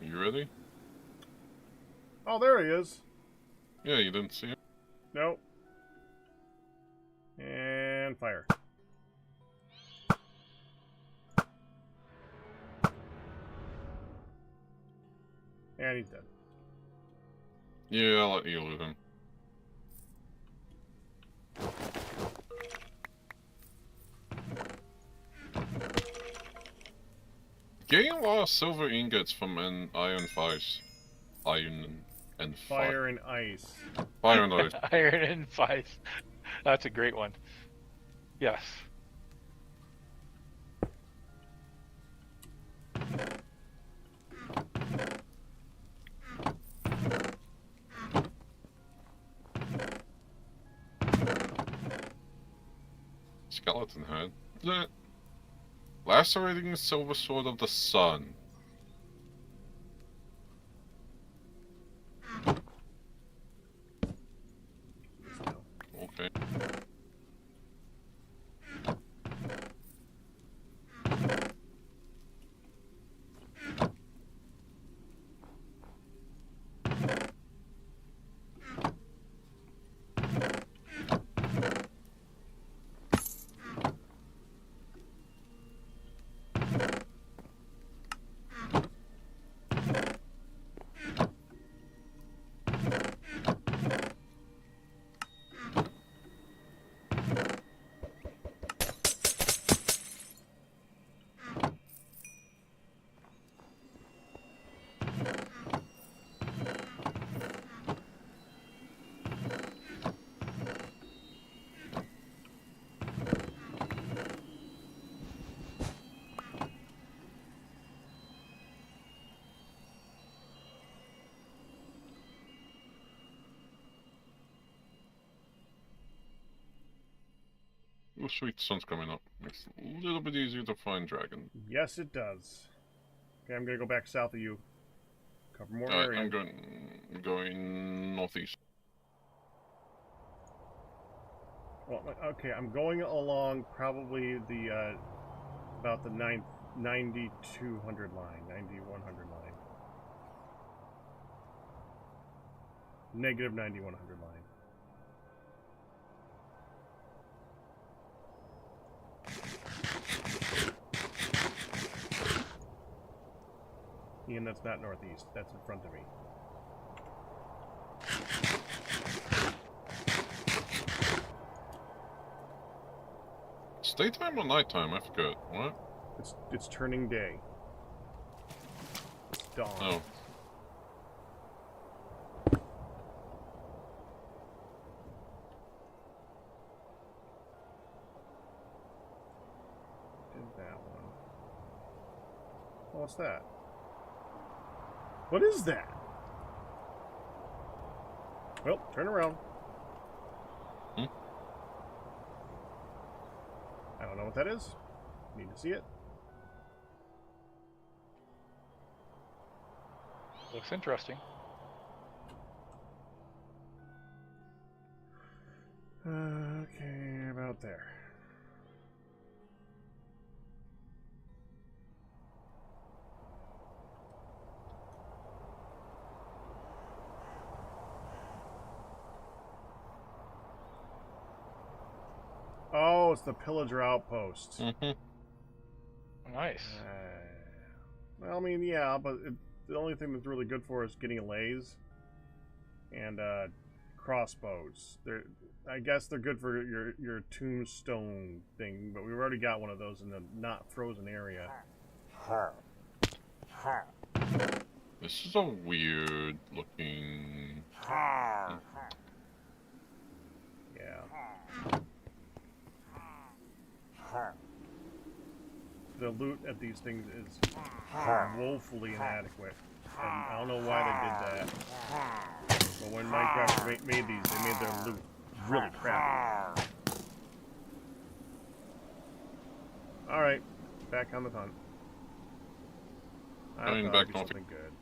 You ready? Oh, there he is. Yeah, you didn't see him? Nope. And fire. And he's dead. Yeah, I'll let you loot him. Getting a lot of silver ingots from an iron files. Iron and Fire and ice. Fire and ice. Iron and ice. That's a great one. Yes. Skeleton head. The lacerating silver sword of the sun. Okay. Oh, sweet, the sun's coming up. Makes it a little bit easier to find dragon. Yes, it does. Okay, I'm gonna go back south of you. Cover more area. I'm going northeast. Well, okay, I'm going along probably the about the 9200 line, 9100 line. Negative 9100 line. Ian, that's not northeast. That's in front of me. It's daytime or nighttime? I forgot. What? It's turning day. It's dawn. Oh. Did that one. Oh, what's that? What is that? Well, turn around. Hmm? I don't know what that is. Need to see it. Looks interesting. Okay, about there. Oh, it's the pillager outpost. Mm-hmm. Nice. Well, I mean, yeah, but the only thing that's really good for is getting allays and crossbows. I guess they're good for your tombstone thing, but we've already got one of those in the not frozen area. This is a weird looking. Yeah. The loot at these things is woefully inadequate. And I don't know why they did that. But when Minecraft made these, they made their loot really crappy. Alright, back on the hunt. I Coming thought back it'd be north. something good.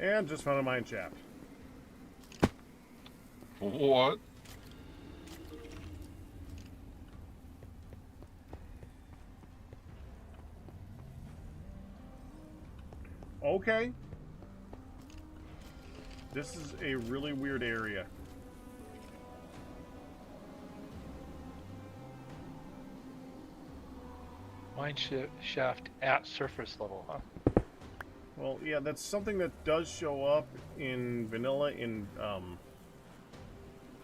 And just found a mine shaft. What? Okay. This is a really weird area. Mine shaft at surface level, huh? Well, yeah, that's something that does show up in vanilla in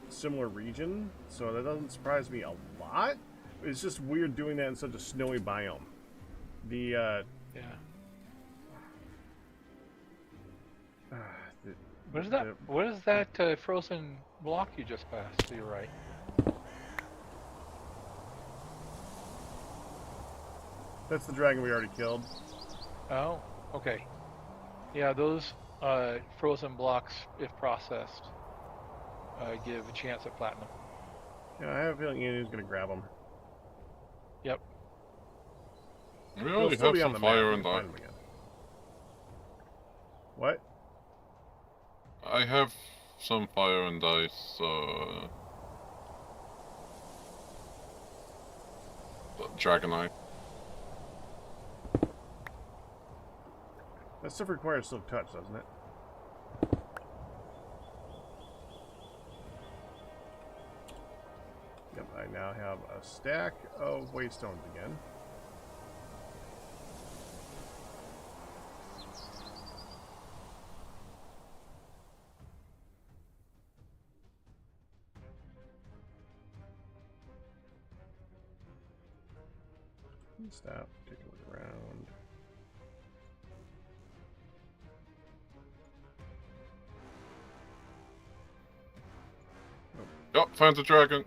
similar region, so that doesn't surprise me a lot. It's just weird doing that in such a snowy biome. The Yeah. the, What is that? What is that frozen block you just passed to your right? that's the dragon we already killed. Oh, okay. Yeah, those frozen blocks, if processed, give a chance at platinum. Yeah, I have a feeling Ian is going to grab him. Yep. We He'll already still have be on some the map. fire We and can ice. find him again. What? I have some fire and ice, Dragonite. That stuff requires silk touch, doesn't it? Yep, I now have a stack of waystones again. Stop, take a look around. Yup, found the dragon.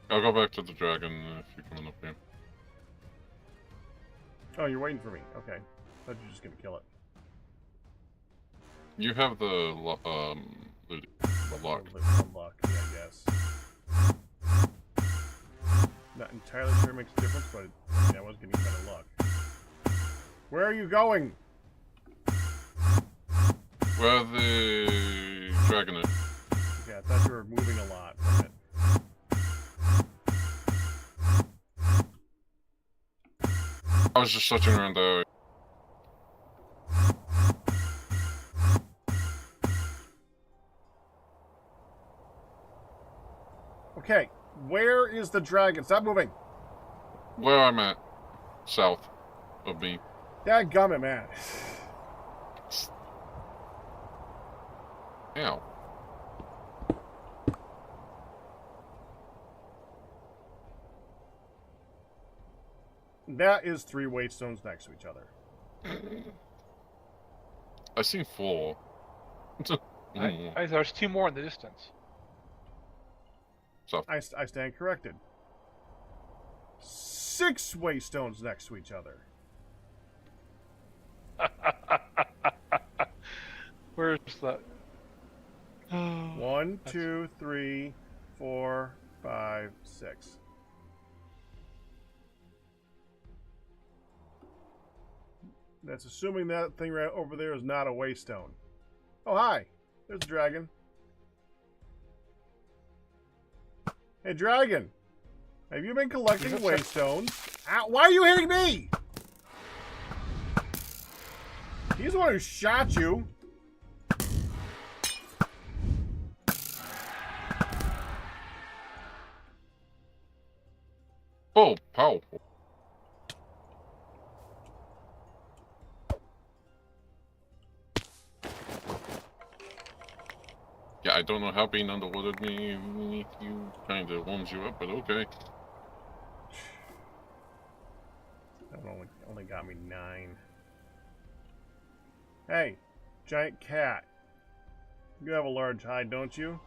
I'll go back to the dragon if you're coming up here. Oh, you're waiting for me. Okay. Thought you were just gonna kill it. You have the lock. Unlock, yeah, I guess. Not entirely sure it makes a difference, but I mean, I was getting better luck. Where are you going? Where the dragon is. Yeah, I thought you were moving a lot from it. I was just searching around the area. Okay, where is the dragon? Stop moving. Where I'm at, south of me. Dadgummit, man. Ow. That is 3 waystones next to each other. I seen 4. There's 2 more in the distance. So I stand corrected. 6 waystones next to each other. Where's that? 1, 2, 3, 4, 5, 6. That's assuming that thing right over there is not a waystone. Oh, hi. There's a dragon. Hey, dragon. Have you been collecting waystones? Ow, why are you hitting me? He's the one who shot you. oh, powerful. Yeah, I don't know how being underwater beneath you kind of warms you up, but okay. That only got me 9. Hey, giant cat. You have a large hide, don't you?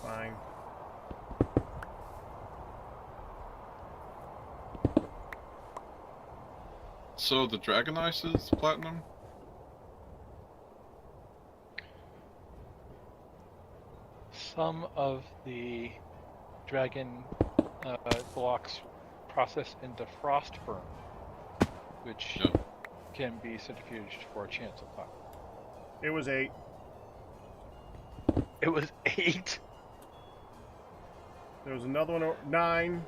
Fine. So the Dragon Ice is platinum? Some of the dragon blocks process into frost burn, which Yeah. can be centrifuged for a chance of platinum. It was 8. It was 8. There was another one, 9.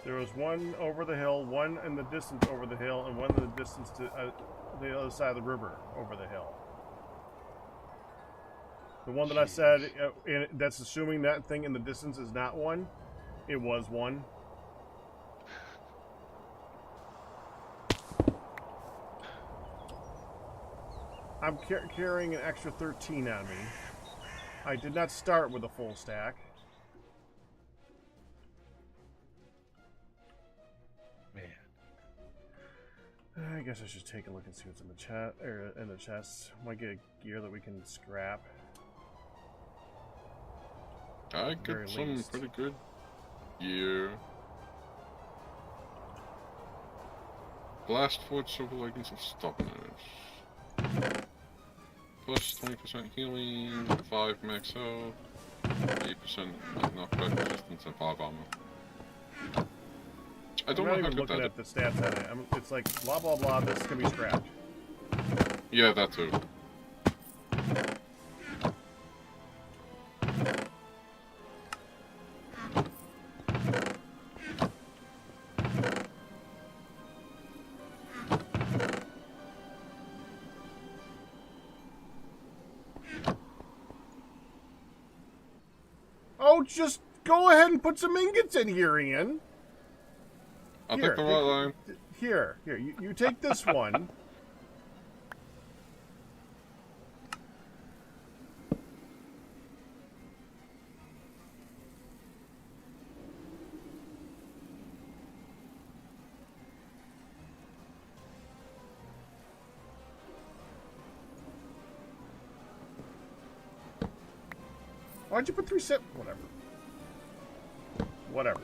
There was one over the hill, one in the distance over the hill, and one in the distance to the other side of the river over the hill. The one that I said, that's assuming that thing in the distance is not one. It was one. I'm carrying an extra 13 on me. I did not start with a full stack. Man. I guess I should take a look and see what's in the chat or in the chest. Might get gear that we can scrap. I get some pretty good gear. Blast Forge Silver Leggings of Stubbornness. Plus 20% healing, 5 max health, 8% knockback resistance, and 5 armor. I don't know I'm how not even good looking that at the stats on it. It's like blah blah blah. This can be scrapped. Yeah, that too. Oh, just go ahead and put some ingots in here, Ian. I'll take the right line. Here. You take this one. Why'd you put 3 Whatever.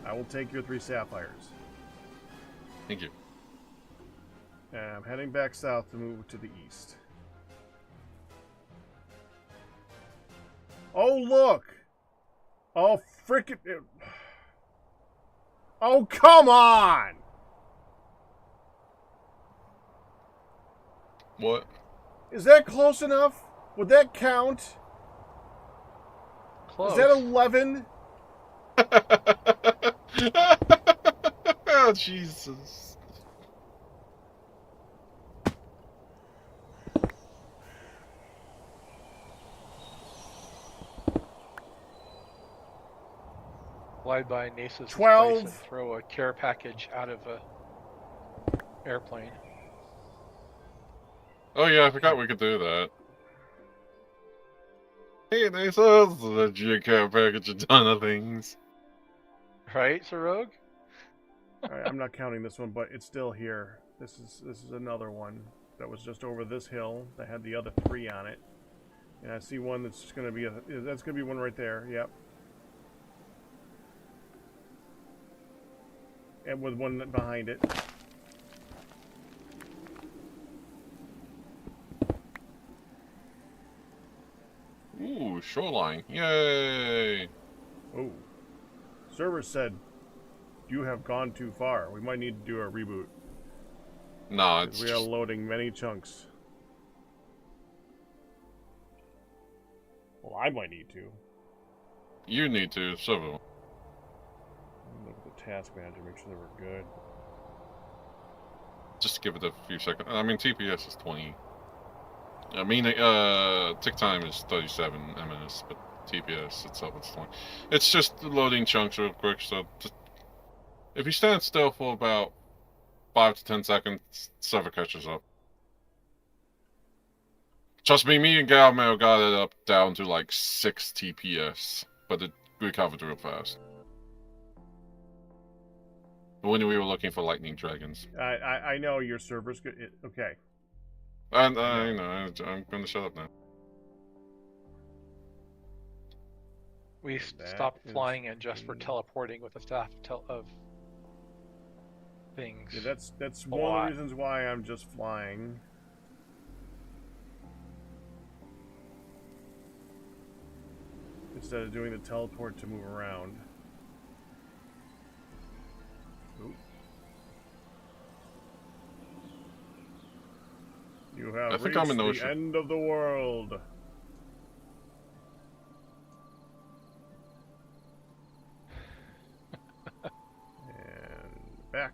I will take your 3 sapphires. Thank you. And I'm heading back south to move to the east. Oh, look! Oh, frickin'... Oh, come on! What? Is that close enough? Would that count? Close. Is that 11? Oh, Jesus. Fly by NASA's 12. place and throw a care package out of a airplane. Oh yeah, I forgot we could do that. Hey, NASA, the G-Care package a ton of things. Right, Sir Rogue? Alright, I'm not counting this one, but it's still here. This is another one that was just over this hill that had the other 3 on it. And I see one that's just gonna be that's gonna be one right there, yep. And with one behind it. Ooh, shoreline. Yay! Oh. Server said you have gone too far. We might need to do a reboot. Nah, it's We are loading many chunks. Well, I might need to. You need to, so. Look at the task manager, make sure that we're good. Just give it a few seconds. I mean, TPS is 20. I mean, tick time is 37 minutes, but TPS itself is 20. It's just loading chunks real quick, so if you stand still for about 5 to 10 seconds, server catches up. Trust me, me and Galmail got it up down to like 6 TPS, but it recovered real fast. When we were looking for lightning dragons. I know your server's good. Okay. And I know, I'm gonna shut up now. We That stopped is flying and just for the- teleporting with the staff of things. Yeah, that's A one of lot. the reasons why I'm just flying. Instead of doing the teleport to move around. Oop. You have I think reached I'm in the ocean. end of the world. And back.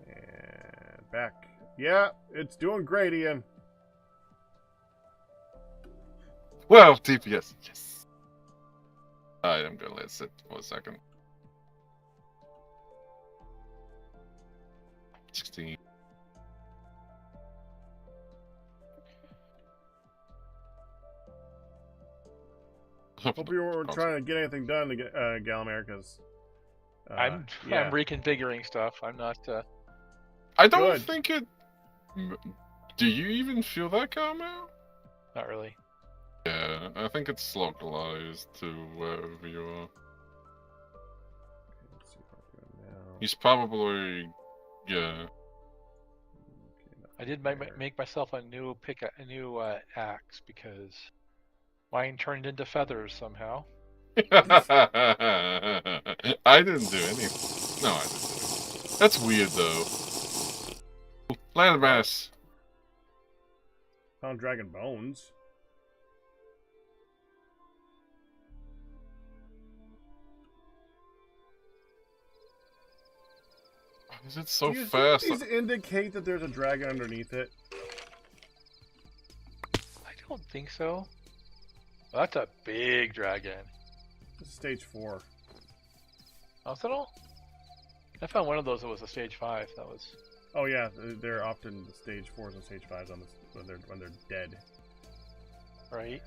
And back. Yeah, it's doing great, Ian. Well, TPS. Yes. Alright, I'm gonna let it sit for a second. 16. Hope you weren't trying to get anything done to get Gallimer, because I'm yeah. reconfiguring stuff. I'm not. I don't Good. think it. Do you even feel that, Carmel? Not really. Yeah, I think it's localized to wherever you are. Let's see if I'm doing now. He's probably. Yeah. I did make myself a new axe because mine turned into feathers somehow. I didn't do anything. No, I didn't do it. That's weird, though. Landmass. Found dragon bones. Is it so Do you fast? think these indicate that there's a dragon underneath it? I don't think so. Well, that's a big dragon. This is stage 4. Oh, is that all? I found one of those that was a stage 5. That was. Oh yeah, they're often the stage 4s and stage 5s on this when they're dead. Right.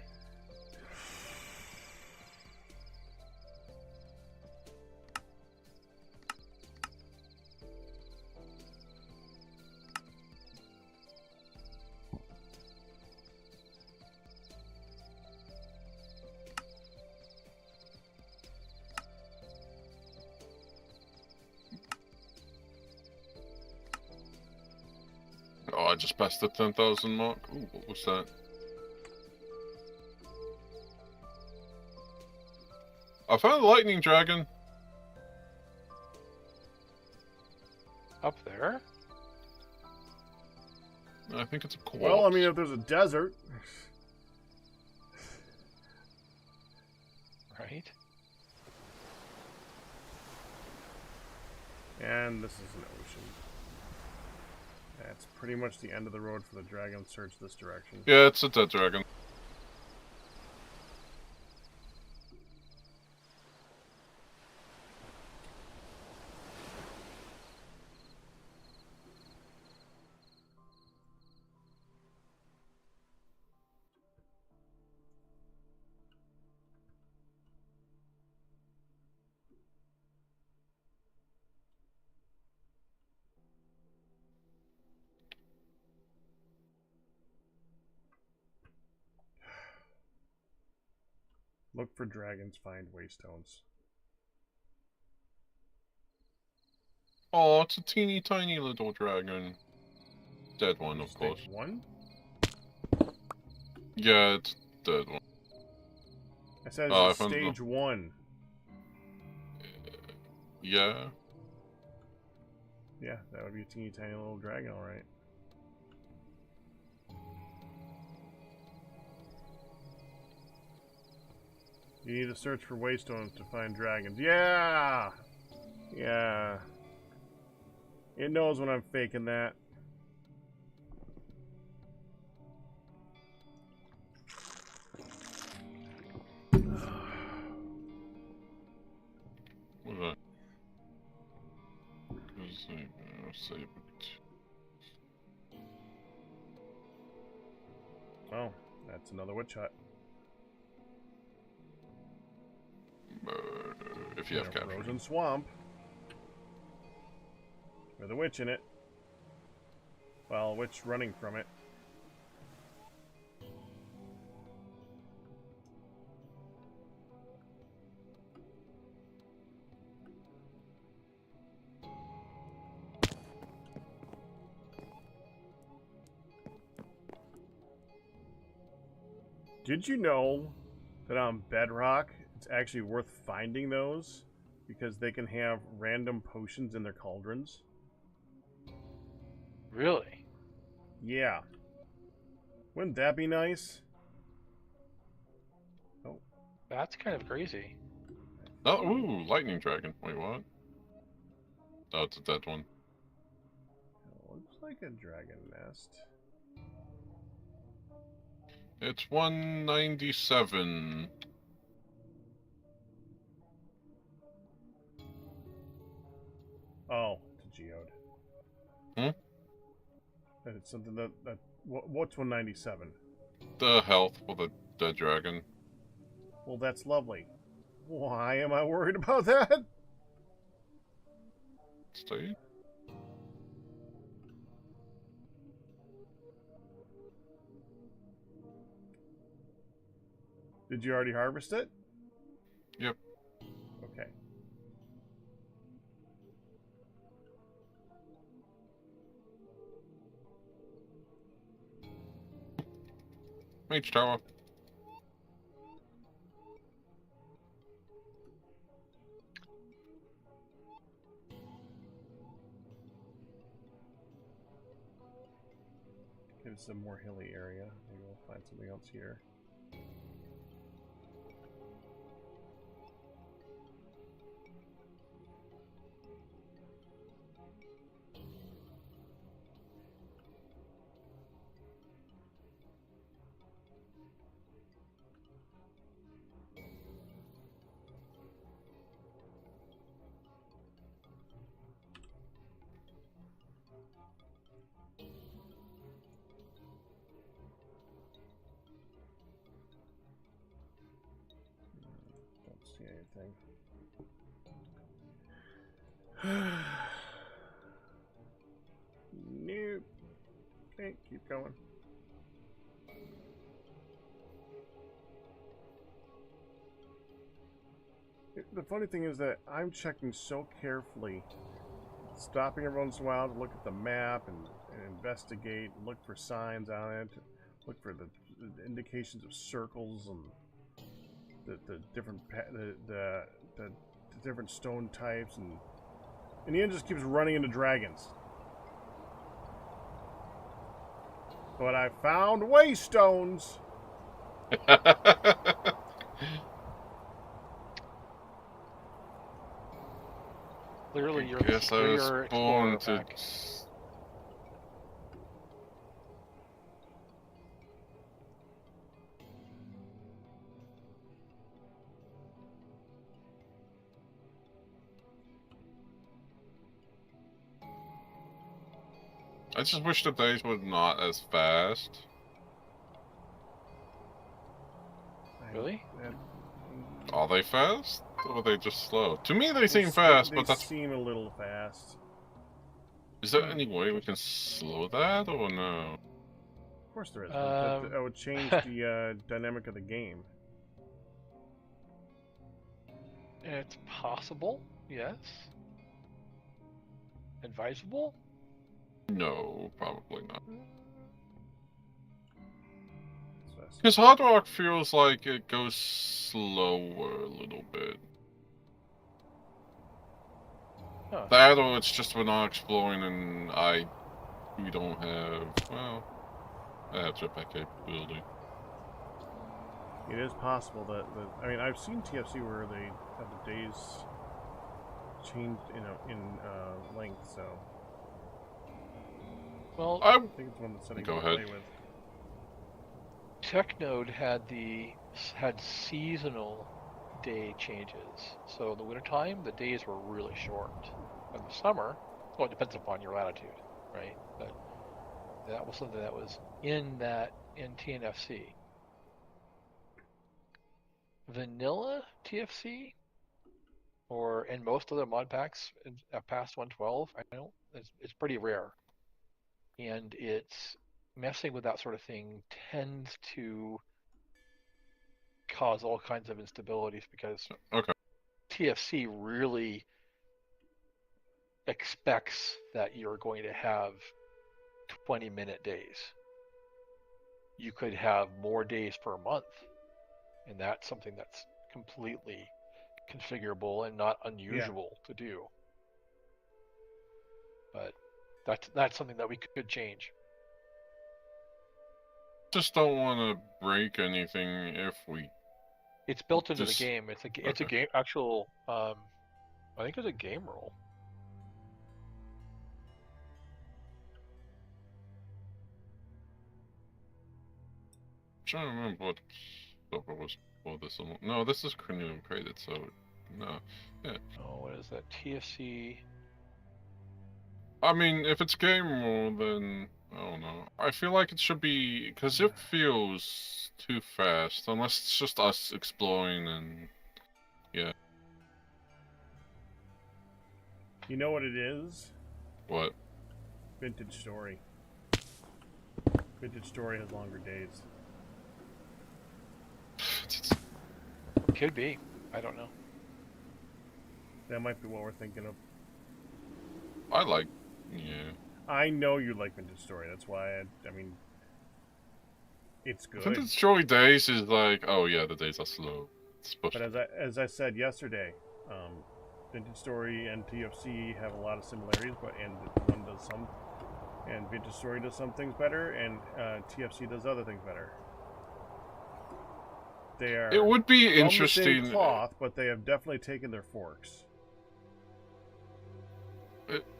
Oh, I just passed the 10,000 mark. Ooh, what was that? I found a lightning dragon. Up there? I think it's a quartz. Well, I mean, if there's a desert. Right. And this is an ocean. That's pretty much the end of the road for the dragon search this direction. Yeah, it's a dead dragon. Look for dragons, find waystones. Oh, it's a teeny tiny little dragon. Dead one, of course. Stage 1? Yeah, it's a dead one. I said I it's found stage 1. Yeah. Yeah, that would be a teeny tiny little dragon, alright. You need to search for waystones to find dragons. Yeah! Yeah. It knows when I'm faking that. What was that? Save it. Oh, that's another witch hut. If you have In a captured. frozen swamp. With a witch in it. Well, a witch running from it. Did you know that on Bedrock, it's actually worth finding those because they can have random potions in their cauldrons? Really? Yeah. Wouldn't that be nice? Oh, That's kind of crazy. Oh, ooh, lightning dragon. Wait, what? Oh, it's a dead one. it looks like a dragon nest. It's 197. Oh, it's a geode. Hmm? It's something that what's 197? The health for the dead dragon. Well, that's lovely. Why am I worried about that? Stay. Did you already harvest it? Yep. Okay. Mage tower. Give some more hilly area. Maybe we'll find something else here. Don't see anything. Nope. Okay, keep going. The funny thing is that I'm checking so carefully, stopping every once in a while to look at the map and investigate, look for signs on it, look for the indications of circles and the different the different stone types, and in the end just keeps running into dragons. But I found waystones. Clearly, you're Guess I was you're born explorer to. back. I just wish the days were not as fast. Really? Are they fast? Or are they just slow? To me, they seem fast, but that's. They seem a little fast. Is there any way we can slow that, or no? Of course there is. That would change the dynamic of the game. It's possible, yes. Advisable? No, probably not. So that's- Because Hard Rock feels like it goes slower a little bit. Huh. That, or it's just we're not exploring and we don't have, well, I have jetpack capability. It is possible that I mean, I've seen TFC where they have the days changed in length, so Well, I think it's one of the settings Go to ahead. play with. TechNode had seasonal day changes. So in the wintertime, the days were really short. In the summer, well, it depends upon your latitude, right? But that was something that was in TNFC. Vanilla TFC, or in most other mod packs past 112, I don't. It's pretty rare, and it's messing with that sort of thing tends to cause all kinds of instabilities because Okay. TFC really expects that you're going to have 20-minute days. you could have more days per month, and that's something that's completely configurable and not unusual to do. But that's something that we could change. Just don't want to break anything if we. It's built into Just- the game. It's a okay. game actual. I think it's a game rule. I'm trying to remember what stuff it was for this. No, this is Cranium Created, so no. Yeah. Oh, what is that? TFC. I mean, if it's game rule, then I don't know. I feel like it should be because it feels too fast, unless it's just us exploring and yeah. You know what it is? What? Vintage Story. Vintage Story has longer days. Could be. I don't know. That might be what we're thinking of. I like, yeah. I know you like Vintage Story. That's why I mean, it's good. Vintage Story days is like, oh yeah, the days are slow. But as I said yesterday, Vintage Story and TFC have a lot of similarities, and one does some, and Vintage Story does some things better, and TFC does other things better. They are. It would be from the interesting. same cloth, but they have definitely taken their forks.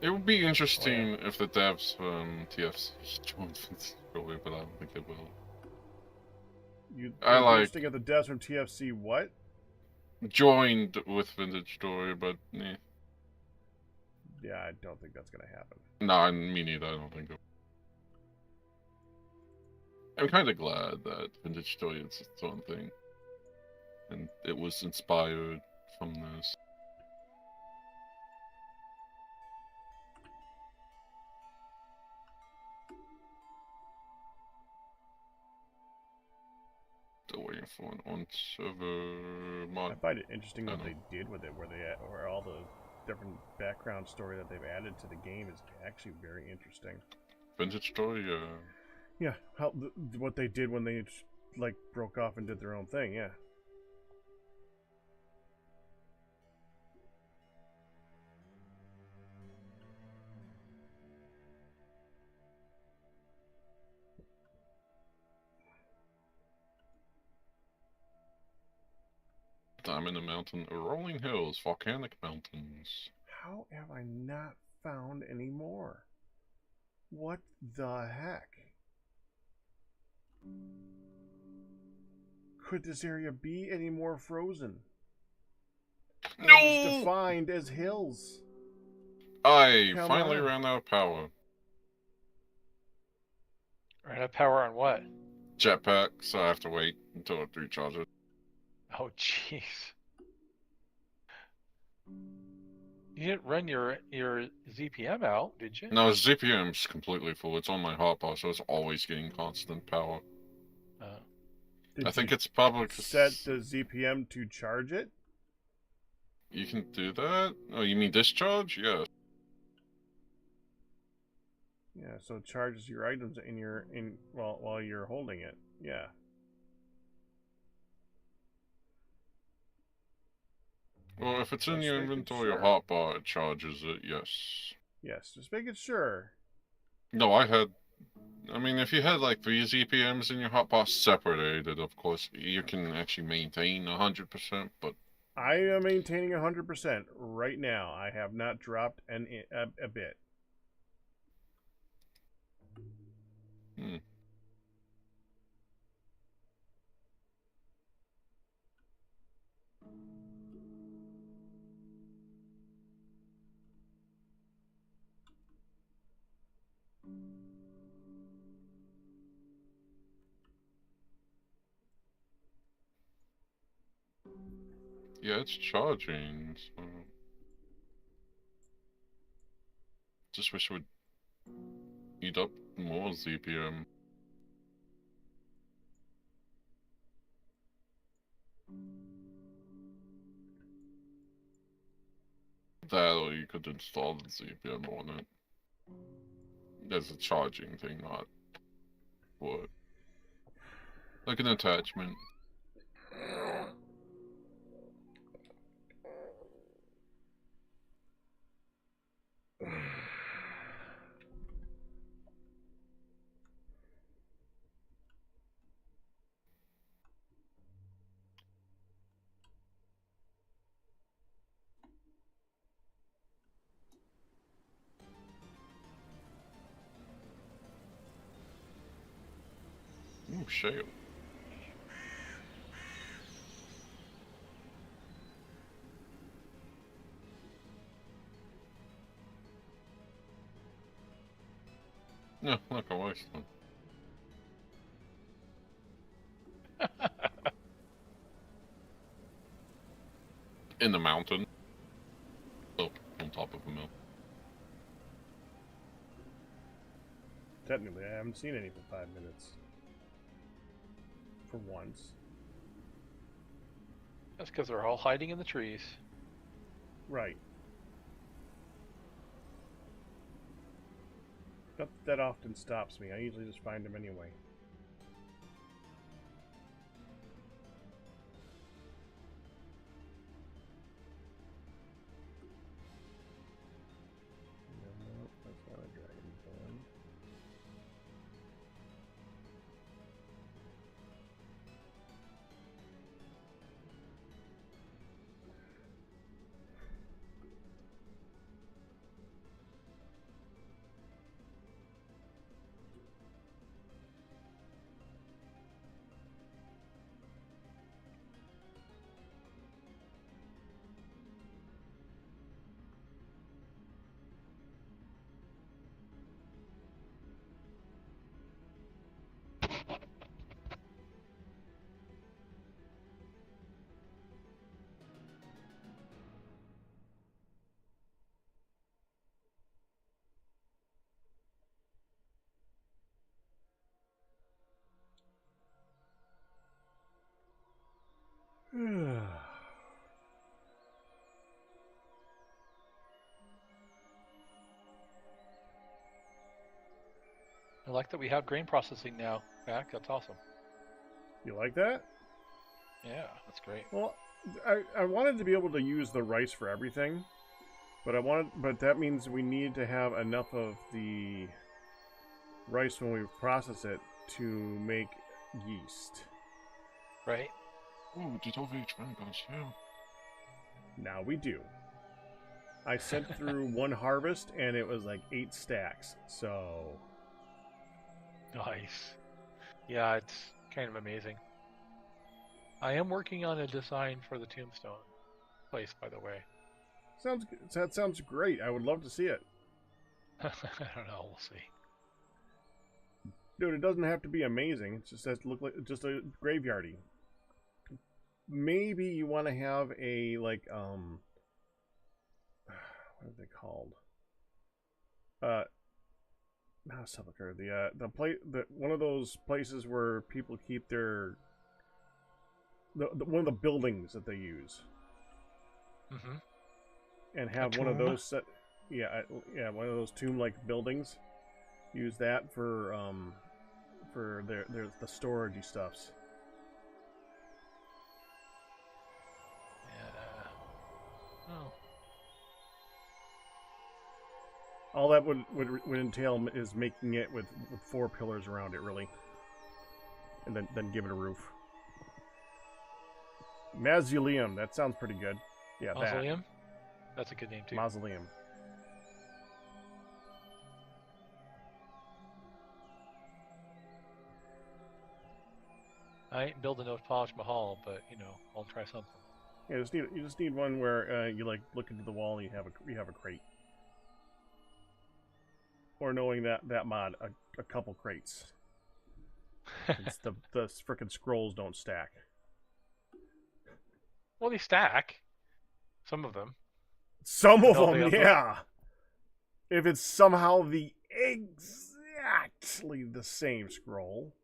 It would be interesting if the devs from TFC joined Vintage Story, but I don't think they will. I like interesting if the devs from TFC what? Joined with Vintage Story, but eh. Yeah, I don't think that's gonna happen. Nah, me neither. I don't think it. I'm kind of glad that Vintage Story is its own thing, and it was inspired from this. Still waiting for an on-server mod. I find it interesting what they did with it, where all the different background story that they've added to the game is actually very interesting. Vintage Story, yeah, what they did when they like broke off and did their own thing, yeah. I'm in a mountain, rolling hills, volcanic mountains. How have I not found any more? What the heck? Could this area be any more frozen? No! It's defined as hills. I finally ran out of power. Ran out of power on what? Jetpack, so I have to wait until it recharges. Oh, jeez. You didn't run your ZPM out, did you? No, ZPM's completely full. It's on my hotbar, so it's always getting constant power. I think it's probably set the ZPM to charge it. You can do that? Oh, you mean discharge? Yes. Yeah, so it charges your items while you're holding it. Yeah. Well, if it's in your inventory or hotbar, it charges it, yes. Yes, just making sure. No, I mean, if you had like 3 ZPMs in your hotbar separated, of course, you can actually maintain 100%, but... I am maintaining 100% right now. I have not dropped a bit. Hmm. Yeah, it's charging, so... Just wish it would eat up more ZPM. That, or you could install the ZPM on it. There's a charging thing, not what. Like an attachment. Ooh, shale. No, not gonna waste one. In the mountain. Up on top of a mill. Technically, I haven't seen any for 5 minutes. For once. That's because they're all hiding in the trees. Right. That often stops me. I usually just find them anyway. No, that's not a dragon fan. I like that we have grain processing now back. That's awesome. You like that? Yeah, that's great. Well, I wanted to be able to use the rice for everything, but that means we need to have enough of the rice when we process it to make yeast. Right? Ooh, did over each one goes, yeah. Now we do. I sent through one harvest and it was like 8 stacks, so... Nice. Yeah, it's kind of amazing. I am working on a design for the tombstone place, by the way. That sounds great. I would love to see it. I don't know. We'll see. Dude, it doesn't have to be amazing. It just has to look like just a graveyardy. Maybe you want to have a, like, what are they called? Not a sepulcher. One of those places where people keep their one of the buildings that they use. Mm-hmm. And have one of those set. Yeah, one of those tomb-like buildings. Use that for the storagey stuffs. Yeah. Oh. All that would entail is making it with 4 pillars around it, really, and then give it a roof. Mausoleum. That sounds pretty good. Yeah, Mausoleum? That's a good name, too. Mausoleum. I ain't building no Taj Mahal, but, I'll try something. Yeah, you just need one where you like look into the wall and you have a crate. Or knowing that mod, a couple crates. It's the frickin' scrolls don't stack. Well, they stack. Some of them. Some of them, yeah. If it's somehow exactly the same scroll.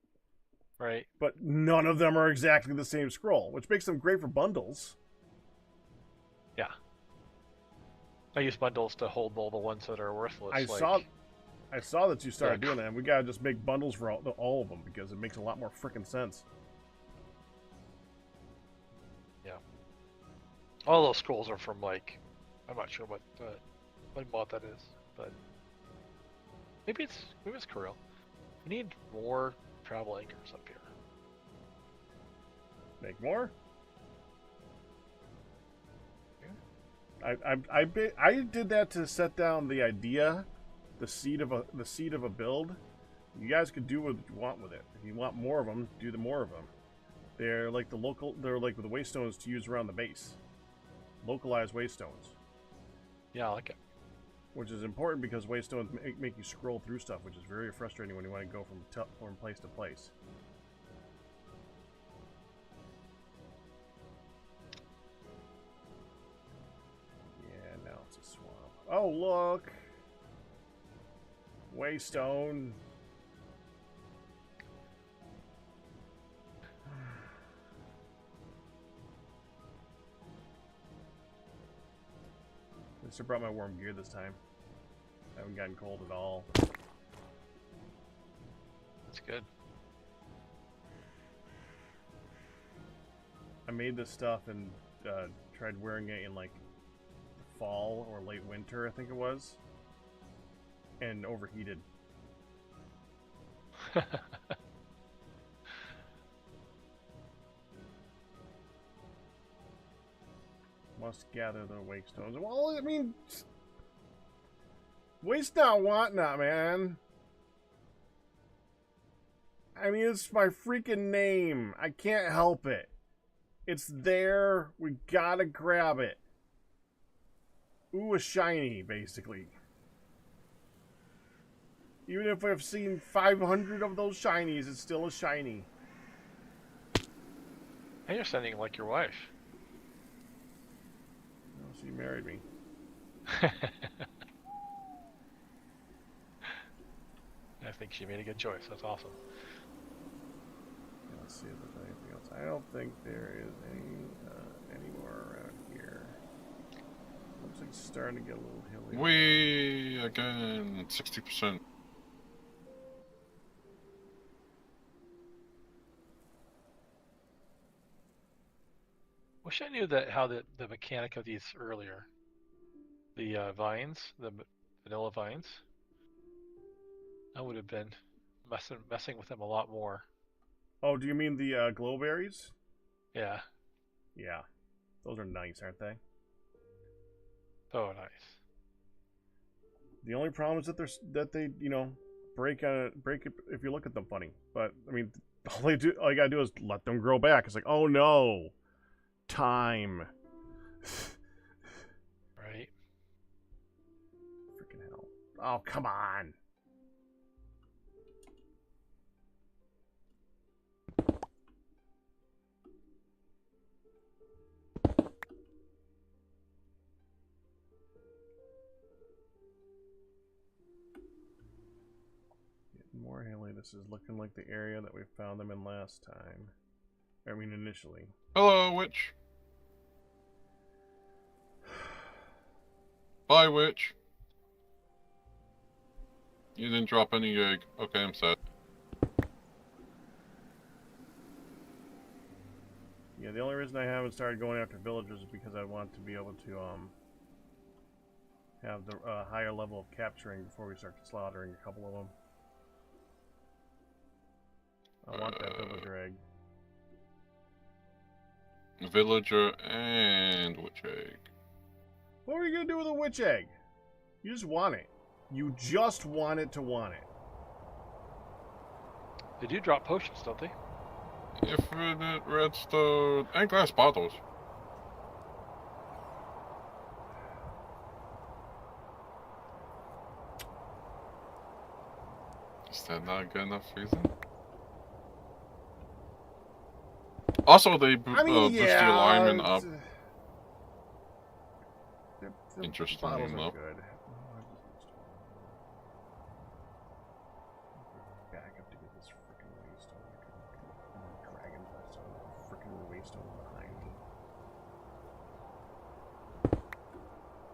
Right. But none of them are exactly the same scroll, which makes them great for bundles. Yeah. I use bundles to hold all the ones that are worthless. I saw that you started doing that, and we gotta just make bundles for all of them because it makes a lot more frickin' sense. All those scrolls are from like, I'm not sure what mod that is, but maybe it's Kirill. We need more travel anchors up here. Make more? Yeah. I did that to set down the idea, the seed of a build. You guys could do what you want with it. If you want more of them, do the more of them. They're like the waystones to use around the base. Localized waystones. Yeah, I like it. Which is important because waystones make you scroll through stuff, which is very frustrating when you want to go from place to place. Yeah, now it's a swamp. Oh, look! Waystone. At least I brought my warm gear this time. I haven't gotten cold at all. That's good. I made this stuff and tried wearing it in like the fall or late winter, I think it was, and overheated. Must gather the wake stones. Well, I mean, waste not, want not, man. I mean, it's my freaking name. I can't help it. It's there. We gotta grab it. Ooh, a shiny, basically. Even if I've seen 500 of those shinies, it's still a shiny. And you're sounding like your wife. Oh, she married me. I think she made a good choice. That's awesome. Let's see if there's anything else. I don't think there is any more around here. Looks like it's starting to get a little hilly. We again 60%. Wish I knew how the mechanic of these earlier. The vines, the vanilla vines. I would have been messing with them a lot more. Oh, do you mean the glowberries? Yeah. Yeah, those are nice, aren't they? Oh, nice. The only problem is that they break it if you look at them funny. But I mean, all you gotta do is let them grow back. It's like, oh no, time. Right. Freaking hell! Oh, come on. More hilly. This is looking like the area that we found them in last time. I mean, initially. Hello, witch. Bye, witch. You didn't drop any egg. Okay, I'm set. Yeah, the only reason I haven't started going after villagers is because I want to be able to have the higher level of capturing before we start slaughtering a couple of them. I want that villager egg. Villager and witch egg. What are you gonna do with a witch egg? You just want it. You just want it to want it. They do drop potions, don't they? Infinite redstone and glass bottles. Is that not a good enough reason? Also, they boost the alignment up. The Interestingly bottles are enough. good. Back up to get this freaking waystone. Dragon dust on the freaking waystone behind me.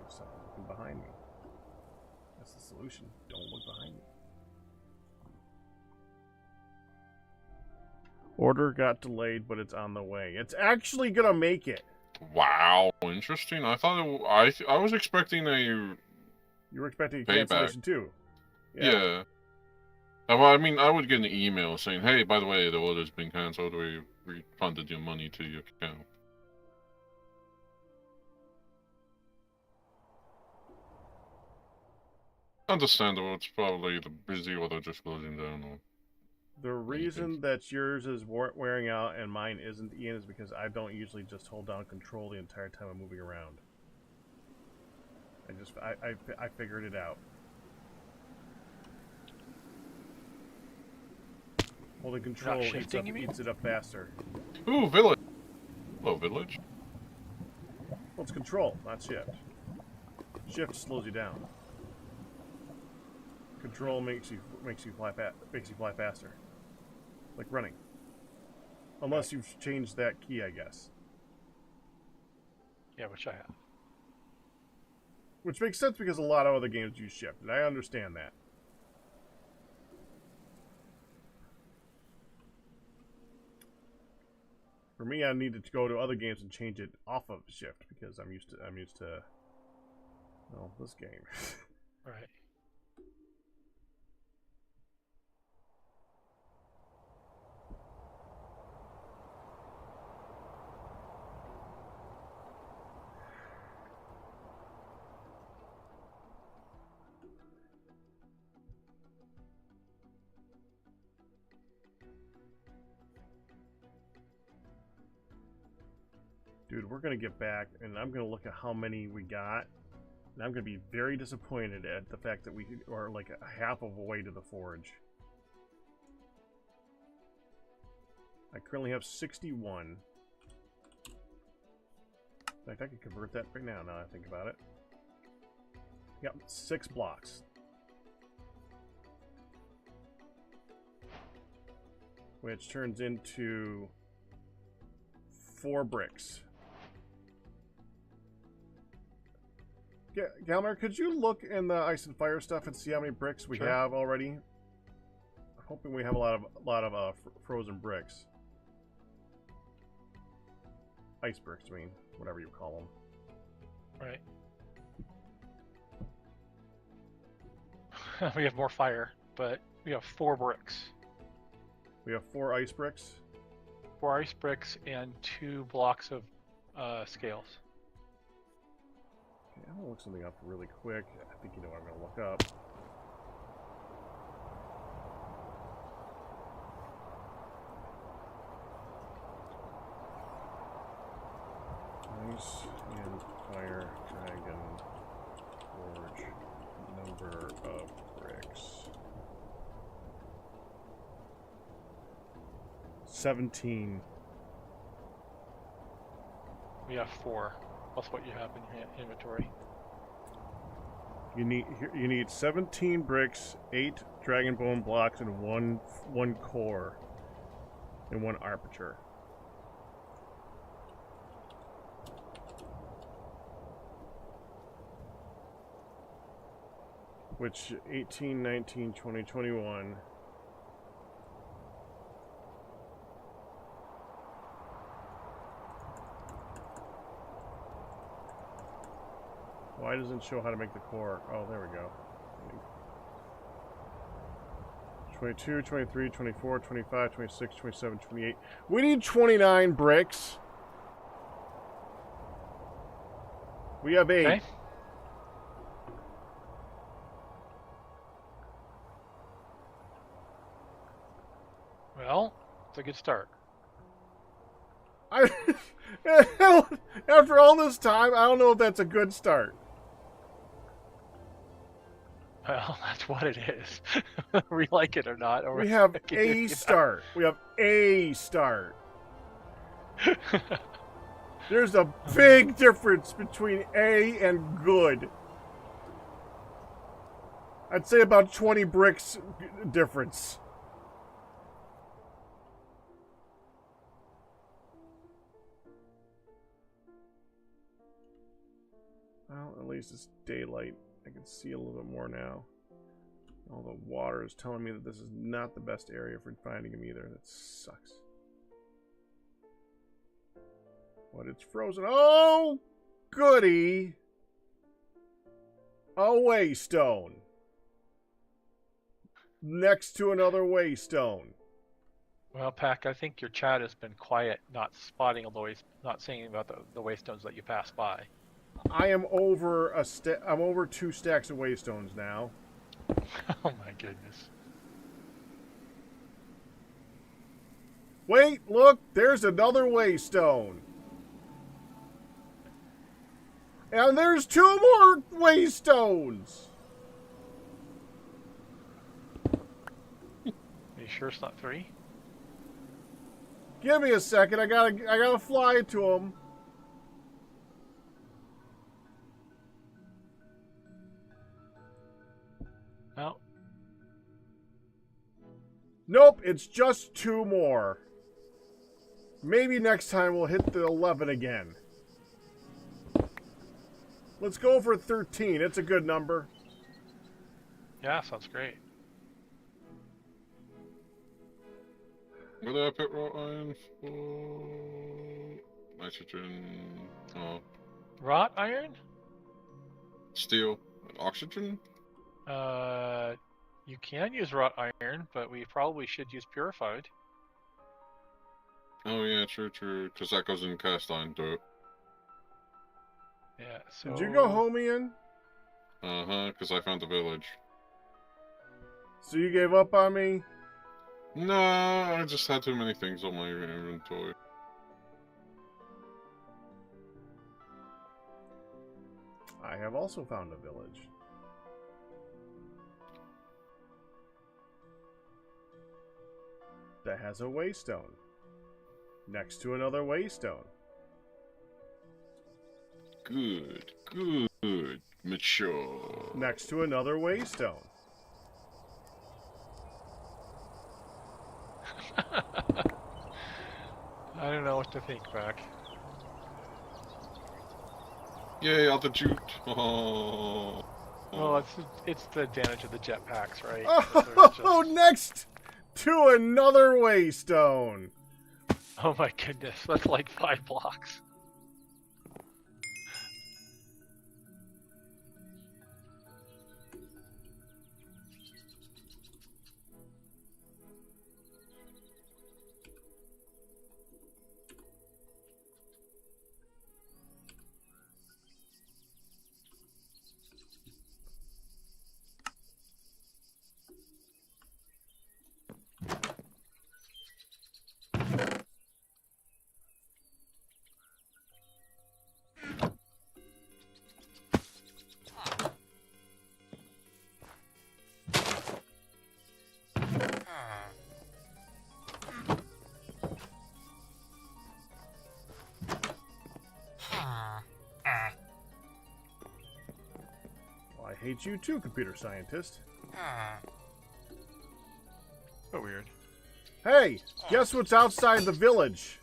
There's something looking behind me. That's the solution. Don't look behind me. Order got delayed, but it's on the way. It's actually gonna make it. Wow, interesting. I thought I was expecting a You were expecting a payback. cancellation too. Yeah. Well, I mean, I would get an email saying, "Hey, by the way, the order's been cancelled. We refunded your money to your account." Understandable. It's probably the busy or they're just closing down. Or The reason that yours is wearing out and mine isn't, Ian, is because I don't usually just hold down control the entire time I'm moving around. I figured it out. Holding control eats it up faster. Ooh, village. Hello, village. Well, it's control, not shift. Shift slows you down. Control makes you fly faster, like running. Unless you've changed that key, I guess. Yeah, which I have. Which makes sense because a lot of other games use shift, and I understand that. For me, I needed to go to other games and change it off of shift because I'm used to well, this game. Right. Dude, we're gonna get back, and I'm gonna look at how many we got, and I'm gonna be very disappointed at the fact that we are like a half of a way to the forge. I currently have 61. In fact, I could convert that right now. Now I think about it. Yep, 6 blocks. Which turns into 4 bricks. Galmer, could you look in the ice and fire stuff and see how many bricks we have already? I'm hoping we have a lot of frozen bricks. Ice bricks, I mean, whatever you call them. Right. We have more fire, but we have 4 bricks. We have 4 ice bricks. 4 ice bricks and 2 blocks of scales. Okay, I'm gonna look something up really quick. I think you know what I'm gonna look up. Ice and fire dragon forge number of bricks. 17. We have 4, plus what you have in your inventory. You need 17 bricks, 8 dragon bone blocks, and one core, and 1 armature. Which 18, 19, 20, 21. Why doesn't it show how to make the core? Oh, there we go. 22, 23, 24, 25, 26, 27, 28. We need 29 bricks. We have 8. Okay. Well, it's a good start. After all this time, I don't know if that's a good start. Well, that's what it is. We like it or not. Or We have a start. We have a start. There's a big difference between A and good. I'd say about 20 bricks difference. Well, at least it's daylight. I can see a little bit more now. All the water is telling me that this is not the best area for finding them either. That sucks. But it's frozen. Oh, goody. A waystone. Next to another waystone. Well, Pack, I think your chat has been quiet, not spotting all the ways, not saying about the waystones that you pass by. I am over I'm over 2 stacks of waystones now. Oh my goodness. Wait, look, there's another waystone. And there's 2 more waystones. Are you sure it's not 3? Give me a second. I gotta fly to them. Well, Nope, it's just 2 more. Maybe next time we'll hit the 11 again. Let's go for 13. It's a good number. yeah, sounds great. What did I put wrought iron for? Nitrogen. Oh. Wrought iron? Steel. Oxygen? You can use wrought iron, but we probably should use purified. Oh yeah, true. Because that goes in cast iron dirt. Yeah, so... Did you go home, Ian? Because I found the village. So you gave up on me? No, I just had too many things on my inventory. I have also found a village. That has a waystone. Next to another waystone. Good. Mature. Next to another waystone. I don't know what to think, Pack. Yay, other jute. Oh. Well, it's the advantage of the jetpacks, right? Oh, next to another waystone. Oh my goodness, that's like 5 blocks. Well, I hate you too, computer scientist. So weird. Hey, guess what's outside the village?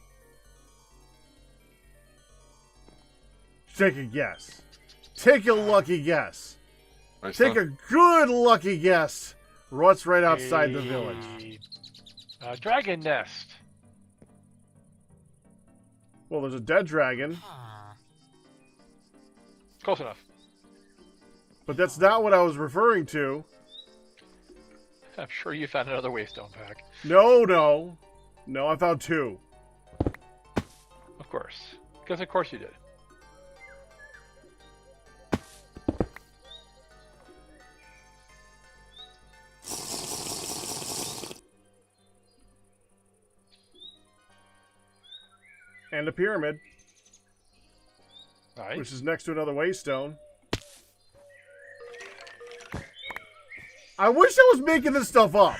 Take a guess. Take a lucky guess. Take a good lucky guess. What's right outside the village? Dragon nest. Well, there's a dead dragon, Close enough. but that's not what I was referring to. I'm sure you found another waystone, Pack. No, I found 2. Of course. Because of course you did. And a pyramid, Nice. which is next to another waystone. I wish I was making this stuff up.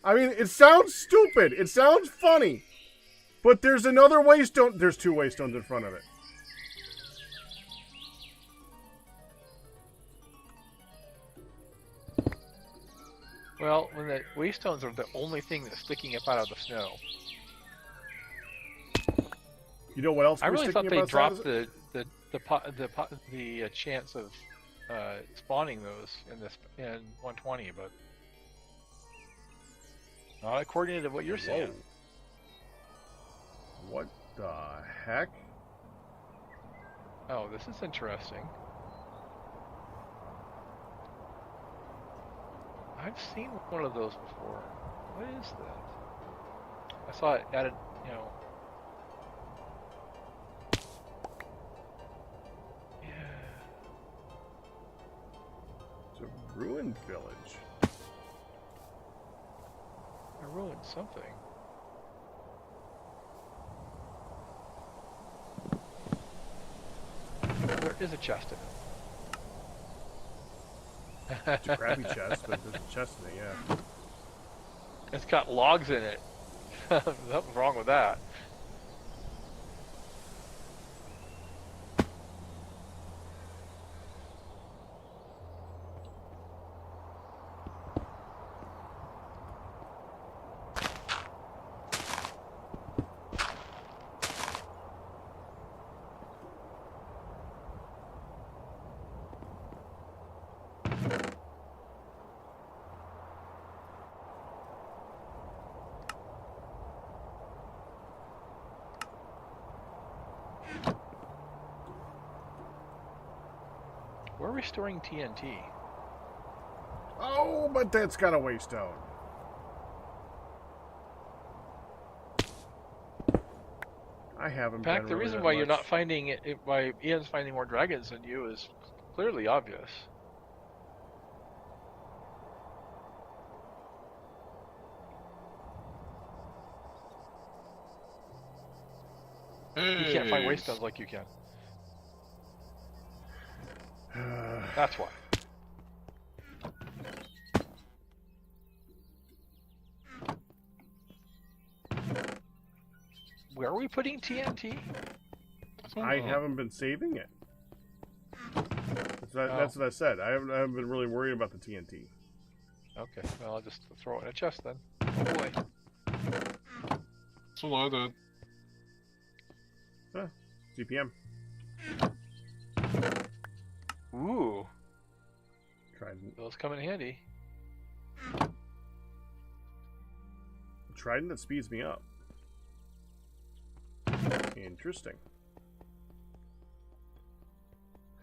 I mean, it sounds stupid. It sounds funny. But there's another waystone. There's 2 waystones in front of it. Well, when the waystones are the only thing that's sticking up out of the snow. You know what else? I we're really thought sticking they up dropped outside? the chance of spawning those in 120, but not according to what you're saying. What the heck? Oh, this is interesting. I've seen one of those before. What is that? I saw it added, you know. Yeah. It's a ruined village. I ruined something. There is a chest in it. It's a crappy chest, but there's a chest in it, yeah. It's got logs in it. Nothing wrong with that. We're restoring TNT. Oh, but that's got a waystone. I haven't In fact, been the really reason that why you're much. not finding it, why Ian's finding more dragons than you is clearly obvious. Hey. He can't find waystones like you can. That's why. Where are we putting TNT? I haven't been saving it. Oh. That's what I said. I haven't been really worried about the TNT. Okay, well, I'll just throw it in a chest then. Oh boy. That's what I did. Huh. CPM. Ooh, Trident. those come in handy. Trident that speeds me up. Interesting.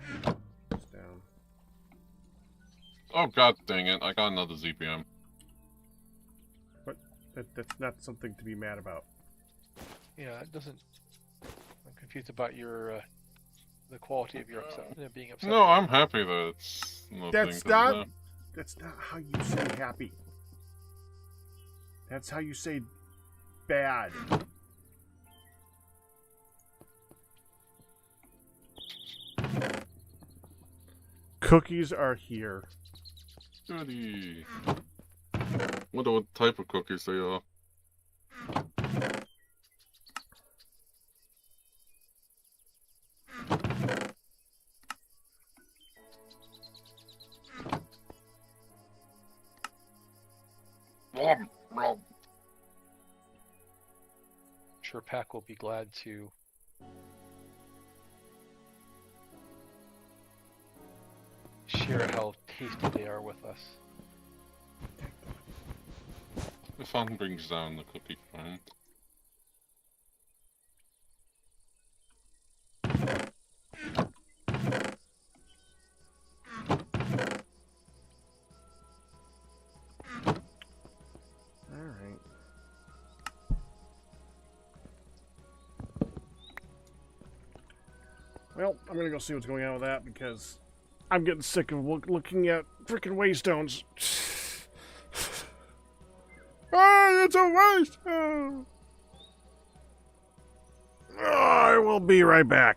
It's down. Oh god dang it! I got another ZPM. But that's not something to be mad about. Yeah, it doesn't. I'm confused about your the quality of your being upset. No, I'm happy that it's nothing. That's not. That's not how you say happy. That's how you say bad. Cookies are here. Goody. Wonder what type of cookies they are. Sure, Pack will be glad to share how tasty they are with us. The fun brings down the cookie farm. Alright. Well, I'm gonna go see what's going on with that because I'm getting sick of looking at freaking waystones. Ah, it's a waystone! I will be right back.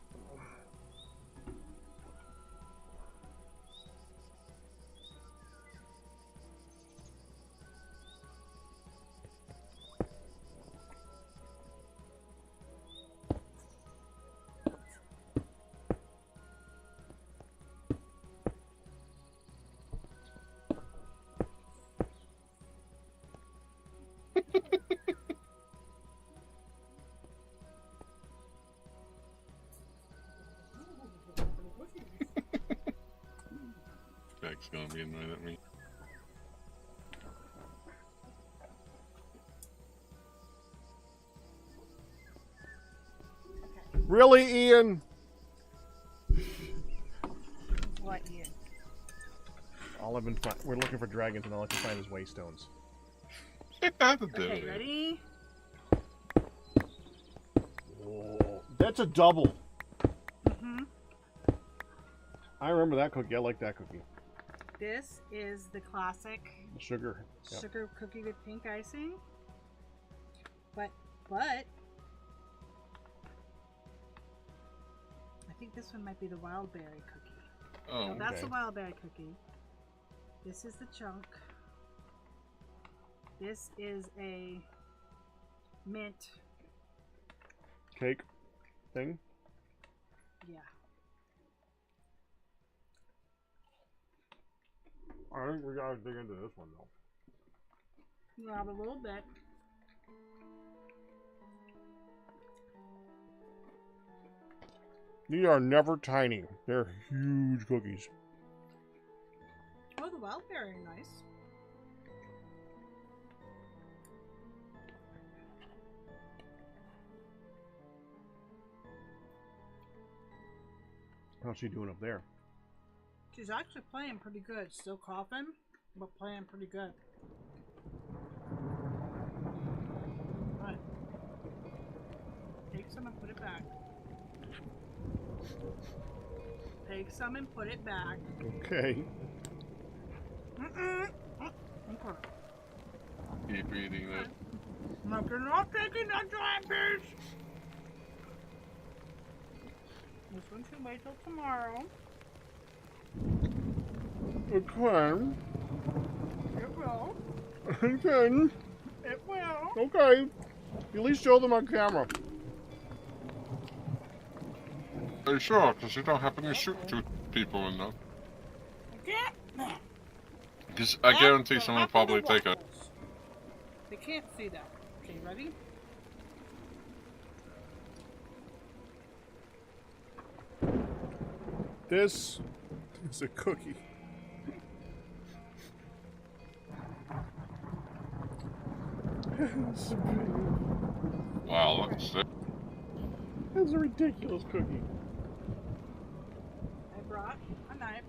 Jack's gonna be annoyed at me. Really, Ian? What, Ian? All I've been we're looking for dragons, and all I can find is waystones. Okay, ready? Oh, that's a double. Mm-hmm. I remember that cookie. I like that cookie. This is the classic Sugar. Yep. sugar cookie with pink icing. But I think this one might be the wild berry cookie. Oh, So that's okay. the wild berry cookie. This is the chunk. This is a mint. Cake thing. Yeah. I think we gotta dig into this one though. Yeah, a little bit. These are never tiny. They're huge cookies. Oh, the wild berry, nice. How's she doing up there? She's actually playing pretty good. Still coughing, but playing pretty good. Right. Take some and put it back. Take some and put it back. Okay. Okay. Keep eating that. Look, you're not taking that giant piece. This one should wait till tomorrow. Okay. It will. Okay. It will. Okay. At least show them on camera. Are you sure? Because you don't happen to shoot two people in them. Can't. Because I guarantee someone will probably take a... They can't see that. Okay, ready? This is a cookie. Wow, that's sick. That's a ridiculous cookie. I brought a knife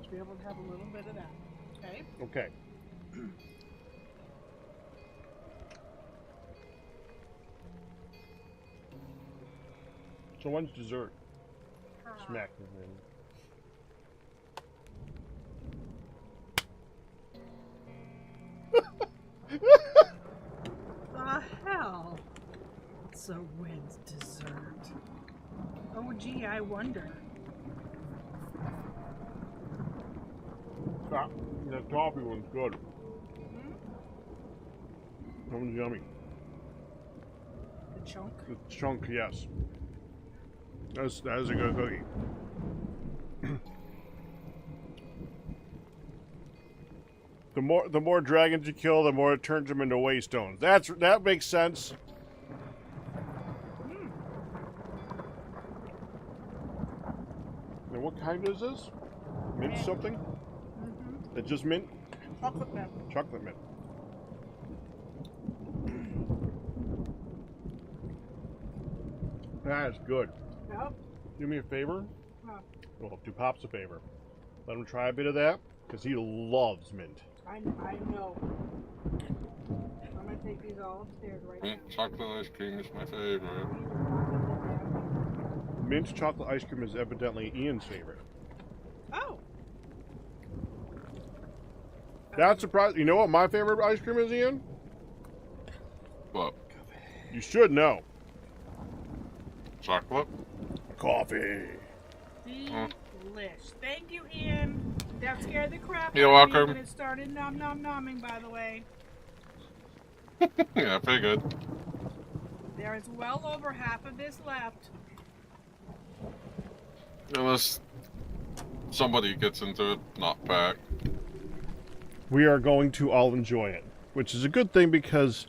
to be able to have a little bit of that. Okay? Okay. So when's dessert? Smack them in. The hell? So when's dessert? Oh gee, I wonder. Ah, that toffee one's good. Hmm? That one's yummy. The chunk? The chunk, yes. That is a good cookie. The more dragons you kill, the more it turns them into waystones. That makes sense. And what kind is this? Mint something? Mm-hmm. It's just mint? Chocolate mint. Chocolate mint. That is good. Yep. Do me a favor. Huh. Well, do Pops a favor. Let him try a bit of that, because he loves mint. I know. I'm gonna take these all upstairs right now. Mint chocolate ice cream is my favorite. Mint chocolate ice cream is evidently Ian's favorite. Oh! That's surprising. You know what my favorite ice cream is, Ian? What? You should know. Chocolate? Coffee. Delish. Thank you, Ian. That scared the crap You're out of me welcome. when it started nom-nom-nomming, by the way. Yeah, pretty good. There is well over half of this left. Unless somebody gets into it, not pack. We are going to all enjoy it, which is a good thing, because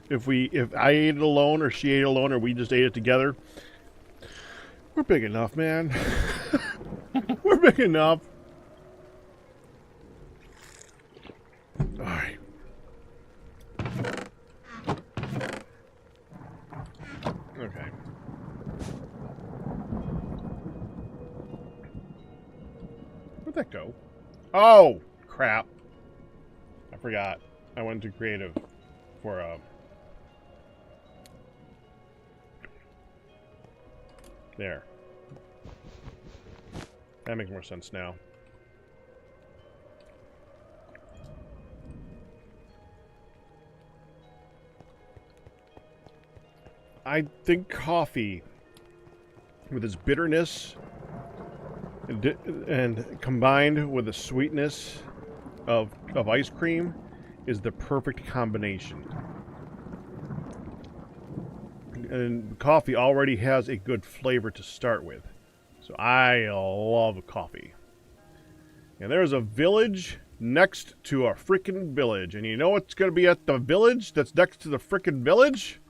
if I ate it alone, or she ate it alone, or we just ate it together, we're big enough, man. We're big enough. All right. Where'd that go? Oh, crap. I forgot. I went to creative for, there. That makes more sense now. I think coffee, with its bitterness and combined with the sweetness of ice cream, is the perfect combination. And coffee already has a good flavor to start with. So I love coffee. And there's a village next to a freaking village. And you know what's going to be at the village that's next to the freaking village?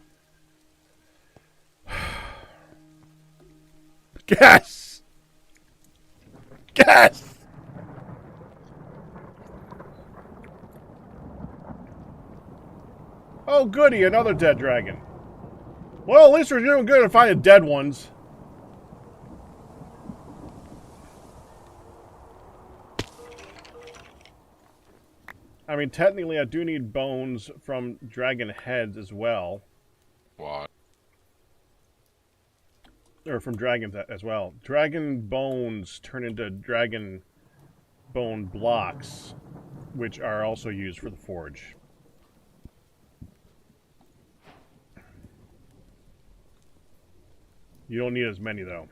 Guess! Guess! Oh, goody, another dead dragon. Well, at least we're doing good at finding dead ones. I mean, technically, I do need bones from dragon heads as well. Why? Or from dragons as well. Dragon bones turn into dragon bone blocks, which are also used for the forge. You don't need as many, though.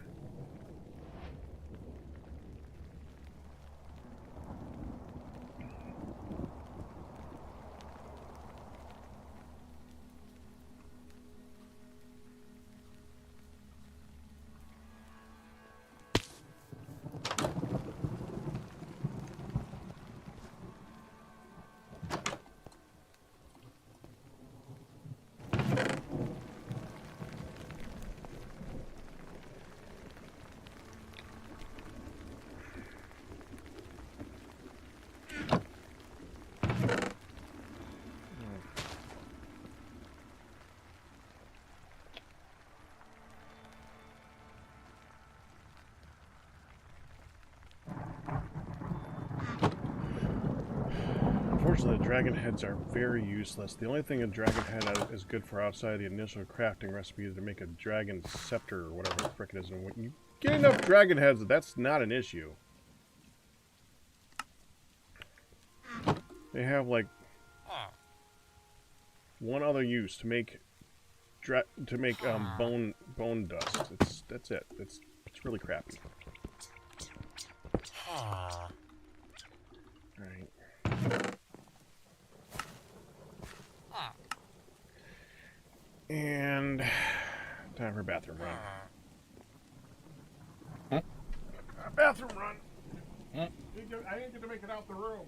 Unfortunately, the dragon heads are very useless. The only thing a dragon head is good for outside the initial crafting recipe is to make a dragon scepter or whatever the frick it is. And when you get enough dragon heads, that's not an issue. They have like one other use to make bone dust. That's it. It's really crappy. All right. And time for a bathroom run. Bathroom run. I didn't get to make it out the room.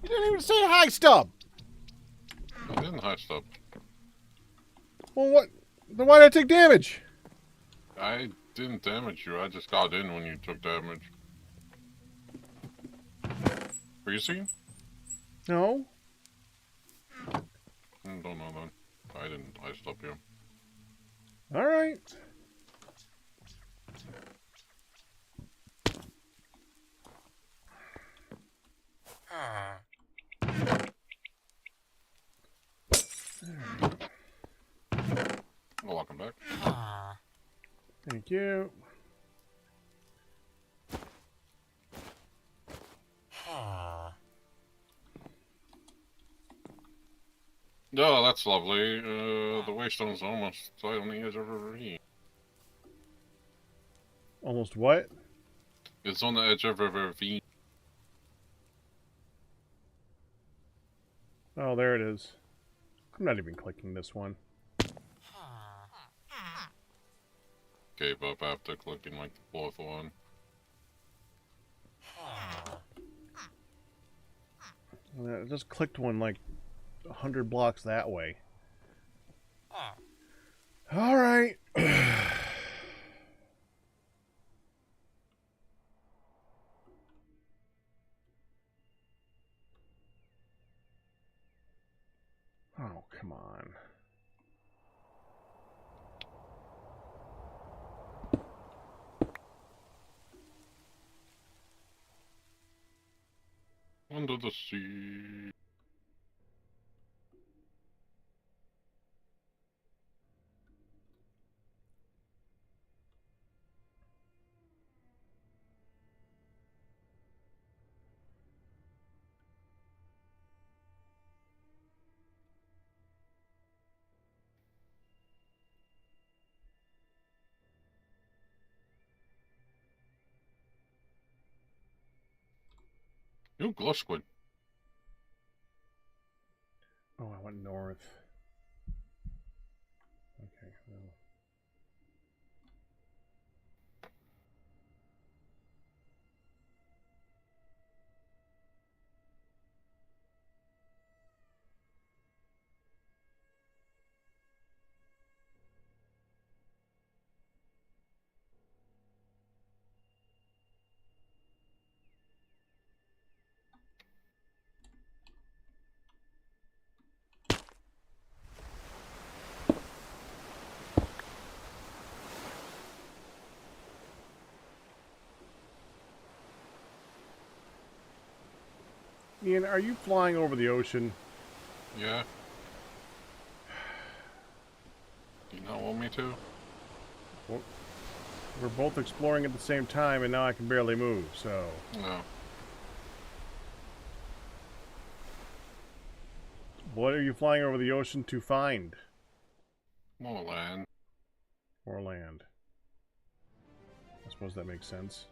You didn't even say hi, Stub! I didn't hi, Stub. Well, what? Then why did I take damage? I didn't damage you. I just got in when you took damage. Were you seen? No. Don't know then. I didn't hi, Stub you. Alright. Welcome back. Thank you. Oh, that's lovely. The waystone's almost right on the edge of a ravine. Almost what? It's on the edge of a ravine. Oh, there it is. I'm not even clicking this one. Gave up after clicking like the fourth one. I just clicked one like 100 blocks that way. All right. Oh, come on. Under the sea. Ooh, glow squid. Oh, I went north. Okay, well. Ian, are you flying over the ocean? Yeah. Do you not want me to? Well, we're both exploring at the same time, and now I can barely move, so... No. What are you flying over the ocean to find? More land. Or land? I suppose that makes sense.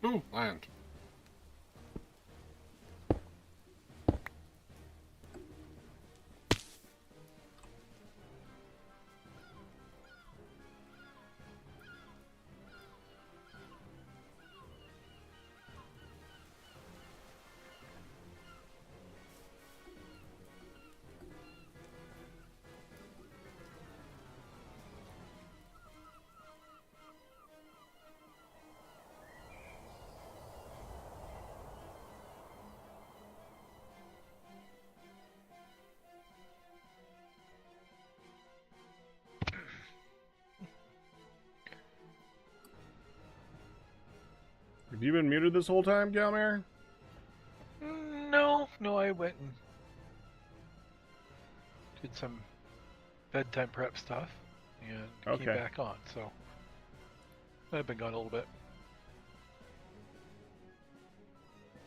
Ooh, land. Have you been muted this whole time, Galmare? No, I went and did some bedtime prep stuff and came Okay. back on, so I've been gone a little bit.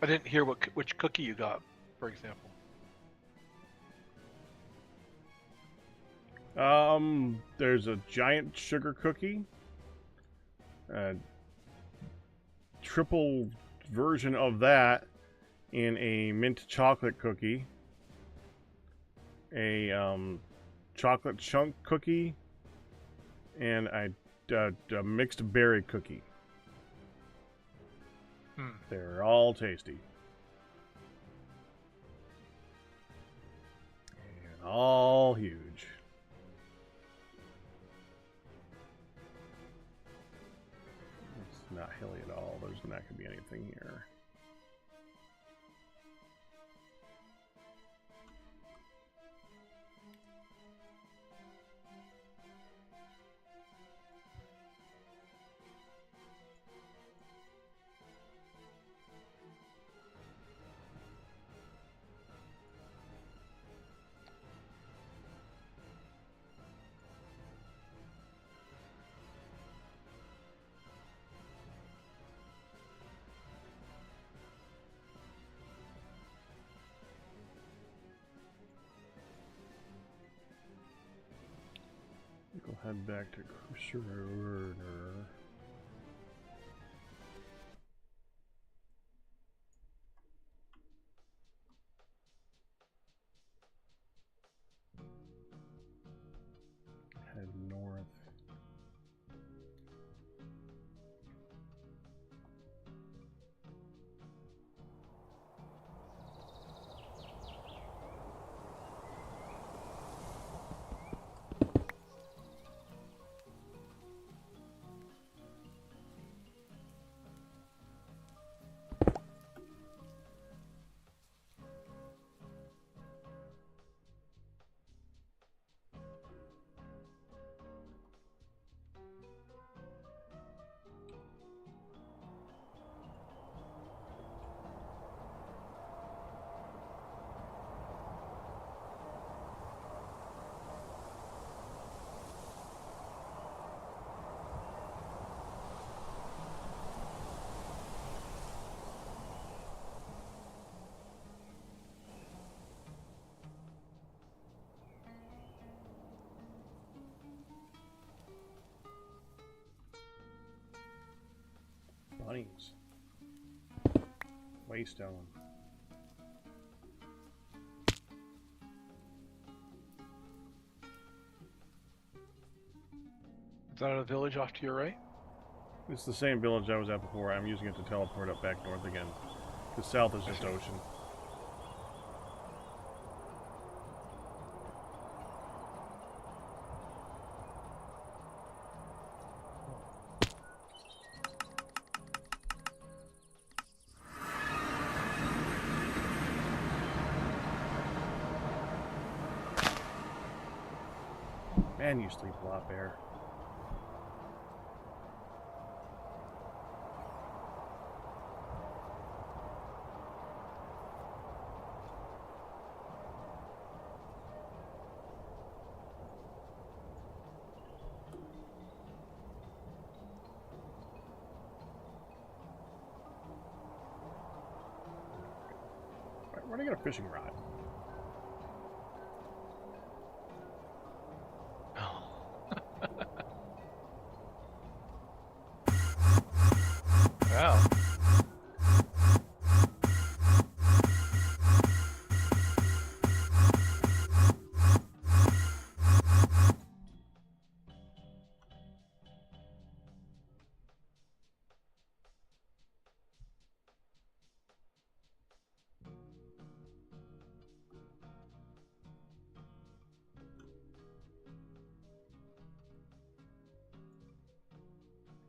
I didn't hear which cookie you got, for example. There's a giant sugar cookie. Triple version of that in a mint chocolate cookie. A, chocolate chunk cookie. And a mixed berry cookie. They're all tasty. And all huge. It's not hilly at all. There's not going to be anything here. We'll head back to Crusader. Head north. Bunnies. Waystone. Is that a village off to your right? It's the same village I was at before. I'm using it to teleport up back north again. The south is just ocean. Man, you sleep a lot, Bear. Where'd I get a fishing rod? Wow.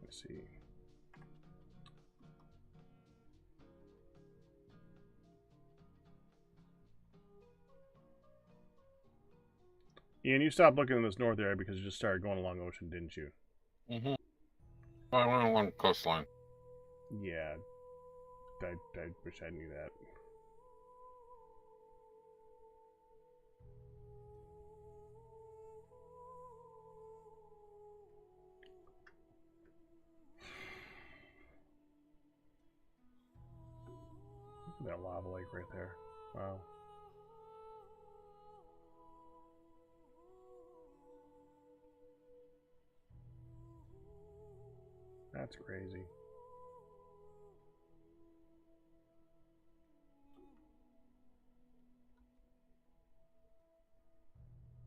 Let's see. Ian, you stopped looking in this north area because you just started going along ocean, didn't you? Mm-hmm. I went along the coastline. Yeah. I wish I knew that. Look at that lava lake right there. Wow. That's crazy.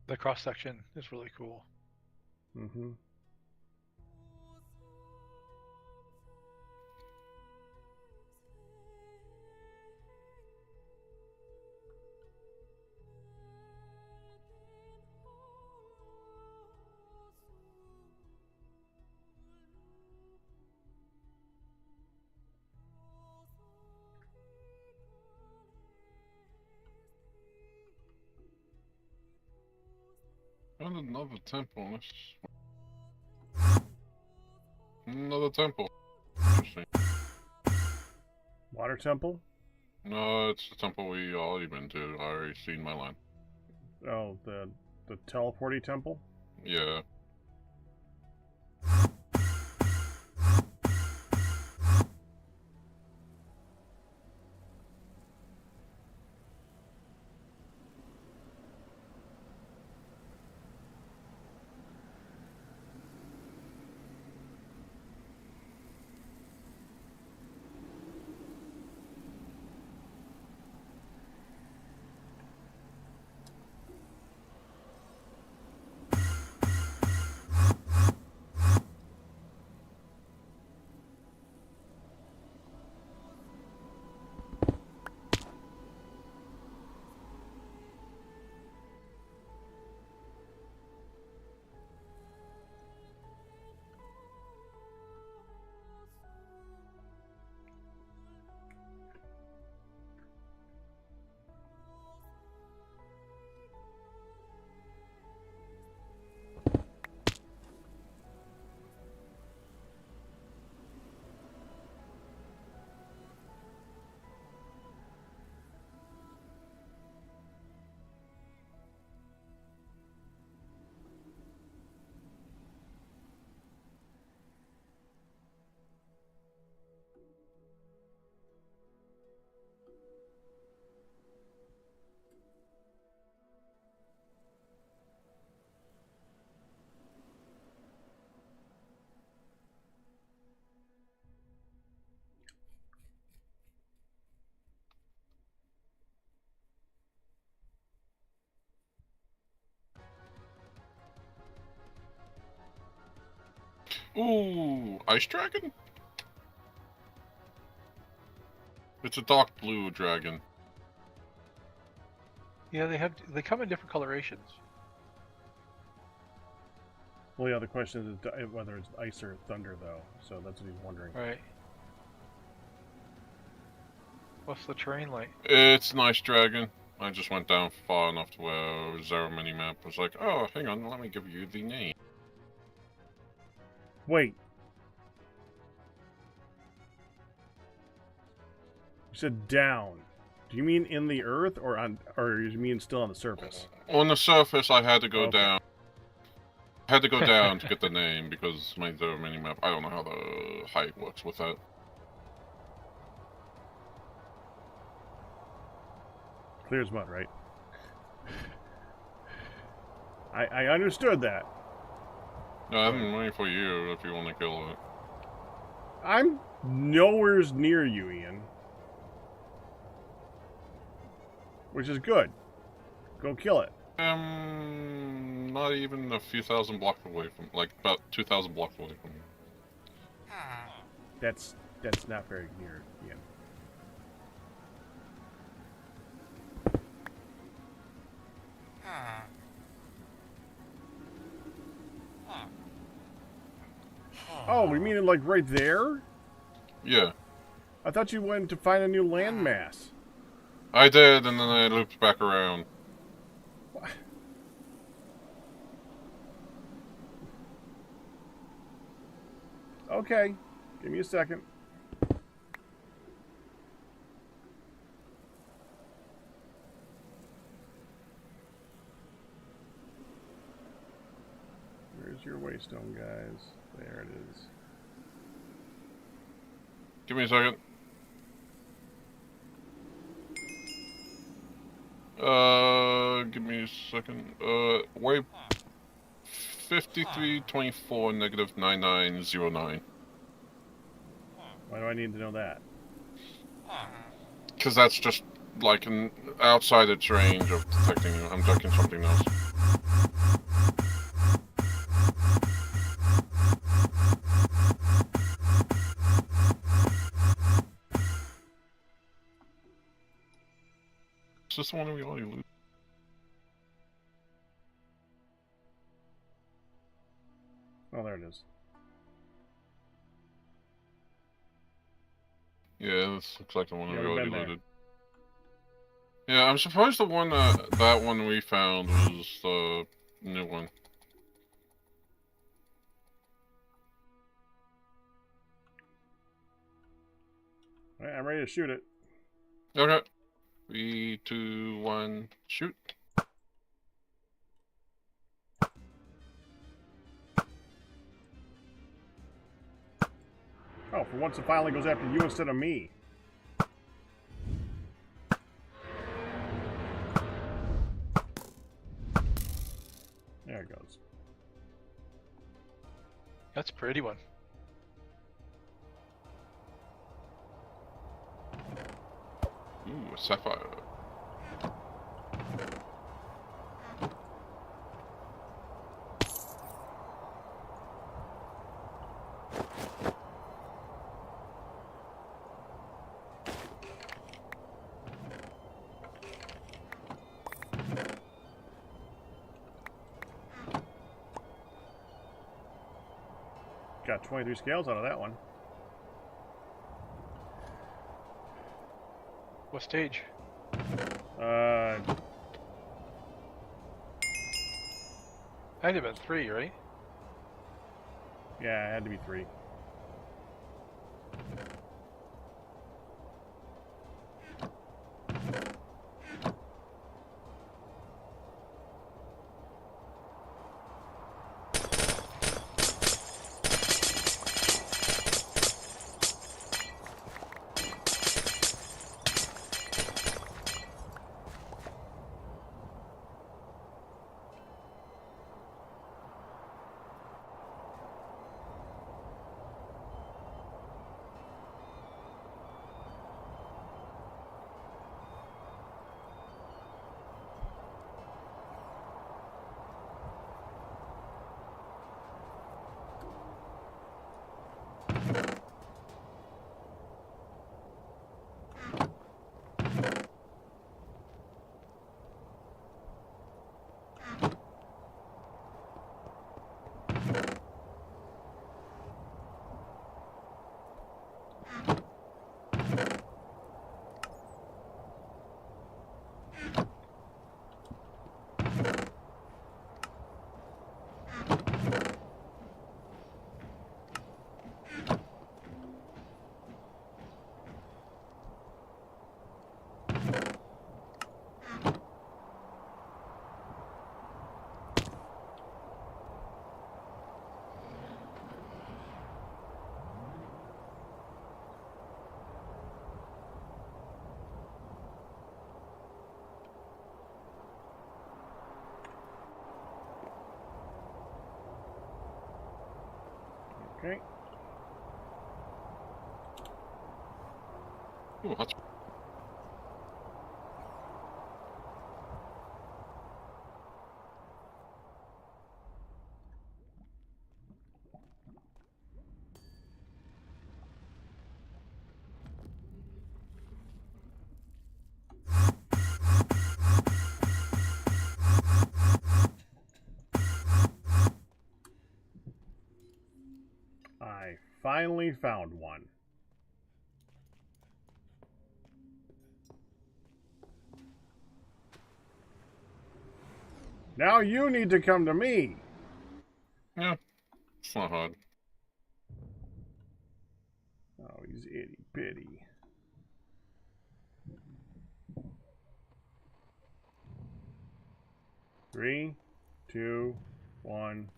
The cross section is really cool. Mm-hmm. And another temple. Another temple. Interesting. Water temple? No, it's the temple we already been to. I already seen my line. Oh, the teleporty temple? Yeah. Ooh, Ice Dragon? It's a dark blue dragon. Yeah, they come in different colorations. Well, yeah, the question is whether it's ice or thunder, though. So that's what he's wondering. Right. What's the terrain like? It's an Ice Dragon. I just went down far enough to where Zero Minimap was like, oh, hang on, let me give you the name. Wait. You said down. Do you mean in the earth or on, or you mean still on the surface? On the surface, I had to go Okay. down. I had to go down to get the name because my Zero Minimap, I don't know how the height works with that. Clear as mud, right? I understood that. No, I'm waiting for you if you want to kill it. I'm nowhere near you, Ian. Which is good. Go kill it. Not even a few thousand blocks away from, like about 2,000 blocks away from you. That's not very near, Ian. Oh, we mean it like right there? Yeah, I thought you went to find a new landmass. I did, and then I looped back around. Okay, give me a second. Where's your waystone, guys? There it is. Give me a second. Give me a second. Way 5324 negative 9909. Why do I need to know that? Because that's just like an outside its range of detecting you. I'm ducking something else. Is this the one we already lose? Oh, there it is. Yeah, this looks like the one Yeah, we we've already been there. looted. Yeah, I'm surprised the one that one we found was the new one. All right, I'm ready to shoot it. Okay. 3, 2, 1, shoot. Oh, for once it finally goes after you instead of me. There it goes. That's a pretty one. Ooh, a sapphire. Got 23 scales out of that one. What stage? Had to have been 3, right? Yeah, it had to be 3. Okay. Ooh, hot. I finally found one. Now you need to come to me. Yeah, it's not hard. Oh, he's itty bitty. Three, two, one.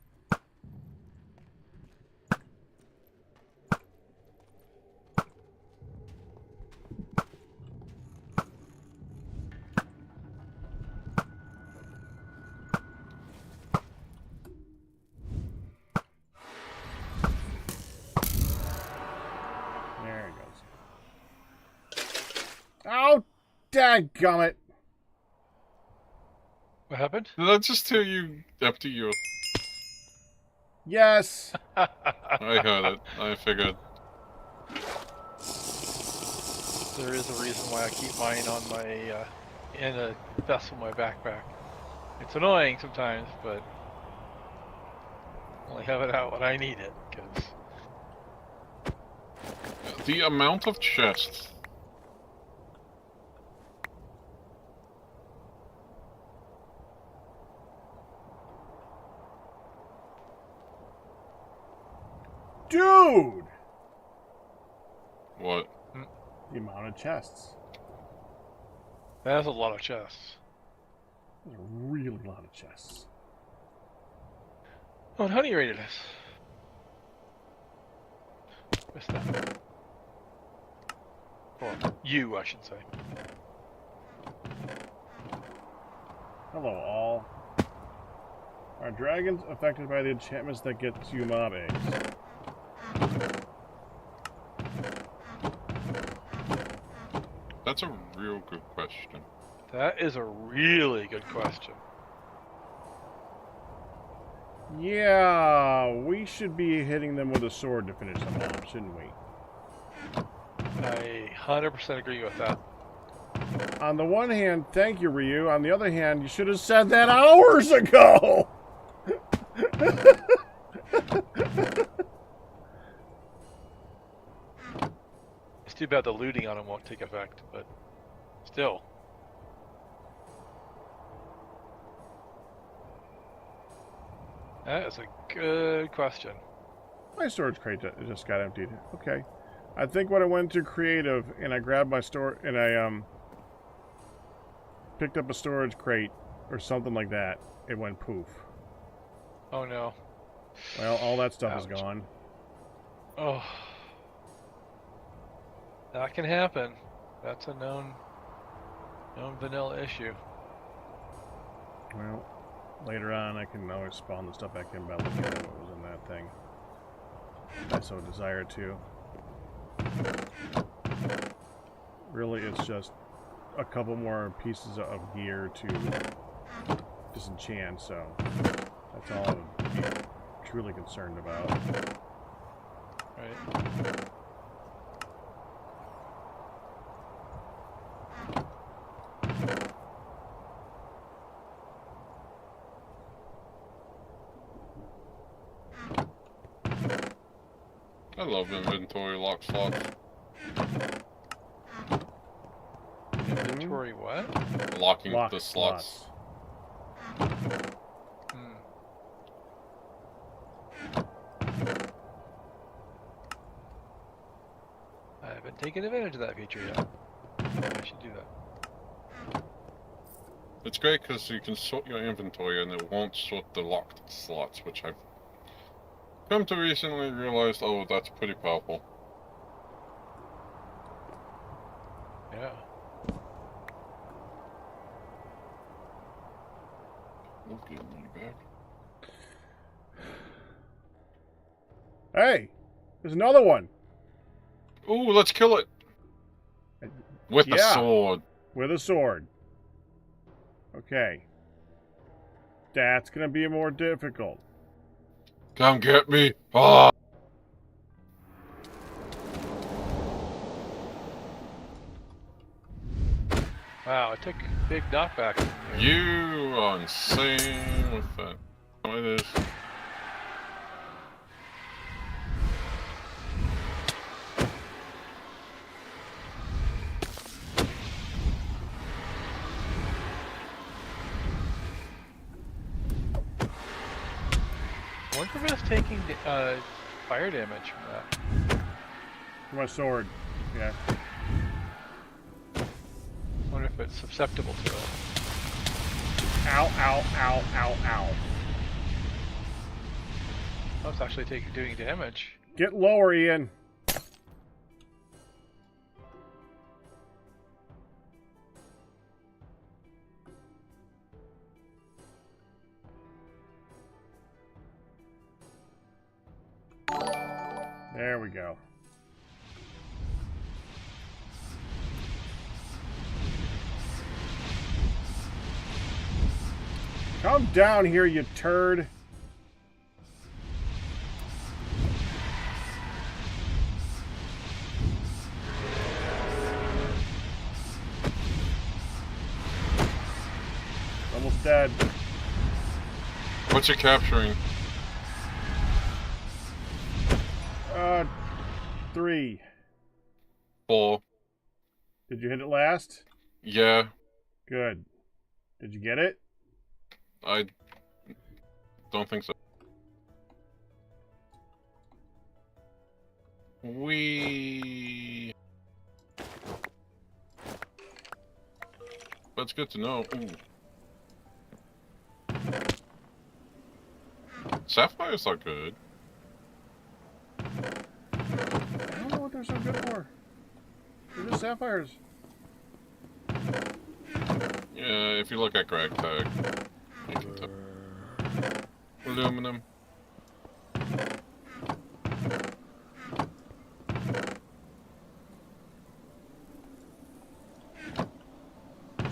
There it goes. Oh, dadgummit. What happened? Did I just hear you empty your... Yes. I heard it. I figured. There is a reason why I keep mine on my in a vest in my backpack. It's annoying sometimes, but I only have it out when I need it. Because The amount of chests. Dude! What? The amount of chests. that's a lot of chests. There's a really lot of chests. Oh, and honey rated us. Missed that. Or you, I should say. Hello, all. Are dragons affected by the enchantments that get you mob eggs? That's a real good question. That is a really good question. Yeah, we should be hitting them with a sword to finish them off, shouldn't we? I 100% agree with that. On the one hand, thank you, Ryu. On the other hand, you should have said that hours ago! It's too bad the looting on them won't take effect, but still. That is a good question. My storage crate just got emptied. Okay. I think when I went to creative and I grabbed my store and I picked up a storage crate or something like that, it went poof. Oh no. Well, all that stuff is Ouch. gone. Oh. That can happen. That's a known vanilla issue. Well, later on I can always spawn the stuff back in by looking at what was in that thing. If I so desire to. Really, it's just a couple more pieces of gear to disenchant, so that's all I would be truly concerned about. Right. I love inventory lock slots. Inventory what? Locking Lock the slots. Hmm. I haven't taken advantage of that feature yet. I should do that. It's great because you can sort your inventory and it won't sort the locked slots, which I've come to recently realize, oh, that's pretty powerful. Yeah. We'll get money back. Hey, There's another one. Ooh, let's kill it. With the Yeah. sword. With a sword. Okay. That's gonna be more difficult. Come get me. Ah! Wow, I took a big knockback. from you. You are insane with that. What it is. I wonder if it's taking fire damage from that. My sword. Yeah. I wonder if it's susceptible to it. Ow, ow, ow, ow, ow. Oh, it's actually doing damage. Get lower, Ian. There we go. Come down here, you turd. Almost dead. What's it capturing? 3. 4. Did you hit it last? Yeah. Good. Did you get it? I don't think so. That's good to know. Ooh. Sapphires are good. I don't know what they're so good for. They're just sapphires. Yeah, if you look at Gregtech, you can tell. Aluminum.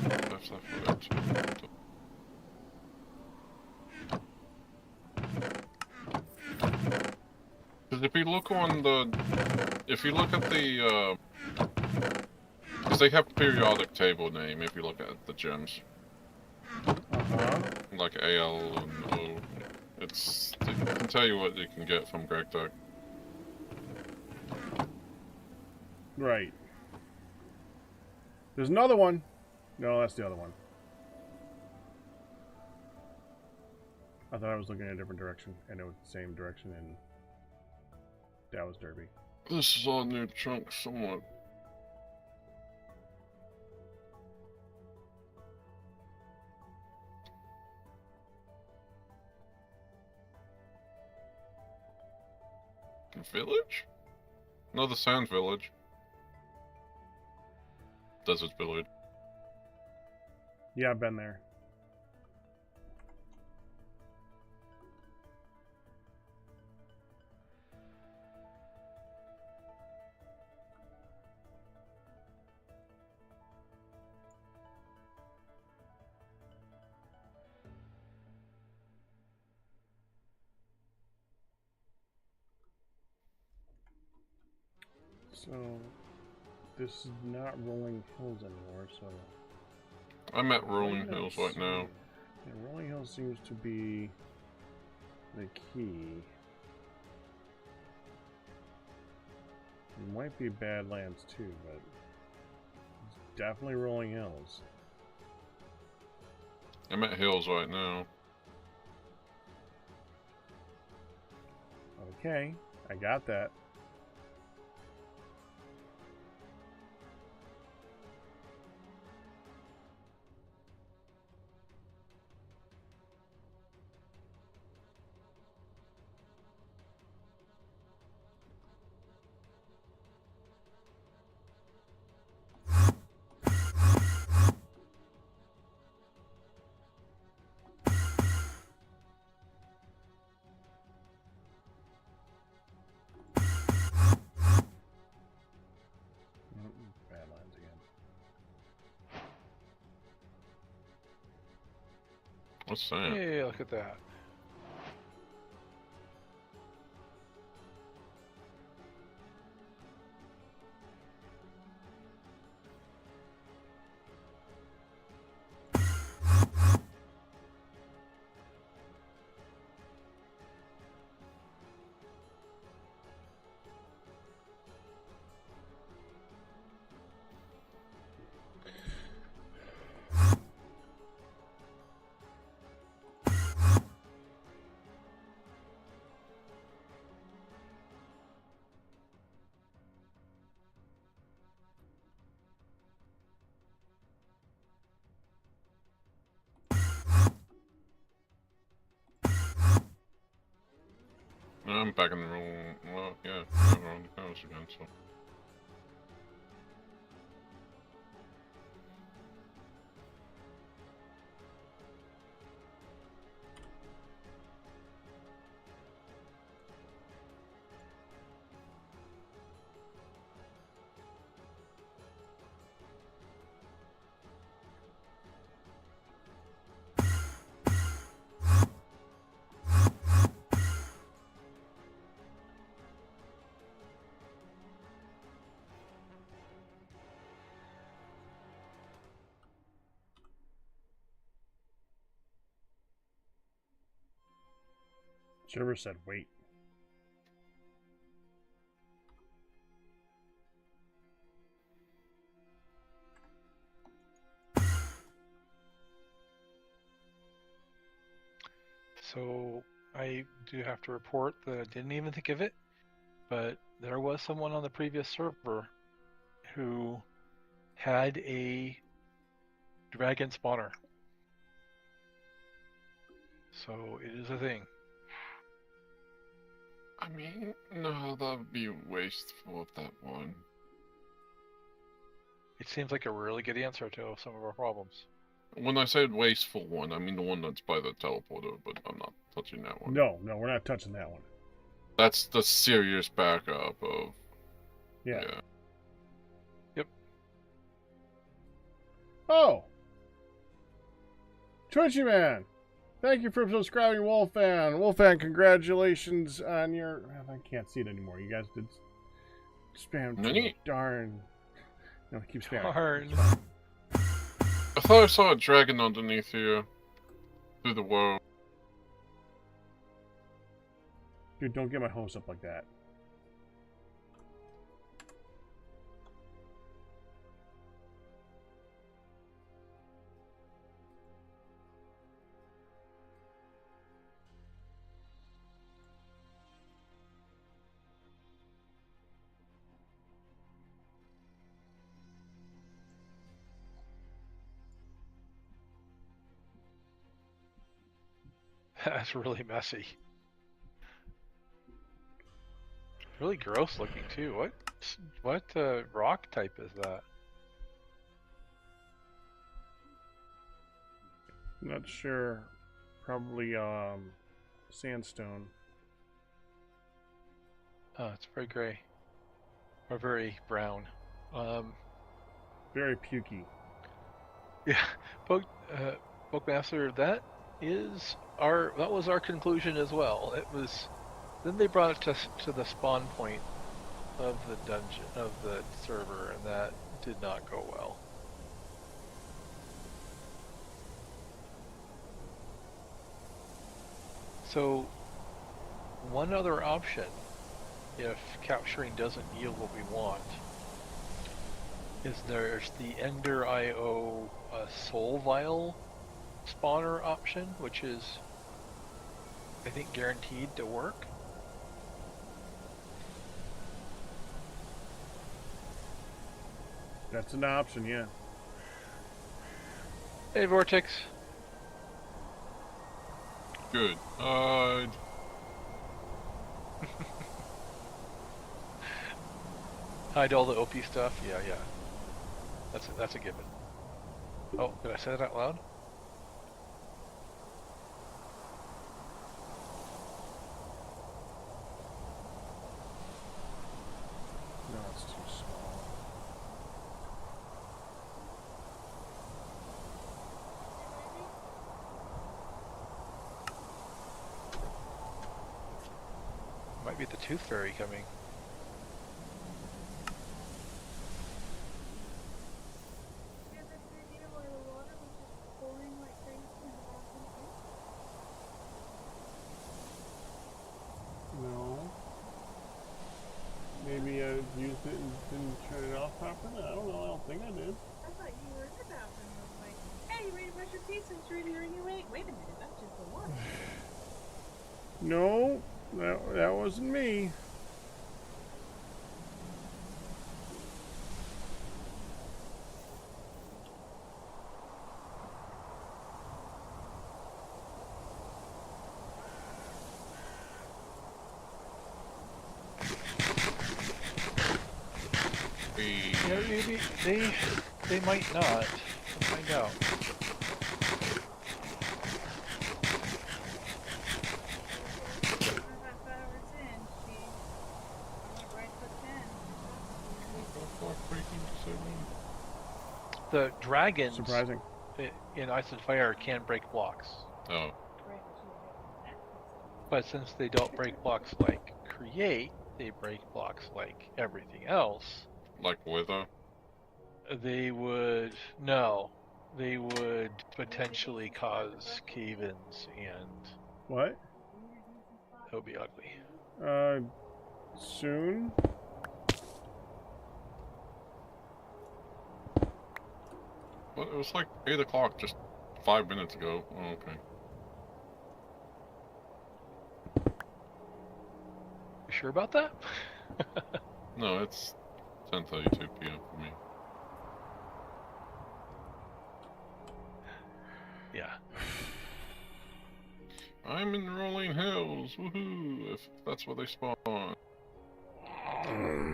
That's sapphire too. Because if you look on the, if you look at the, because they have periodic table name if you look at the gems. Uh-huh. Like AL and O. It's, it can tell you what you can get from Gregtech. Right. There's another one. No, that's the other one. I thought I was looking in a different direction, and it was the same direction, and that was Derby. This is all new chunks somewhat. Village? No, the Sand Village. Desert Village. Yeah, I've been there. So, this is not Rolling Hills anymore, so... I'm at Rolling Hills right now. Yeah, Rolling Hills seems to be the key. It might be Badlands too, but it's definitely Rolling Hills. I'm at Hills right now. Okay, I got that. What's that? Hey, look at that. I'm back in the room. Well, yeah, we're on the couch again, so. Server said wait. So I do have to report that I didn't even think of it, but there was someone on the previous server who had a dragon spawner. So it is a thing. I mean, no, that would be wasteful of that one. It seems like a really good answer to some of our problems. When I said wasteful one, I mean the one that's by the teleporter, but I'm not touching that one. No, we're not touching that one. That's the serious backup of. Yeah. Yep. Oh! Twitchy Man! Thank you for subscribing, Wolfan. Wolfan, congratulations on your... I can't see it anymore. You guys did spam too. Darn. No, keep spamming. Darn. I thought I saw a dragon underneath here. Through the world. Dude, don't get my hopes up like that. That's really messy. Really gross looking too. What rock type is that? Not sure. Probably sandstone. Oh, it's very gray. Or very brown. Very pukey. Yeah, Pokemaster, that was our conclusion as well. It was. Then they brought it to the spawn point of the dungeon of the server, and that did not go well. So, one other option, if capturing doesn't yield what we want, is there's the Ender IO Soul Vial spawner option, which is, I think, guaranteed to work. That's an option, yeah. Hey, Vortex. Good. Hide all the OP stuff. Yeah. That's a given. Oh, did I say that out loud? No, it's too small. Might be the Tooth Fairy coming. Yeah, this video where the water was just pouring like crazy in the bathroom. No. Maybe I used it and didn't turn it off properly? I don't know. I don't think I did. I thought you were in the bathroom. I was like, hey, you ready to brush your teeth since you're hearing your way? Wait a minute, that's just the water. No, that wasn't me. Yeah, maybe they might not. We'll find out. 4.5 hours in, she went right to 10. The dragons Surprising. in Ice and Fire can break blocks, Oh, Right, but since they don't break blocks like Create, they break blocks like everything else. like Wither. They would potentially cause cave-ins, and What? that would be ugly. Soon? Well, it was like 8 o'clock just 5 minutes ago. Oh, okay. You sure about that? No, it's 10:32 p.m. for me. Yeah. I'm in Rolling Hills, woohoo! If that's where they spawn.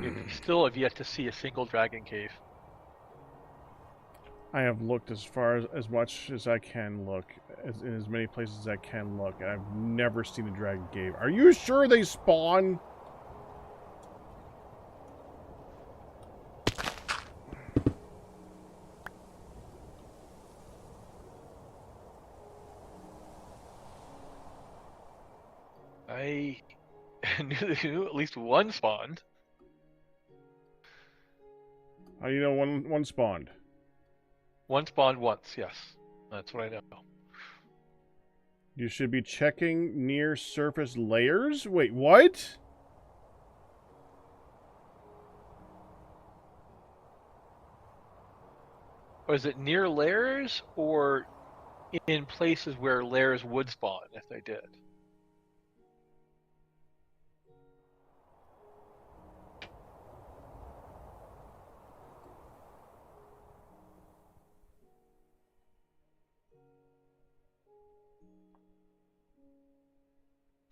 You still have yet to see a single dragon cave. I have looked as much as I can look, in as many places as I can look, and I've never seen a dragon cave. Are you sure they spawn? I knew at least one spawned. How do you know one spawned? One spawned once, yes. That's what I know. You should be checking near surface layers? Wait, what? Was it near layers or in places where layers would spawn if they did?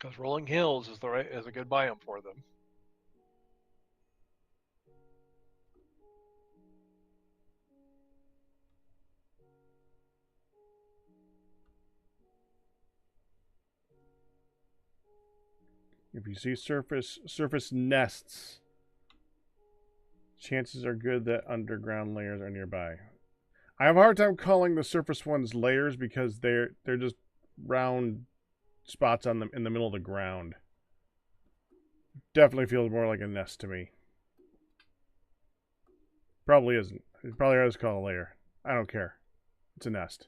Because Rolling Hills is a good biome for them. If you see surface nests, chances are good that underground layers are nearby. I have a hard time calling the surface ones layers because they're just round spots on them in the middle of the ground. Definitely feels more like a nest to me. Probably isn't. It probably is called a layer. I don't care. It's a nest.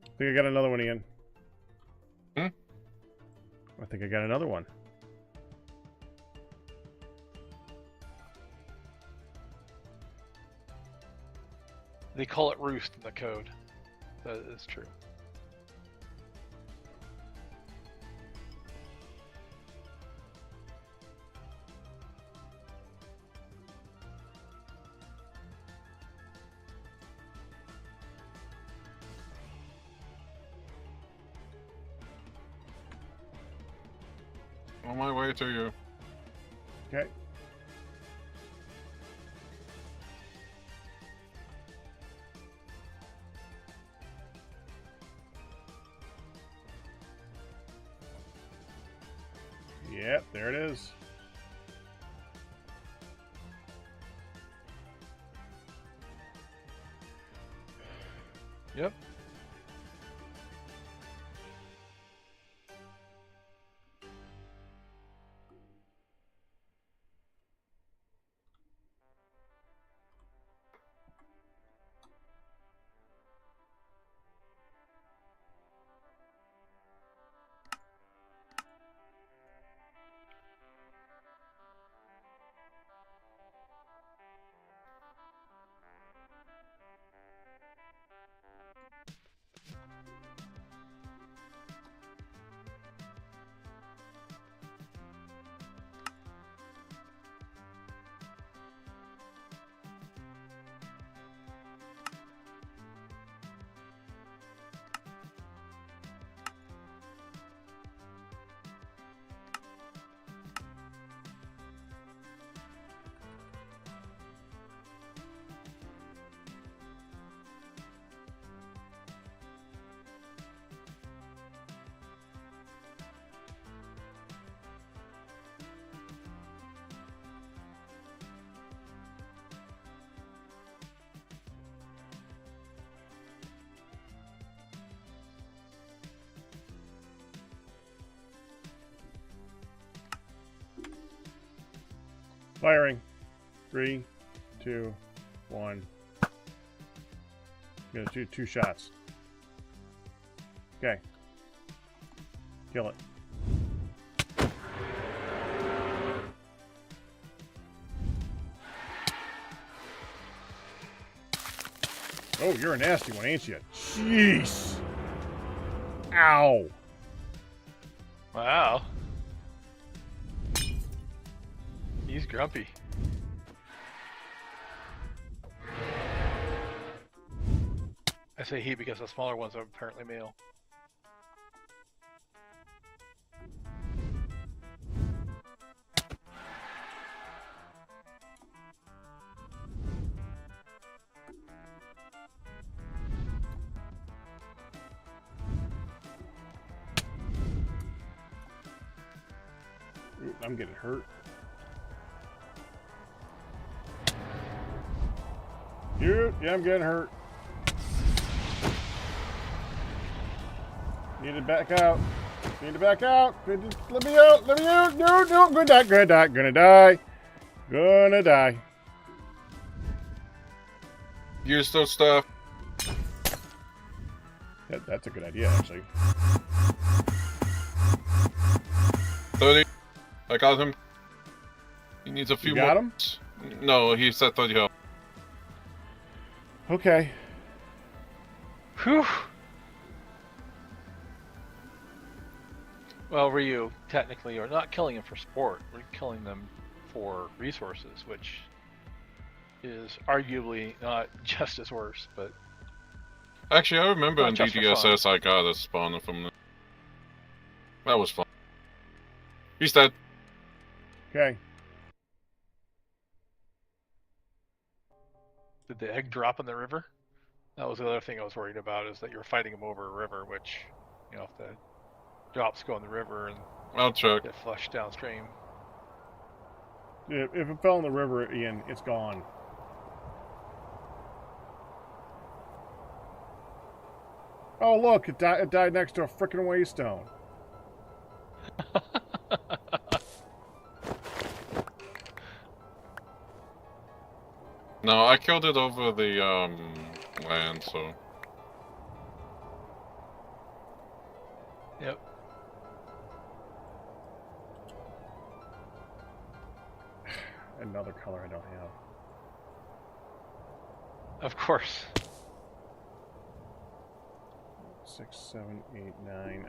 I think I got another one, Ian. Hmm? I think I got another one. They call it roost in the code. That is true. On my way to you. Okay. Yep, there it is. Yep. Firing. 3, 2, 1. Gonna do 2 shots. Okay. Kill it. Oh, you're a nasty one, ain't you? Jeez. Ow. Wow. He's grumpy. I say he because the smaller ones are apparently male. Ooh, I'm getting hurt. Yeah, I'm getting hurt. Need to back out. Need to back out. Let me out. Let me out. No, no. Gonna die. Gonna die. Gonna die. Gonna die. Use those stuff. That's a good idea, actually. 30. I got him. He needs a few You got more. him? No, he's at 30 health. Okay. Whew. Well, Ryu, technically, are not killing them for sport. We're killing them for resources, which is arguably not just as worse, but... Actually, I remember Not in just for DDSS I got a spawner from them. That was fun. He's dead. Okay. Did the egg drop in the river? That was the other thing I was worried about, is that you're fighting them over a river, which, you know, if the drops go in the river and I'll check. get flushed downstream. If it fell in the river, Ian, it's gone. Oh, look, it died next to a frickin' waystone. No, I killed it over the land, so. Yep. Another color I don't have. Of course. 6, 7, 8, 9.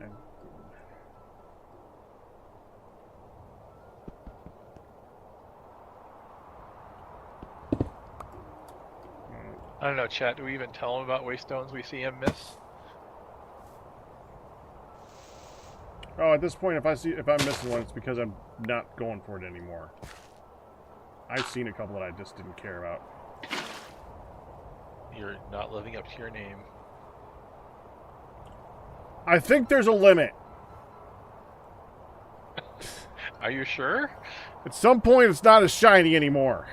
I don't know, chat, do we even tell him about waystones we see him miss? Oh, at this point, if I'm missing one, it's because I'm not going for it anymore. I've seen a couple that I just didn't care about. You're not living up to your name. I think there's a limit. Are you sure? At some point, it's not as shiny anymore.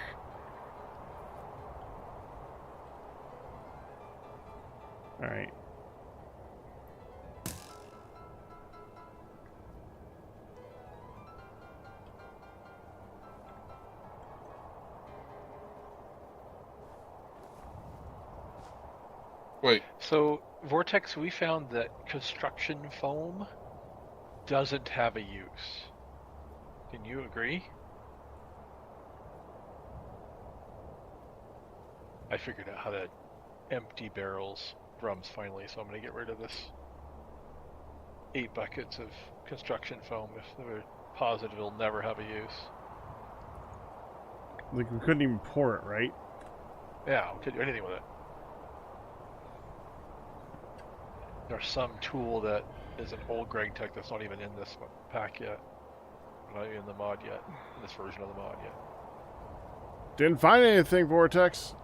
Alright. Wait, So, Vortex, we found that construction foam doesn't have a use. Can you agree? I figured out how to empty barrels drums finally, so I'm going to get rid of this 8 buckets of construction foam if they're positive it'll never have a use. Like, we couldn't even pour it, right? Yeah, we could do anything with it. There's some tool that is an old Gregtech that's not even in this pack yet. Not even in the mod yet. In this version of the mod yet. Didn't find anything, Vortex.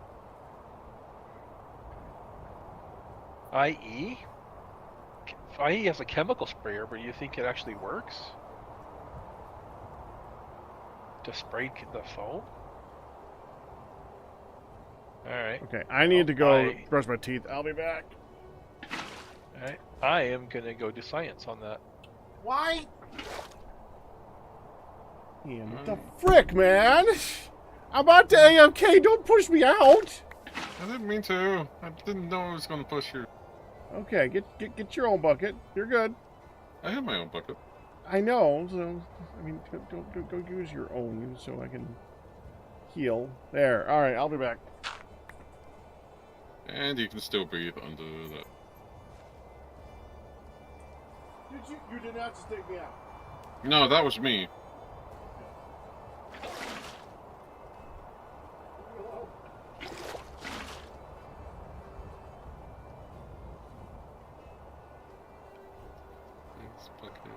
IE? IE has a chemical sprayer, but you think it actually works? To spray the foam? Alright. Okay, I need to go I- brush my teeth. I'll be back. Alright. I am gonna go do science on that. Why? Ian, what the frick, man? I'm about to AFK. Don't push me out. I didn't mean to. I didn't know I was going to push you. Okay, get your own bucket. You're good. I have my own bucket. I know. So, I mean, don't use your own so I can heal. There. All right, I'll be back. And you can still breathe under that. You did not just take me out. No, that was me. Thanks, bucket.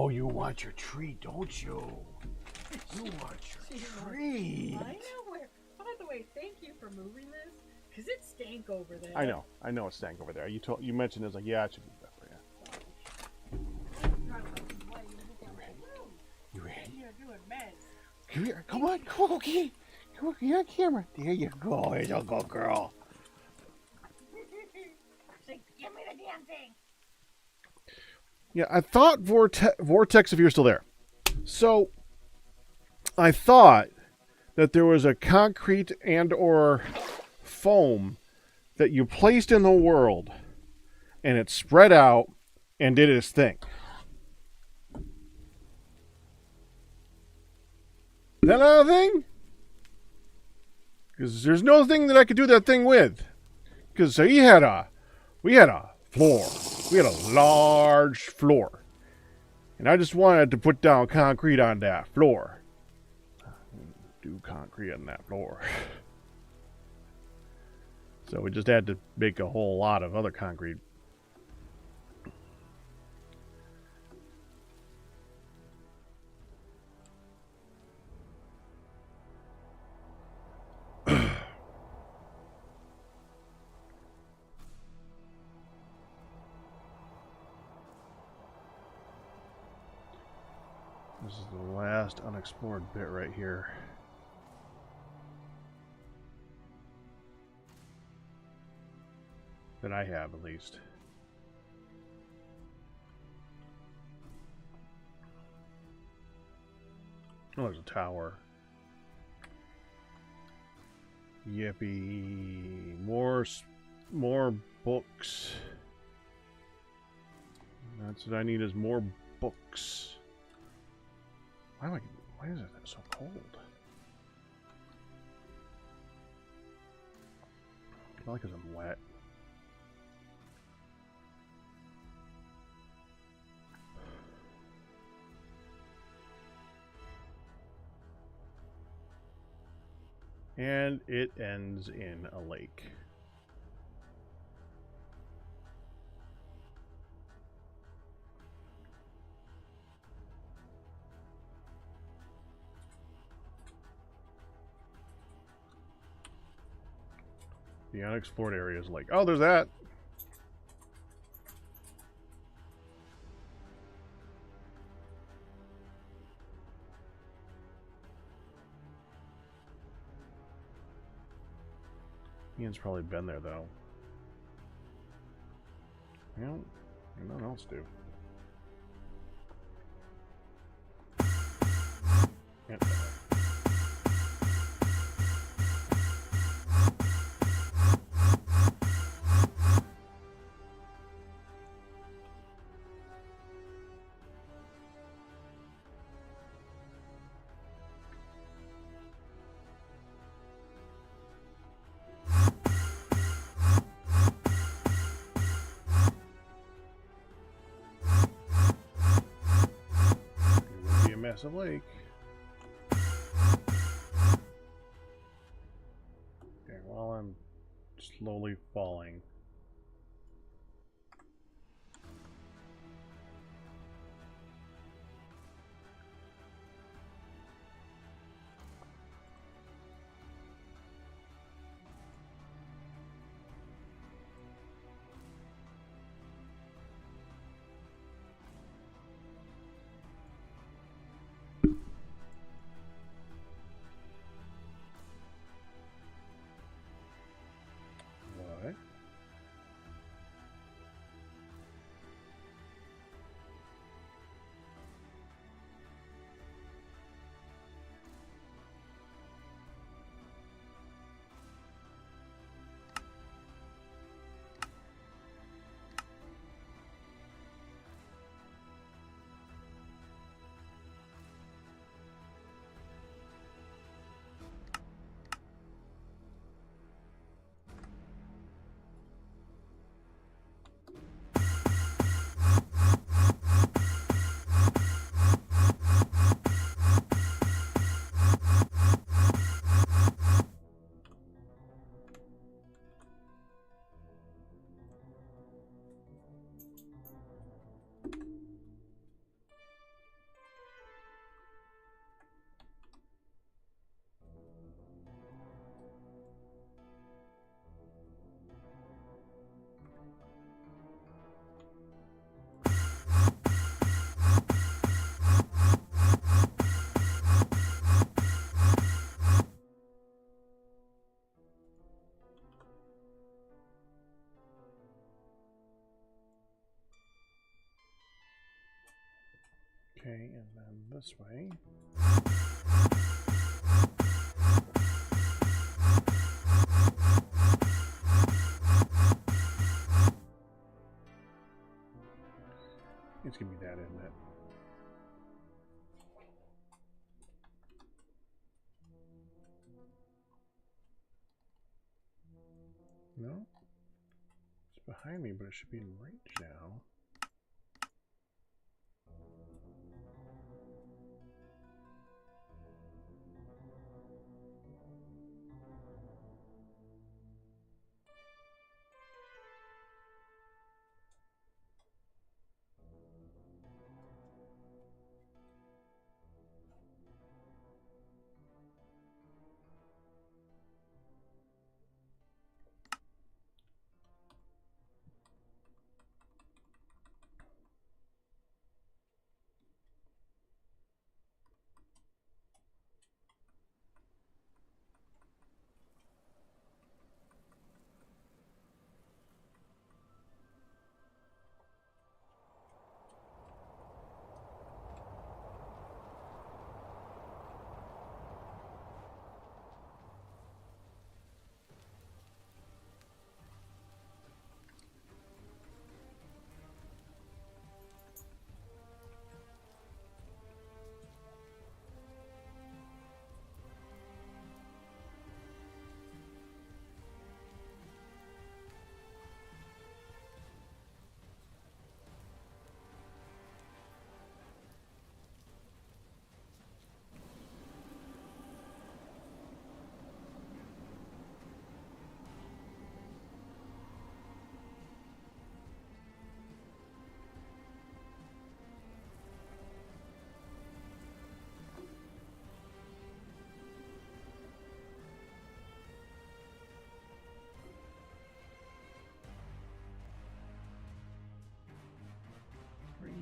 Oh, you want your treat, don't you? You want your treat. I know where. By the way, thank you for moving this, because it stank over there. I know it stank over there. You mentioned it, was like, yeah, it should be better. Yeah. You ready? You're doing mess. Come here, come on, get on camera. There you go, there's a good girl. Say, give me the damn thing. Yeah, I thought Vortex, if you're still there. So, I thought that there was a concrete and or foam that you placed in the world and it spread out and did its thing. Is that another thing? Because there's no thing that I could do that thing with. Because we had a floor. We had a large floor. And I just wanted to put down concrete on that floor. Do concrete on that floor. So we just had to make a whole lot of other concrete. This is the last unexplored bit right here. That I have, at least. Oh, there's a tower. Yippee. More books. That's what I need, is more books. Why is it so cold? Probably because I'm wet. And it ends in a lake. The unexplored area is like, oh, there's that. Ian's probably been there, though. Well, nothing else to do. Yeah. Massive lake. Okay, while I'm slowly falling. What? Okay, and then this way. It's gonna be that, isn't it? No? It's behind me, but it should be in range now.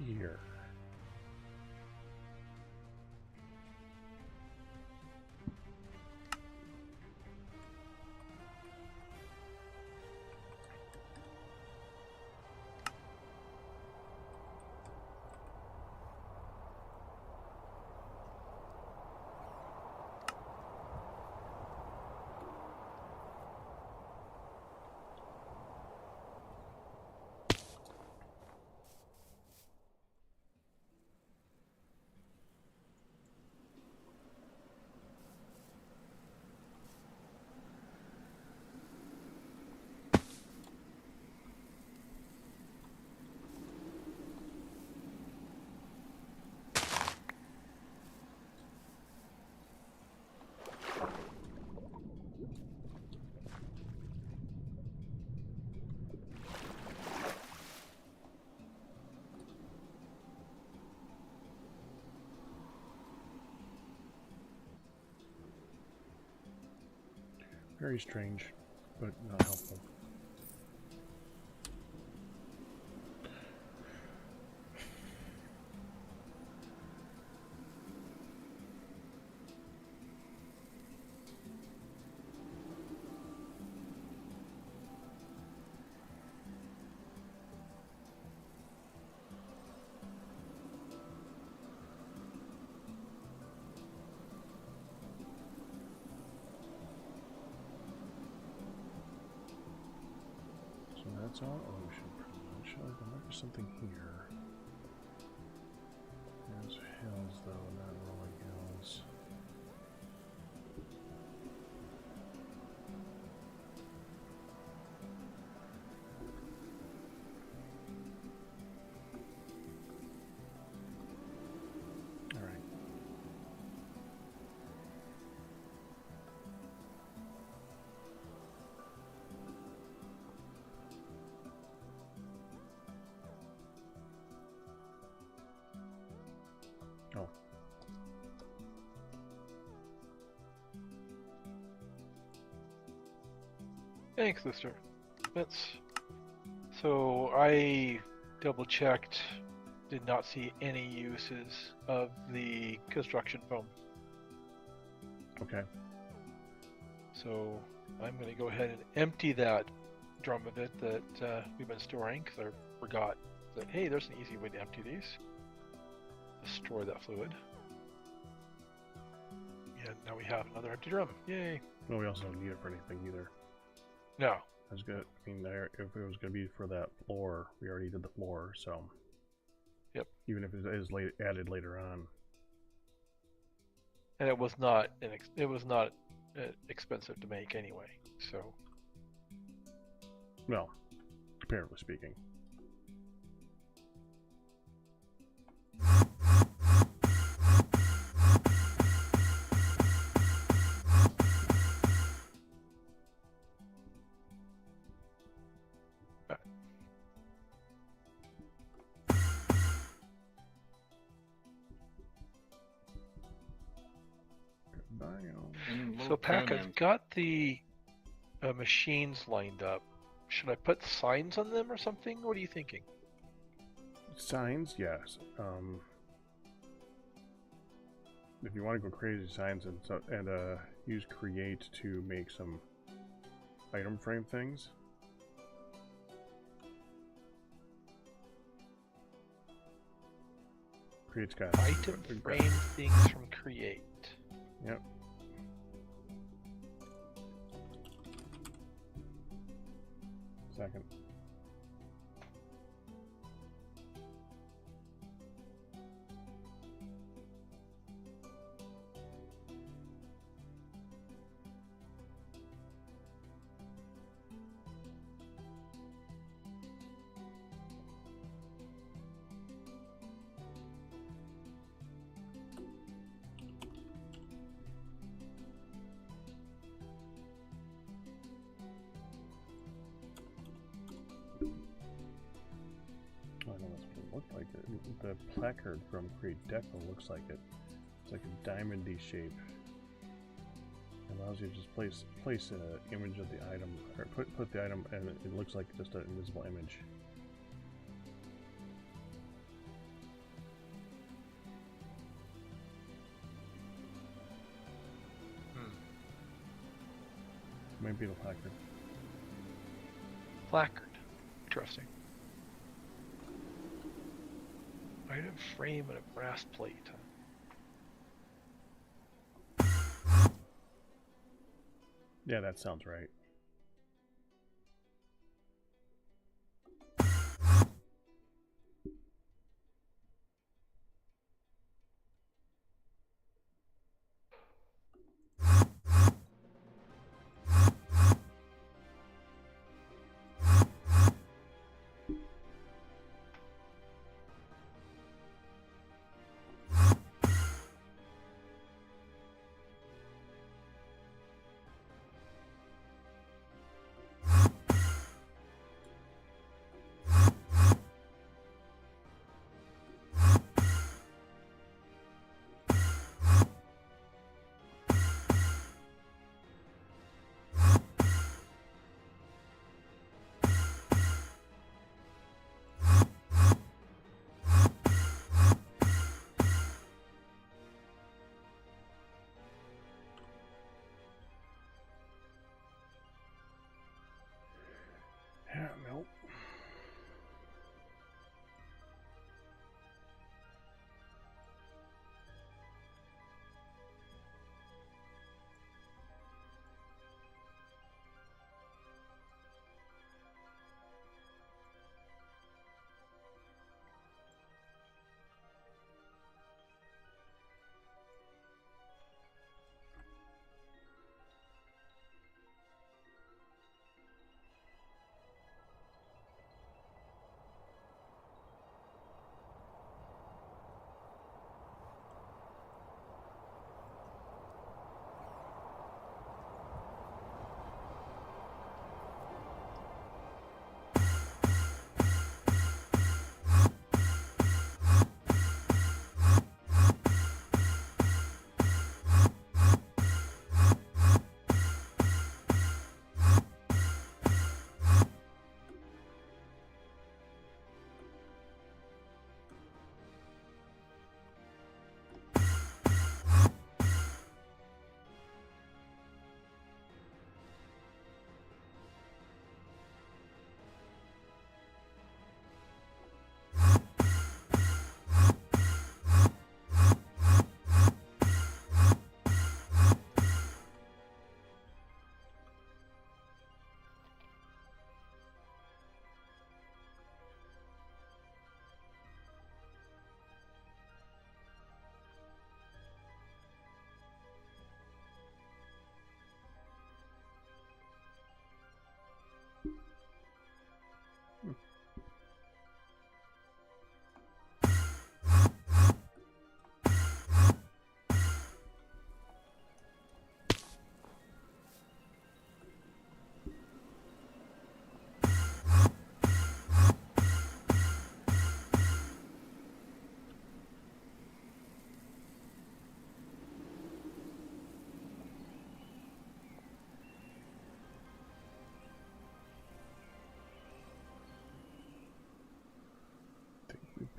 Here. Very strange, but not helpful. That's all ocean, pretty much. Oh, there might be something here. There's hills, though, not rolling hills. All right. Oh. Thanks, Lister. So I double checked, did not see any uses of the construction foam. Okay. So I'm going to go ahead and empty that drum of it that we've been storing, because I forgot that, hey, there's an easy way to empty these. destroy that fluid. And now we have another empty drum. Yay! Well, we also don't need it for anything either. No. That's good. I mean, if it was going to be for that floor, we already did the floor, so. Yep. Even if it is added later on. And it was not expensive to make anyway. So. Well, comparatively speaking. So Pack, I've got the machines lined up. Should I put signs on them or something? What are you thinking? Signs, yes. If you want to go crazy, signs and use create to make some item frame things. Create's got item frame things from create. Yep. Second. I know that's what it looked like. The placard from Create Deco looks like it. It's like a diamondy shape. It allows you to just place an image of the item, or put the item, and it looks like just an invisible image. Might be the placard. Placard. Interesting. Item frame and a brass plate. Yeah, that sounds right.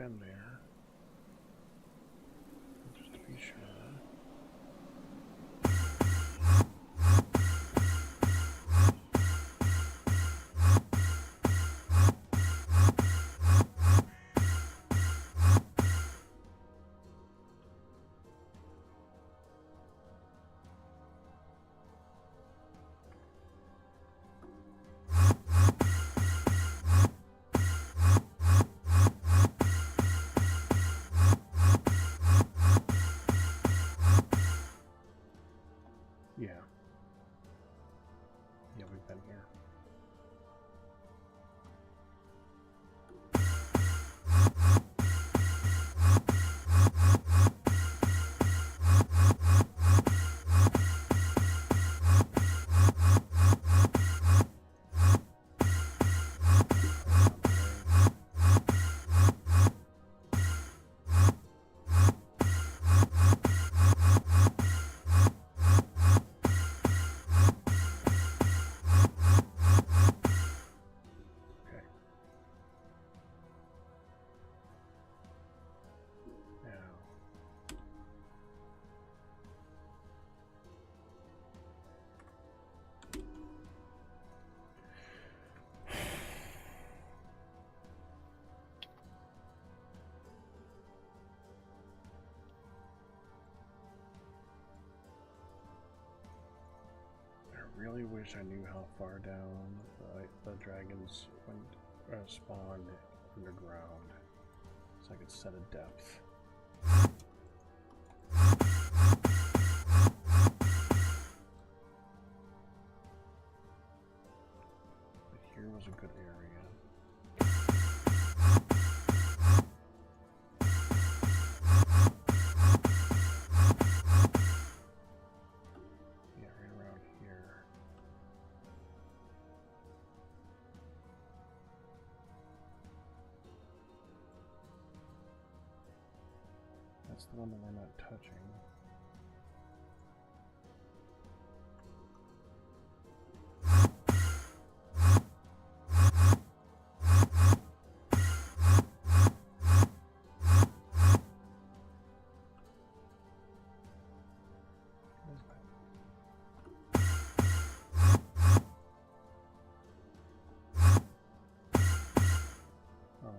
been there. Just to be sure. Yeah. Yeah, we've been here. Okay. Now. I really wish I knew how far down the dragons went, spawned underground, so I could set a depth. But here was a good area. Yeah, right around here. That's the one that we're not touching. What is that? Oh.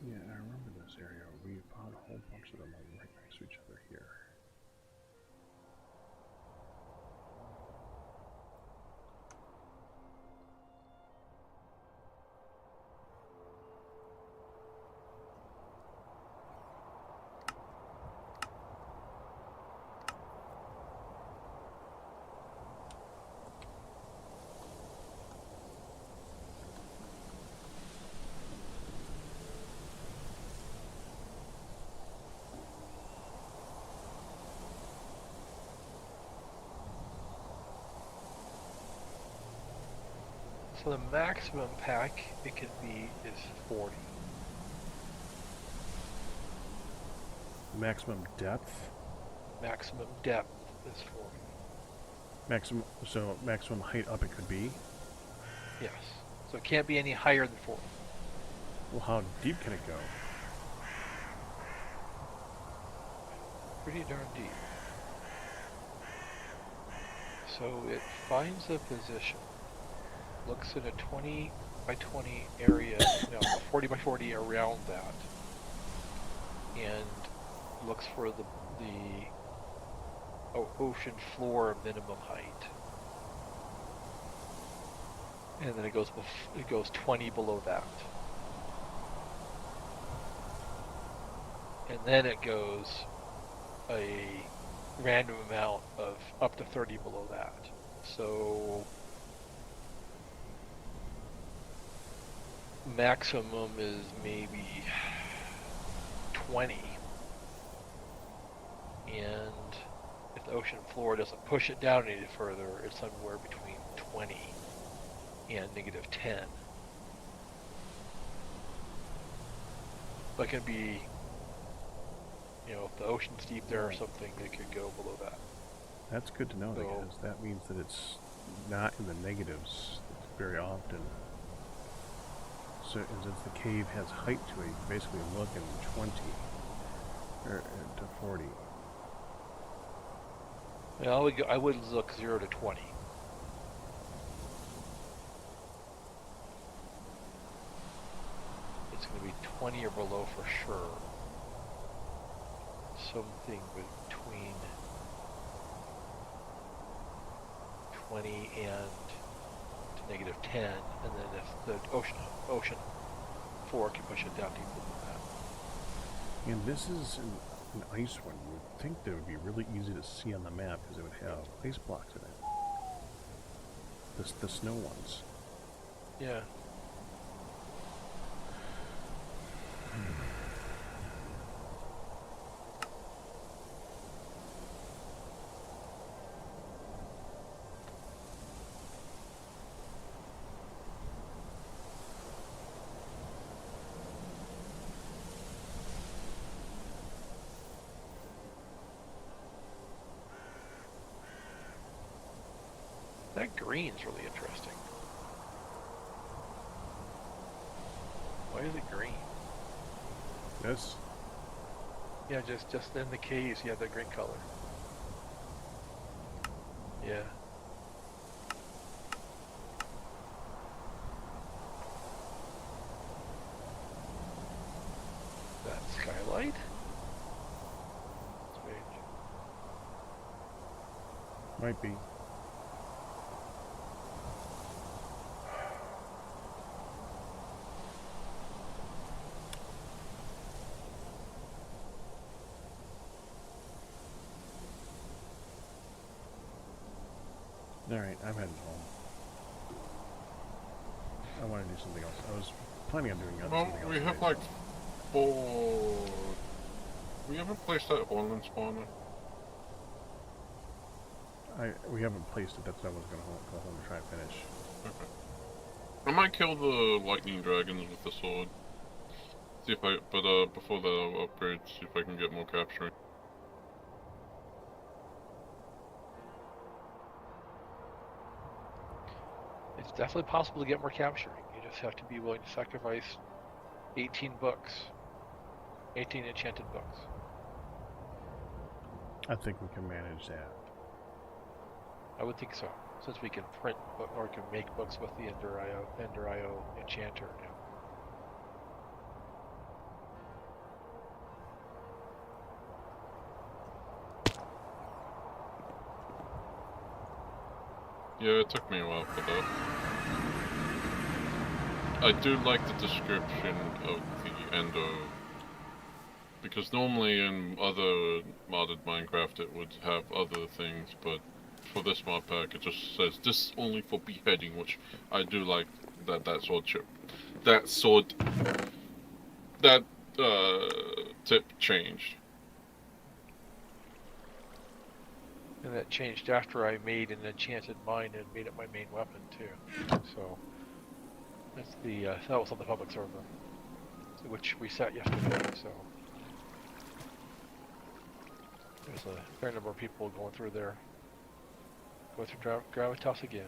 Yeah, I remember this area. We found a whole bunch of them right next to each other here. So the maximum pack it could be is 40. Maximum depth? Maximum depth is 40. Maximum height up it could be? Yes. So it can't be any higher than 40. Well, how deep can it go? Pretty darn deep. So it finds a position, looks at a 20 by 20 area, no, 40 by 40 around that, and looks for the ocean floor minimum height. And then it goes 20 below that. And then it goes a random amount of up to 30 below that. So maximum is maybe 20. And if the ocean floor doesn't push it down any further, it's somewhere between 20 and -10. But it can be, you know, if the ocean's deep there or something, it could go below that. That's good to know, So- because that means that it's not in the negatives very often. So, and since the cave has height to it, you can basically look in 20 or to 40. Yeah, I would look 0 to 20. It's going to be 20 or below for sure. Something between 20 and to -10, and then if the ocean floor can push it down deeper than that. And this is an ice one. You would think that it would be really easy to see on the map because it would have ice blocks in it. The snow ones. Yeah. That green's really interesting. Why is it green? This? Yeah, just in the caves, you have that green color. Yeah. That skylight? Strange. Might be. Alright, I'm heading home. I want to do something else. I was planning on doing Well, something else. we have today, like 4... We haven't placed that Orland spawner. we haven't placed it. That's what I was going to go home and try and finish. Okay. I might kill the lightning dragons with the sword. See if I... But before the upgrade, see if I can get more capturing. It's definitely possible to get more capturing. You just have to be willing to sacrifice 18 books. 18 enchanted books. I think we can manage that. I would think so, since we can print or can make books with the Ender IO enchanter now. Yeah, it took me a while for that. I do like the description of the Ender, because normally in other modded Minecraft it would have other things, but for this mod pack it just says this only for beheading, which I do like that sword chip. That sword... That tip changed. And that changed after I made an enchanted mine and made it my main weapon too. So that's the that was on the public server, which reset yesterday. So there's a fair number of people going through there. Go through Gravitas again.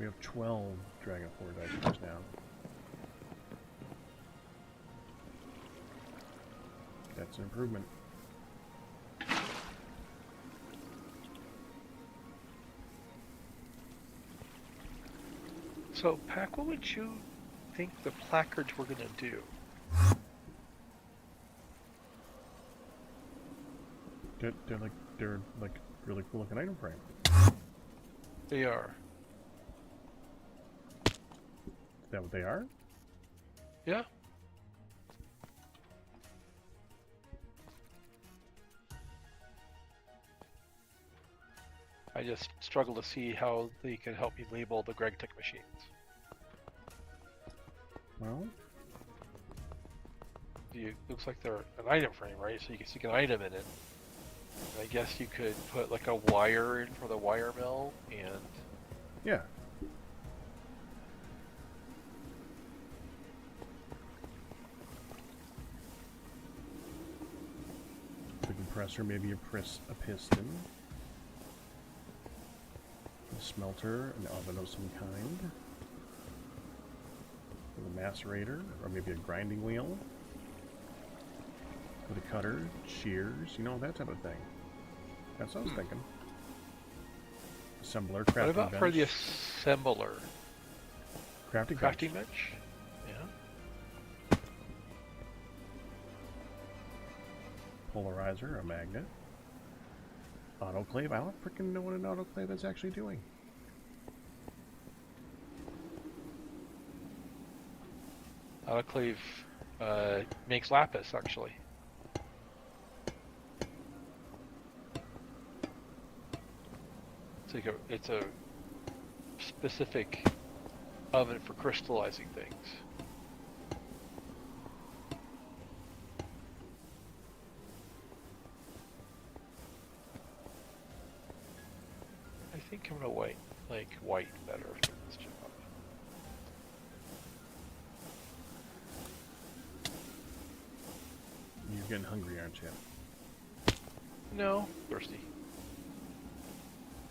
We have 12 Dragon 4 dice now. That's an improvement. So, Pack, what would you think the placards were going to do? They're like really cool looking item frame. They are. Is that what they are? Yeah. I just struggle to see how they can help me label the Gregtech machines. Well, Looks like they're an item frame, right? So you can stick an item in it. I guess you could put like a wire in for the wire mill, and yeah. The compressor, maybe a piston. A smelter, an oven of some kind. With a macerator, or maybe a grinding wheel. With a cutter, shears, you know, that type of thing. That's what I was thinking. Assembler, crafting what about bench. for the assembler? Crafting bench. Bench? Yeah. Polarizer, a magnet. Autoclave. I don't freaking know what an autoclave is actually doing. Autoclave makes lapis, actually. It's a specific oven for crystallizing things. I think I'm gonna like white better for this job. You're getting hungry, aren't you? No, thirsty.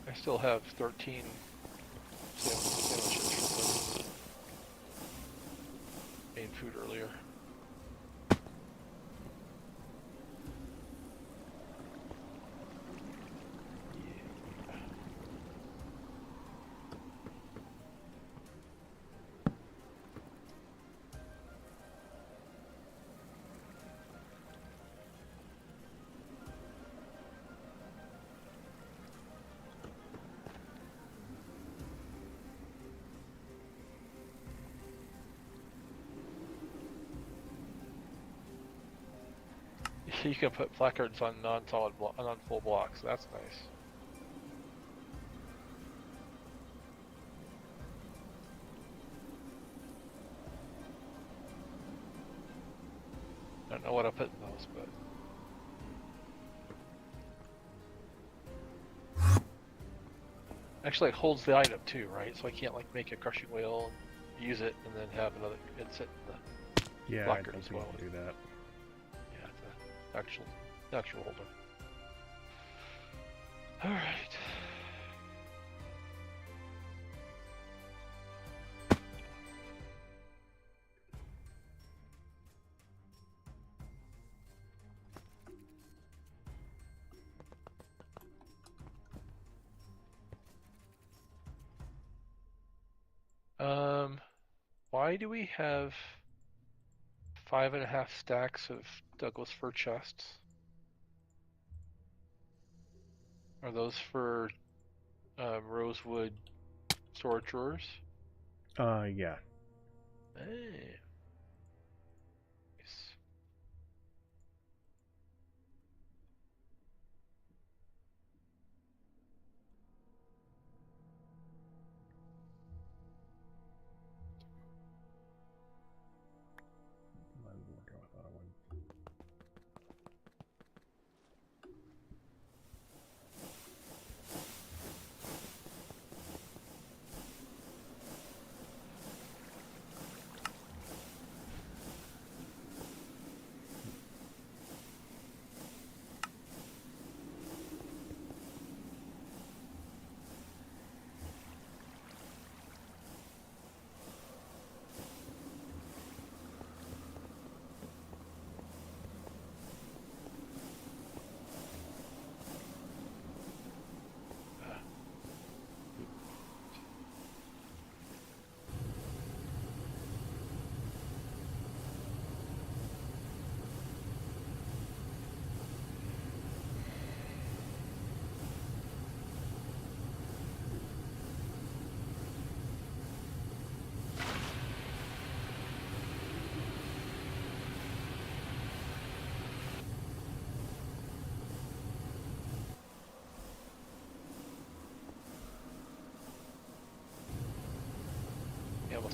I still have 13 sandwiches from the main food earlier. You can put placards on non-solid on full blocks. That's nice. I don't know what I put in those, but actually it holds the item too, right? So I can't like make a crushing wheel, use it, and then have another it sit in the Yeah, I placard don't as think well. you can do that. Yeah, it's an actual holder. All right. Why do we have 5.5 stacks of Douglas fir chests? Are those for rosewood storage drawers? Yeah. Hey. Nice. Might as well go with that one.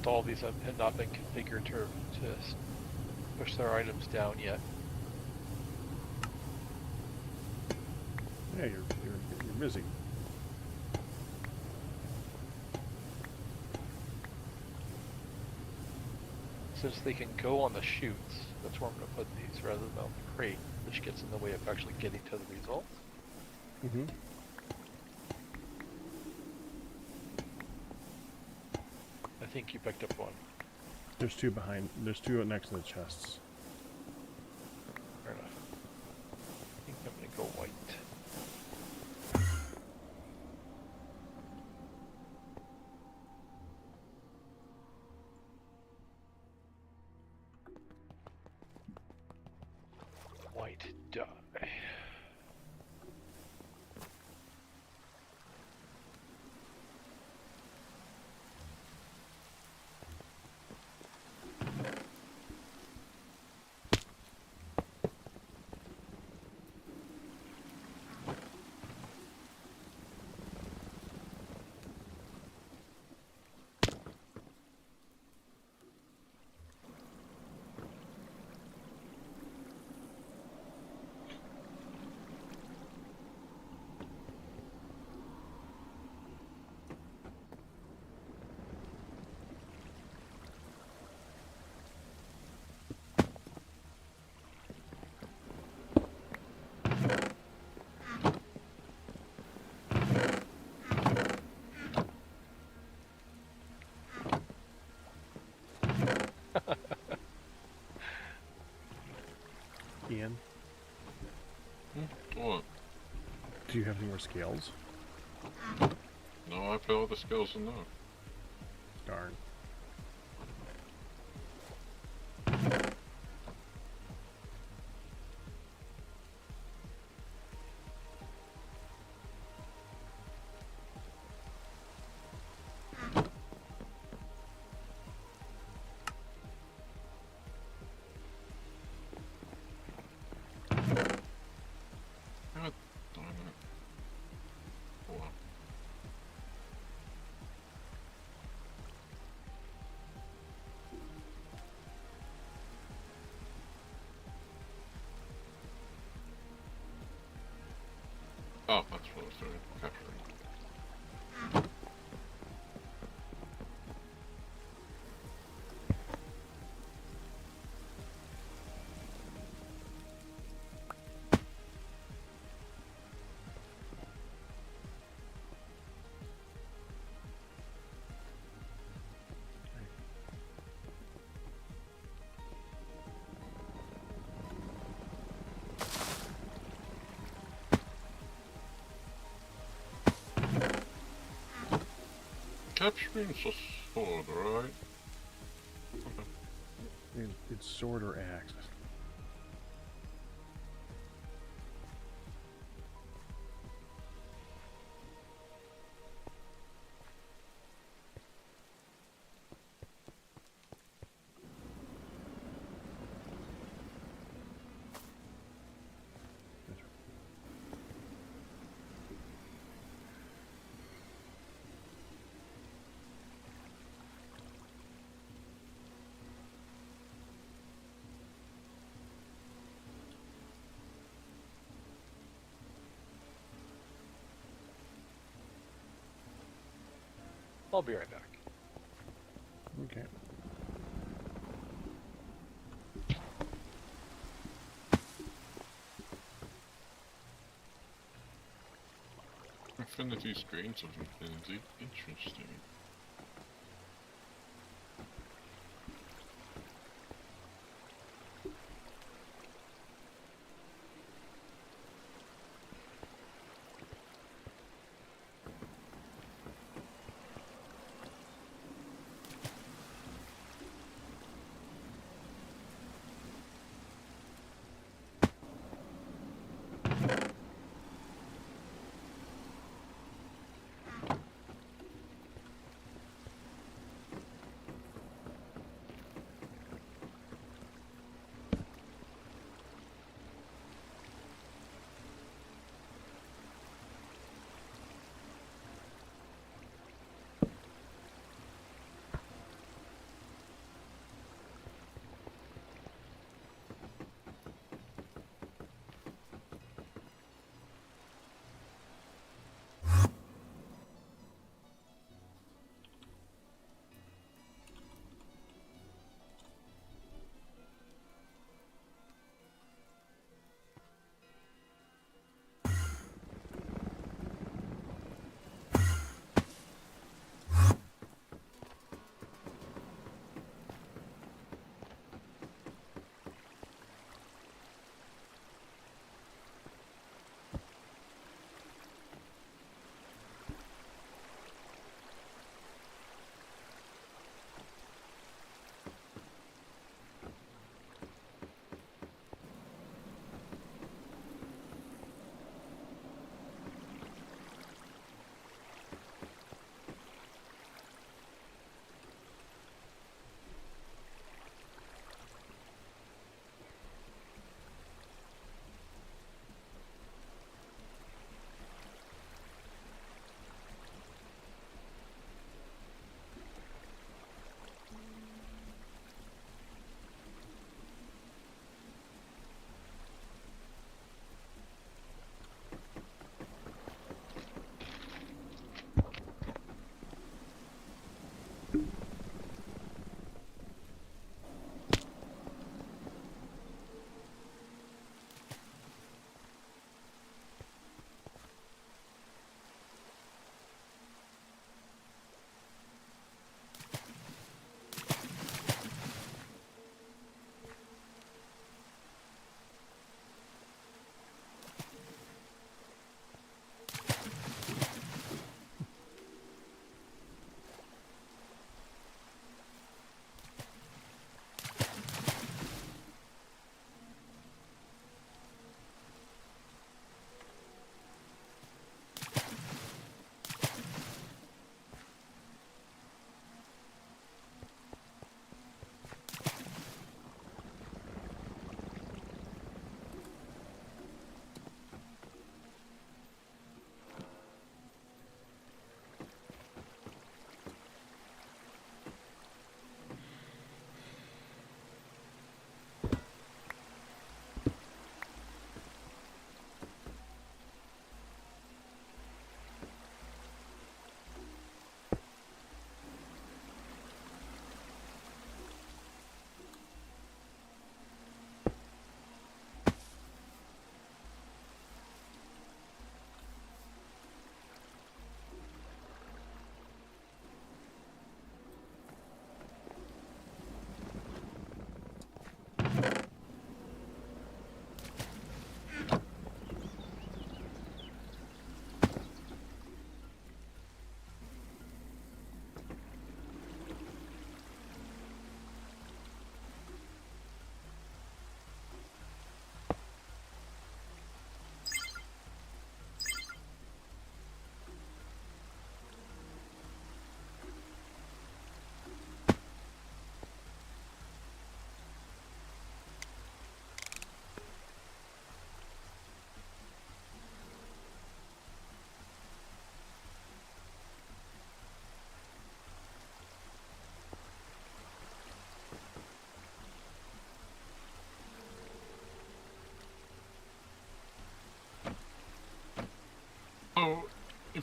Almost all of these have not been configured to push their items down yet. Yeah, you're busy. Since they can go on the chutes, that's where I'm going to put these rather than on the crate, which gets in the way of actually getting to the results. Mm-hmm. I think you picked up one. There's two behind. There's two next to the chests. Fair enough. I think I'm going to go white. White die. Ian, What? do you have any more scales? No, I put all the skills in there. Darn. God darn it. Wow. Oh, that's what I was doing. Capturing. Capturing a sword, right? It's sword or axe. I'll be right back. Okay. Infinity screens of infinity. Interesting.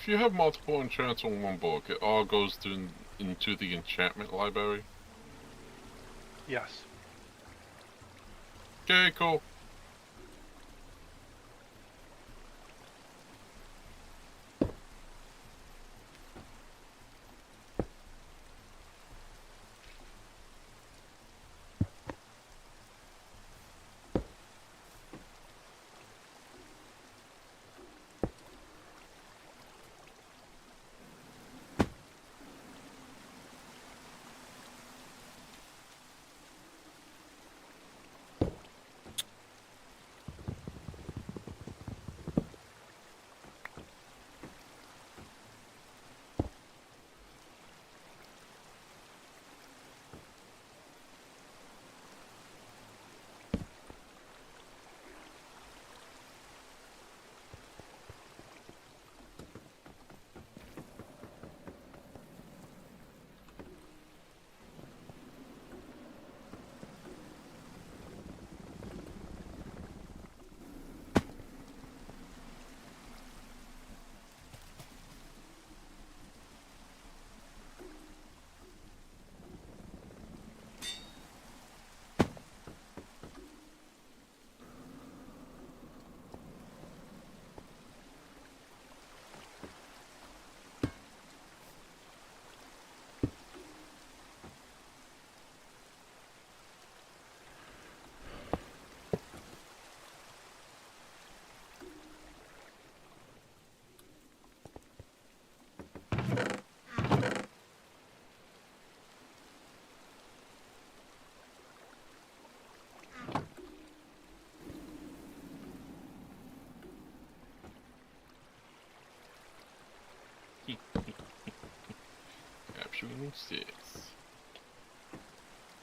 if you have multiple enchants on one book, it all goes into the enchantment library. Yes. Okay, cool. Capturing 6.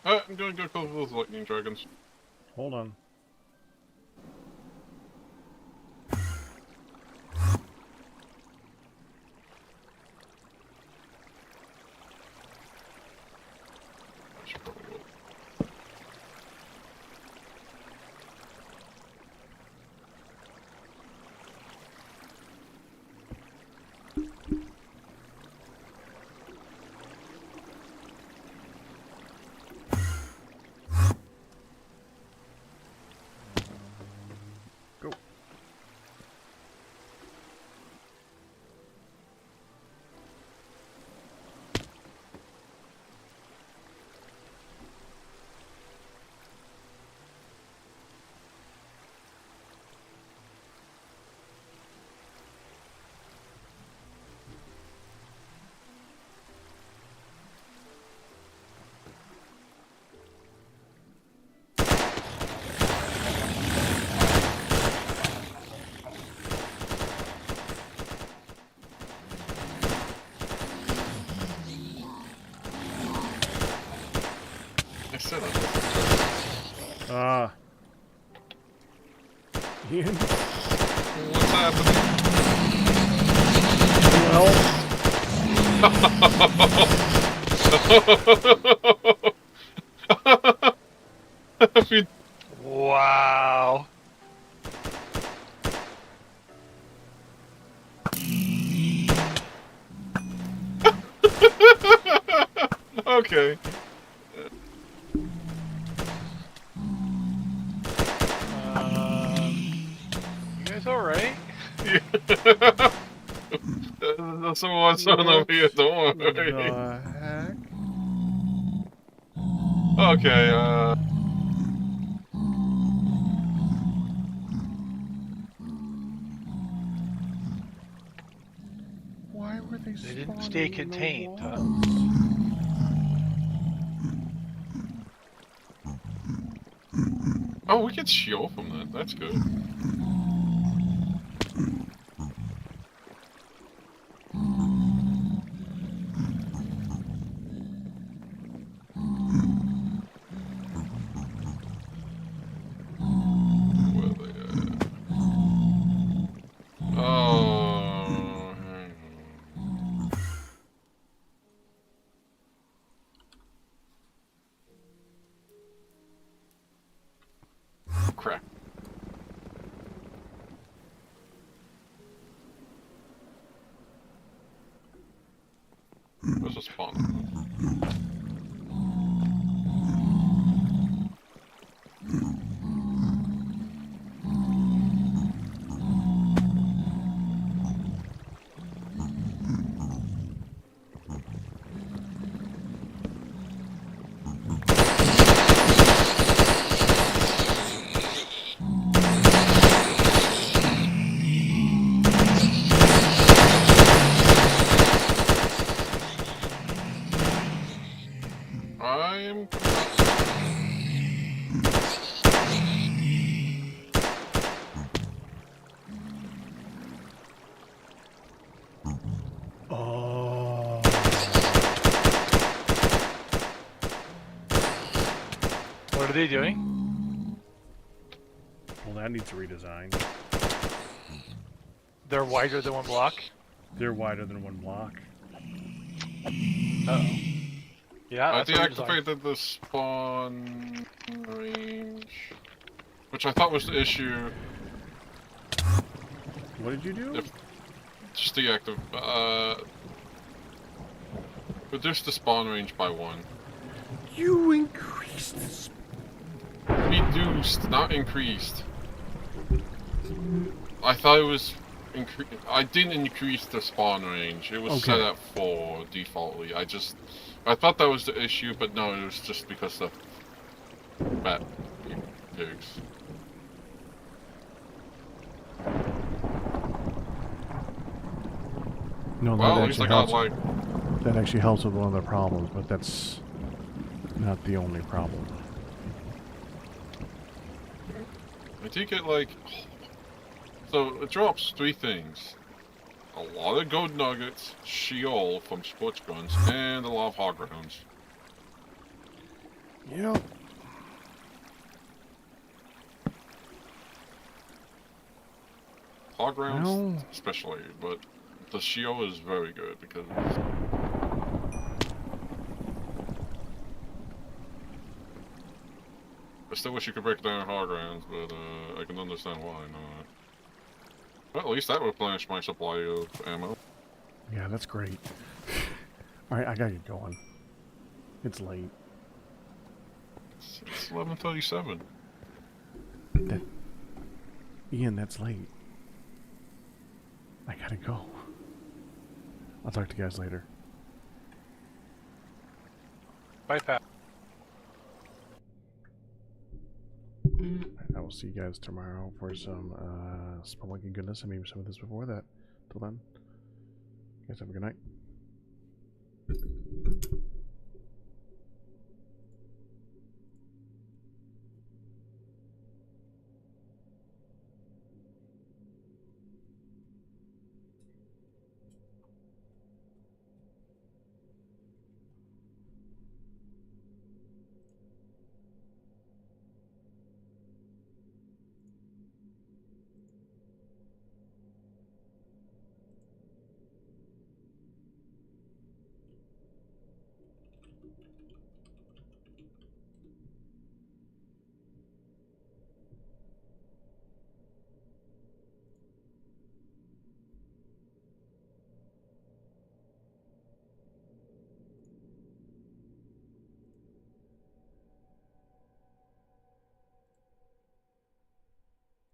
Alright, I'm gonna go kill those lightning dragons. Hold on. I should probably wait. Go. I said it. Ah. Ian? What's happening? Well, If you- Wow. Okay. You guys all right? That's what's on over here, don't what worry. the heck? Okay, Why were they They didn't spawning stay in the contained, huh? walls? oh, we get shield from that. That's good. Where are they at? Oh, hang on. Crap. Where's the spawn? I'm... Oh. What are they doing? Well, that needs a redesign. They're wider than one block. They're wider than one block. Uh-oh. Yeah, I that's a redesign. deactivated the spawn range, which I thought was the issue. What did you do? If just reduce the spawn range by 1. You increased the Reduced, not increased. I thought it was I didn't increase the spawn range. It was Okay. set at 4 defaultly. I thought that was the issue, but no, it was just because of bat pigs. No, Well, that at least I actually got helps. like That actually helps with one of the problems, but that's not the only problem. I did get like so it drops 3 things. A lot of gold nuggets, Sheol from sports guns, and a lot of hog rounds. Yep. Hog rounds Well. especially, but the Sheol is very good because I still wish you could break down hog rounds, but I can understand why not. Well, at least that replenished my supply of ammo. Yeah, that's great. Alright, I gotta get going. It's late. It's 11:37. Ian, that's late. I gotta go. I'll talk to you guys later. Bye, Pat. I will see you guys tomorrow for some Spelunky goodness and maybe some of this before that. Till then, you guys have a good night.